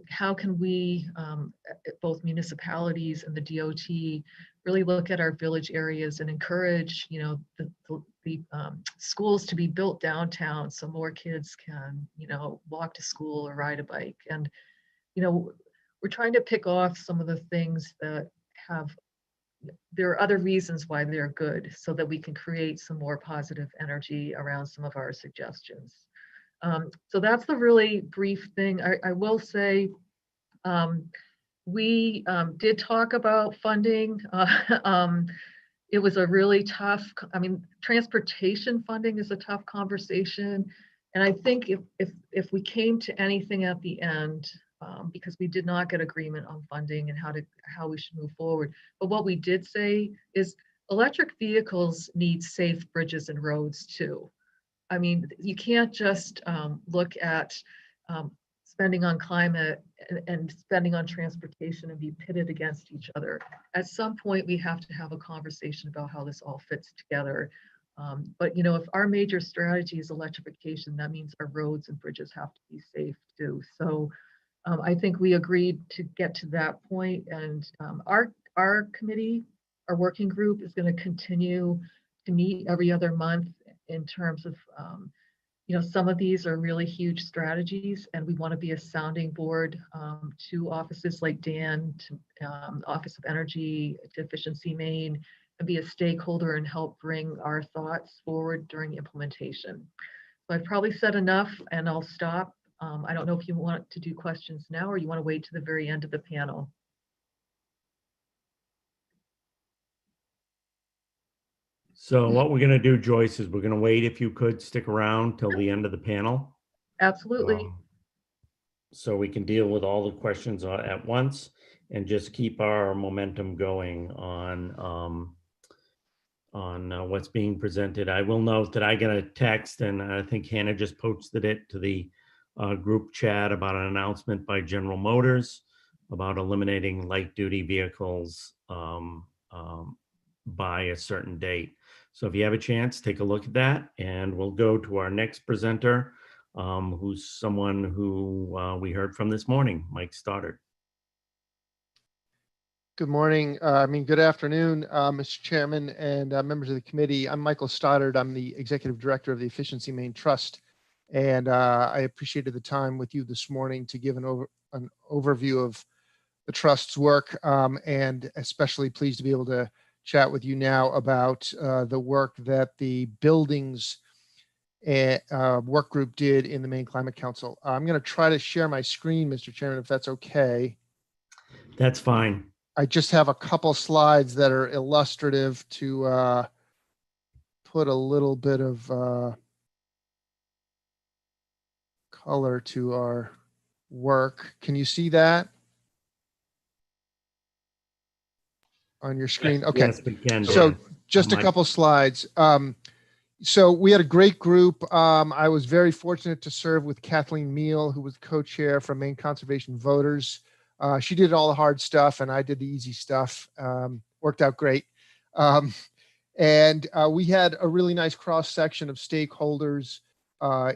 [SPEAKER 11] how can we, both municipalities and the DOT, really look at our village areas and encourage, you know, the schools to be built downtown so more kids can, you know, walk to school or ride a bike. And, you know, we're trying to pick off some of the things that there are other reasons why they're good so that we can create some more positive energy around some of our suggestions. So that's the really brief thing. I will say we did talk about funding. it was a really tough, I mean, transportation funding is a tough conversation. And I think if we came to anything at the end, because we did not get agreement on funding and how we should move forward. But what we did say is electric vehicles need safe bridges and roads too. I mean, you can't just look at spending on climate and spending on transportation and be pitted against each other. At some point, we have to have a conversation about how this all fits together. But you know, if our major strategy is electrification, that means our roads and bridges have to be safe too. So I think we agreed to get to that point, and our committee, our working group, is going to continue to meet every other month in terms of you know, some of these are really huge strategies, and we want to be a sounding board to offices like Dan, to Office of Energy, to Efficiency Maine, and be a stakeholder and help bring our thoughts forward during implementation. So I've probably said enough, and I'll stop. I don't know if you want to do questions now or you want to wait to the very end of the panel.
[SPEAKER 1] So what we're going to do, Joyce, is we're going to wait, if you could stick around till the end of the panel.
[SPEAKER 11] Absolutely.
[SPEAKER 1] So we can deal with all the questions at once and just keep our momentum going on what's being presented. I will note that I got a text, and I think Hannah just posted it to the group chat, about an announcement by General Motors about eliminating light duty vehicles by a certain date. So if you have a chance, take a look at that, and we'll go to our next presenter, who's someone who we heard from this morning, Mike Stoddard.
[SPEAKER 19] Good morning. Good afternoon, Mr. Chairman and members of the committee. I'm Michael Stoddard. I'm the Executive Director of the Efficiency Maine Trust. And I appreciated the time with you this morning to give an overview of the Trust's work, and especially pleased to be able to chat with you now about the work that the buildings work group did in the Maine Climate Council. I'm going to try to share my screen, Mr. Chairman, if that's okay.
[SPEAKER 1] That's fine.
[SPEAKER 19] I just have a couple slides that are illustrative to put a little bit of color to our work. Can you see that on your screen? Okay.
[SPEAKER 1] Yes, we can.
[SPEAKER 19] So just a couple slides. So we had a great group. I was very fortunate to serve with Kathleen Meal, who was co-chair from Maine Conservation Voters. She did all the hard stuff and I did the easy stuff. Worked out great. And we had a really nice cross section of stakeholders,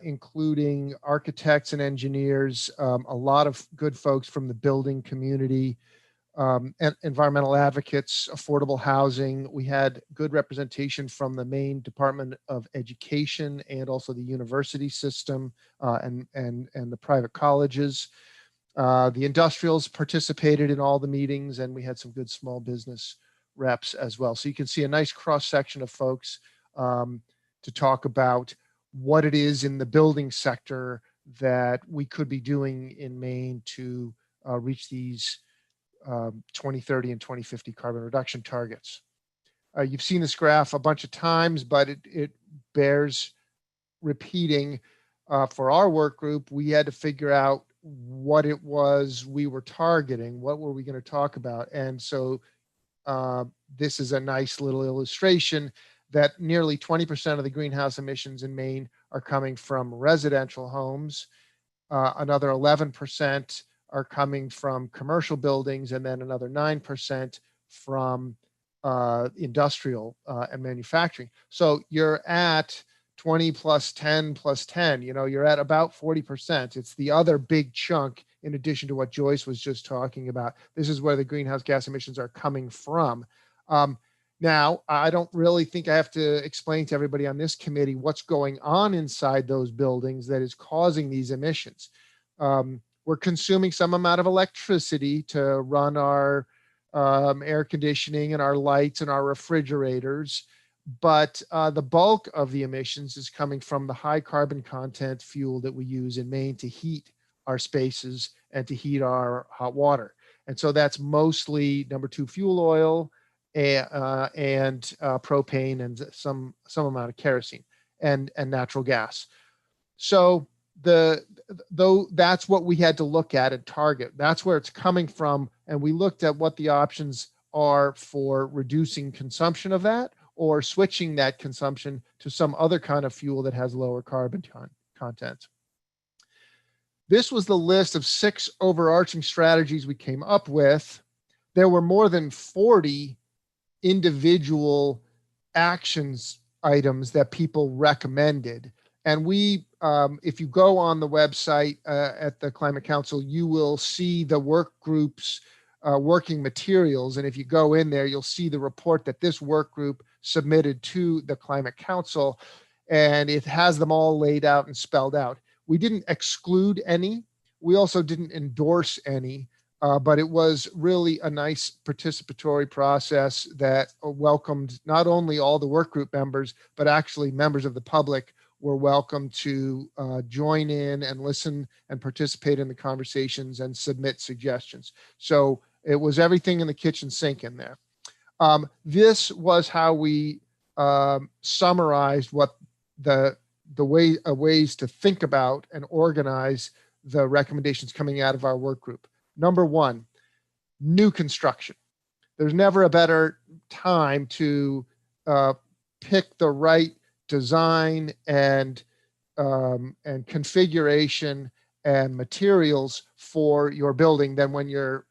[SPEAKER 19] including architects and engineers, a lot of good folks from the building community, and environmental advocates, affordable housing. We had good representation from the Maine Department of Education and also the university system, and the private colleges. The industrials participated in all the meetings, and we had some good small business reps as well. So you can see a nice cross section of folks to talk about what it is in the building sector that we could be doing in Maine to reach these 2030 and 2050 carbon reduction targets. You've seen this graph a bunch of times, but it bears repeating. For our work group, we had to figure out what it was we were targeting, what were we going to talk about. And so this is a nice little illustration that nearly 20% of the greenhouse emissions in Maine are coming from residential homes. Another 11% are coming from commercial buildings, and then another 9% from industrial and manufacturing. So you're at 20 plus 10 plus 10, you're at about 40%. It's the other big chunk in addition to what Joyce was just talking about. This is where the greenhouse gas emissions are coming from. Now, I don't really think I have to explain to everybody on this committee what's going on inside those buildings that is causing these emissions. We're consuming some amount of electricity to run our air conditioning and our lights and our refrigerators. But the bulk of the emissions is coming from the high carbon content fuel that we use in Maine to heat our spaces and to heat our hot water. And so that's mostly number 2 fuel oil and propane and some amount of kerosene and natural gas. So though that's what we had to look at and target. That's where it's coming from. And we looked at what the options are for reducing consumption of that or switching that consumption to some other kind of fuel that has lower carbon content. This was the list of 6 overarching strategies we came up with. There were more than 40 individual actions items that people recommended. And we, if you go on the website at the Climate Council, you will see the work groups working materials. And if you go in there, you'll see the report that this work group submitted to the Climate Council, and it has them all laid out and spelled out. We didn't exclude any. We also didn't endorse any, but it was really a nice participatory process that welcomed not only all the work group members, but actually members of the public were welcome to join in and listen and participate in the conversations and submit suggestions. So it was everything in the kitchen sink in there. This was how we summarized what the ways to think about and organize the recommendations coming out of our work group. Number 1, new construction. There's never a better time to pick the right design and configuration and materials for your building than when you're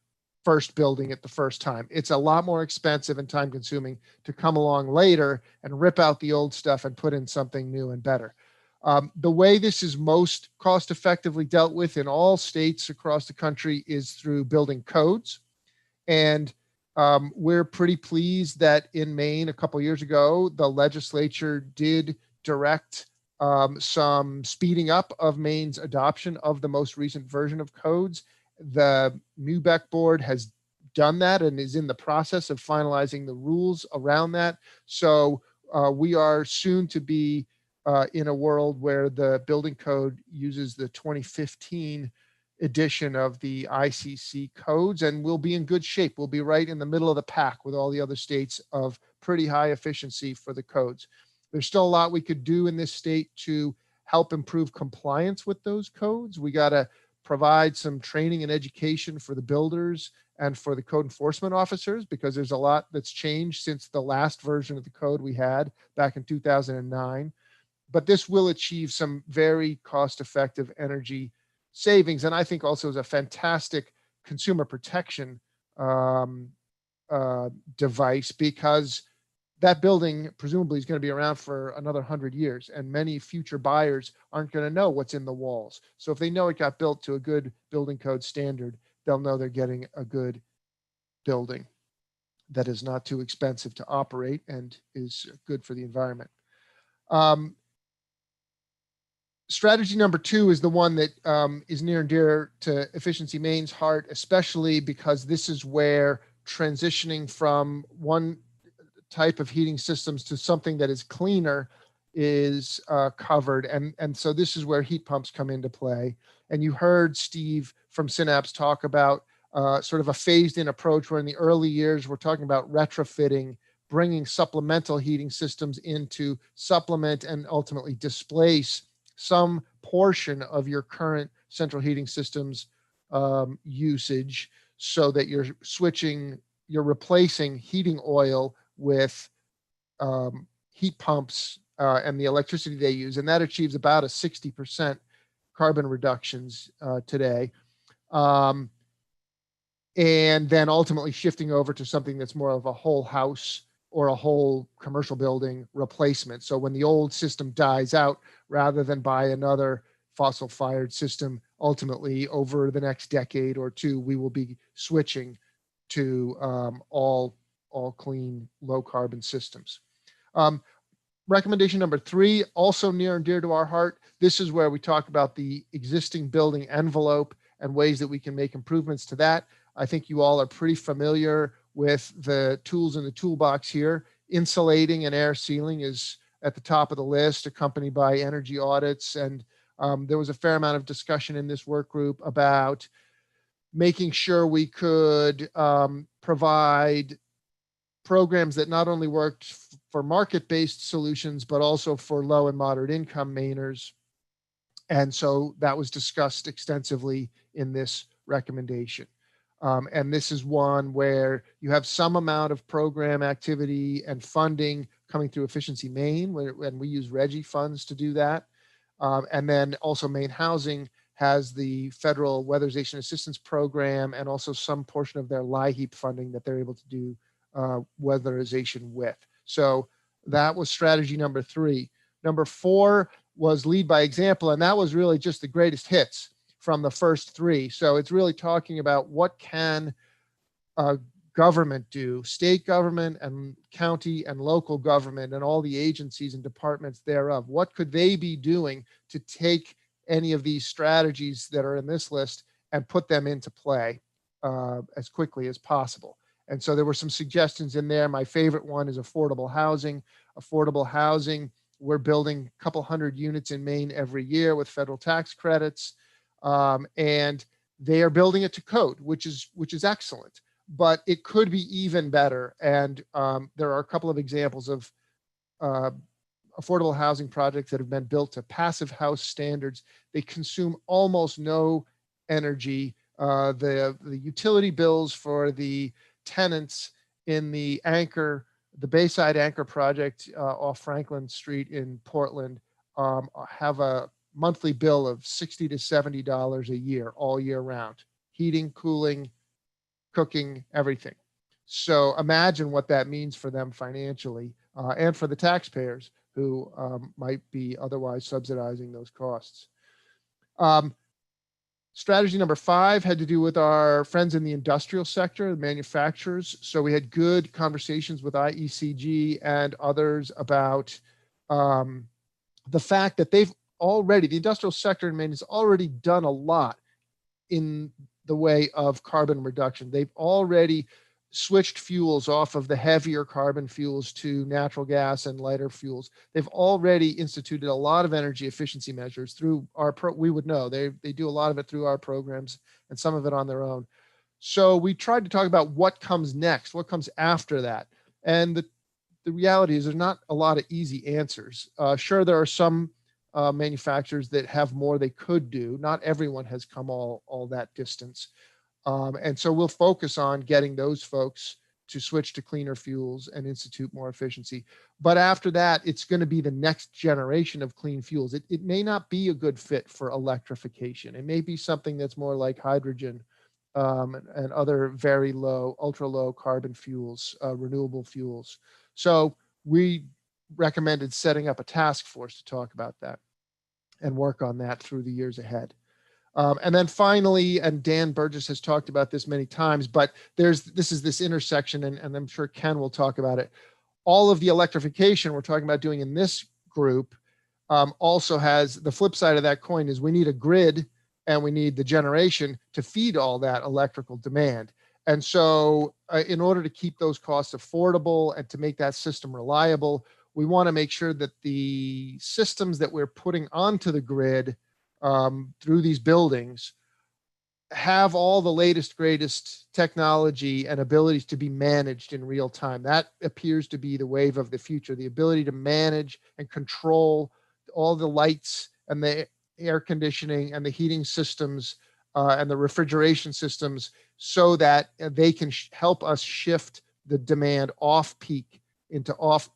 [SPEAKER 19] first building it the first time. It's a lot more expensive and time consuming to come along later and rip out the old stuff and put in something new and better. The way this is most cost effectively dealt with in all states across the country is through building codes. And we're pretty pleased that in Maine a couple years ago, the legislature did direct some speeding up of Maine's adoption of the most recent version of codes. The MUBEC board has done that and is in the process of finalizing the rules around that. So we are soon to be in a world where the building code uses the 2015 edition of the ICC codes, and we'll be in good shape. We'll be right in the middle of the pack with all the other states of pretty high efficiency for the codes. There's still a lot we could do in this state to help improve compliance with those codes. We got to provide some training and education for the builders and for the code enforcement officers, because there's a lot that's changed since the last version of the code we had back in 2009. But this will achieve some very cost-effective energy savings, and I think also is a fantastic consumer protection device, because that building presumably is going to be around for another 100 years, and many future buyers aren't going to know what's in the walls. So if they know it got built to a good building code standard, they'll know they're getting a good building that is not too expensive to operate and is good for the environment. Strategy number 2 is the one that is near and dear to Efficiency Maine's heart, especially because this is where transitioning from one type of heating systems to something that is cleaner is covered. And so this is where heat pumps come into play. And you heard Steve from Synapse talk about sort of a phased in approach, where in the early years, we're talking about retrofitting, bringing supplemental heating systems in to supplement and ultimately displace some portion of your current central heating systems usage, so that you're replacing heating oil with heat pumps and the electricity they use. And that achieves about a 60% carbon reductions today. And then ultimately shifting over to something that's more of a whole house or a whole commercial building replacement. So when the old system dies out, rather than buy another fossil-fired system, ultimately over the next decade or two, we will be switching to all clean, low-carbon systems. Recommendation number 3, also near and dear to our heart. This is where we talk about the existing building envelope and ways that we can make improvements to that. I think you all are pretty familiar with the tools in the toolbox here. Insulating and air sealing is at the top of the list, accompanied by energy audits. And there was a fair amount of discussion in this work group about making sure we could provide programs that not only worked for market-based solutions, but also for low and moderate income Mainers. And so that was discussed extensively in this recommendation. And this is one where you have some amount of program activity and funding coming through Efficiency Maine, when we use RGGI funds to do that. And then also Maine Housing has the Federal Weatherization Assistance Program and also some portion of their LIHEAP funding that they're able to do weatherization with. So that was strategy number 3. Number 4 was lead by example, and that was really just the greatest hits from the first 3. So it's really talking about what can government do, state government and county and local government and all the agencies and departments thereof. What could they be doing to take any of these strategies that are in this list and put them into play as quickly as possible? And so there were some suggestions in there. My favorite one is affordable housing. Affordable housing, we're building a couple hundred units in Maine every year with federal tax credits. And they are building it to code, which is excellent, but it could be even better. And there are a couple of examples of affordable housing projects that have been built to passive house standards. They consume almost no energy. The utility bills for the tenants in the Bayside Anchor project off Franklin Street in Portland have a monthly bill of $60 to $70 a year, all year round. Heating, cooling, cooking, everything. So imagine what that means for them financially and for the taxpayers who might be otherwise subsidizing those costs. Strategy number 5 had to do with our friends in the industrial sector, the manufacturers. So we had good conversations with IECG and others about the fact that the industrial sector in Maine has already done a lot in the way of carbon reduction. They've already switched fuels off of the heavier carbon fuels to natural gas and lighter fuels. They've already instituted a lot of energy efficiency measures through we would know, they do a lot of it through our programs and some of it on their own. So we tried to talk about what comes next, what comes after that. And the reality is there's not a lot of easy answers. Sure, there are some manufacturers that have more they could do. Not everyone has come all that distance. And so we'll focus on getting those folks to switch to cleaner fuels and institute more efficiency. But after that, it's going to be the next generation of clean fuels. It may not be a good fit for electrification. It may be something that's more like hydrogen and other very low, ultra low carbon fuels, renewable fuels. So we recommended setting up a task force to talk about that and work on that through the years ahead. And then finally, and Dan Burgess has talked about this many times, but this is this intersection, and I'm sure Ken will talk about it. All of the electrification we're talking about doing in this group also has the flip side of that coin is we need a grid and we need the generation to feed all that electrical demand. And so in order to keep those costs affordable and to make that system reliable, we want to make sure that the systems that we're putting onto the grid through these buildings have all the latest, greatest technology and abilities to be managed in real time. That appears to be the wave of the future, the ability to manage and control all the lights and the air conditioning and the heating systems and the refrigeration systems so that they can help us shift the demand off peak into off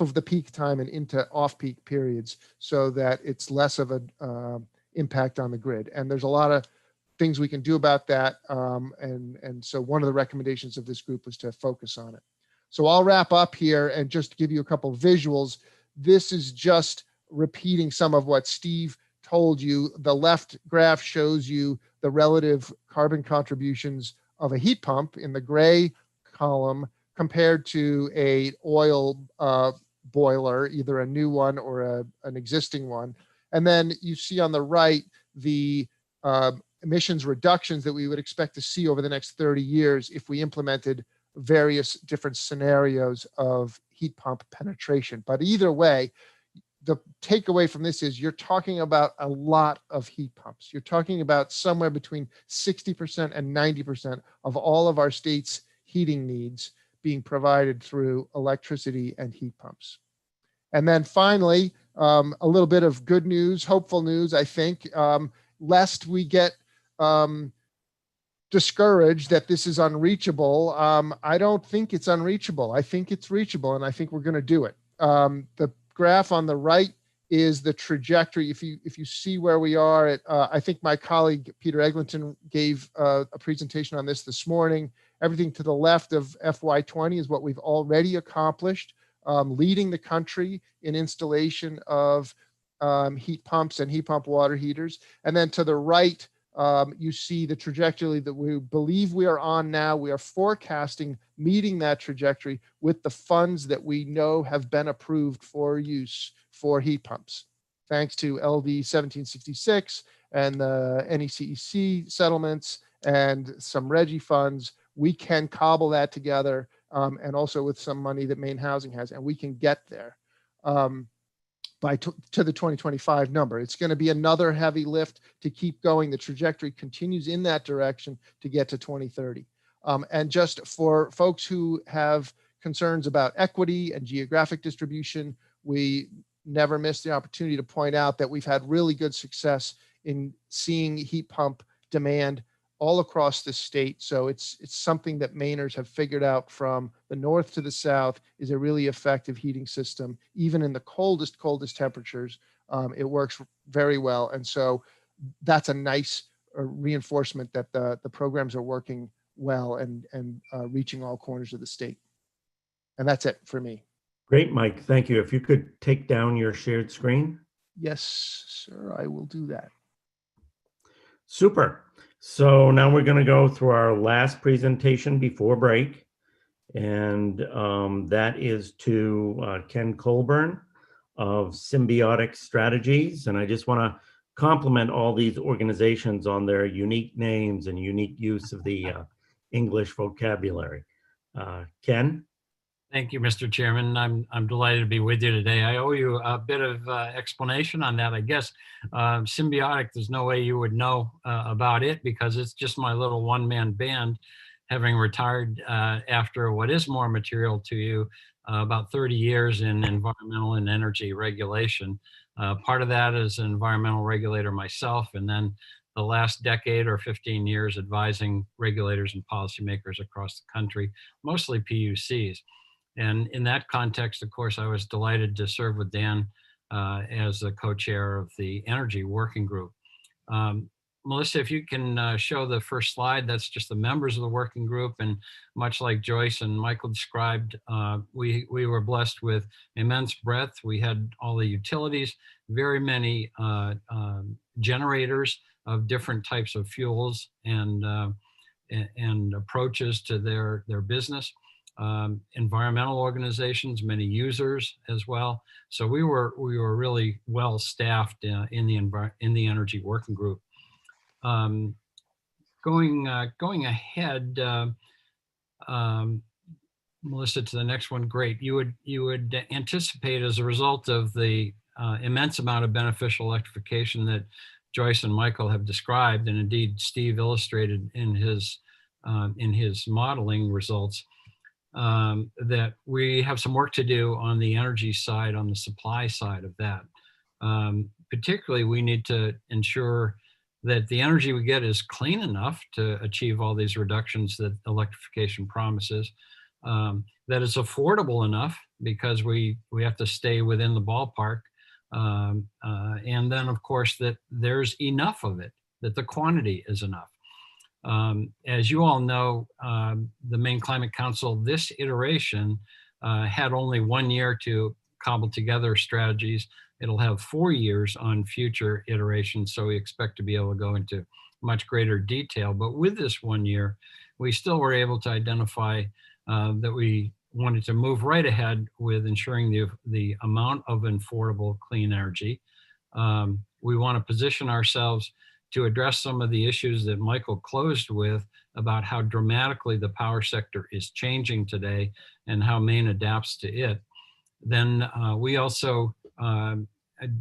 [SPEAKER 19] of the peak time and into off-peak periods so that it's less of an impact on the grid. And there's a lot of things we can do about that. And so one of the recommendations of this group was to focus on it. So I'll wrap up here and just give you a couple of visuals. This is just repeating some of what Steve told you. The left graph shows you the relative carbon contributions of a heat pump in the gray column compared to a oil boiler, either a new one or an existing one. And then you see on the right, the emissions reductions that we would expect to see over the next 30 years if we implemented various different scenarios of heat pump penetration. But either way, the takeaway from this is you're talking about a lot of heat pumps. You're talking about somewhere between 60% and 90% of all of our state's heating needs being provided through electricity and heat pumps. And then finally, a little bit of good news, hopeful news, I think, lest we get discouraged that this is unreachable. I don't think it's unreachable. I think it's reachable, and I think we're going to do it. The graph on the right is the trajectory. If you see where we are at, I think my colleague Peter Eglinton gave a presentation on this morning. Everything to the left of FY20 is what we've already accomplished, leading the country in installation of heat pumps and heat pump water heaters. And then to the right, you see the trajectory that we believe we are on now. We are forecasting meeting that trajectory with the funds that we know have been approved for use for heat pumps. Thanks to LD 1766 and the NECEC settlements and some RGGI funds, we can cobble that together, and also with some money that Maine Housing has, and we can get there to the 2025 number. It's going to be another heavy lift to keep going. The trajectory continues in that direction to get to 2030. And just for folks who have concerns about equity and geographic distribution, we never miss the opportunity to point out that we've had really good success in seeing heat pump demand all across the state. So it's something that Mainers have figured out from the north to the south is a really effective heating system. Even in the coldest temperatures, it works very well. And so that's a nice reinforcement that the programs are working well and reaching all corners of the state. And that's it for me.
[SPEAKER 1] Great, Mike. Thank you. If you could take down your shared screen.
[SPEAKER 19] Yes, sir, I will do that.
[SPEAKER 1] Super. So now we're going to go through our last presentation before break. And that is to Ken Colburn of Symbiotic Strategies. And I just want to compliment all these organizations on their unique names and unique use of the English vocabulary. Ken?
[SPEAKER 13] Thank you, Mr. Chairman. I'm delighted to be with you today. I owe you a bit of explanation on that. I guess Symbiotic, there's no way you would know about it because it's just my little one-man band, having retired after what is more material to you, about 30 years in environmental and energy regulation. Part of that is an environmental regulator myself, and then the last decade or 15 years advising regulators and policymakers across the country, mostly PUCs. And in that context, of course, I was delighted to serve with Dan as the co-chair of the Energy Working Group. Melissa, if you can show the first slide, that's just the members of the working group. And much like Joyce and Michael described, we were blessed with immense breadth. We had all the utilities, very many generators of different types of fuels and approaches to their business. Environmental organizations, many users as well. So we were really well staffed in the Energy Working Group. Going ahead, Melissa, to the next one. Great. You would anticipate as a result of the immense amount of beneficial electrification that Joyce and Michael have described, and indeed Steve illustrated in his modeling results, that we have some work to do on the energy side, on the supply side of that. Particularly, we need to ensure that the energy we get is clean enough to achieve all these reductions that electrification promises, that it's affordable enough because we have to stay within the ballpark, and then of course that there's enough of it, that the quantity is enough. As you all know, the Maine Climate Council, this iteration had only 1 year to cobble together strategies. It'll have 4 years on future iterations, so we expect to be able to go into much greater detail. But with this 1 year, we still were able to identify that we wanted to move right ahead with ensuring the amount of affordable clean energy. We want to position ourselves to address some of the issues that Michael closed with about how dramatically the power sector is changing today and how Maine adapts to it. Then we also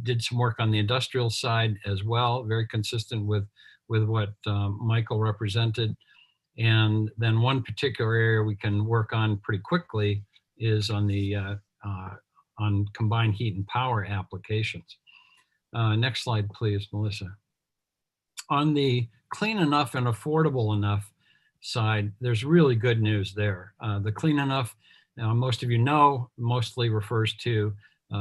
[SPEAKER 13] did some work on the industrial side as well, very consistent with what Michael represented. And then one particular area we can work on pretty quickly is on the on combined heat and power applications. Next slide, please, Melissa. On the clean enough and affordable enough side, there's really good news there. The clean enough, most of you know, mostly refers to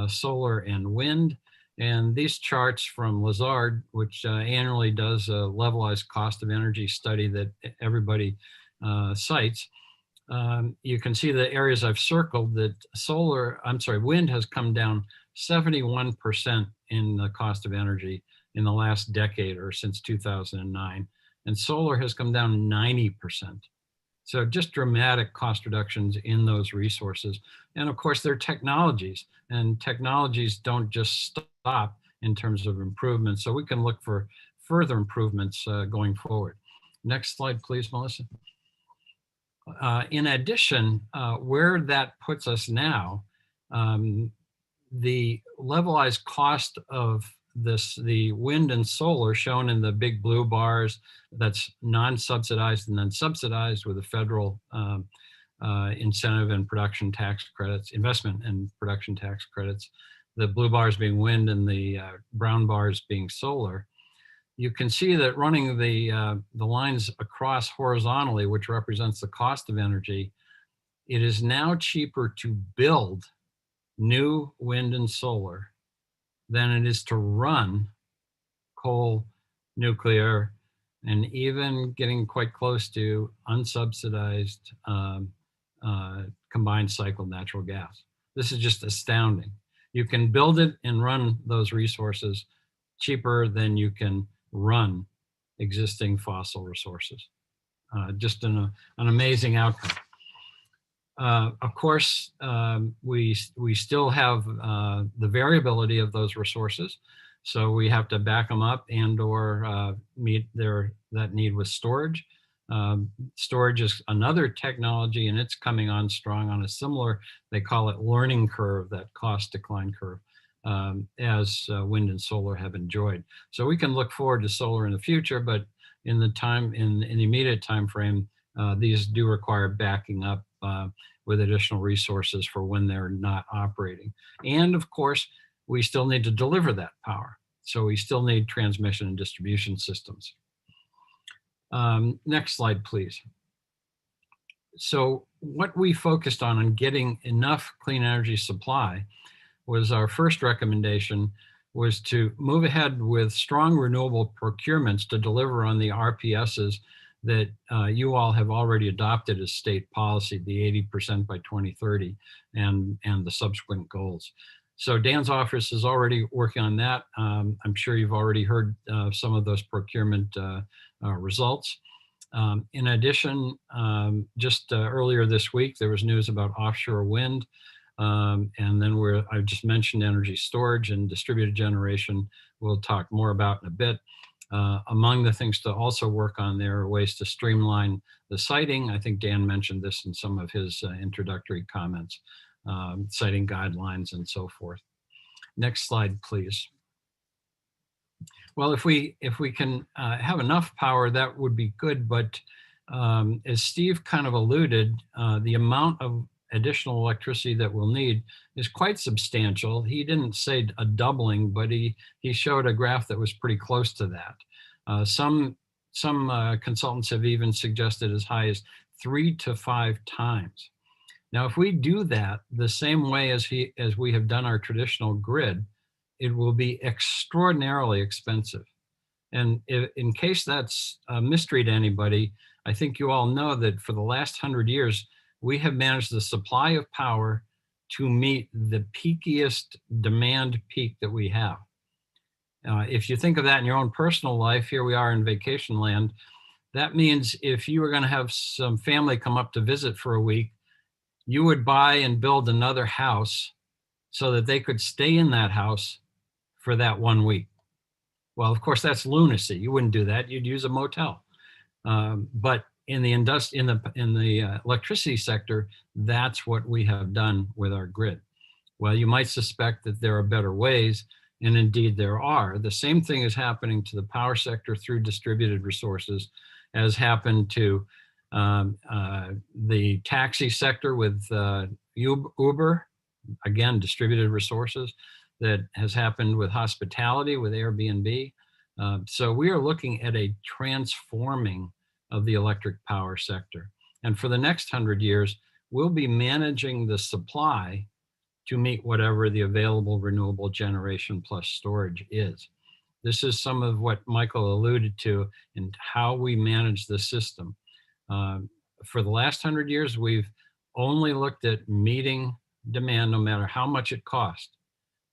[SPEAKER 13] solar and wind. And these charts from Lazard, which annually does a levelized cost of energy study that everybody cites, you can see the areas I've circled that wind has come down 71% in the cost of energy in the last decade or since 2009. And solar has come down 90%. So just dramatic cost reductions in those resources. And of course, they're technologies, and technologies don't just stop in terms of improvements. So we can look for further improvements going forward. Next slide, please, Melissa. In addition, where that puts us now, the levelized cost of the wind and solar shown in the big blue bars, that's non-subsidized and then subsidized with a federal incentive and production tax credits, investment and production tax credits, the blue bars being wind and the brown bars being solar. You can see that running the lines across horizontally, which represents the cost of energy, it is now cheaper to build new wind and solar than it is to run coal, nuclear, and even getting quite close to unsubsidized combined cycle natural gas. This is just astounding. You can build it and run those resources cheaper than you can run existing fossil resources. Just an amazing outcome. Of course, we still have the variability of those resources, so we have to back them up and or meet that need with storage. Storage is another technology, and it's coming on strong on a similar, they call it learning curve, that cost decline curve, as wind and solar have enjoyed. So we can look forward to solar in the future, but in the immediate time frame, these do require backing up with additional resources for when they're not operating. And of course, we still need to deliver that power. So we still need transmission and distribution systems. Next slide, please. So what we focused on getting enough clean energy supply was our first recommendation was to move ahead with strong renewable procurements to deliver on the RPSs that you all have already adopted as state policy, the 80% by 2030 and the subsequent goals. So Dan's office is already working on that. I'm sure you've already heard some of those procurement results. In addition, just earlier this week, there was news about offshore wind. And then I just mentioned energy storage and distributed generation. We'll talk more about in a bit. Among the things to also work on there are ways to streamline the siting. I think Dan mentioned this in some of his introductory comments, siting guidelines and so forth. Next slide, please. Well, if we can have enough power, that would be good. But as Steve kind of alluded, the amount of additional electricity that we'll need is quite substantial. He didn't say a doubling, but he showed a graph that was pretty close to that. Some consultants have even suggested as high as 3 to 5 times. Now, if we do that the same way as we have done our traditional grid, it will be extraordinarily expensive. And in case that's a mystery to anybody, I think you all know that for the last 100 years, we have managed the supply of power to meet the peakiest demand peak that we have. If you think of that in your own personal life, here we are in vacation land. That means if you were going to have some family come up to visit for a week, you would buy and build another house so that they could stay in that house for that 1 week. Well, of course, that's lunacy. You wouldn't do that. You'd use a motel. But in the electricity sector, that's what we have done with our grid. Well, you might suspect that there are better ways, and indeed there are. The same thing is happening to the power sector through distributed resources as happened to The taxi sector with Uber, again, distributed resources, that has happened with hospitality, with Airbnb. So we are looking at a transforming of the electric power sector. And for the next 100 years, we'll be managing the supply to meet whatever the available renewable generation plus storage is. This is some of what Michael alluded to in how we manage the system. For the last 100 years, we've only looked at meeting demand no matter how much it costs.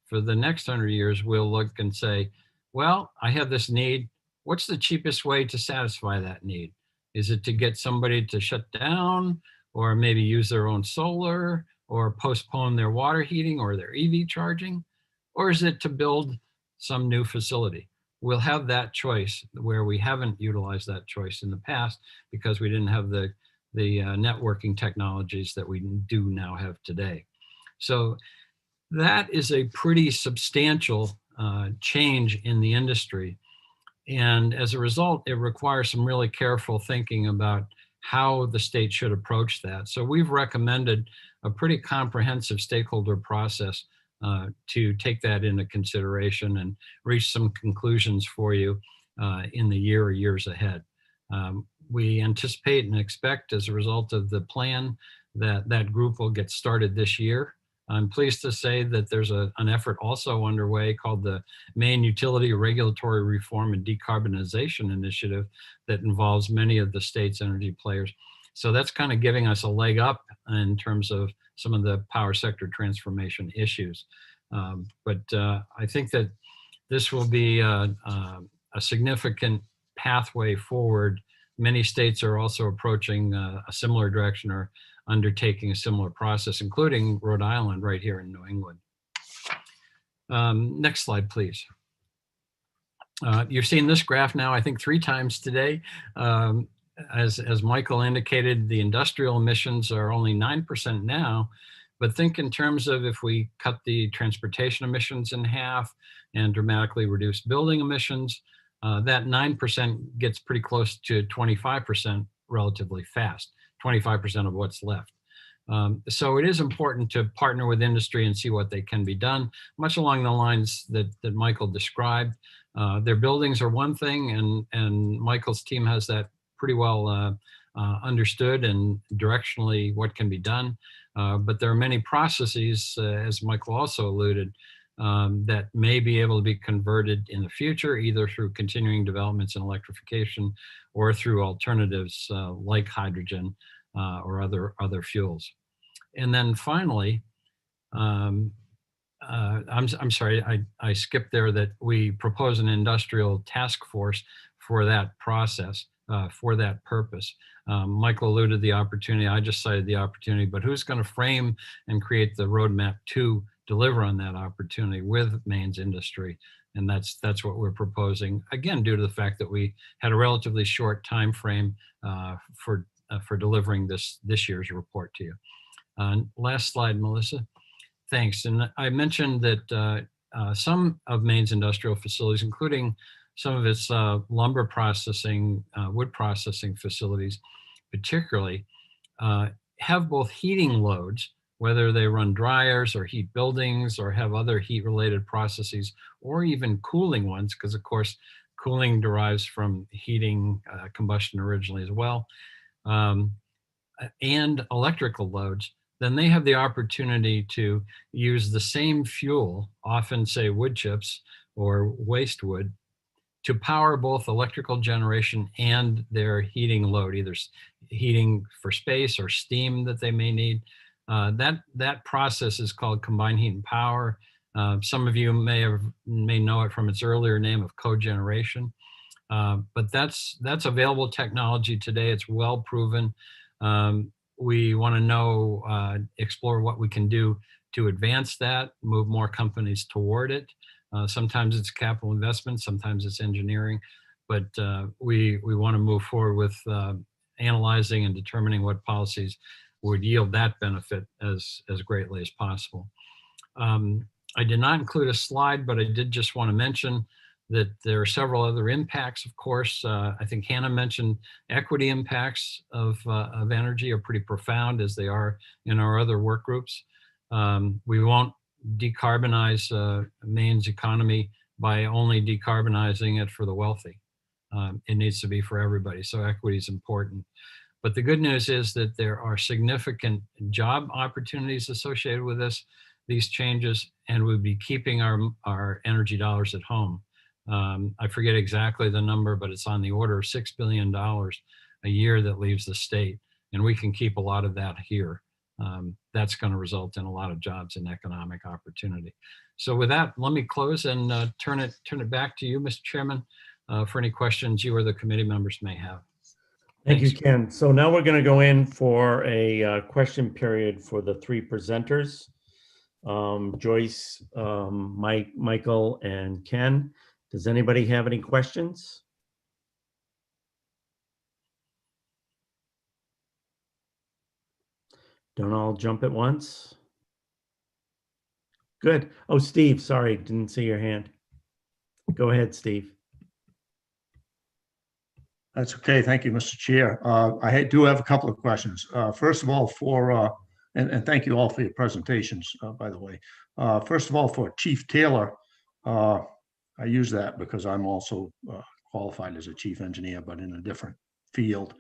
[SPEAKER 13] For the next 100 years, we'll look and say, well, I have this need. What's the cheapest way to satisfy that need? Is it to get somebody to shut down, or maybe use their own solar, or postpone their water heating or their EV charging? Or is it to build some new facility? We'll have that choice where we haven't utilized that choice in the past because we didn't have the networking technologies that we do now have today. So that is a pretty substantial change in the industry. And as a result, it requires some really careful thinking about how the state should approach that. So we've recommended a pretty comprehensive stakeholder process to take that into consideration and reach some conclusions for you in the year or years ahead. We anticipate and expect, as a result of the plan, that that group will get started this year. I'm pleased to say that there's an effort also underway called the Maine Utility Regulatory Reform and Decarbonization Initiative that involves many of the state's energy players. So that's kind of giving us a leg up in terms of some of the power sector transformation issues. But I think that this will be a significant pathway forward. Many states are also approaching a similar direction or undertaking a similar process, including Rhode Island right here in New England. Next slide, please. You've seen this graph now, I think 3 times today. As Michael indicated, the industrial emissions are only 9% now, but think in terms of if we cut the transportation emissions in half and dramatically reduce building emissions, that 9% gets pretty close to 25% relatively fast, 25% of what's left. So it is important to partner with industry and see what they can be done, much along the lines that Michael described. Their buildings are one thing, and Michael's team has that pretty well understood and directionally what can be done. But there are many processes, as Michael also alluded, that may be able to be converted in the future, either through continuing developments in electrification or through alternatives like hydrogen or other fuels. And then finally, I'm sorry, I skipped there that we propose an industrial task force for that process, for that purpose. Michael alluded the opportunity, I just cited the opportunity, but who's going to frame and create the roadmap to deliver on that opportunity with Maine's industry? And that's what we're proposing, again, due to the fact that we had a relatively short time frame for delivering this year's report to you. Last slide, Melissa. Thanks. And I mentioned that some of Maine's industrial facilities, including some of its lumber processing, wood processing facilities, particularly, have both heating loads, whether they run dryers or heat buildings or have other heat-related processes, or even cooling ones, because of course, cooling derives from heating combustion originally as well, and electrical loads. Then they have the opportunity to use the same fuel, often say wood chips or waste wood, to power both electrical generation and their heating load, either heating for space or steam that they may need. That process is called combined heat and power. Some of you may know it from its earlier name of cogeneration, but that's available technology today. It's well proven. We want to explore what we can do to advance that, move more companies toward it. Sometimes it's capital investment, sometimes it's engineering, but we want to move forward with analyzing and determining what policies would yield that benefit as greatly as possible. I did not include a slide, but I did just want to mention that there are several other impacts, of course. I think Hannah mentioned equity impacts of energy are pretty profound, as they are in our other work groups. We won't decarbonize Maine's economy by only decarbonizing it for the wealthy. It needs to be for everybody, so equity is important. But the good news is that there are significant job opportunities associated with these changes, and we'll be keeping our energy dollars at home. I forget exactly the number, but it's on the order of $6 billion a year that leaves the state, and we can keep a lot of that here. That's going to result in a lot of jobs and economic opportunity. So with that, let me close and turn it back to you, Mr. Chairman, for any questions you or the committee members may have.
[SPEAKER 1] Thank you, Ken. So now we're going to go in for a question period for the three presenters, Joyce, Michael, and Ken. Does anybody have any questions? Don't all jump at once. Good. Oh, Steve, sorry, didn't see your hand. Go ahead, Steve.
[SPEAKER 12] That's okay. Thank you, Mr. Chair. I do have a couple of questions. First of all, and thank you all for your presentations, by the way. First of all, for Chief Taylor, I use that because I'm also qualified as a chief engineer, but in a different field.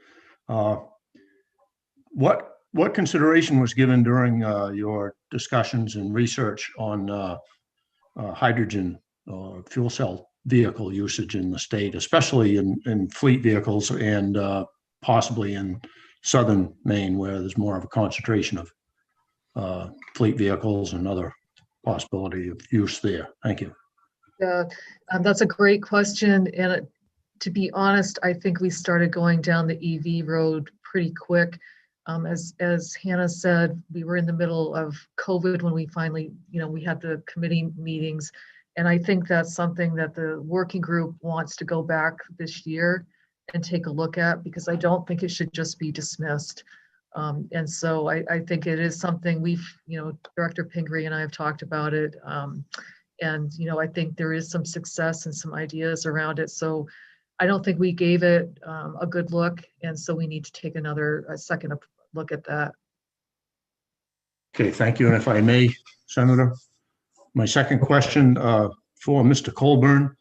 [SPEAKER 12] What consideration was given during your discussions and research on hydrogen or fuel cell vehicle usage in the state, especially in fleet vehicles and possibly in southern Maine, where there's more of a concentration of fleet vehicles and other possibility of use there? Thank you.
[SPEAKER 11] Yeah, that's a great question. And to be honest, I think we started going down the EV road pretty quick. As Hannah said, we were in the middle of COVID when we finally, we had the committee meetings. And I think that's something that the working group wants to go back this year and take a look at, because I don't think it should just be dismissed. And so I think it is something Director Pingree and I have talked about it. And, I think there is some success and some ideas around it. So I don't think we gave it a good look. And so we need to take a second look at that.
[SPEAKER 12] Okay, thank you. And if I may, Senator, my second question for Mr. Colburn,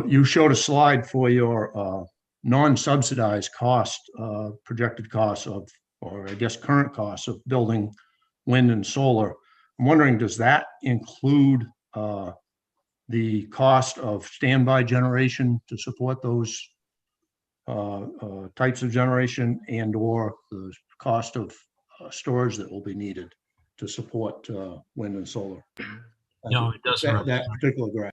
[SPEAKER 12] you showed a slide for your non-subsidized cost, projected costs of, or I guess current costs of building wind and solar. I'm wondering, does that include the cost of standby generation to support those types of generation, and or the cost of storage that will be needed to support wind and solar?
[SPEAKER 13] No, it doesn't.
[SPEAKER 12] That particular graph.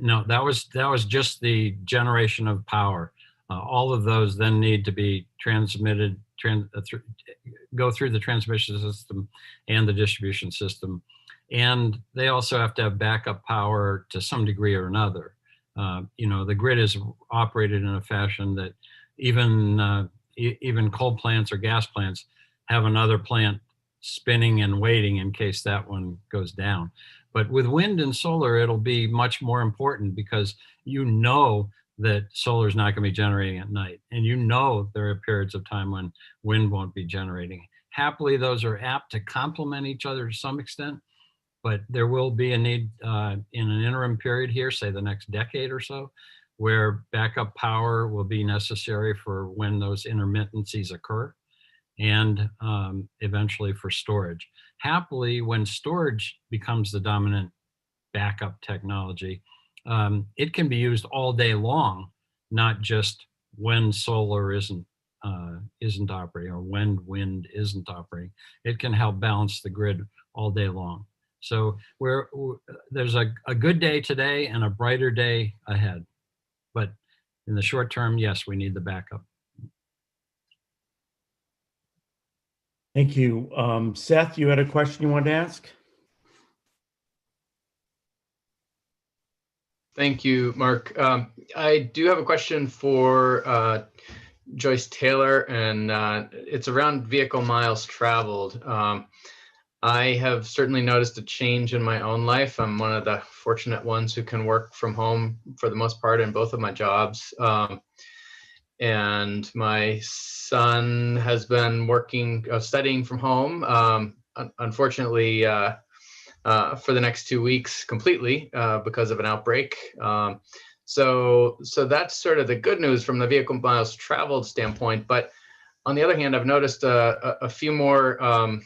[SPEAKER 13] No, that was just the generation of power. All of those then need to be transmitted, go through the transmission system and the distribution system. And they also have to have backup power to some degree or another. The grid is operated in a fashion that even coal plants or gas plants have another plant spinning and waiting in case that one goes down. But with wind and solar, it'll be much more important, because that solar is not going to be generating at night. And there are periods of time when wind won't be generating. Happily, those are apt to complement each other to some extent, but there will be a need in an interim period here, say the next decade or so, where backup power will be necessary for when those intermittencies occur, and eventually for storage. Happily, when storage becomes the dominant backup technology, it can be used all day long, not just when solar isn't operating or when wind isn't operating. It can help balance the grid all day long. So there's a good day today and a brighter day ahead. But in the short term, yes, we need the backup.
[SPEAKER 1] Thank you. Seth, you had a question you wanted to ask?
[SPEAKER 3] Thank you, Mark. I do have a question for Joyce Taylor, and it's around vehicle miles traveled. I have certainly noticed a change in my own life. I'm one of the fortunate ones who can work from home for the most part in both of my jobs. And my son has been studying from home, unfortunately, for the next 2 weeks completely because of an outbreak. So that's sort of the good news from the vehicle miles traveled standpoint. But on the other hand, I've noticed a few more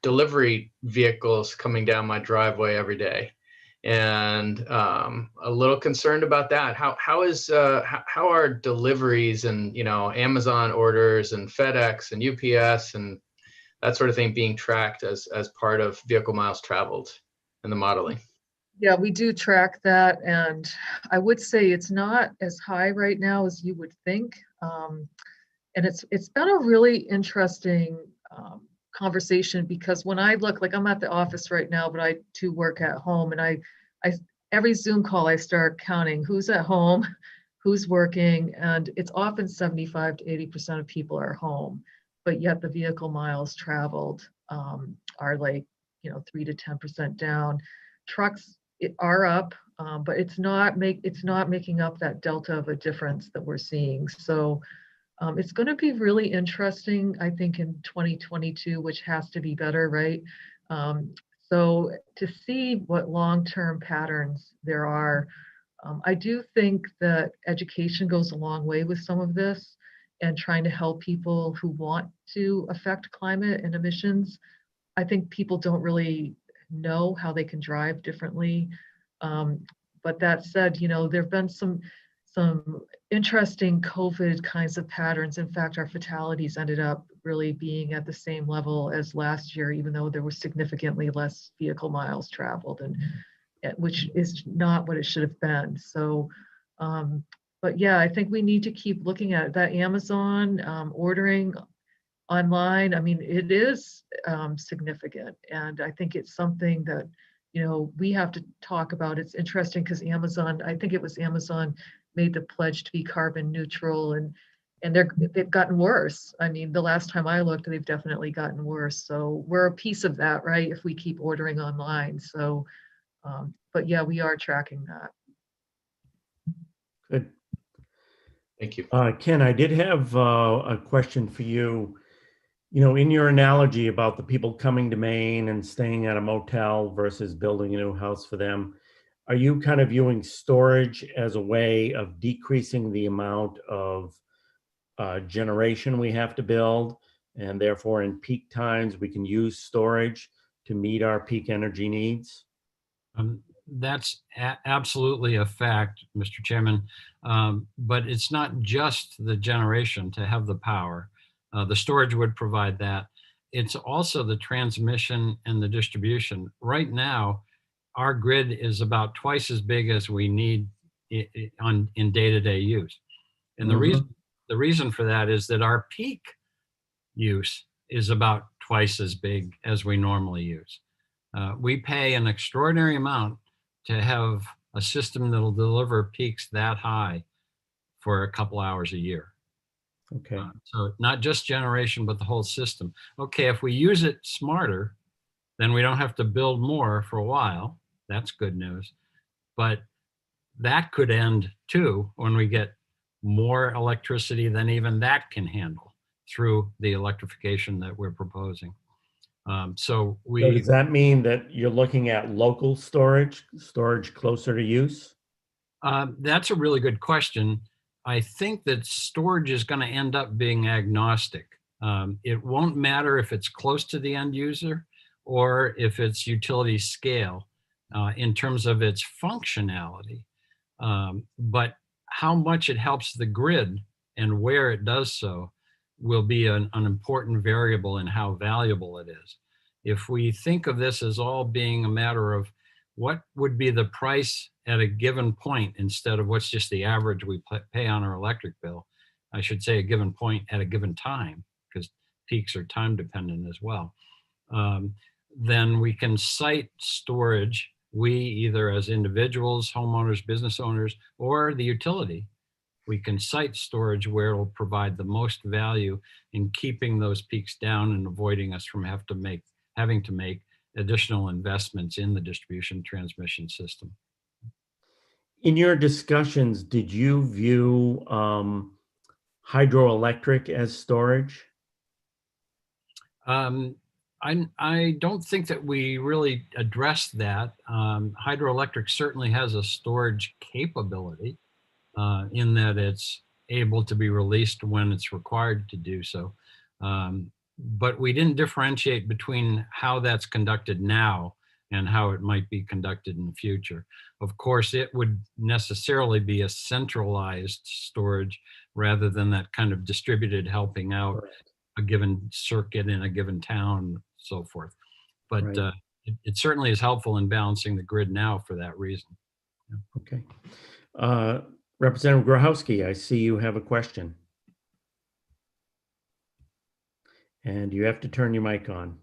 [SPEAKER 3] delivery vehicles coming down my driveway every day, and a little concerned about that. How are deliveries and Amazon orders and FedEx and UPS and that sort of thing being tracked as part of vehicle miles traveled in the modeling?
[SPEAKER 11] Yeah, we do track that, and I would say it's not as high right now as you would think. And it's been a really interesting conversation, because when I look, like I'm at the office right now, but I do work at home, and I every Zoom call I start counting who's at home, who's working, and it's often 75 to 80% of people are home, but yet the vehicle miles traveled are like 3 to 10% down. Trucks are up, but it's not making up that delta of a difference that we're seeing. So it's going to be really interesting, I think, in 2022, which has to be better, right? So to see what long-term patterns there are, I do think that education goes a long way with some of this, and trying to help people who want to affect climate and emissions. I think people don't really know how they can drive differently. But that said, there have been some interesting COVID kinds of patterns. In fact, our fatalities ended up really being at the same level as last year, even though there was significantly less vehicle miles traveled, and which is not what it should have been. So, but yeah, I think we need to keep looking at that. Amazon ordering online, I mean, it is significant, and I think it's something that we have to talk about. It's interesting because Amazon, I think it was Amazon, made the pledge to be carbon neutral, and they've gotten worse. I mean, the last time I looked, they've definitely gotten worse. So we're a piece of that, right? If we keep ordering online. So, but yeah, we are tracking that.
[SPEAKER 1] Good.
[SPEAKER 3] Thank you.
[SPEAKER 1] Ken, I did have a question for you. In your analogy about the people coming to Maine and staying at a motel versus building a new house for them, are you kind of viewing storage as a way of decreasing the amount of generation we have to build, and therefore in peak times we can use storage to meet our peak energy needs?
[SPEAKER 13] That's absolutely a fact, Mr. Chairman. But it's not just the generation to have the power. The storage would provide that. It's also the transmission and the distribution. Right now, our grid is about twice as big as we need in day-to-day use. And the reason for that is that our peak use is about twice as big as we normally use. We pay an extraordinary amount to have a system that'll deliver peaks that high for a couple hours a year.
[SPEAKER 1] Okay.
[SPEAKER 13] So not just generation, but the whole system. Okay, if we use it smarter, then we don't have to build more for a while. That's good news. But that could end too when we get more electricity than even that can handle through the electrification that we're proposing. So
[SPEAKER 1] does that mean that you're looking at local storage closer to use?
[SPEAKER 13] That's a really good question. I think that storage is going to end up being agnostic. It won't matter if it's close to the end user or if it's utility scale in terms of its functionality. But how much it helps the grid and where it does so will be an important variable in how valuable it is. If we think of this as all being a matter of what would be the price at a given point instead of what's just the average we pay on our electric bill, I should say a given point at a given time, because peaks are time dependent as well, then we can site storage. We either as individuals, homeowners, business owners, or the utility, we can site storage where it'll provide the most value in keeping those peaks down and avoiding us from having to make additional investments in the distribution transmission system.
[SPEAKER 1] In your discussions, did you view hydroelectric as storage?
[SPEAKER 13] I don't think that we really addressed that. Hydroelectric certainly has a storage capability in that it's able to be released when it's required to do so. But we didn't differentiate between how that's conducted now and how it might be conducted in the future. Of course, it would necessarily be a centralized storage rather than that kind of distributed helping out a given circuit in a given town, so forth. But it certainly is helpful in balancing the grid now for that reason.
[SPEAKER 1] Okay. Representative Grochowski, I see you have a question. And you have to turn your mic on.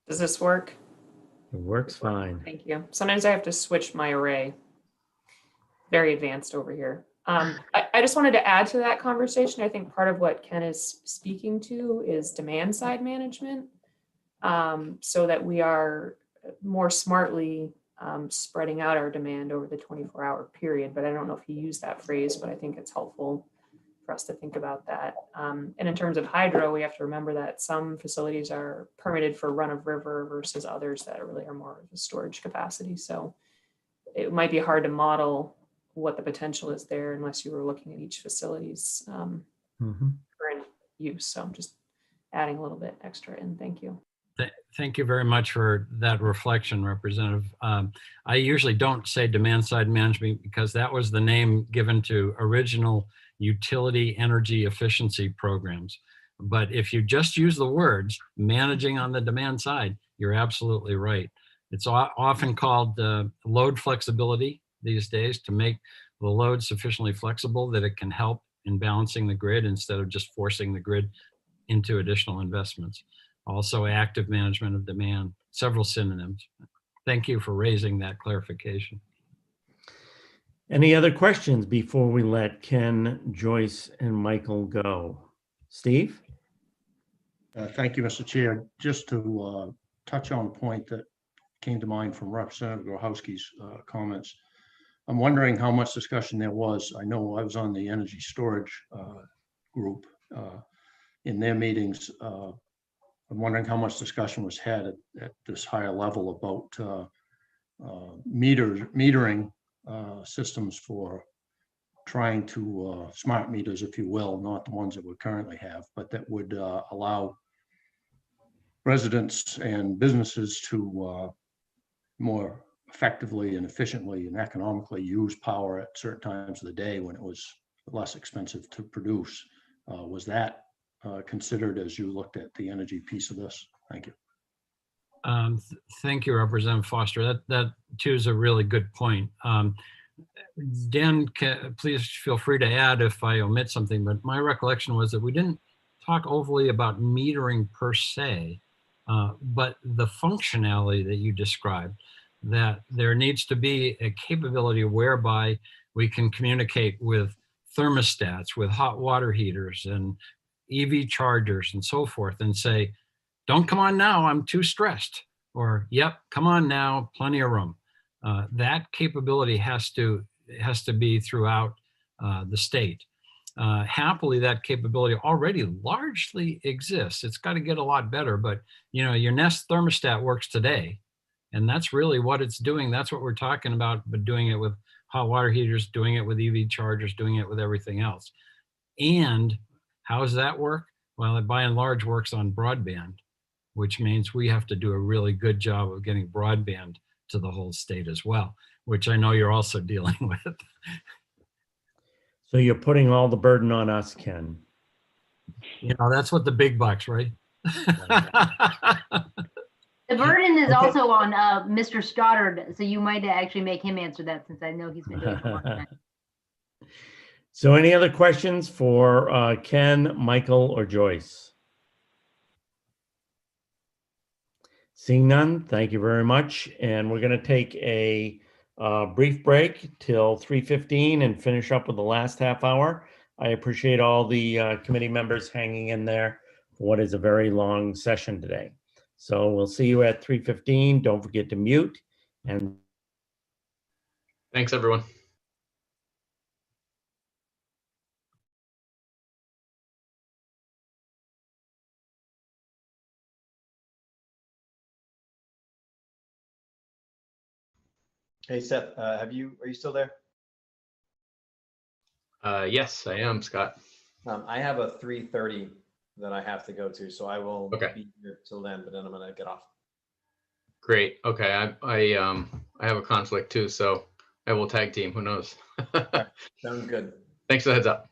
[SPEAKER 7] Does this work?
[SPEAKER 1] It works fine.
[SPEAKER 7] Thank you. Sometimes I have to switch my array. Very advanced over here. I just wanted to add to that conversation. I think part of what Ken is speaking to is demand side management, so that we are more smartly spreading out our demand over the 24-hour period. But I don't know if he used that phrase, but I think it's helpful for us to think about that. And in terms of hydro, we have to remember that some facilities are permitted for run of river versus others that really are more of a storage capacity. So it might be hard to model what the potential is there unless you were looking at each facility's current use. So I'm just adding a little bit extra in. Thank you.
[SPEAKER 13] Thank you very much for that reflection, Representative. I usually don't say demand side management because that was the name given to original utility energy efficiency programs. But if you just use the words managing on the demand side, you're absolutely right. It's often called load flexibility these days, to make the load sufficiently flexible that it can help in balancing the grid instead of just forcing the grid into additional investments. Also active management of demand, several synonyms. Thank you for raising that clarification.
[SPEAKER 1] Any other questions before we let Ken, Joyce, and Michael go? Steve?
[SPEAKER 12] Thank you, Mr. Chair. Just to touch on a point that came to mind from Representative Grochowski's comments. I'm wondering how much discussion there was. I know I was on the energy storage group in their meetings. I'm wondering how much discussion was had at this higher level about metering systems for trying to smart meters, if you will, not the ones that we currently have, but that would allow residents and businesses to more effectively and efficiently and economically use power at certain times of the day when it was less expensive to produce. Was that considered as you looked at the energy piece of this? Thank you.
[SPEAKER 13] Thank you, Representative Foster. That too is a really good point. Dan, please feel free to add if I omit something, but my recollection was that we didn't talk overly about metering per se, but the functionality that you described, that there needs to be a capability whereby we can communicate with thermostats, with hot water heaters and EV chargers and so forth, and say, don't come on now, I'm too stressed. Or, yep, come on now, plenty of room. That capability has to be throughout the state. Happily, that capability already largely exists. It's got to get a lot better, but your Nest thermostat works today. And that's really what it's doing. That's what we're talking about, but doing it with hot water heaters, doing it with EV chargers, doing it with everything else. And how does that work? Well, it by and large works on broadband, which means we have to do a really good job of getting broadband to the whole state as well, which I know you're also dealing with.
[SPEAKER 1] So you're putting all the burden on us, Ken.
[SPEAKER 13] That's what the big bucks, right?
[SPEAKER 4] The burden is also on Mr. Stoddard, so you might actually make him answer that since I know he's been doing it for a long time.
[SPEAKER 1] So any other questions for Ken, Michael, or Joyce? Seeing none, thank you very much. And we're going to take a brief break till 3:15 and finish up with the last half hour. I appreciate all the committee members hanging in there for what is a very long session today. So we'll see you at 3:15. Don't forget to mute. And
[SPEAKER 3] Thanks, everyone.
[SPEAKER 15] Hey, Seth, are you still there?
[SPEAKER 3] Yes, I am, Scott.
[SPEAKER 15] I have a 3:30 that I have to go to, so I will be here till then, but then I'm gonna get off.
[SPEAKER 3] Great. Okay. I have a conflict too, so I will tag team. Who knows?
[SPEAKER 15] Sounds good.
[SPEAKER 3] Thanks for the heads up.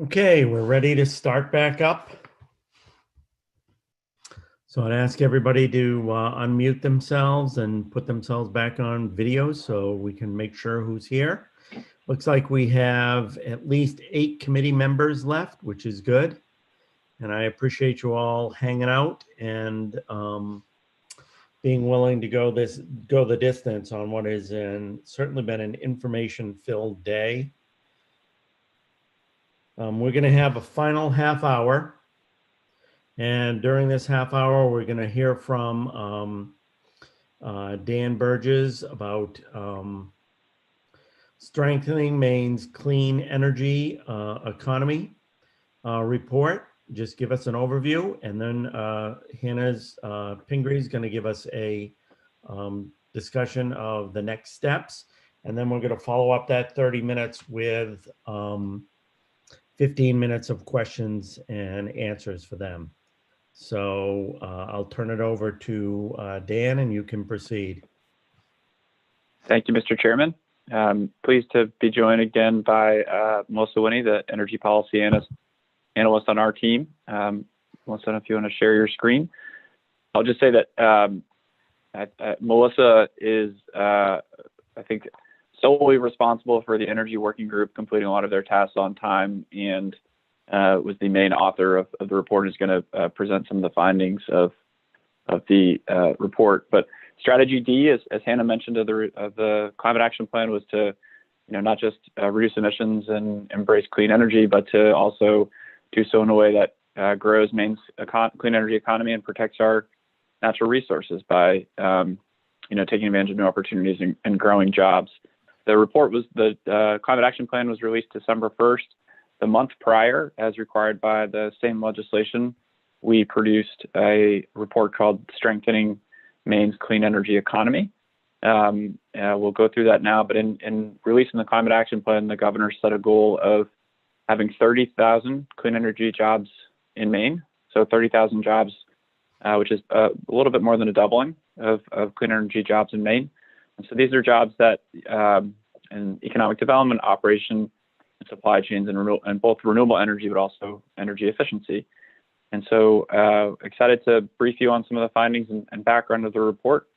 [SPEAKER 1] Okay, we're ready to start back up. So I'd ask everybody to unmute themselves and put themselves back on video so we can make sure who's here. Looks like we have at least 8 committee members left, which is good. And I appreciate you all hanging out and being willing to go the distance on what has certainly been an information-filled day. We're going to have a final half hour. And during this half hour, we're going to hear from Dan Burgess about strengthening Maine's clean energy economy report. Just give us an overview, and then Hannah's Pingree is going to give us a discussion of the next steps, and then we're going to follow up that 30 minutes with 15 minutes of questions and answers for them. So I'll turn it over to Dan, and you can proceed.
[SPEAKER 21] Thank you, Mr. Chairman. Pleased to be joined again by Melissa Winnie, the energy policy analyst on our team. Melissa, if you want to share your screen. I'll just say that Melissa is, I think, solely responsible for the energy working group completing a lot of their tasks on time, and was the main author of the report, and is going to present some of the findings of the report. But strategy D, as Hannah mentioned, of the climate action plan was to, not just reduce emissions and embrace clean energy, but to also do so in a way that grows Maine's clean energy economy and protects our natural resources by, taking advantage of new opportunities and growing jobs. The climate action plan was released December 1st. The month prior, as required by the same legislation, we produced a report called Strengthening Maine's Clean Energy Economy. We'll go through that now, but in releasing the climate action plan, the governor set a goal of having 30,000 clean energy jobs in Maine. So 30,000 jobs, which is a little bit more than a doubling of clean energy jobs in Maine. And so these are jobs that in economic development, operation, and supply chains, and both renewable energy, but also energy efficiency. And so excited to brief you on some of the findings and background of the report.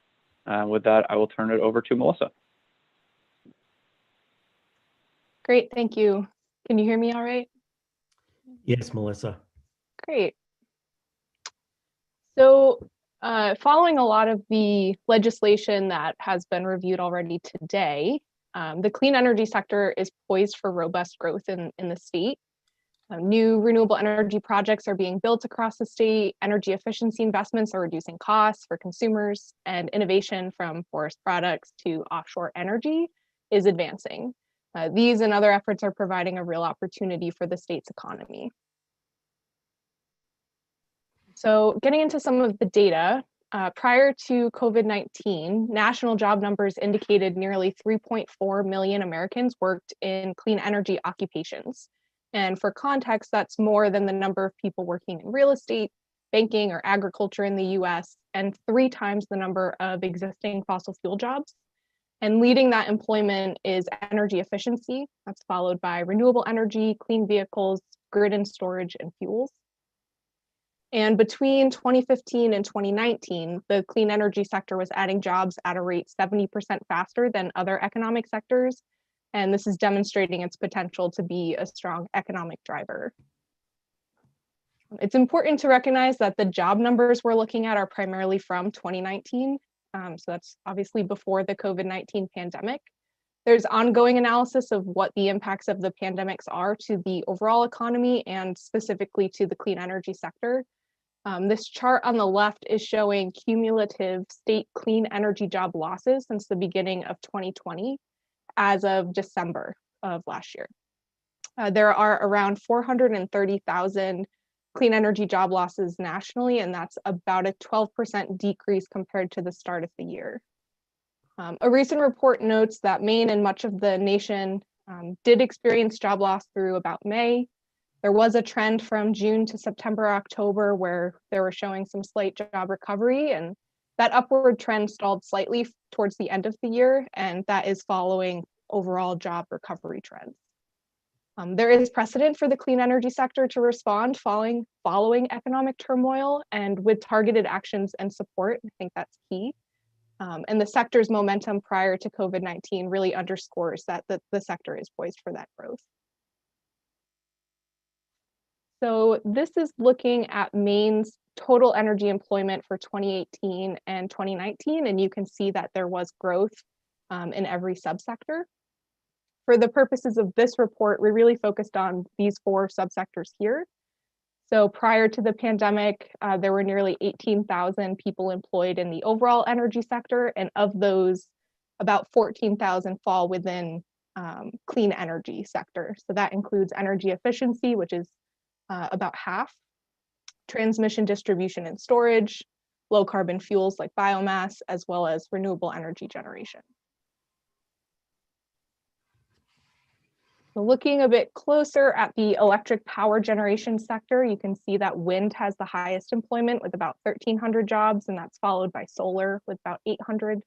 [SPEAKER 21] With that, I will turn it over to Melissa.
[SPEAKER 14] Great, thank you. Can you hear me all right?
[SPEAKER 1] Yes, Melissa.
[SPEAKER 14] Great. So following a lot of the legislation that has been reviewed already today, the clean energy sector is poised for robust growth in the state. New renewable energy projects are being built across the state. Energy efficiency investments are reducing costs for consumers, and innovation from forest products to offshore energy is advancing. These and other efforts are providing a real opportunity for the state's economy. So getting into some of the data, prior to COVID-19, national job numbers indicated nearly 3.4 million Americans worked in clean energy occupations. And for context, that's more than the number of people working in real estate, banking, or agriculture in the US, and 3 times the number of existing fossil fuel jobs. And leading that employment is energy efficiency. That's followed by renewable energy, clean vehicles, grid and storage, and fuels. And between 2015 and 2019, the clean energy sector was adding jobs at a rate 70% faster than other economic sectors. And this is demonstrating its potential to be a strong economic driver. It's important to recognize that the job numbers we're looking at are primarily from 2019. So that's obviously before the COVID-19 pandemic. There's ongoing analysis of what the impacts of the pandemics are to the overall economy and specifically to the clean energy sector. This chart on the left is showing cumulative state clean energy job losses since the beginning of 2020 as of December of last year. There are around 430,000 clean energy job losses nationally, and that's about a 12% decrease compared to the start of the year. A recent report notes that Maine and much of the nation did experience job loss through about May. There was a trend from June to September, October, where they were showing some slight job recovery, and that upward trend stalled slightly towards the end of the year, and that is following overall job recovery trends. There is precedent for the clean energy sector to respond following economic turmoil, and with targeted actions and support, I think that's key. And the sector's momentum prior to COVID-19 really underscores that the sector is poised for that growth. So this is looking at Maine's total energy employment for 2018 and 2019, and you can see that there was growth in every subsector. For the purposes of this report, we really focused on these 4 subsectors here. So prior to the pandemic, there were nearly 18,000 people employed in the overall energy sector, and of those, about 14,000 fall within clean energy sector. So that includes energy efficiency, which is about half, transmission, distribution, and storage, low carbon fuels like biomass, as well as renewable energy generation. So looking a bit closer at the electric power generation sector, you can see that wind has the highest employment with about 1,300 jobs, and that's followed by solar with about 800.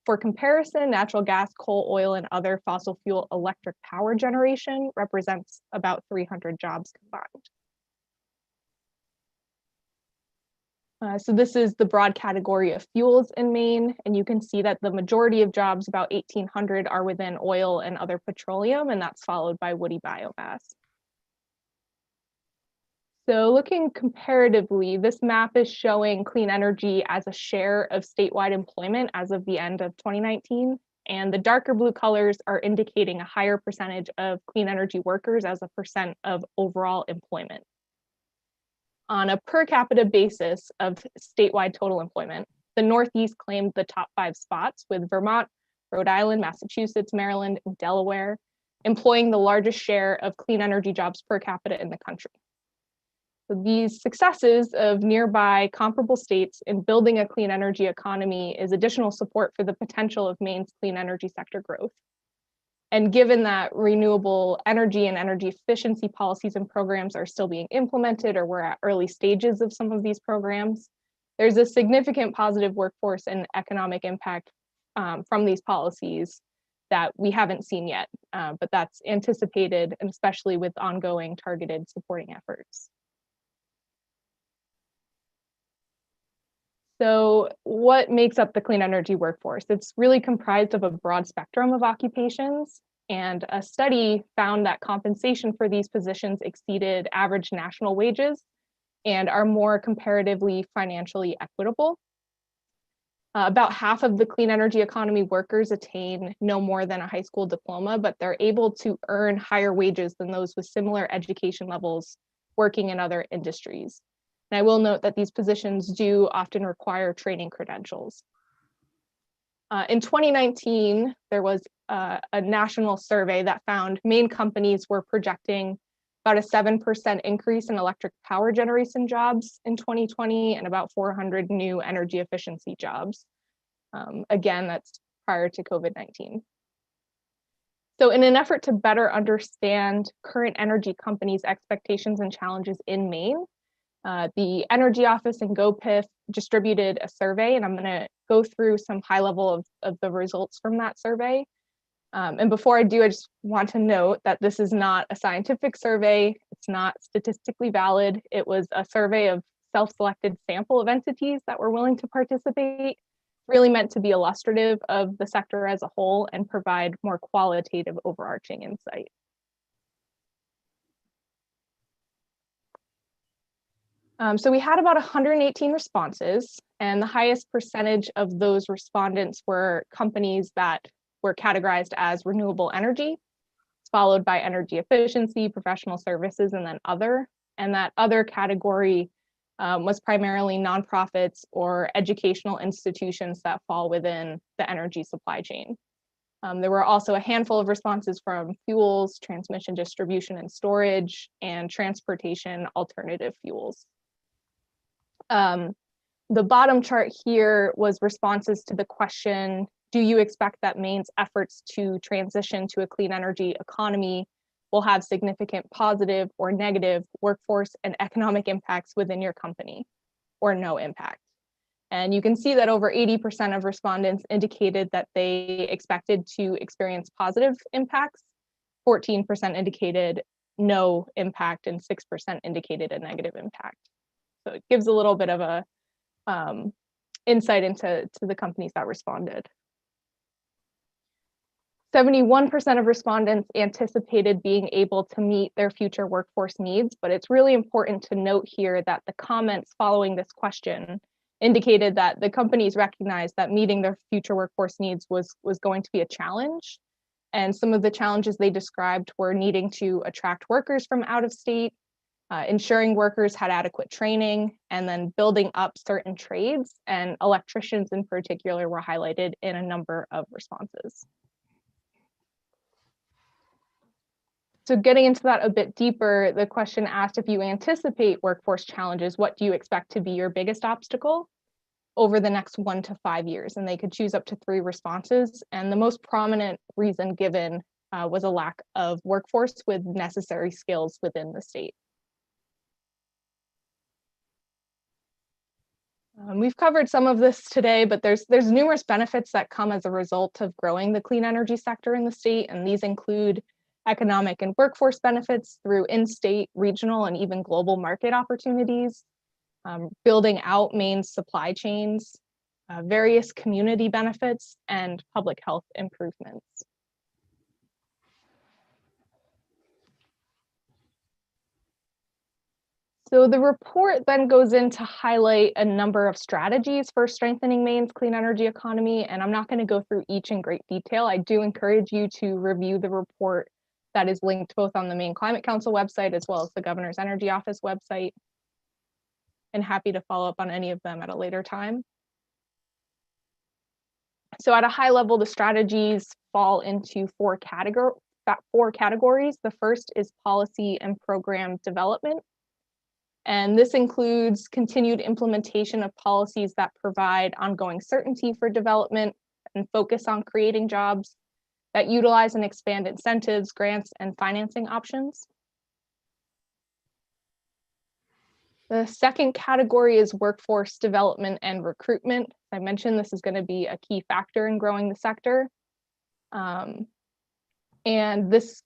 [SPEAKER 14] For comparison, natural gas, coal, oil, and other fossil fuel electric power generation represents about 300 jobs combined. So this is the broad category of fuels in Maine, and you can see that the majority of jobs, about 1,800, are within oil and other petroleum, and that's followed by woody biomass. So looking comparatively, this map is showing clean energy as a share of statewide employment as of the end of 2019, and the darker blue colors are indicating a higher percentage of clean energy workers as a percent of overall employment. On a per capita basis of statewide total employment, the Northeast claimed the top 5 spots, with Vermont, Rhode Island, Massachusetts, Maryland, and Delaware employing the largest share of clean energy jobs per capita in the country. So these successes of nearby comparable states in building a clean energy economy is additional support for the potential of Maine's clean energy sector growth. And given that renewable energy and energy efficiency policies and programs are still being implemented, or we're at early stages of some of these programs, there's a significant positive workforce and economic impact from these policies that we haven't seen yet, but that's anticipated, and especially with ongoing targeted supporting efforts. So what makes up the clean energy workforce? It's really comprised of a broad spectrum of occupations, and a study found that compensation for these positions exceeded average national wages and are more comparatively financially equitable. About half of the clean energy economy workers attain no more than a high school diploma, but they're able to earn higher wages than those with similar education levels working in other industries. And I will note that these positions do often require training credentials. In 2019, there was a national survey that found Maine companies were projecting about a 7% increase in electric power generation jobs in 2020 and about 400 new energy efficiency jobs. Again, that's prior to COVID-19. So in an effort to better understand current energy companies' expectations and challenges in Maine, the Energy Office and GoPIF distributed a survey, and I'm going to go through some high level of the results from that survey. And before I do, I just want to note that this is not a scientific survey. It's not statistically valid. It was a survey of self-selected sample of entities that were willing to participate, really meant to be illustrative of the sector as a whole and provide more qualitative overarching insight. So we had about 118 responses, and the highest percentage of those respondents were companies that were categorized as renewable energy, followed by energy efficiency, professional services, and then other. And that other category was primarily nonprofits or educational institutions that fall within the energy supply chain. There were also a handful of responses from fuels, transmission, distribution, and storage, and transportation alternative fuels. The bottom chart here was responses to the question, do you expect that Maine's efforts to transition to a clean energy economy will have significant positive or negative workforce and economic impacts within your company, or no impact? And you can see that over 80% of respondents indicated that they expected to experience positive impacts, 14% indicated no impact, and 6% indicated a negative impact. So it gives a little bit of a insight into the companies that responded. 71% of respondents anticipated being able to meet their future workforce needs, but it's really important to note here that the comments following this question indicated that the companies recognized that meeting their future workforce needs was going to be a challenge. And some of the challenges they described were needing to attract workers from out of state, ensuring workers had adequate training, and then building up certain trades, and electricians in particular were highlighted in a number of responses. So getting into that a bit deeper, the question asked, if you anticipate workforce challenges, what do you expect to be your biggest obstacle over the next 1 to 5 years? And they could choose up to 3 responses. And the most prominent reason given was a lack of workforce with necessary skills within the state. We've covered some of this today, but there's numerous benefits that come as a result of growing the clean energy sector in the state, and these include economic and workforce benefits through in-state, regional, and even global market opportunities, building out Maine's supply chains, various community benefits, and public health improvements. So the report then goes in to highlight a number of strategies for strengthening Maine's clean energy economy, and I'm not going to go through each in great detail. I do encourage you to review the report that is linked both on the Maine Climate Council website as well as the Governor's Energy Office website, and happy to follow up on any of them at a later time. So at a high level, the strategies fall into 4 categories. The first is policy and program development. And this includes continued implementation of policies that provide ongoing certainty for development and focus on creating jobs, that utilize and expand incentives, grants, and financing options. The second category is workforce development and recruitment. As I mentioned, this is going to be a key factor in growing the sector. And this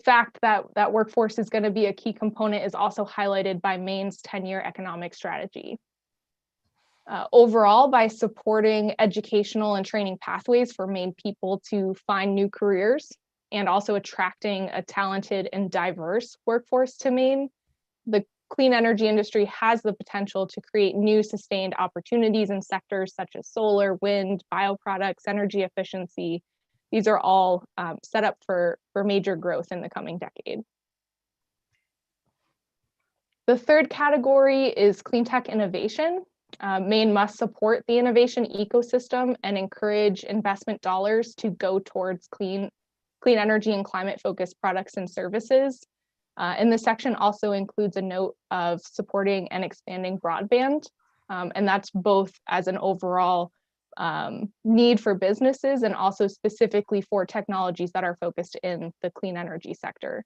[SPEAKER 14] fact that workforce is going to be a key component is also highlighted by Maine's 10-year economic strategy. Overall, by supporting educational and training pathways for Maine people to find new careers and also attracting a talented and diverse workforce to Maine, the clean energy industry has the potential to create new sustained opportunities in sectors such as solar, wind, bioproducts, energy efficiency. These are all set up for major growth in the coming decade. The third category is clean tech innovation. Maine must support the innovation ecosystem and encourage investment dollars to go towards clean energy and climate-focused products and services. And this section also includes a note of supporting and expanding broadband, and that's both as an overall need for businesses and also specifically for technologies that are focused in the clean energy sector,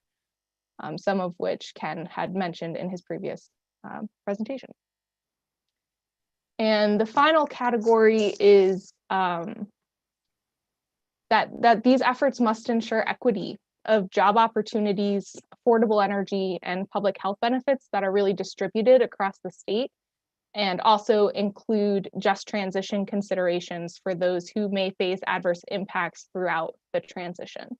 [SPEAKER 14] some of which Ken had mentioned in his previous presentation. And the final category is that these efforts must ensure equity of job opportunities, affordable energy, and public health benefits that are really distributed across the state, and also include just transition considerations for those who may face adverse impacts throughout the transition.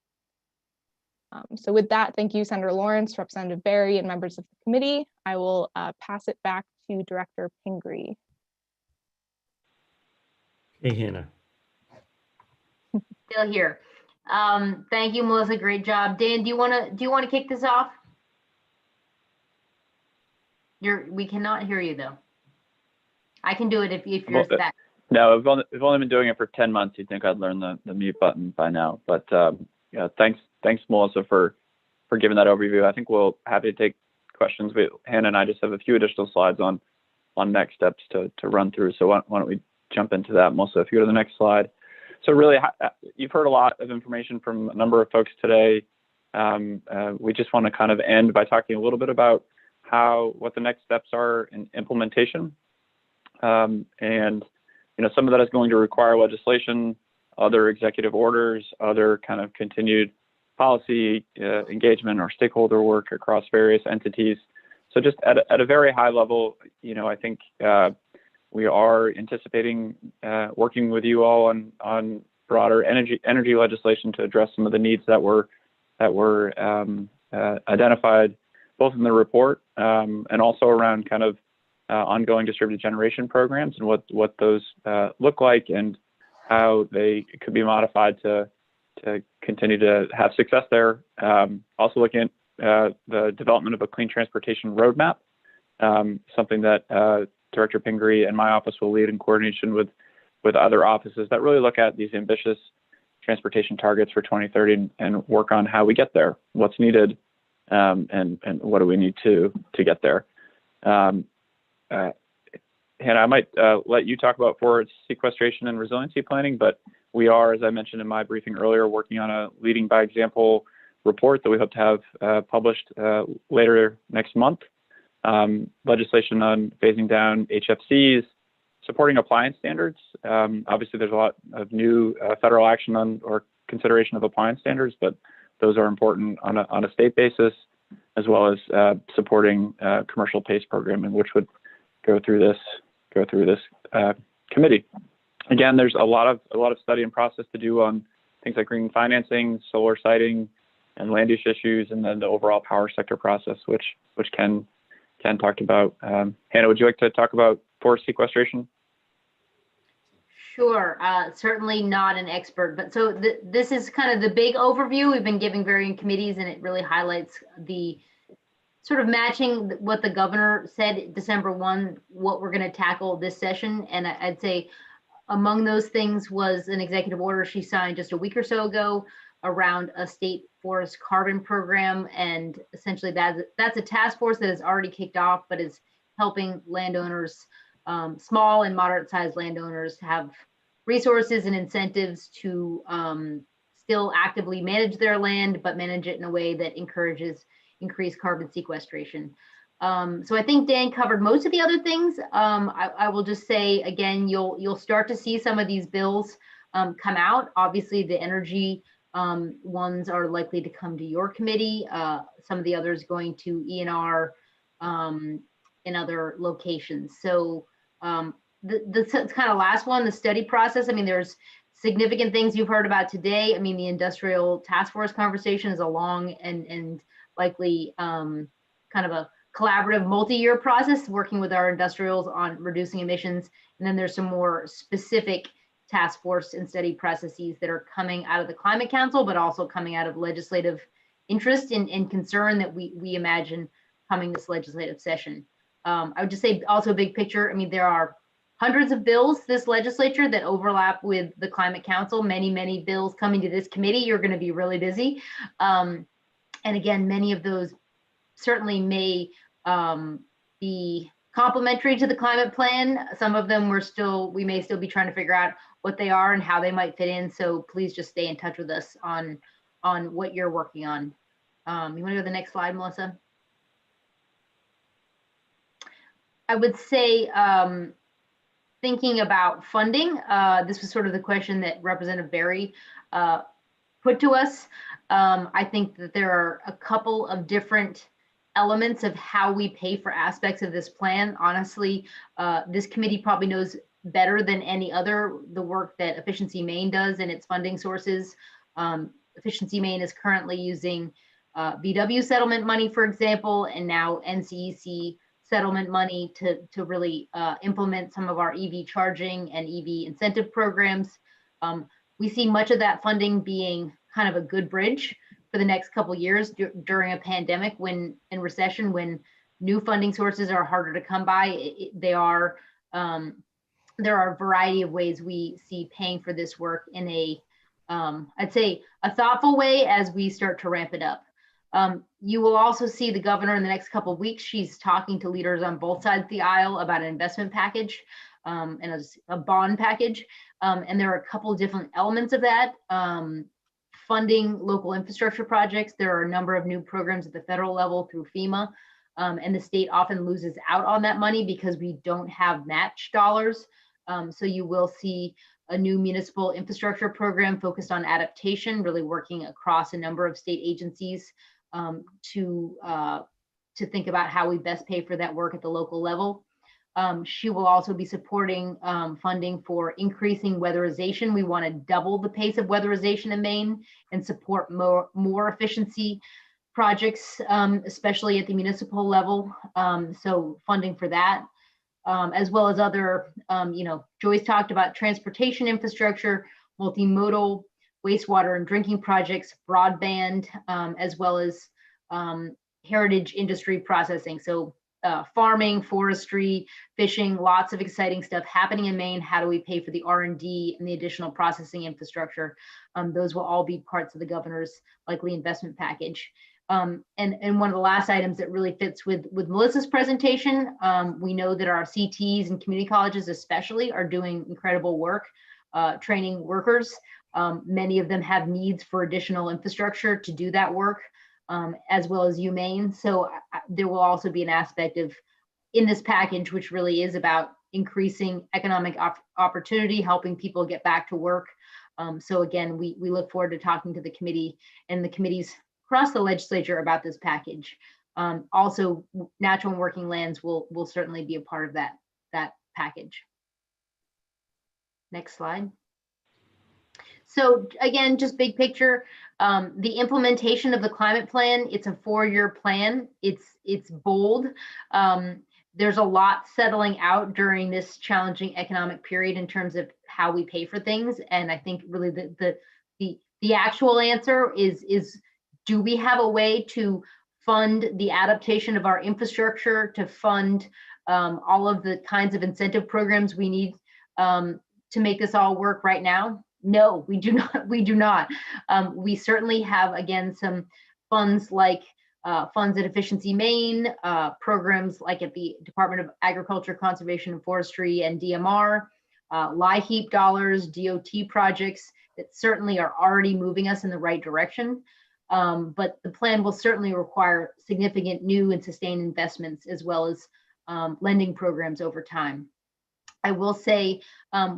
[SPEAKER 14] So with that, thank you, Senator Lawrence, Representative Berry, and members of the committee. I will pass it back to Director Pingree.
[SPEAKER 1] Hey, Hannah.
[SPEAKER 4] Still here. Thank you, Melissa. Great job. Dan, do you want to kick this off? We cannot hear you though. I can do it if you're set.
[SPEAKER 21] No, I've only been doing it for 10 months. You'd think I'd learn the mute button by now. But yeah, thanks Melissa for giving that overview. I think we'll happy to take questions. Hannah and I just have a few additional slides on next steps to run through. So why don't we jump into that, Melissa? If you go to the next slide. So really, you've heard a lot of information from a number of folks today. We just want to kind of end by talking a little bit about what the next steps are in implementation. And some of that is going to require legislation, other executive orders, other kind of continued policy engagement or stakeholder work across various entities. So just at a very high level, I think we are anticipating working with you all on broader energy legislation to address some of the needs that were identified both in the report and also around kind of ongoing distributed generation programs and what those look like and how they could be modified to continue to have success there. Also looking at the development of a clean transportation roadmap, something that Director Pingree and my office will lead in coordination with other offices that really look at these ambitious transportation targets for 2030 and work on how we get there, what's needed, and what do we need to get there. Hannah, I might let you talk about forward sequestration and resiliency planning, but we are, as I mentioned in my briefing earlier, working on a leading by example report that we hope to have published later next month. Legislation on phasing down HFCs, supporting appliance standards. Obviously, there's a lot of new federal action on or consideration of appliance standards, but those are important on a state basis, as well as supporting commercial PACE programming, which would go through this committee. Again, there's a lot of study and process to do on things like green financing, solar siting, and land use issues, and then the overall power sector process, which Ken talked about. Hannah, would you like to talk about forest sequestration?
[SPEAKER 4] Sure, certainly not an expert, but so this is kind of the big overview we've been giving varying committees, and it really highlights the sort of matching what the governor said December 1, what we're going to tackle this session. And I'd say among those things was an executive order she signed just a week or so ago around a state forest carbon program. And essentially that's a task force that has already kicked off, but is helping landowners, small and moderate sized landowners, have resources and incentives to still actively manage their land, but manage it in a way that encourages increased carbon sequestration. So I think Dan covered most of the other things. I will just say again, you'll start to see some of these bills come out. Obviously, the energy ones are likely to come to your committee. Some of the others going to ENR in other locations. So the kind of last one, the study process. I mean, there's significant things you've heard about today. I mean, the industrial task force conversation is a long and likely kind of a collaborative multi-year process, working with our industrials on reducing emissions. And then there's some more specific task force and study processes that are coming out of the Climate Council, but also coming out of legislative interest and concern that we imagine coming this legislative session. I would just say also big picture, I mean, there are hundreds of bills this legislature that overlap with the Climate Council, many bills coming to this committee. You're going to be really busy. And again, many of those certainly may be complementary to the climate plan. Some of them we may still be trying to figure out what they are and how they might fit in. So please just stay in touch with us on what you're working on. You want to go to the next slide, Melissa? I would say thinking about funding, this was sort of the question that Representative Berry put to us. I think that there are a couple of different elements of how we pay for aspects of this plan. Honestly, this committee probably knows better than any other the work that Efficiency Maine does and its funding sources. Efficiency Maine is currently using VW settlement money, for example, and now NCEC settlement money to really implement some of our EV charging and EV incentive programs. We see much of that funding being kind of a good bridge for the next couple of years during a pandemic, when in recession, when new funding sources are harder to come by. There are a variety of ways we see paying for this work in a, I'd say, a thoughtful way as we start to ramp it up. You will also see the governor in the next couple of weeks. She's talking to leaders on both sides of the aisle about an investment package and a bond package. And there are a couple of different elements of that. Funding local infrastructure projects. There are a number of new programs at the federal level through FEMA, and the state often loses out on that money because we don't have match dollars. So you will see a new municipal infrastructure program focused on adaptation, really working across a number of state agencies to think about how we best pay for that work at the local level. She will also be supporting funding for increasing weatherization. We want to double the pace of weatherization in Maine and support more efficiency projects, especially at the municipal level. So funding for that, as well as other, Joyce talked about transportation infrastructure, multimodal wastewater and drinking projects, broadband, as well as heritage industry processing. So farming, forestry, fishing, lots of exciting stuff happening in Maine. How do we pay for the R&D and the additional processing infrastructure? Those will all be parts of the governor's likely investment package. And one of the last items that really fits with Melissa's presentation, we know that our CTs and community colleges especially are doing incredible work training workers. Many of them have needs for additional infrastructure to do that work, as well as UMaine. So there will also be an aspect of in this package, which really is about increasing economic opportunity, helping people get back to work. So again, we look forward to talking to the committee and the committees across the legislature about this package. Also, natural and working lands will certainly be a part of that package. Next slide. So again, just big picture, the implementation of the climate plan, it's a 4-year plan. It's bold. There's a lot settling out during this challenging economic period in terms of how we pay for things. And I think really the actual answer is do we have a way to fund the adaptation of our infrastructure, to fund all of the kinds of incentive programs we need to make this all work right now? No, we do not. We do not. We certainly have, again, some funds like funds at Efficiency Maine, programs like at the Department of Agriculture, Conservation and Forestry and DMR, LIHEAP dollars, DOT projects that certainly are already moving us in the right direction. But the plan will certainly require significant new and sustained investments as well as lending programs over time. I will say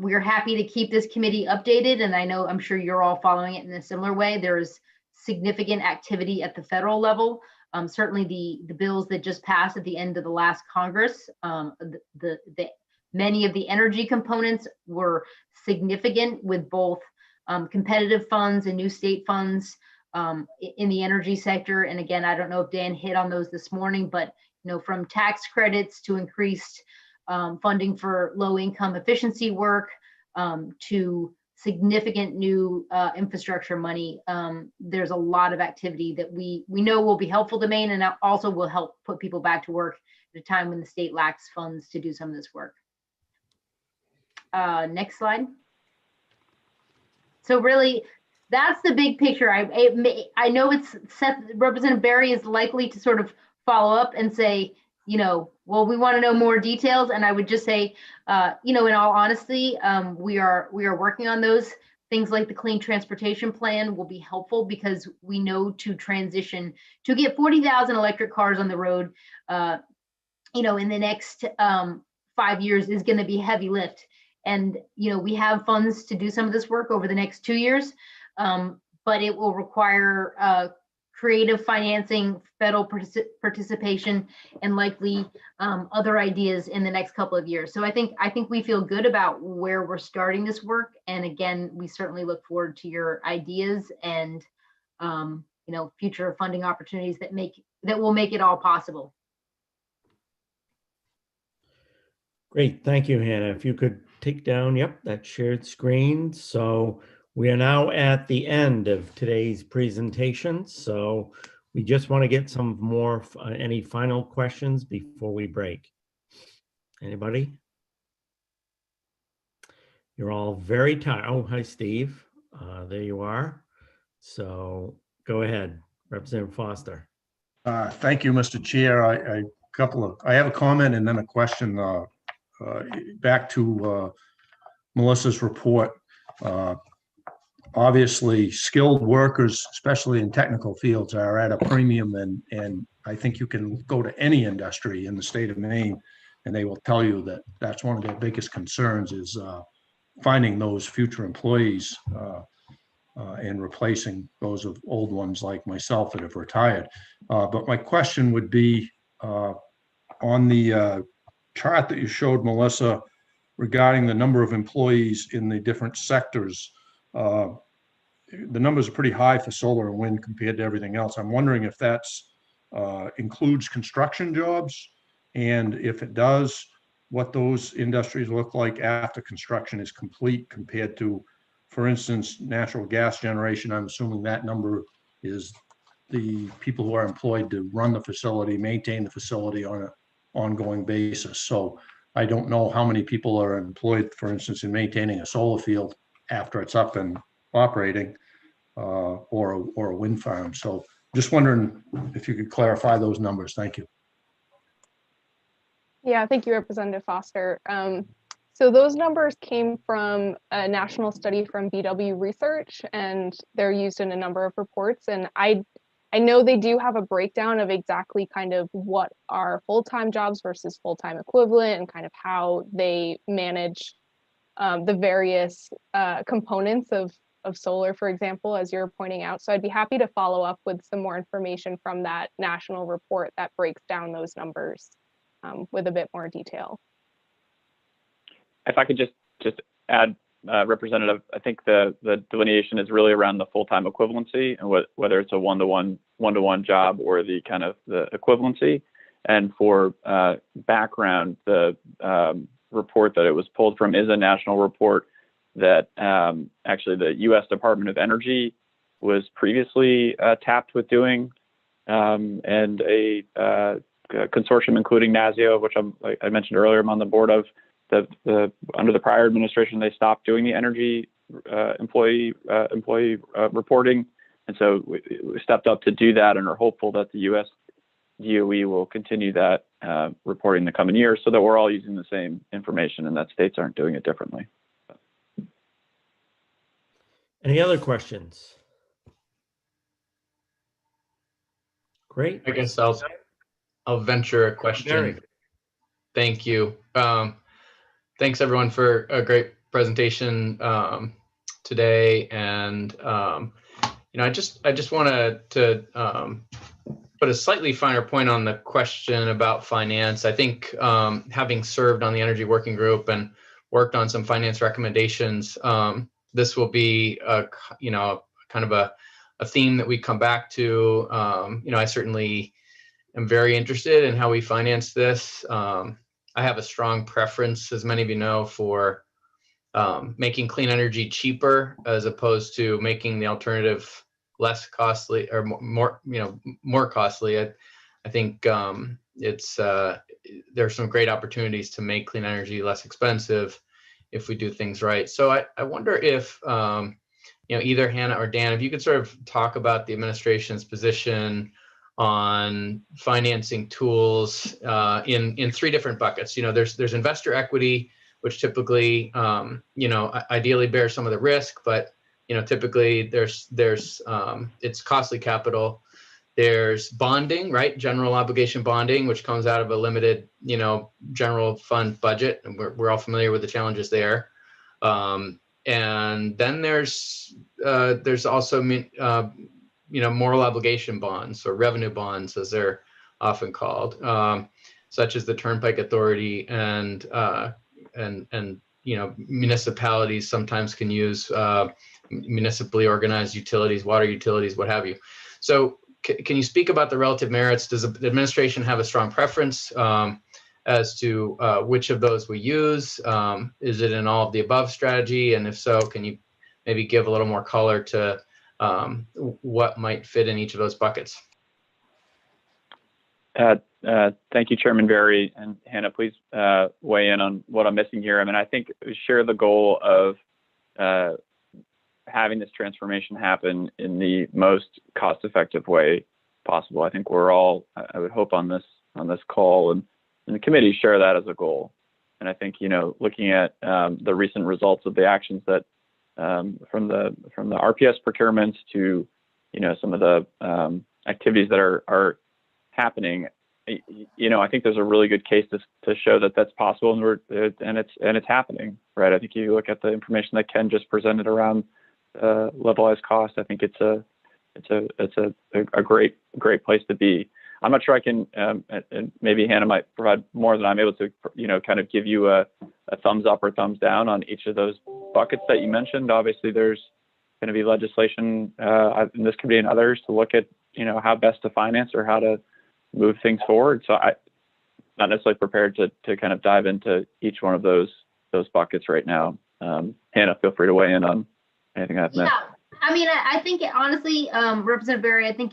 [SPEAKER 4] we are happy to keep this committee updated, and I'm sure you're all following it in a similar way. There's significant activity at the federal level. Certainly the bills that just passed at the end of the last Congress, many of the energy components were significant with both competitive funds and new state funds in the energy sector. And again, I don't know if Dan hit on those this morning, but from tax credits to increased funding for low-income efficiency work to significant new infrastructure money. There's a lot of activity that we know will be helpful to Maine and also will help put people back to work at a time when the state lacks funds to do some of this work. Next slide. So really, that's the big picture. I know it's Representative Berry is likely to sort of follow up and say, well, we want to know more details. And I would just say, in all honesty, we are working on those. Things like the Clean Transportation Plan will be helpful because we know to transition to get 40,000 electric cars on the road, in the next 5 years is going to be heavy lift. And, we have funds to do some of this work over the next 2 years, but it will require creative financing, federal participation, and likely other ideas in the next couple of years. So I think we feel good about where we're starting this work. And again, we certainly look forward to your ideas and future funding opportunities that will make it all possible.
[SPEAKER 1] Great, thank you, Hannah. If you could take down, that shared screen. So we are now at the end of today's presentation. So we just want to get some more, any final questions before we break? Anybody? You're all very tired. Oh, hi, Steve. There you are. So go ahead, Representative Foster.
[SPEAKER 12] Thank you, Mr. Chair. I have a comment and then a question back to Melissa's report. Obviously, skilled workers, especially in technical fields, are at a premium, and I think you can go to any industry in the state of Maine, and they will tell you that that's one of their biggest concerns is finding those future employees and replacing those of old ones like myself that have retired. But my question would be on the chart that you showed, Melissa, regarding the number of employees in the different sectors. The numbers are pretty high for solar and wind compared to everything else. I'm wondering if that's includes construction jobs, and if it does, what those industries look like after construction is complete compared to, for instance, natural gas generation. I'm assuming that number is the people who are employed to run the facility, maintain the facility on an ongoing basis. So I don't know how many people are employed, for instance, in maintaining a solar field after it's up and operating, or a wind farm. So just wondering if you could clarify those numbers. Thank you.
[SPEAKER 14] Yeah, thank you, Representative Foster. So those numbers came from a national study from BW Research, and they're used in a number of reports. And I know they do have a breakdown of exactly kind of what are full-time jobs versus full-time equivalent, and kind of how they manage the various components of solar, for example, as you're pointing out. So I'd be happy to follow up with some more information from that national report that breaks down those numbers with a bit more detail.
[SPEAKER 21] If I could just add, Representative, I think the delineation is really around the full-time equivalency, and whether it's a one-to-one job or the kind of the equivalency. And for background, the report that it was pulled from is a national report that actually the U.S. Department of Energy was previously tapped with doing, and a consortium including NASIO, which I mentioned earlier, I'm on the board of. Under the prior administration, they stopped doing the energy employee reporting, and so we stepped up to do that, and are hopeful that the U.S. DOE will continue that reporting in the coming years, so that we're all using the same information and that states aren't doing it differently.
[SPEAKER 1] Any other questions? Great.
[SPEAKER 3] I guess I'll venture a question.
[SPEAKER 1] Barry.
[SPEAKER 3] Thank you. Thanks everyone for a great presentation today. And I just wanted to put a slightly finer point on the question about finance. I think having served on the Energy Working Group and worked on some finance recommendations, this will be a kind of a theme that we come back to. I certainly am very interested in how we finance this. I have a strong preference, as many of you know, for making clean energy cheaper as opposed to making the alternative less costly or more costly. I think there's some great opportunities to make clean energy less expensive if we do things right. So I wonder if either Hannah or Dan, if you could sort of talk about the administration's position on financing tools in three different buckets. There's investor equity, which typically ideally bears some of the risk, but typically there's it's costly capital. There's bonding, right? General obligation bonding, which comes out of a limited general fund budget, and we're all familiar with the challenges there. And then there's also moral obligation bonds, or revenue bonds as they're often called, such as the Turnpike Authority and municipalities sometimes can use municipally organized utilities, water utilities, what have you. So can you speak about the relative merits? Does the administration have a strong preference as to which of those we use? Is it an all of the above strategy? And if so, can you maybe give a little more color to what might fit in each of those buckets?
[SPEAKER 21] Thank you, Chairman Barry, and Hannah, please weigh in on what I'm missing here. I mean, I think we share the goal of having this transformation happen in the most cost-effective way possible. I think we're all, I would hope on this call and the committee share that as a goal. And I think, looking at the recent results of the actions that from the RPS procurements to, some of the activities that are happening, I think there's a really good case to show that that's possible, and it's happening, right? I think you look at the information that Ken just presented around levelized cost. I think it's a great place to be. I'm not sure I can, and maybe Hannah might provide more than I'm able to, kind of give you a thumbs up or thumbs down on each of those buckets that you mentioned. Obviously, there's going to be legislation in this committee and others to look at, how best to finance or how to move things forward. So I'm not necessarily prepared to kind of dive into each one of those buckets right now. Hannah, feel free to weigh in on anything I've missed.
[SPEAKER 4] Yeah, I mean, I think honestly, Representative Berry, I think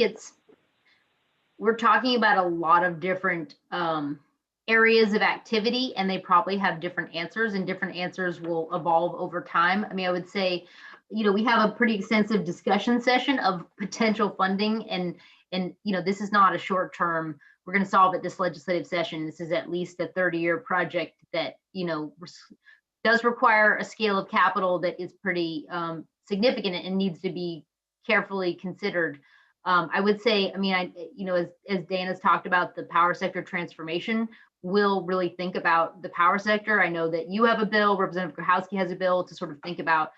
[SPEAKER 4] we're talking about a lot of different areas of activity, and they probably have different answers, and different answers will evolve over time. I mean, I would say, we have a pretty extensive discussion session of potential funding, and this is not a short term, we're going to solve it this legislative session. This is at least a 30-year project that, does require a scale of capital that is pretty significant and needs to be carefully considered. I would say, I mean, as Dan has talked about the power sector transformation, we'll really think about the power sector. I know that you have a bill, Representative Grochowski has a bill to sort of think about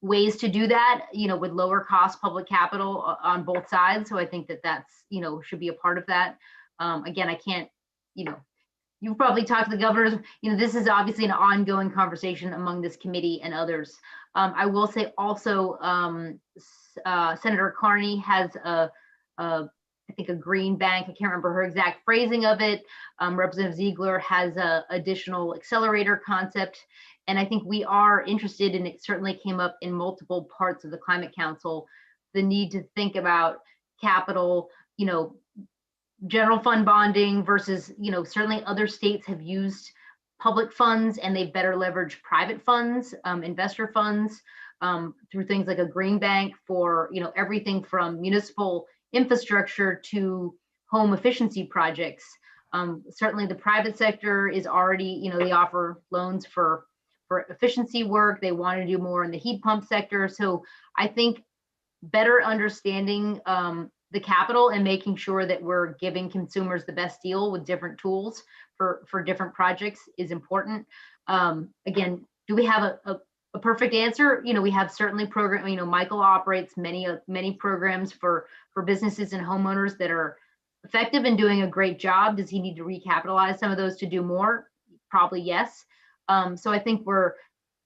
[SPEAKER 4] ways to do that, with lower cost public capital on both sides. So I think that that's, should be a part of that. Again, I can't, you've probably talked to the governors, this is obviously an ongoing conversation among this committee and others. I will say also, Senator Carney has I think a green bank. I can't remember her exact phrasing of it. Representative Ziegler has a additional accelerator concept. And I think we are interested, and it certainly came up in multiple parts of the Climate Council, the need to think about capital, general fund bonding versus, certainly other states have used public funds and they better leverage private funds, investor funds, through things like a green bank for, everything from municipal infrastructure to home efficiency projects. Certainly the private sector is already, they offer loans for efficiency work. They want to do more in the heat pump sector. So I think better understanding the capital and making sure that we're giving consumers the best deal with different tools for different projects is important. Again, do we have a perfect answer? We have certainly program, Michael operates many programs for businesses and homeowners that are effective and doing a great job. Does he need to recapitalize some of those to do more? Probably yes. So I think we're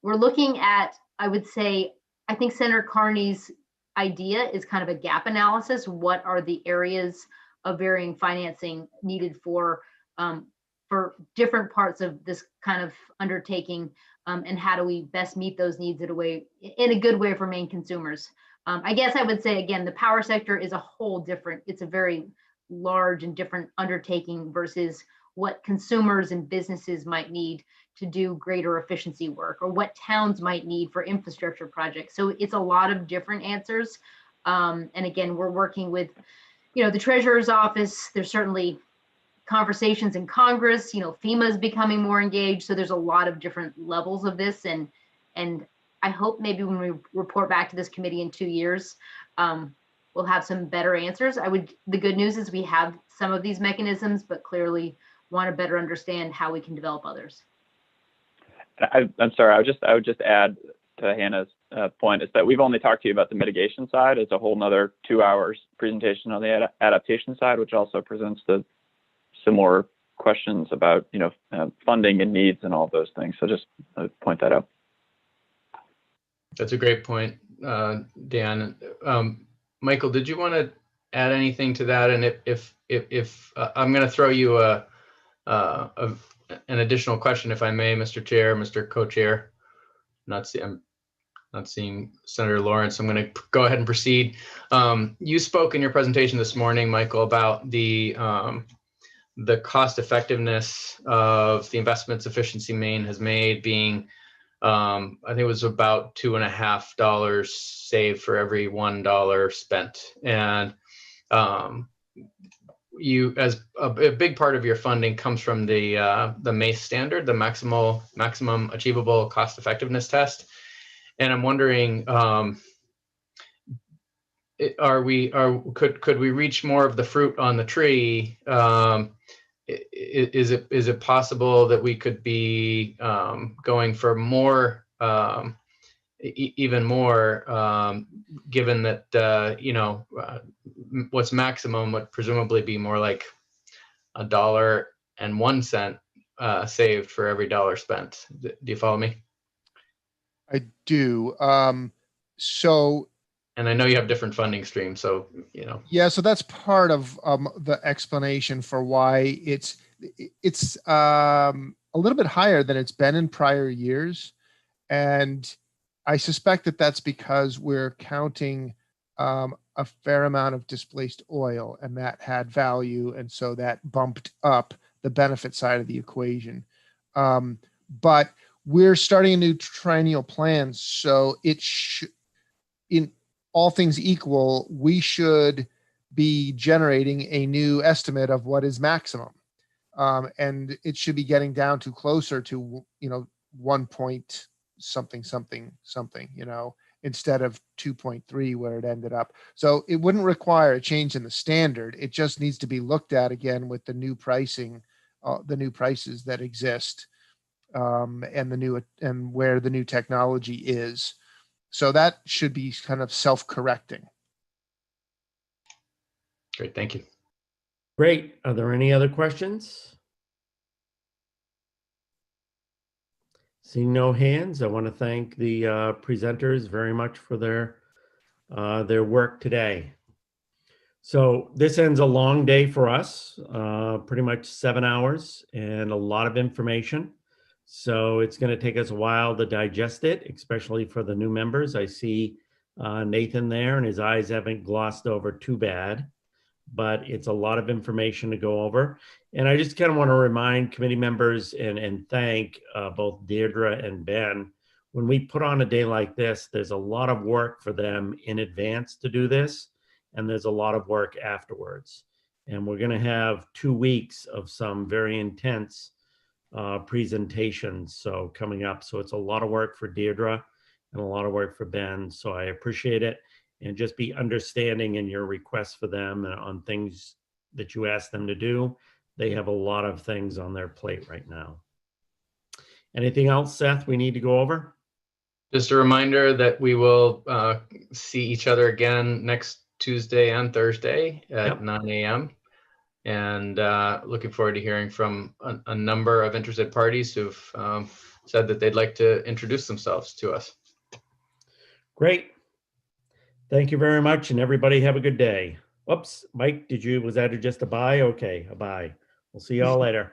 [SPEAKER 4] looking at, I would say, I think Senator Carney's idea is kind of a gap analysis. What are the areas of varying financing needed for different parts of this kind of undertaking, and how do we best meet those needs in a good way for Maine consumers? I guess I would say, again, the power sector is a whole different, it's a very large and different undertaking versus what consumers and businesses might need to do greater efficiency work, or what towns might need for infrastructure projects. So it's a lot of different answers. And again, we're working with, the Treasurer's Office. There's certainly conversations in Congress, FEMA is becoming more engaged. So there's a lot of different levels of this. And I hope maybe when we report back to this committee in 2 years, we'll have some better answers. The good news is we have some of these mechanisms, but clearly want to better understand how we can develop others.
[SPEAKER 21] I'm sorry, I would just add to Hannah's point, is that we've only talked to you about the mitigation side. It's a whole nother 2 hours presentation on the adaptation side, which also presents the similar questions about, funding and needs and all those things. So just point that out.
[SPEAKER 3] That's a great point, Dan. Michael, did you want to add anything to that? And if I'm going to throw you an additional question, if I may, Mr. Chair, Mr. Co-Chair. I'm not seeing Senator Lawrence. I'm going to go ahead and proceed. You spoke in your presentation this morning, Michael, about the cost effectiveness of the investments Efficiency Maine has made being, I think it was about $2.50 saved for every $1 spent. And you, as a big part of your funding comes from the MACE standard, the maximum achievable cost effectiveness test. And I'm wondering, could we reach more of the fruit on the tree? Is it possible that we could be going for more, even more, given that what's maximum would presumably be more like $1.01 saved for every dollar spent. Do you follow me?
[SPEAKER 19] I do.
[SPEAKER 3] And I know you have different funding streams, so
[SPEAKER 19] Yeah, so that's part of the explanation for why it's a little bit higher than it's been in prior years, and I suspect that that's because we're counting a fair amount of displaced oil, and that had value, and so that bumped up the benefit side of the equation. But we're starting a new triennial plan, so in all things equal, we should be generating a new estimate of what is maximum. And it should be getting down to closer to, 1 point something, instead of 2.3 where it ended up. So it wouldn't require a change in the standard. It just needs to be looked at again with the new pricing, the new prices that exist, and where the new technology is. So that should be kind of self-correcting.
[SPEAKER 3] Great, thank you.
[SPEAKER 1] Great. Are there any other questions? Seeing no hands, I want to thank the presenters very much for their work today. So this ends a long day for us, pretty much 7 hours and a lot of information. So it's going to take us a while to digest it, especially for the new members. I see Nathan there and his eyes haven't glossed over too bad, but it's a lot of information to go over. And I just kind of want to remind committee members and thank both Deirdre and Ben. When we put on a day like this, there's a lot of work for them in advance to do this, and there's a lot of work afterwards. And we're going to have 2 weeks of some very intense presentations coming up. So it's a lot of work for Deirdre and a lot of work for Ben. So I appreciate it, and just be understanding in your requests for them and on things that you ask them to do. They have a lot of things on their plate right now. Anything else, Seth, we need to go over?
[SPEAKER 3] Just a reminder that we will see each other again next Tuesday and Thursday at 9 a.m. And looking forward to hearing from a number of interested parties who've said that they'd like to introduce themselves to us.
[SPEAKER 1] Great. Thank you very much, and everybody have a good day. Whoops, Mike, was that just a bye? Okay, a bye. We'll see you all later.